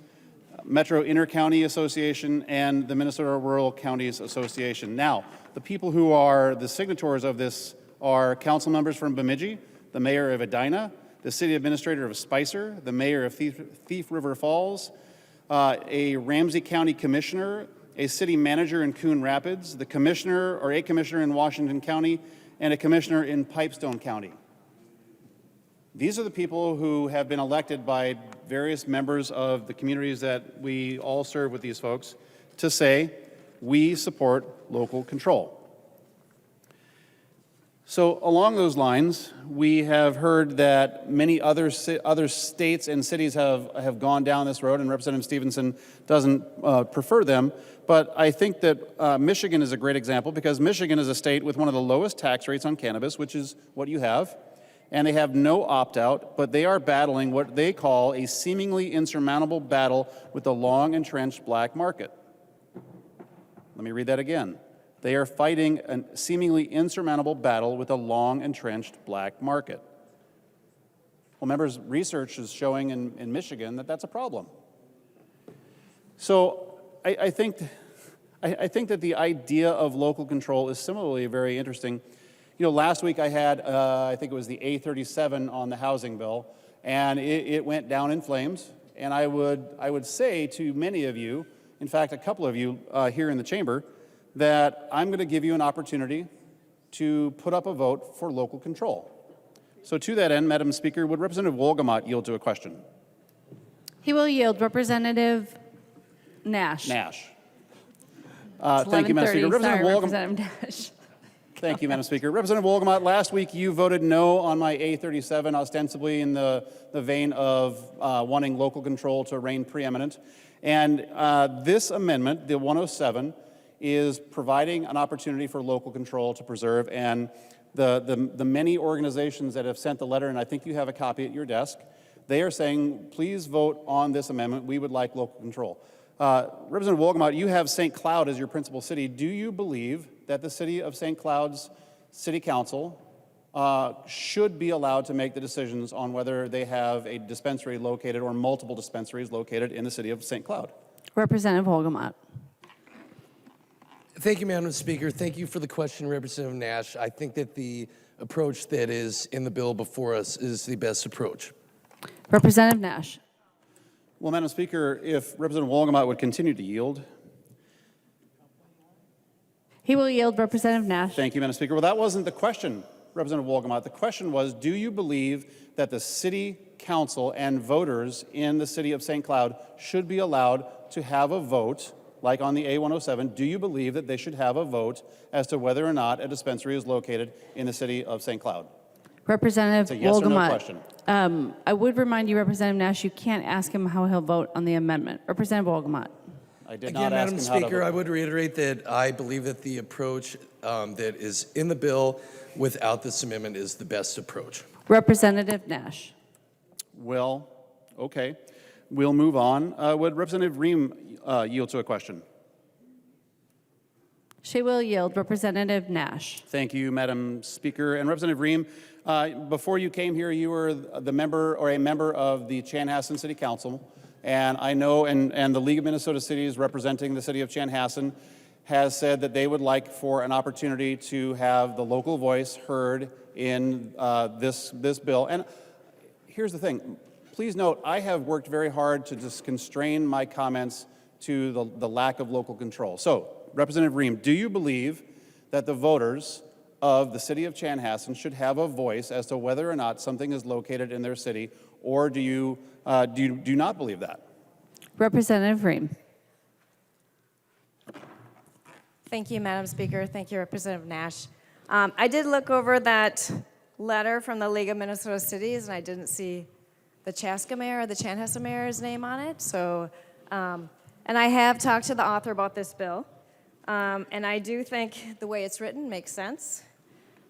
Metro Intercounty Association, and the Minnesota Rural Counties Association. Now, the people who are the signatories of this are council members from Bemidji, the mayor of Edina, the city administrator of Spicer, the mayor of Thief River Falls, a Ramsey County commissioner, a city manager in Coon Rapids, the commissioner or a commissioner in Washington County, and a commissioner in Pipestone County. These are the people who have been elected by various members of the communities that we all serve with these folks to say, we support local control. So along those lines, we have heard that many other states and cities have gone down this road, and Representative Stephenson doesn't prefer them. But I think that Michigan is a great example, because Michigan is a state with one of the lowest tax rates on cannabis, which is what you have. And they have no opt-out, but they are battling what they call a seemingly insurmountable battle with the long-entrenched black market. Let me read that again. They are fighting a seemingly insurmountable battle with a long-entrenched black market. Well, members, research is showing in Michigan that that's a problem. So I think that the idea of local control is similarly very interesting. You know, last week I had, I think it was the A37 on the housing bill, and it went down in flames. And I would say to many of you, in fact, a couple of you here in the chamber, that I'm going to give you an opportunity to put up a vote for local control. So to that end, Madam Speaker, would Representative Wolgamott yield to a question? He will yield. Representative Nash. Nash. Thank you, Madam Speaker. Representative Nash. Thank you, Madam Speaker. Representative Wolgamott, last week you voted no on my A37, ostensibly in the vein of wanting local control to reign preeminent. And this amendment, the 107, is providing an opportunity for local control to preserve. And the many organizations that have sent the letter, and I think you have a copy at your desk, they are saying, please vote on this amendment. We would like local control. Representative Wolgamott, you have St. Cloud as your principal city. Do you believe that the city of St. Cloud's city council should be allowed to make the decisions on whether they have a dispensary located or multiple dispensaries located in the city of St. Cloud? Representative Wolgamott. Thank you, Madam Speaker. Thank you for the question, Representative Nash. I think that the approach that is in the bill before us is the best approach. Representative Nash. Well, Madam Speaker, if Representative Wolgamott would continue to yield. He will yield. Representative Nash. Thank you, Madam Speaker. Well, that wasn't the question, Representative Wolgamott. The question was, do you believe that the City Council and voters in the City of St. Cloud should be allowed to have a vote, like on the A107? Do you believe that they should have a vote as to whether or not a dispensary is located in the City of St. Cloud? Representative It's a yes or no Wolgamott. question. I would remind you, Representative Nash, you can't ask him how he'll vote on the amendment. Representative Wolgamott. I did Again, not ask Madam him how to Speaker, vote. I would reiterate that I believe that the approach that is in the bill without this amendment is the best approach. Representative Nash. Well, okay. We'll move on. Would Representative Ream yield to a question? She will yield. Representative Nash. Thank you, Madam Speaker. And Representative Ream, before you came here, you were the member or a member of the Chanhassen City Council. And I know, and the League of Minnesota Cities representing the city of Chanhassen has said that they would like for an opportunity to have the local voice heard in this bill. And here's the thing. Please note, I have worked very hard to just constrain my comments to the lack of local control. So, Representative Ream, do you believe that the voters of the city of Chanhassen should have a voice as to whether or not something is located in their city, or do you do not believe that? Representative Ream. Thank you, Madam Speaker. Thank you, Representative Nash. I did look over that letter from the League of Minnesota Cities, and I didn't see the Chaska mayor or the Chanhassen mayor's name on it. So, and I have talked to the author about this bill, and I do think the way it's written makes sense.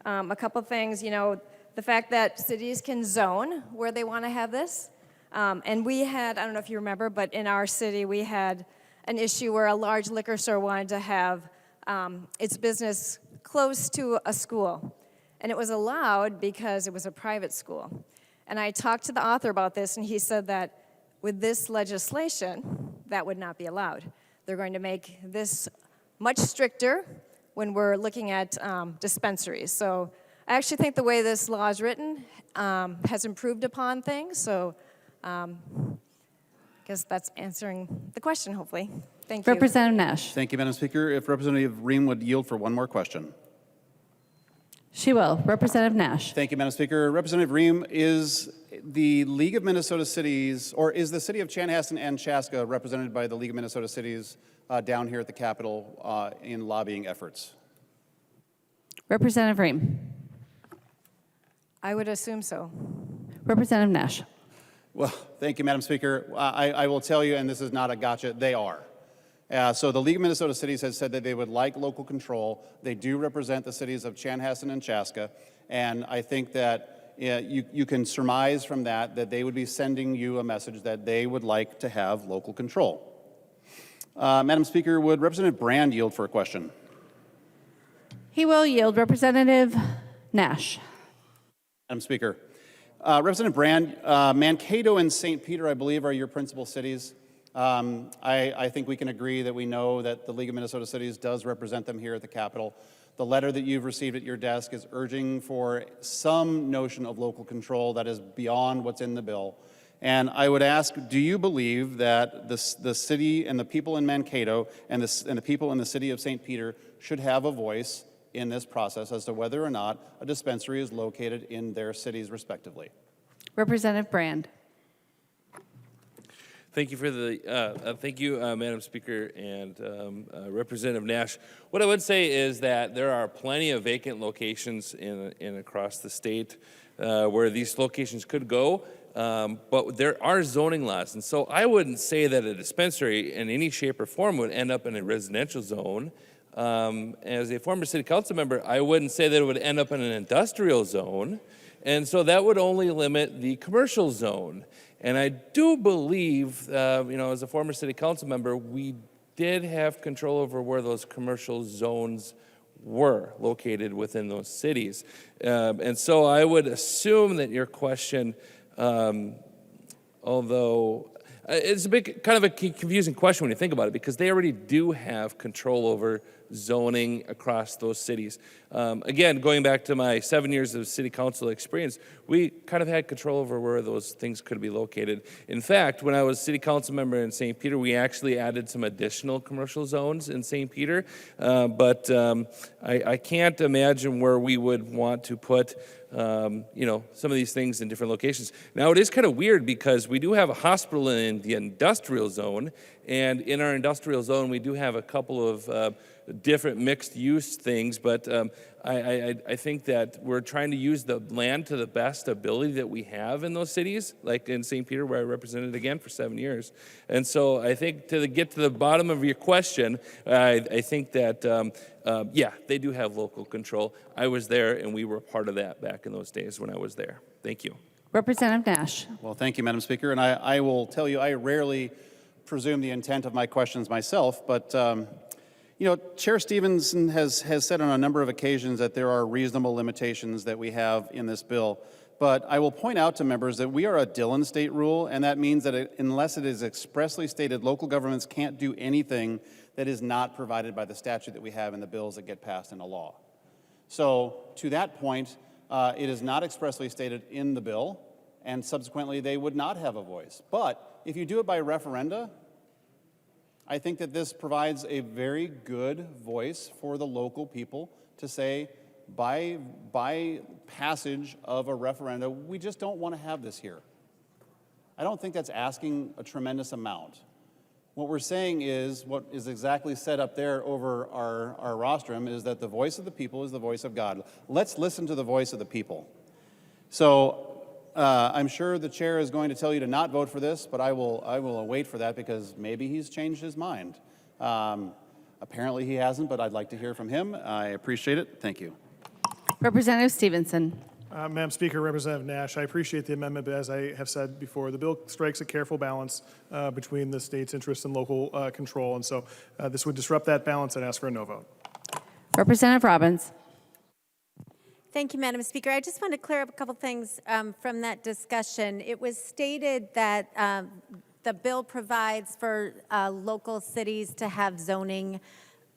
A couple things, you know, the fact that cities can zone where they want to have this. And we had, I don't know if you remember, but in our city we had an issue where a large liquor store wanted to have its business close to a school. And it was allowed because it was a private school. And I talked to the author about this, and he said that with this legislation, that would not be allowed. They're going to make this much stricter when we're looking at dispensaries. So I actually think the way this law is written has improved upon things. So I guess that's answering the question, hopefully. Thank you. Representative Nash. Thank you, Madam Speaker. If Representative Ream would yield for one more question. She will. Representative Nash. Thank you, Madam Speaker. Representative Ream, is the League of Minnesota Cities, or is the city of Chanhassen and Chaska represented by the League of Minnesota Cities down here at the Capitol in lobbying efforts? Representative Ream. I would assume so. Representative Nash. Well, thank you, Madam Speaker. I will tell you, and this is not a gotcha, they are. So the League of Minnesota Cities has said that they would like local control. They do represent the cities of Chanhassen and Chaska, and I think that you can surmise from that they would be sending you a message that they would like to have local control. Madam Speaker, would Representative Brand yield for a question? He will yield. Representative Nash. Madam Speaker, Representative Brand, Mankato and St. Peter, I believe, are your principal cities. I think we can agree that we know that the League of Minnesota Cities does represent them here at the Capitol. The letter that you've received at your desk is urging for some notion of local control that is beyond what's in the bill. And I would ask, do you believe that the city and the people in Mankato and the people in the city of St. Peter should have a voice in this process as to whether or not a dispensary is located in their cities respectively? Representative Brand. Thank you for the, thank you, Madam Speaker and Representative Nash. What I would say is that there are plenty of vacant locations in across the state where these locations could go, but there are zoning laws. And so I wouldn't say that a dispensary in any shape or form would end up in a residential zone. As a former city council member, I wouldn't say that it would end up in an industrial zone. And so that would only limit the commercial zone. And I do believe, as a former city council member, we did have control over where those commercial zones were located within those cities. And so I would assume that your question, although it's a bit kind of a confusing question when you think about it, because they already do have control over zoning across those cities. Again, going back to my 7 years of city council experience, we kind of had control over where those things could be located. In fact, when I was city council member in St. Peter, we actually added some additional commercial zones in St. Peter, but I can't imagine where we would want to put some of these things in different locations. Now, it is kind of weird because we do have a hospital in the industrial zone, and in our industrial zone, we do have a couple of different mixed-use things, but I think that we're trying to use the land to the best ability that we have in those cities, like in St. Peter, where I represented again for 7 years. And so I think to get to the bottom of your question, I think that, yeah, they do have local control. I was there, and we were part of that back in those days when I was there. Thank you. Representative Nash. Well, thank you, Madam Speaker. And I will tell you, I rarely presume the intent of my questions myself, but Chair Stephenson has said on a number of occasions that there are reasonable limitations that we have in this bill. But I will point out to members that we are a Dillon state rule, and that means that unless it is expressly stated, local governments can't do anything that is not provided by the statute that we have in the bills that get passed into law. So to that point, it is not expressly stated in the bill, and subsequently they would not have a voice. But if you do it by referenda, I think that this provides a very good voice for the local people to say, by passage of a referenda, we just don't want to have this here. I don't think that's asking a tremendous amount. What we're saying is, what is exactly set up there over our rostrum, is that the voice of the people is the voice of God. Let's listen to the voice of the people. So I'm sure the chair is going to tell you to not vote for this, but I will wait for that because maybe he's changed his mind. Apparently he hasn't, but I'd like to hear from him. I appreciate it. Thank you. Representative Stephenson. Madam Speaker, Representative Nash, I appreciate the amendment, but as I have said before, the bill strikes a careful balance between the state's interests and local control, and so this would disrupt that balance and ask for a no vote. Representative Robbins. Thank you, Madam Speaker. I just want to clear up a couple things from that discussion. It was stated that the bill provides for local cities to have zoning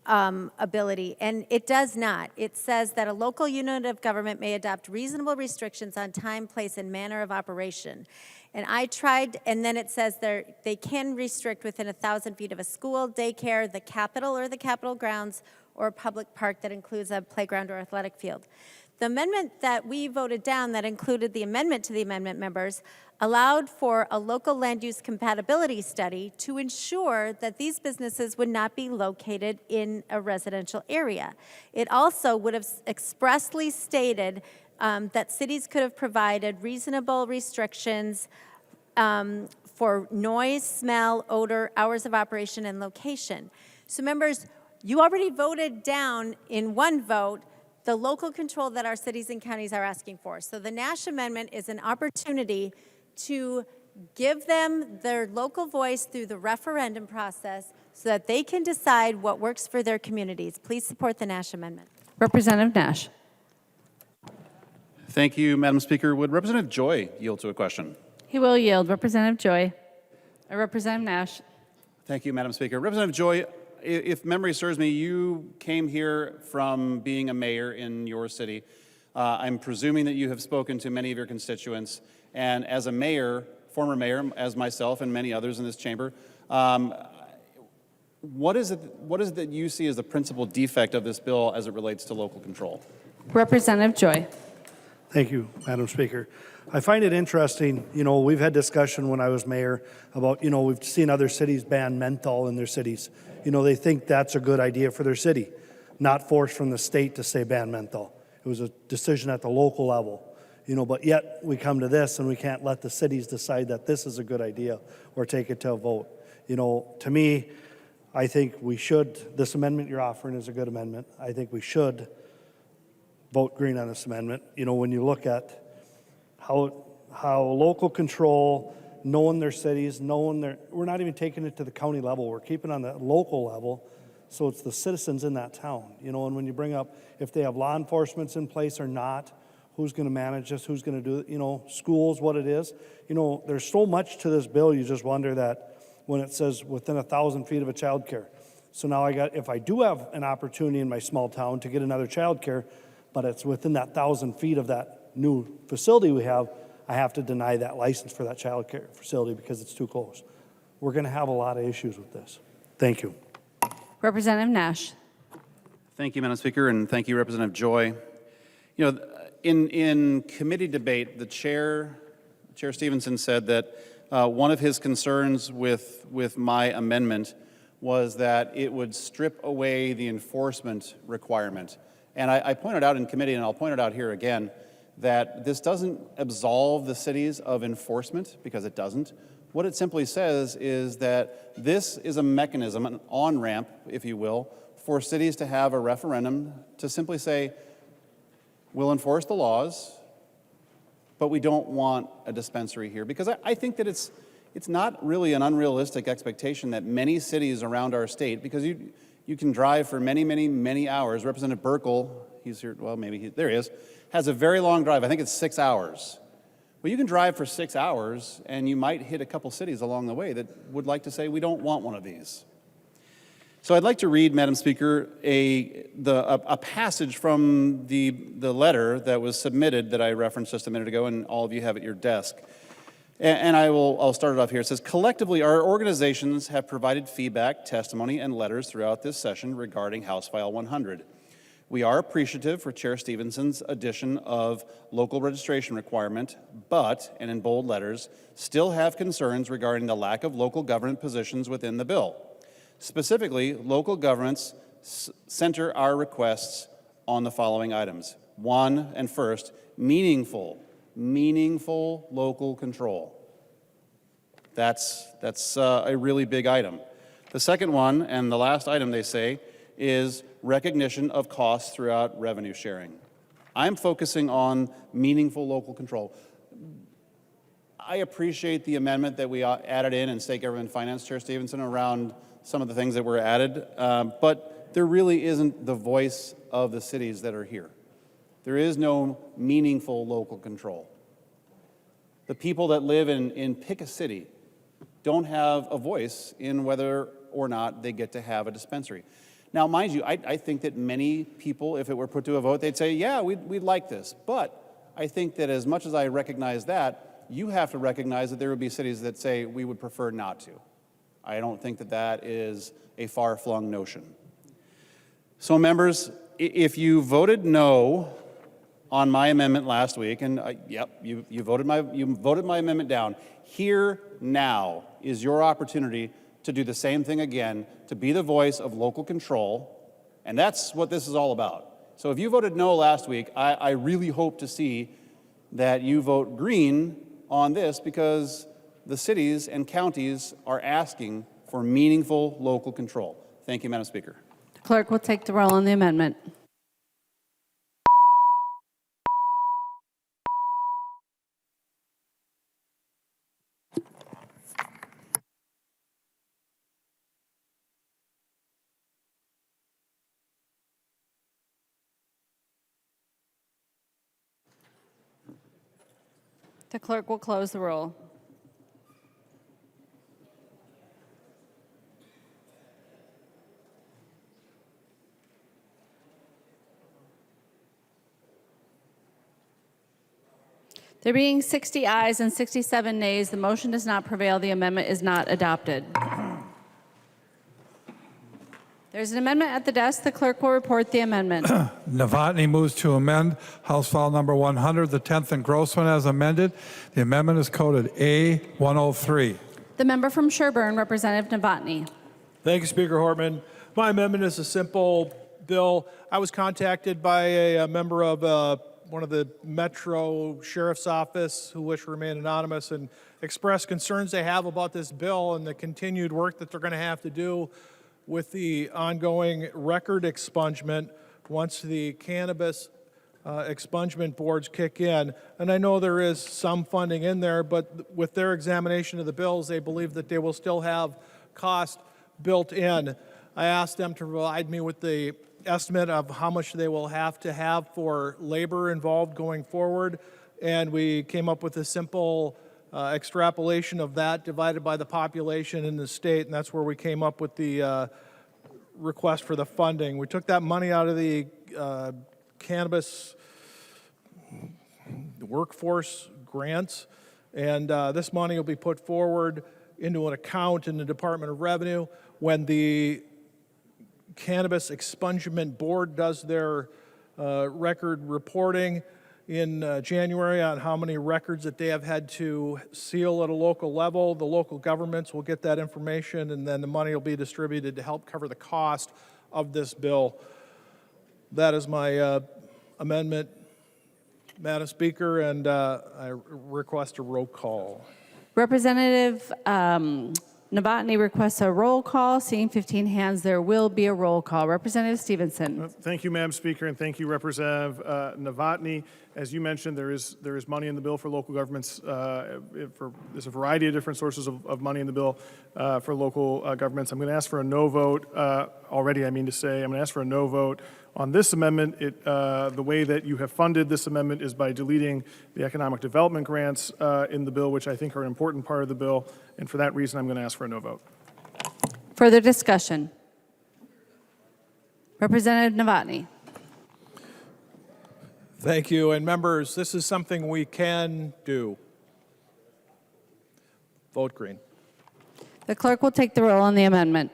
ability, and it does not. It says that a local unit of government may adopt reasonable restrictions on time, place, and manner of operation. And I tried, and then it says they can restrict within 1,000 feet of a school, daycare, the Capitol or the Capitol grounds, or a public park that includes a playground or athletic field. The amendment that we voted down that included the amendment to the amendment, members, allowed for a local land use compatibility study to ensure that these businesses would not be located in a residential area. It also would have expressly stated that cities could have provided reasonable restrictions for noise, smell, odor, hours of operation, and location. So members, you already voted down in one vote the local control that our cities and counties are asking for. So the Nash Amendment is an opportunity to give them their local voice through the referendum process so that they can decide what works for their communities. Please support the Nash Amendment. Representative Nash. Thank you, Madam Speaker. Would Representative Joy yield to a question? He will yield. Representative Joy. Representative Nash. Thank you, Madam Speaker. Representative Joy, if memory serves me, you came here from being a mayor in your city. I'm presuming that you have spoken to many of your constituents. And as a mayor, former mayor, as myself and many others in this chamber, what is it that you see as the principal defect of this bill as it relates to local control? Representative Joy. Thank you, Madam Speaker. I find it interesting, we've had discussion when I was mayor about, we've seen other cities ban menthol in their cities. They think that's a good idea for their city, not force from the state to say ban menthol. It was a decision at the local level, but yet we come to this and we can't let the cities decide that this is a good idea or take it to a vote. To me, I think we should, this amendment you're offering is a good amendment. I think we should vote green on this amendment. When you look at how local control, knowing their cities, we're not even taking it to the county level. We're keeping it on the local level, so it's the citizens in that town. And when you bring up if they have law enforcement in place or not, who's going to manage this, who's going to do it, schools, what it is. There's so much to this bill, you just wonder that when it says within 1,000 feet of a child care. So now if I do have an opportunity in my small town to get another childcare, but it's within that 1,000 feet of that new facility we have, I have to deny that license for that childcare facility because it's too close. We're going to have a lot of issues with this. Thank you. Representative Nash. Thank you, Madam Speaker, and thank you, Representative Joy. You know, in committee debate, the Chair Stephenson said that one of his concerns with my amendment was that it would strip away the enforcement requirement. And I pointed out in committee, and I'll point it out here again, that this doesn't absolve the cities of enforcement, because it doesn't. What it simply says is that this is a mechanism, an on-ramp, if you will, for cities to have a referendum to simply say, we'll enforce the laws, but we don't want a dispensary here. Because I think that it's not really an unrealistic expectation that many cities around our state, because you can drive for many, many, many hours. Representative Burkle, he's here, well, there he is, has a very long drive. I think it's 6 hours. Well, you can drive for 6 hours, and you might hit a couple cities along the way that would like to say, we don't want one of these. So I'd like to read, Madam Speaker, a passage from the letter that was submitted that I referenced just a minute ago, and all of you have at your desk. And I'll start it off here. It says, collectively, our organizations have provided feedback, testimony, and letters throughout this session regarding House File 100. We are appreciative for Chair Stephenson's addition of local registration requirement, but, and in bold letters, still have concerns regarding the lack of local government positions within the bill. Specifically, local governments center our requests on the following items. One, and first, meaningful local control. That's a really big item. The second one, and the last item they say, is recognition of costs throughout revenue sharing. I'm focusing on meaningful local control. I appreciate the amendment that we added in State Government Finance, Chair Stephenson, around some of the things that were added, but there really isn't the voice of the cities that are here. There is no meaningful local control. The people that live in pick a city don't have a voice in whether or not they get to have a dispensary. Now, mind you, I think that many people, if it were put to a vote, they'd say, yeah, we'd like this. But I think that as much as I recognize that, you have to recognize that there would be cities that say we would prefer not to. I don't think that that is a far-flung notion. So, members, if you voted no on my amendment last week, and yep, you voted my amendment down, here now is your opportunity to do the same thing again, to be the voice of local control, and that's what this is all about. So if you voted no last week, I really hope to see that you vote green on this, because the cities and counties are asking for meaningful local control. Thank you, Madam Speaker. The clerk will take the roll on the amendment. The clerk will close the roll. There being 60 ayes and 67 nays, the motion does not prevail. The amendment is not adopted. There's an amendment at the desk. The clerk will report the amendment. Novotny moves to amend House File Number 100, the 10th and Grossman as amended. The amendment is coded A103. The member from Sherburne, Representative Novotny. Thank you, Speaker Hortman. My amendment is a simple bill. I was contacted by a member of one of the Metro Sheriff's Office who wish to remain anonymous and express concerns they have about this bill and the continued work that they're going to have to do with the ongoing record expungement once the cannabis expungement boards kick in. And I know there is some funding in there, but with their examination of the bills, they believe that they will still have cost built in. I asked them to provide me with the estimate of how much they will have to have for labor involved going forward, and we came up with a simple extrapolation of that divided by the population in the state, and that's where we came up with the request for the funding. We took that money out of the cannabis workforce grants, and this money will be put forward into an account in the Department of Revenue. When the Cannabis Expungement Board does their record reporting in January on how many records that they have had to seal at a local level, the local governments will get that information, and then the money will be distributed to help cover the cost of this bill. That is my amendment, Madam Speaker, and I request a roll call. Representative Novotny requests a roll call. Seeing 15 hands, there will be a roll call. Representative Stephenson. Thank you, Madam Speaker, and thank you, Representative Novotny. As you mentioned, there is money in the bill for local governments. There's a variety of different sources of money in the bill for local governments. I'm going to ask for a no vote already. I mean to say, I'm going to ask for a no vote on this amendment. The way that you have funded this amendment is by deleting the economic development grants in the bill, which I think are an important part of the bill. And for that reason, I'm going to ask for a no vote. Further discussion. Representative Novotny. Thank you. And members, this is something we can do. Vote green. The clerk will take the roll on the amendment.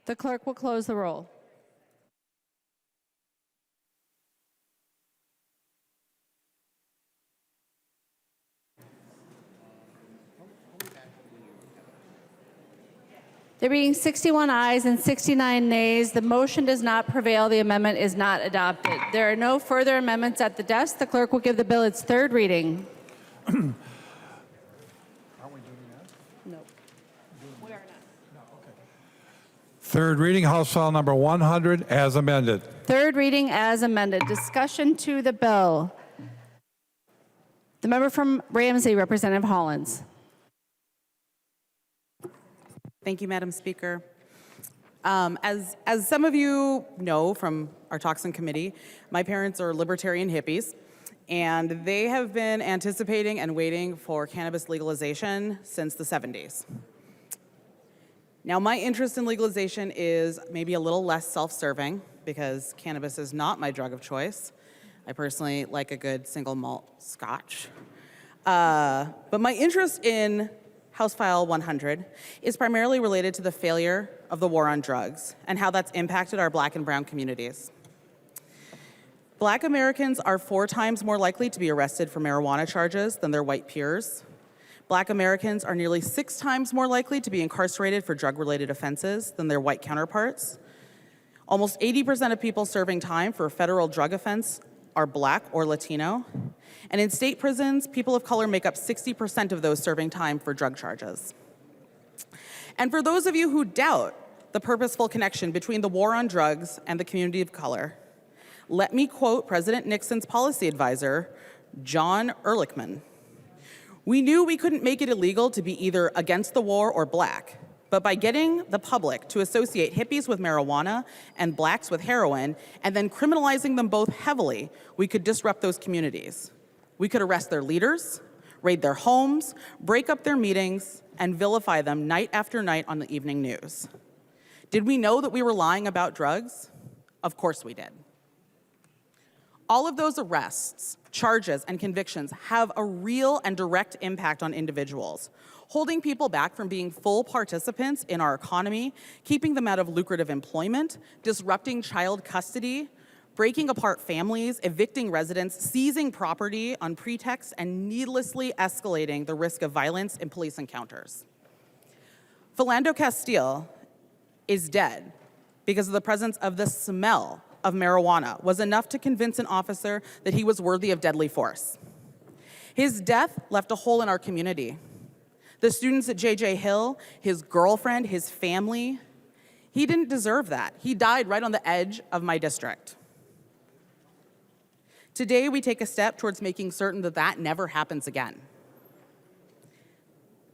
The clerk will close the roll. There being 61 ayes and 69 nays, the motion does not prevail. The amendment is not adopted. There are no further amendments at the desk. The clerk will give the bill its third reading. No. Third reading, House File Number 100, as amended. Third reading as amended. Discussion to the bill. The member from Ramsey, Representative Hollins. Thank you, Madam Speaker. As some of you know from our talks in committee, my parents are libertarian hippies, and they have been anticipating and waiting for cannabis legalization since the 70s. Now, my interest in legalization is maybe a little less self-serving because cannabis is not my drug of choice. I personally like a good single malt scotch. But my interest in House File 100 is primarily related to the failure of the war on drugs and how that's impacted our Black and brown communities. Black Americans are 4 times more likely to be arrested for marijuana charges than their white peers. Black Americans are nearly 6 times more likely to be incarcerated for drug-related offenses than their white counterparts. Almost 80% of people serving time for a federal drug offense are Black or Latino. And in state prisons, people of color make up 60% of those serving time for drug charges. And for those of you who doubt the purposeful connection between the war on drugs and the community of color, let me quote President Nixon's policy advisor, John Ehrlichman. We knew we couldn't make it illegal to be either against the war or Black, but by getting the public to associate hippies with marijuana and Blacks with heroin, and then criminalizing them both heavily, we could disrupt those communities. We could arrest their leaders, raid their homes, break up their meetings, and vilify them night after night on the evening news. Did we know that we were lying about drugs? Of course we did. All of those arrests, charges, and convictions have a real and direct impact on individuals, holding people back from being full participants in our economy, keeping them out of lucrative employment, disrupting child custody, breaking apart families, evicting residents, seizing property on pretext, and needlessly escalating the risk of violence in police encounters. Philando Castile is dead because of the presence of the smell of marijuana was enough to convince an officer that he was worthy of deadly force. His death left a hole in our community. The students at J.J. Hill, his girlfriend, his family, he didn't deserve that. He died right on the edge of my district. Today, we take a step towards making certain that that never happens again.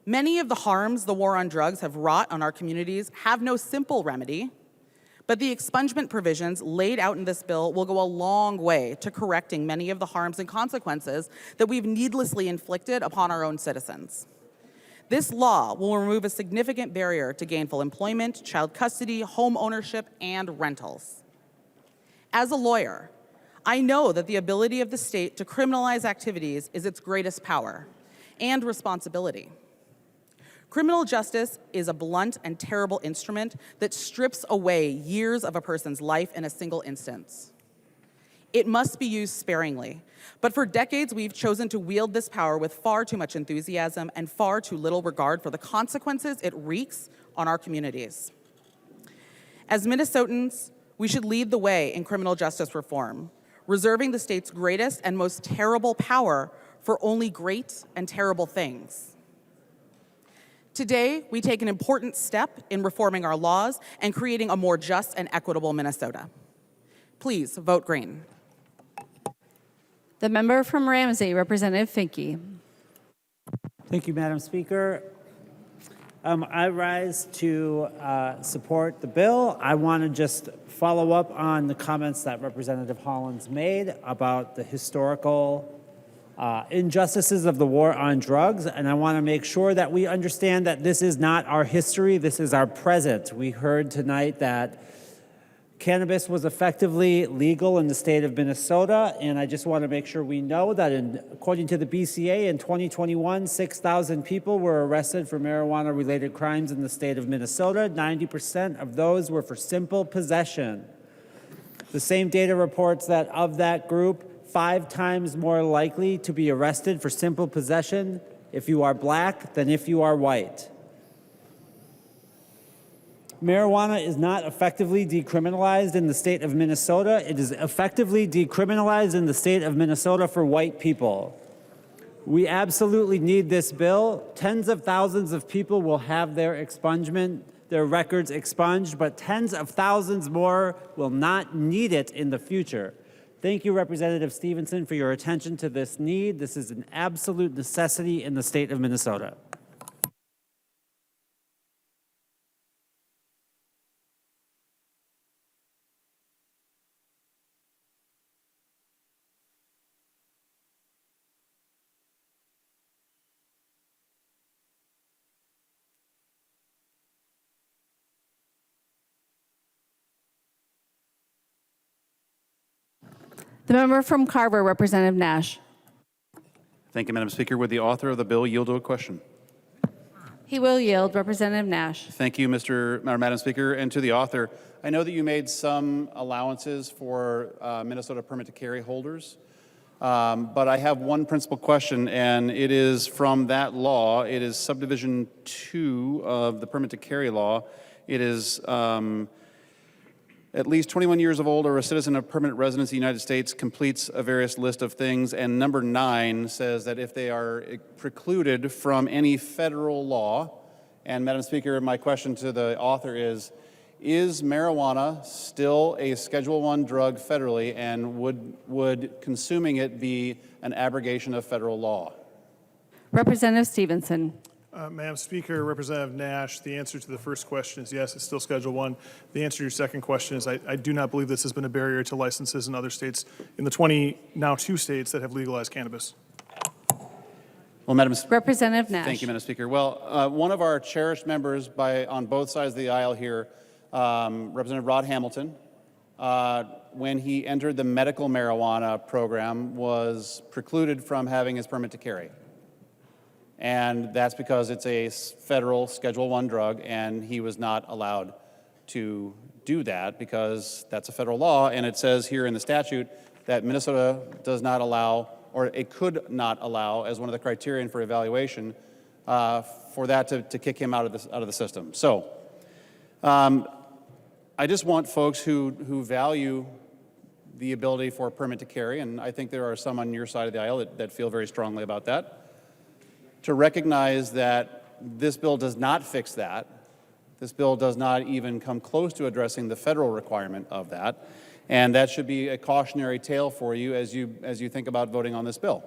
Many of the harms the war on drugs have wrought on our communities have no simple remedy, but the expungement provisions laid out in this bill will go a long way to correcting many of the harms and consequences that we've needlessly inflicted upon our own citizens. This law will remove a significant barrier to gainful employment, child custody, home ownership, and rentals. As a lawyer, I know that the ability of the state to criminalize activities is its greatest power and responsibility. Criminal justice is a blunt and terrible instrument that strips away years of a person's life in a single instance. It must be used sparingly, but for decades we've chosen to wield this power with far too much enthusiasm and far too little regard for the consequences it wreaks on our communities. As Minnesotans, we should lead the way in criminal justice reform, reserving the state's greatest and most terrible power for only great and terrible things. Today, we take an important step in reforming our laws and creating a more just and equitable Minnesota. Please vote green. The member from Ramsey, Representative Finke. Thank you, Madam Speaker. I rise to support the bill. I want to just follow up on the comments that Representative Hollins made about the historical injustices of the war on drugs, and I want to make sure that we understand that this is not our history, this is our present. We heard tonight that cannabis was effectively legal in the state of Minnesota, and I just want to make sure we know that according to the BCA in 2021, 6,000 people were arrested for marijuana-related crimes in the state of Minnesota. 90% of those were for simple possession. The same data reports that of that group, 5 times more likely to be arrested for simple possession if you are black than if you are white. Marijuana is not effectively decriminalized in the state of Minnesota. It is effectively decriminalized in the state of Minnesota for white people. We absolutely need this bill. Tens of thousands of people will have their expungement, their records expunged, but tens of thousands more will not need it in the future. Thank you, Representative Stephenson, for your attention to this need. This is an absolute necessity in the state of Minnesota. The member from Carver, Representative Nash. Thank you, Madam Speaker. Would the author of the bill yield to a question? He will yield. Representative Nash. Thank you, Madam Speaker. And to the author, I know that you made some allowances for Minnesota permit to carry holders, but I have one principal question, and it is from that law. It is subdivision 2 of the permit to carry law. It is at least 21 years of old or a citizen of permanent residence in the United States completes a various list of things, and number 9 says that if they are precluded from any federal law, and Madam Speaker, my question to the author is marijuana still a Schedule I drug federally, and would consuming it be an abrogation of federal law? Representative Stephenson. Madam Speaker, Representative Nash, the answer to the first question is yes, it's still Schedule I. The answer to your second question is I do not believe this has been a barrier to licenses in other states, in the 22 states that have legalized cannabis. Well, Representative Nash. Thank you, Madam Speaker. Well, one of our cherished members on both sides of the aisle here, Representative Rod Hamilton, when he entered the medical marijuana program, was precluded from having his permit to carry. And that's because it's a federal Schedule I drug, and he was not allowed to do that because that's a federal law, and it says here in the statute that Minnesota does not allow, or it could not allow, as one of the criterion for evaluation, for that to kick him out of the system. So I just want folks who value the ability for a permit to carry, and I think there are some on your side of the aisle that feel very strongly about that, to recognize that this bill does not fix that. This bill does not even come close to addressing the federal requirement of that, and that should be a cautionary tale for you as you think about voting on this bill.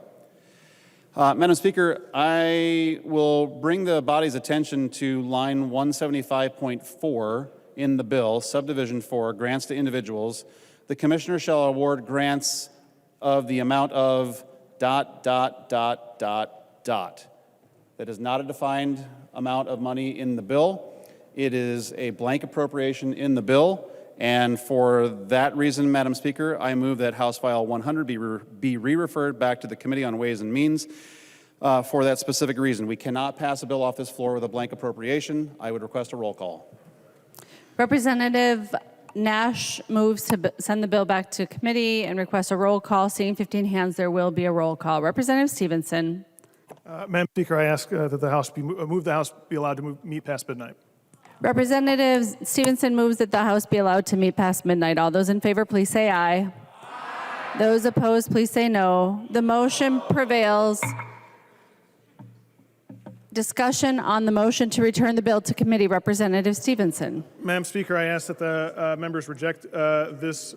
Madam Speaker, I will bring the body's attention to line 175.4 in the bill, subdivision 4, grants to individuals. The commissioner shall award grants of the amount of ... That is not a defined amount of money in the bill. It is a blank appropriation in the bill. And for that reason, Madam Speaker, I move that House File 100 be re-referred back to the Committee on Ways and Means for that specific reason. We cannot pass a bill off this floor with a blank appropriation. I would request a roll call. Representative Nash moves to send the bill back to committee and request a roll call. Seeing 15 hands, there will be a roll call. Representative Stephenson. Madam Speaker, I ask that the House move the House be allowed to meet past midnight. Representative Stephenson moves that the House be allowed to meet past midnight. All those in favor, please say aye. Aye. Those opposed, please say no. The motion prevails. Discussion on the motion to return the bill to committee. Representative Stephenson. Madam Speaker, I ask that the members reject this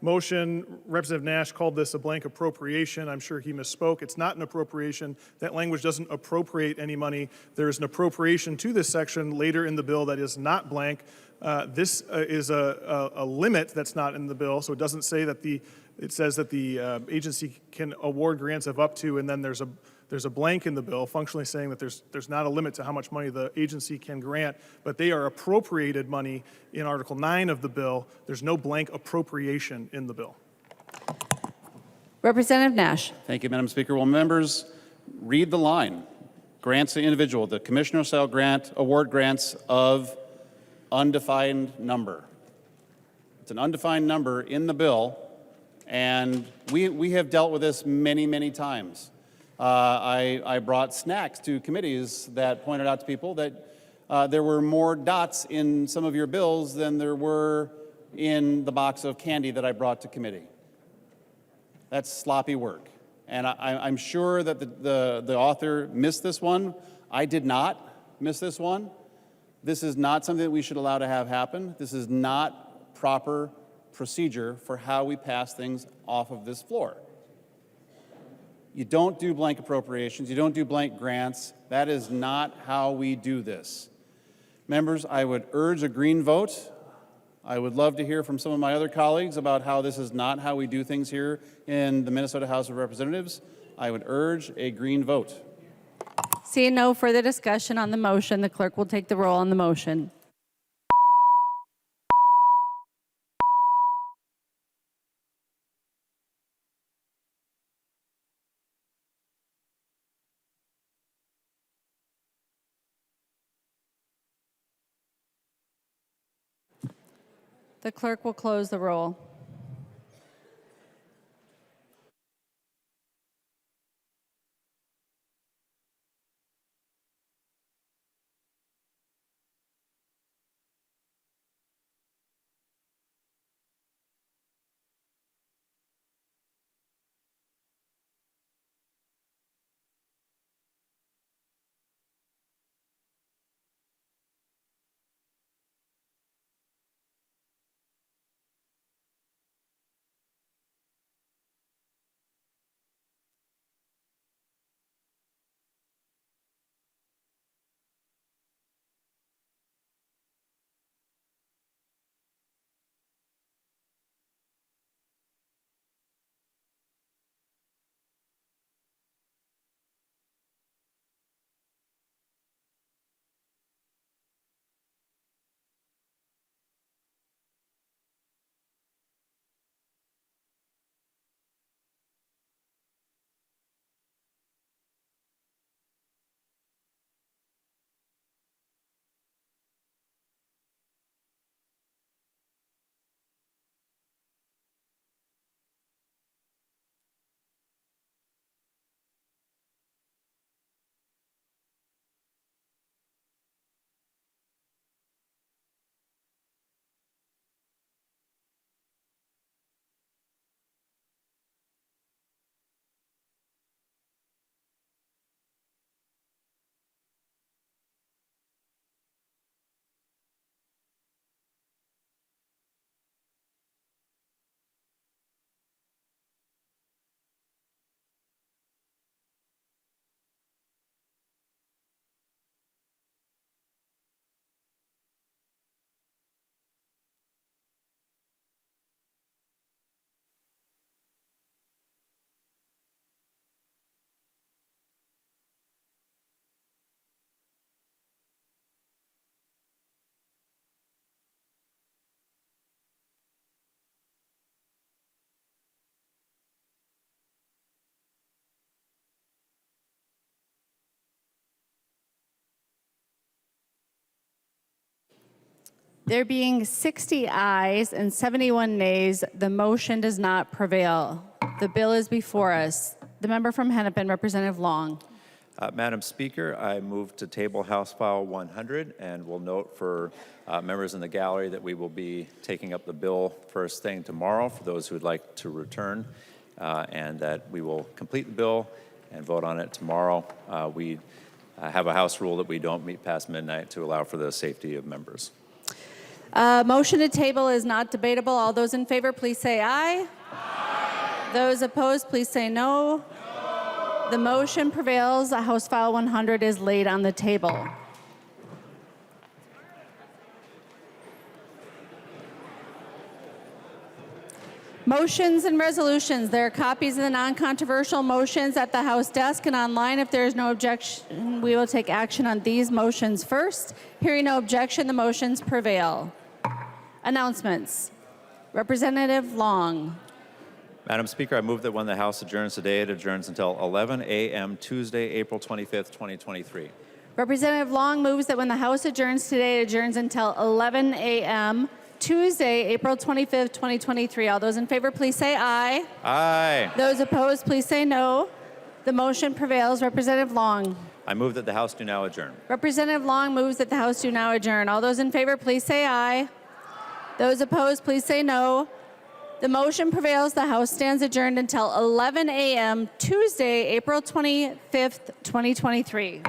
motion. Representative Nash called this a blank appropriation. I'm sure he misspoke. It's not an appropriation. That language doesn't appropriate any money. There is an appropriation to this section later in the bill that is not blank. This is a limit that's not in the bill, so it doesn't say that it says that the agency can award grants of up to, and then there's a blank in the bill functionally saying that there's not a limit to how much money the agency can grant, but they are appropriated money in Article 9 of the bill. There's no blank appropriation in the bill. Representative Nash. Thank you, Madam Speaker. Will members read the line? Grants to individual. The commissioner shall award grants of undefined number. It's an undefined number in the bill, and we have dealt with this many, many times. I brought snacks to committees that pointed out to people that there were more dots in some of your bills than there were in the box of candy that I brought to committee. That's sloppy work. And I'm sure that the author missed this one. I did not miss this one. This is not something that we should allow to have happen. This is not proper procedure for how we pass things off of this floor. You don't do blank appropriations. You don't do blank grants. That is not how we do this. Members, I would urge a green vote. I would love to hear from some of my other colleagues about how this is not how we do things here in the Minnesota House of Representatives. I would urge a green vote. Seeing no further discussion on the motion, the clerk will take the roll on the motion. The clerk will close the roll. There being 60 ayes and 71 nays, the motion does not prevail. The bill is before us. The member from Hennepin, Representative Long. Madam Speaker, I move to table House File 100, and will note for members in the gallery that we will be taking up the bill first thing tomorrow for those who would like to return, and that we will complete the bill and vote on it tomorrow. We have a House rule that we don't meet past midnight to allow for the safety of members. Motion to table is not debatable. All those in favor, please say aye. Aye. Those opposed, please say no. The motion prevails. House File 100 is laid on the table. Motions and resolutions. There are copies of the non-controversial motions at the House desk and online. If there is no objection, we will take action on these motions first. Hearing no objection, the motions prevail. Announcements. Representative Long. Madam Speaker, I move that when the House adjourns today, it adjourns until 11 a.m. Tuesday, April 25th, 2023. Representative Long moves that when the House adjourns today, it adjourns until 11 a.m. Tuesday, April 25th, 2023. All those in favor, please say aye. Aye. Those opposed, please say no. The motion prevails. Representative Long. I move that the House do now adjourn. Representative Long moves that the House do now adjourn. All those in favor, please say aye. Those opposed, please say no. The motion prevails. The House stands adjourned until 11 a.m. Tuesday, April 25th, 2023.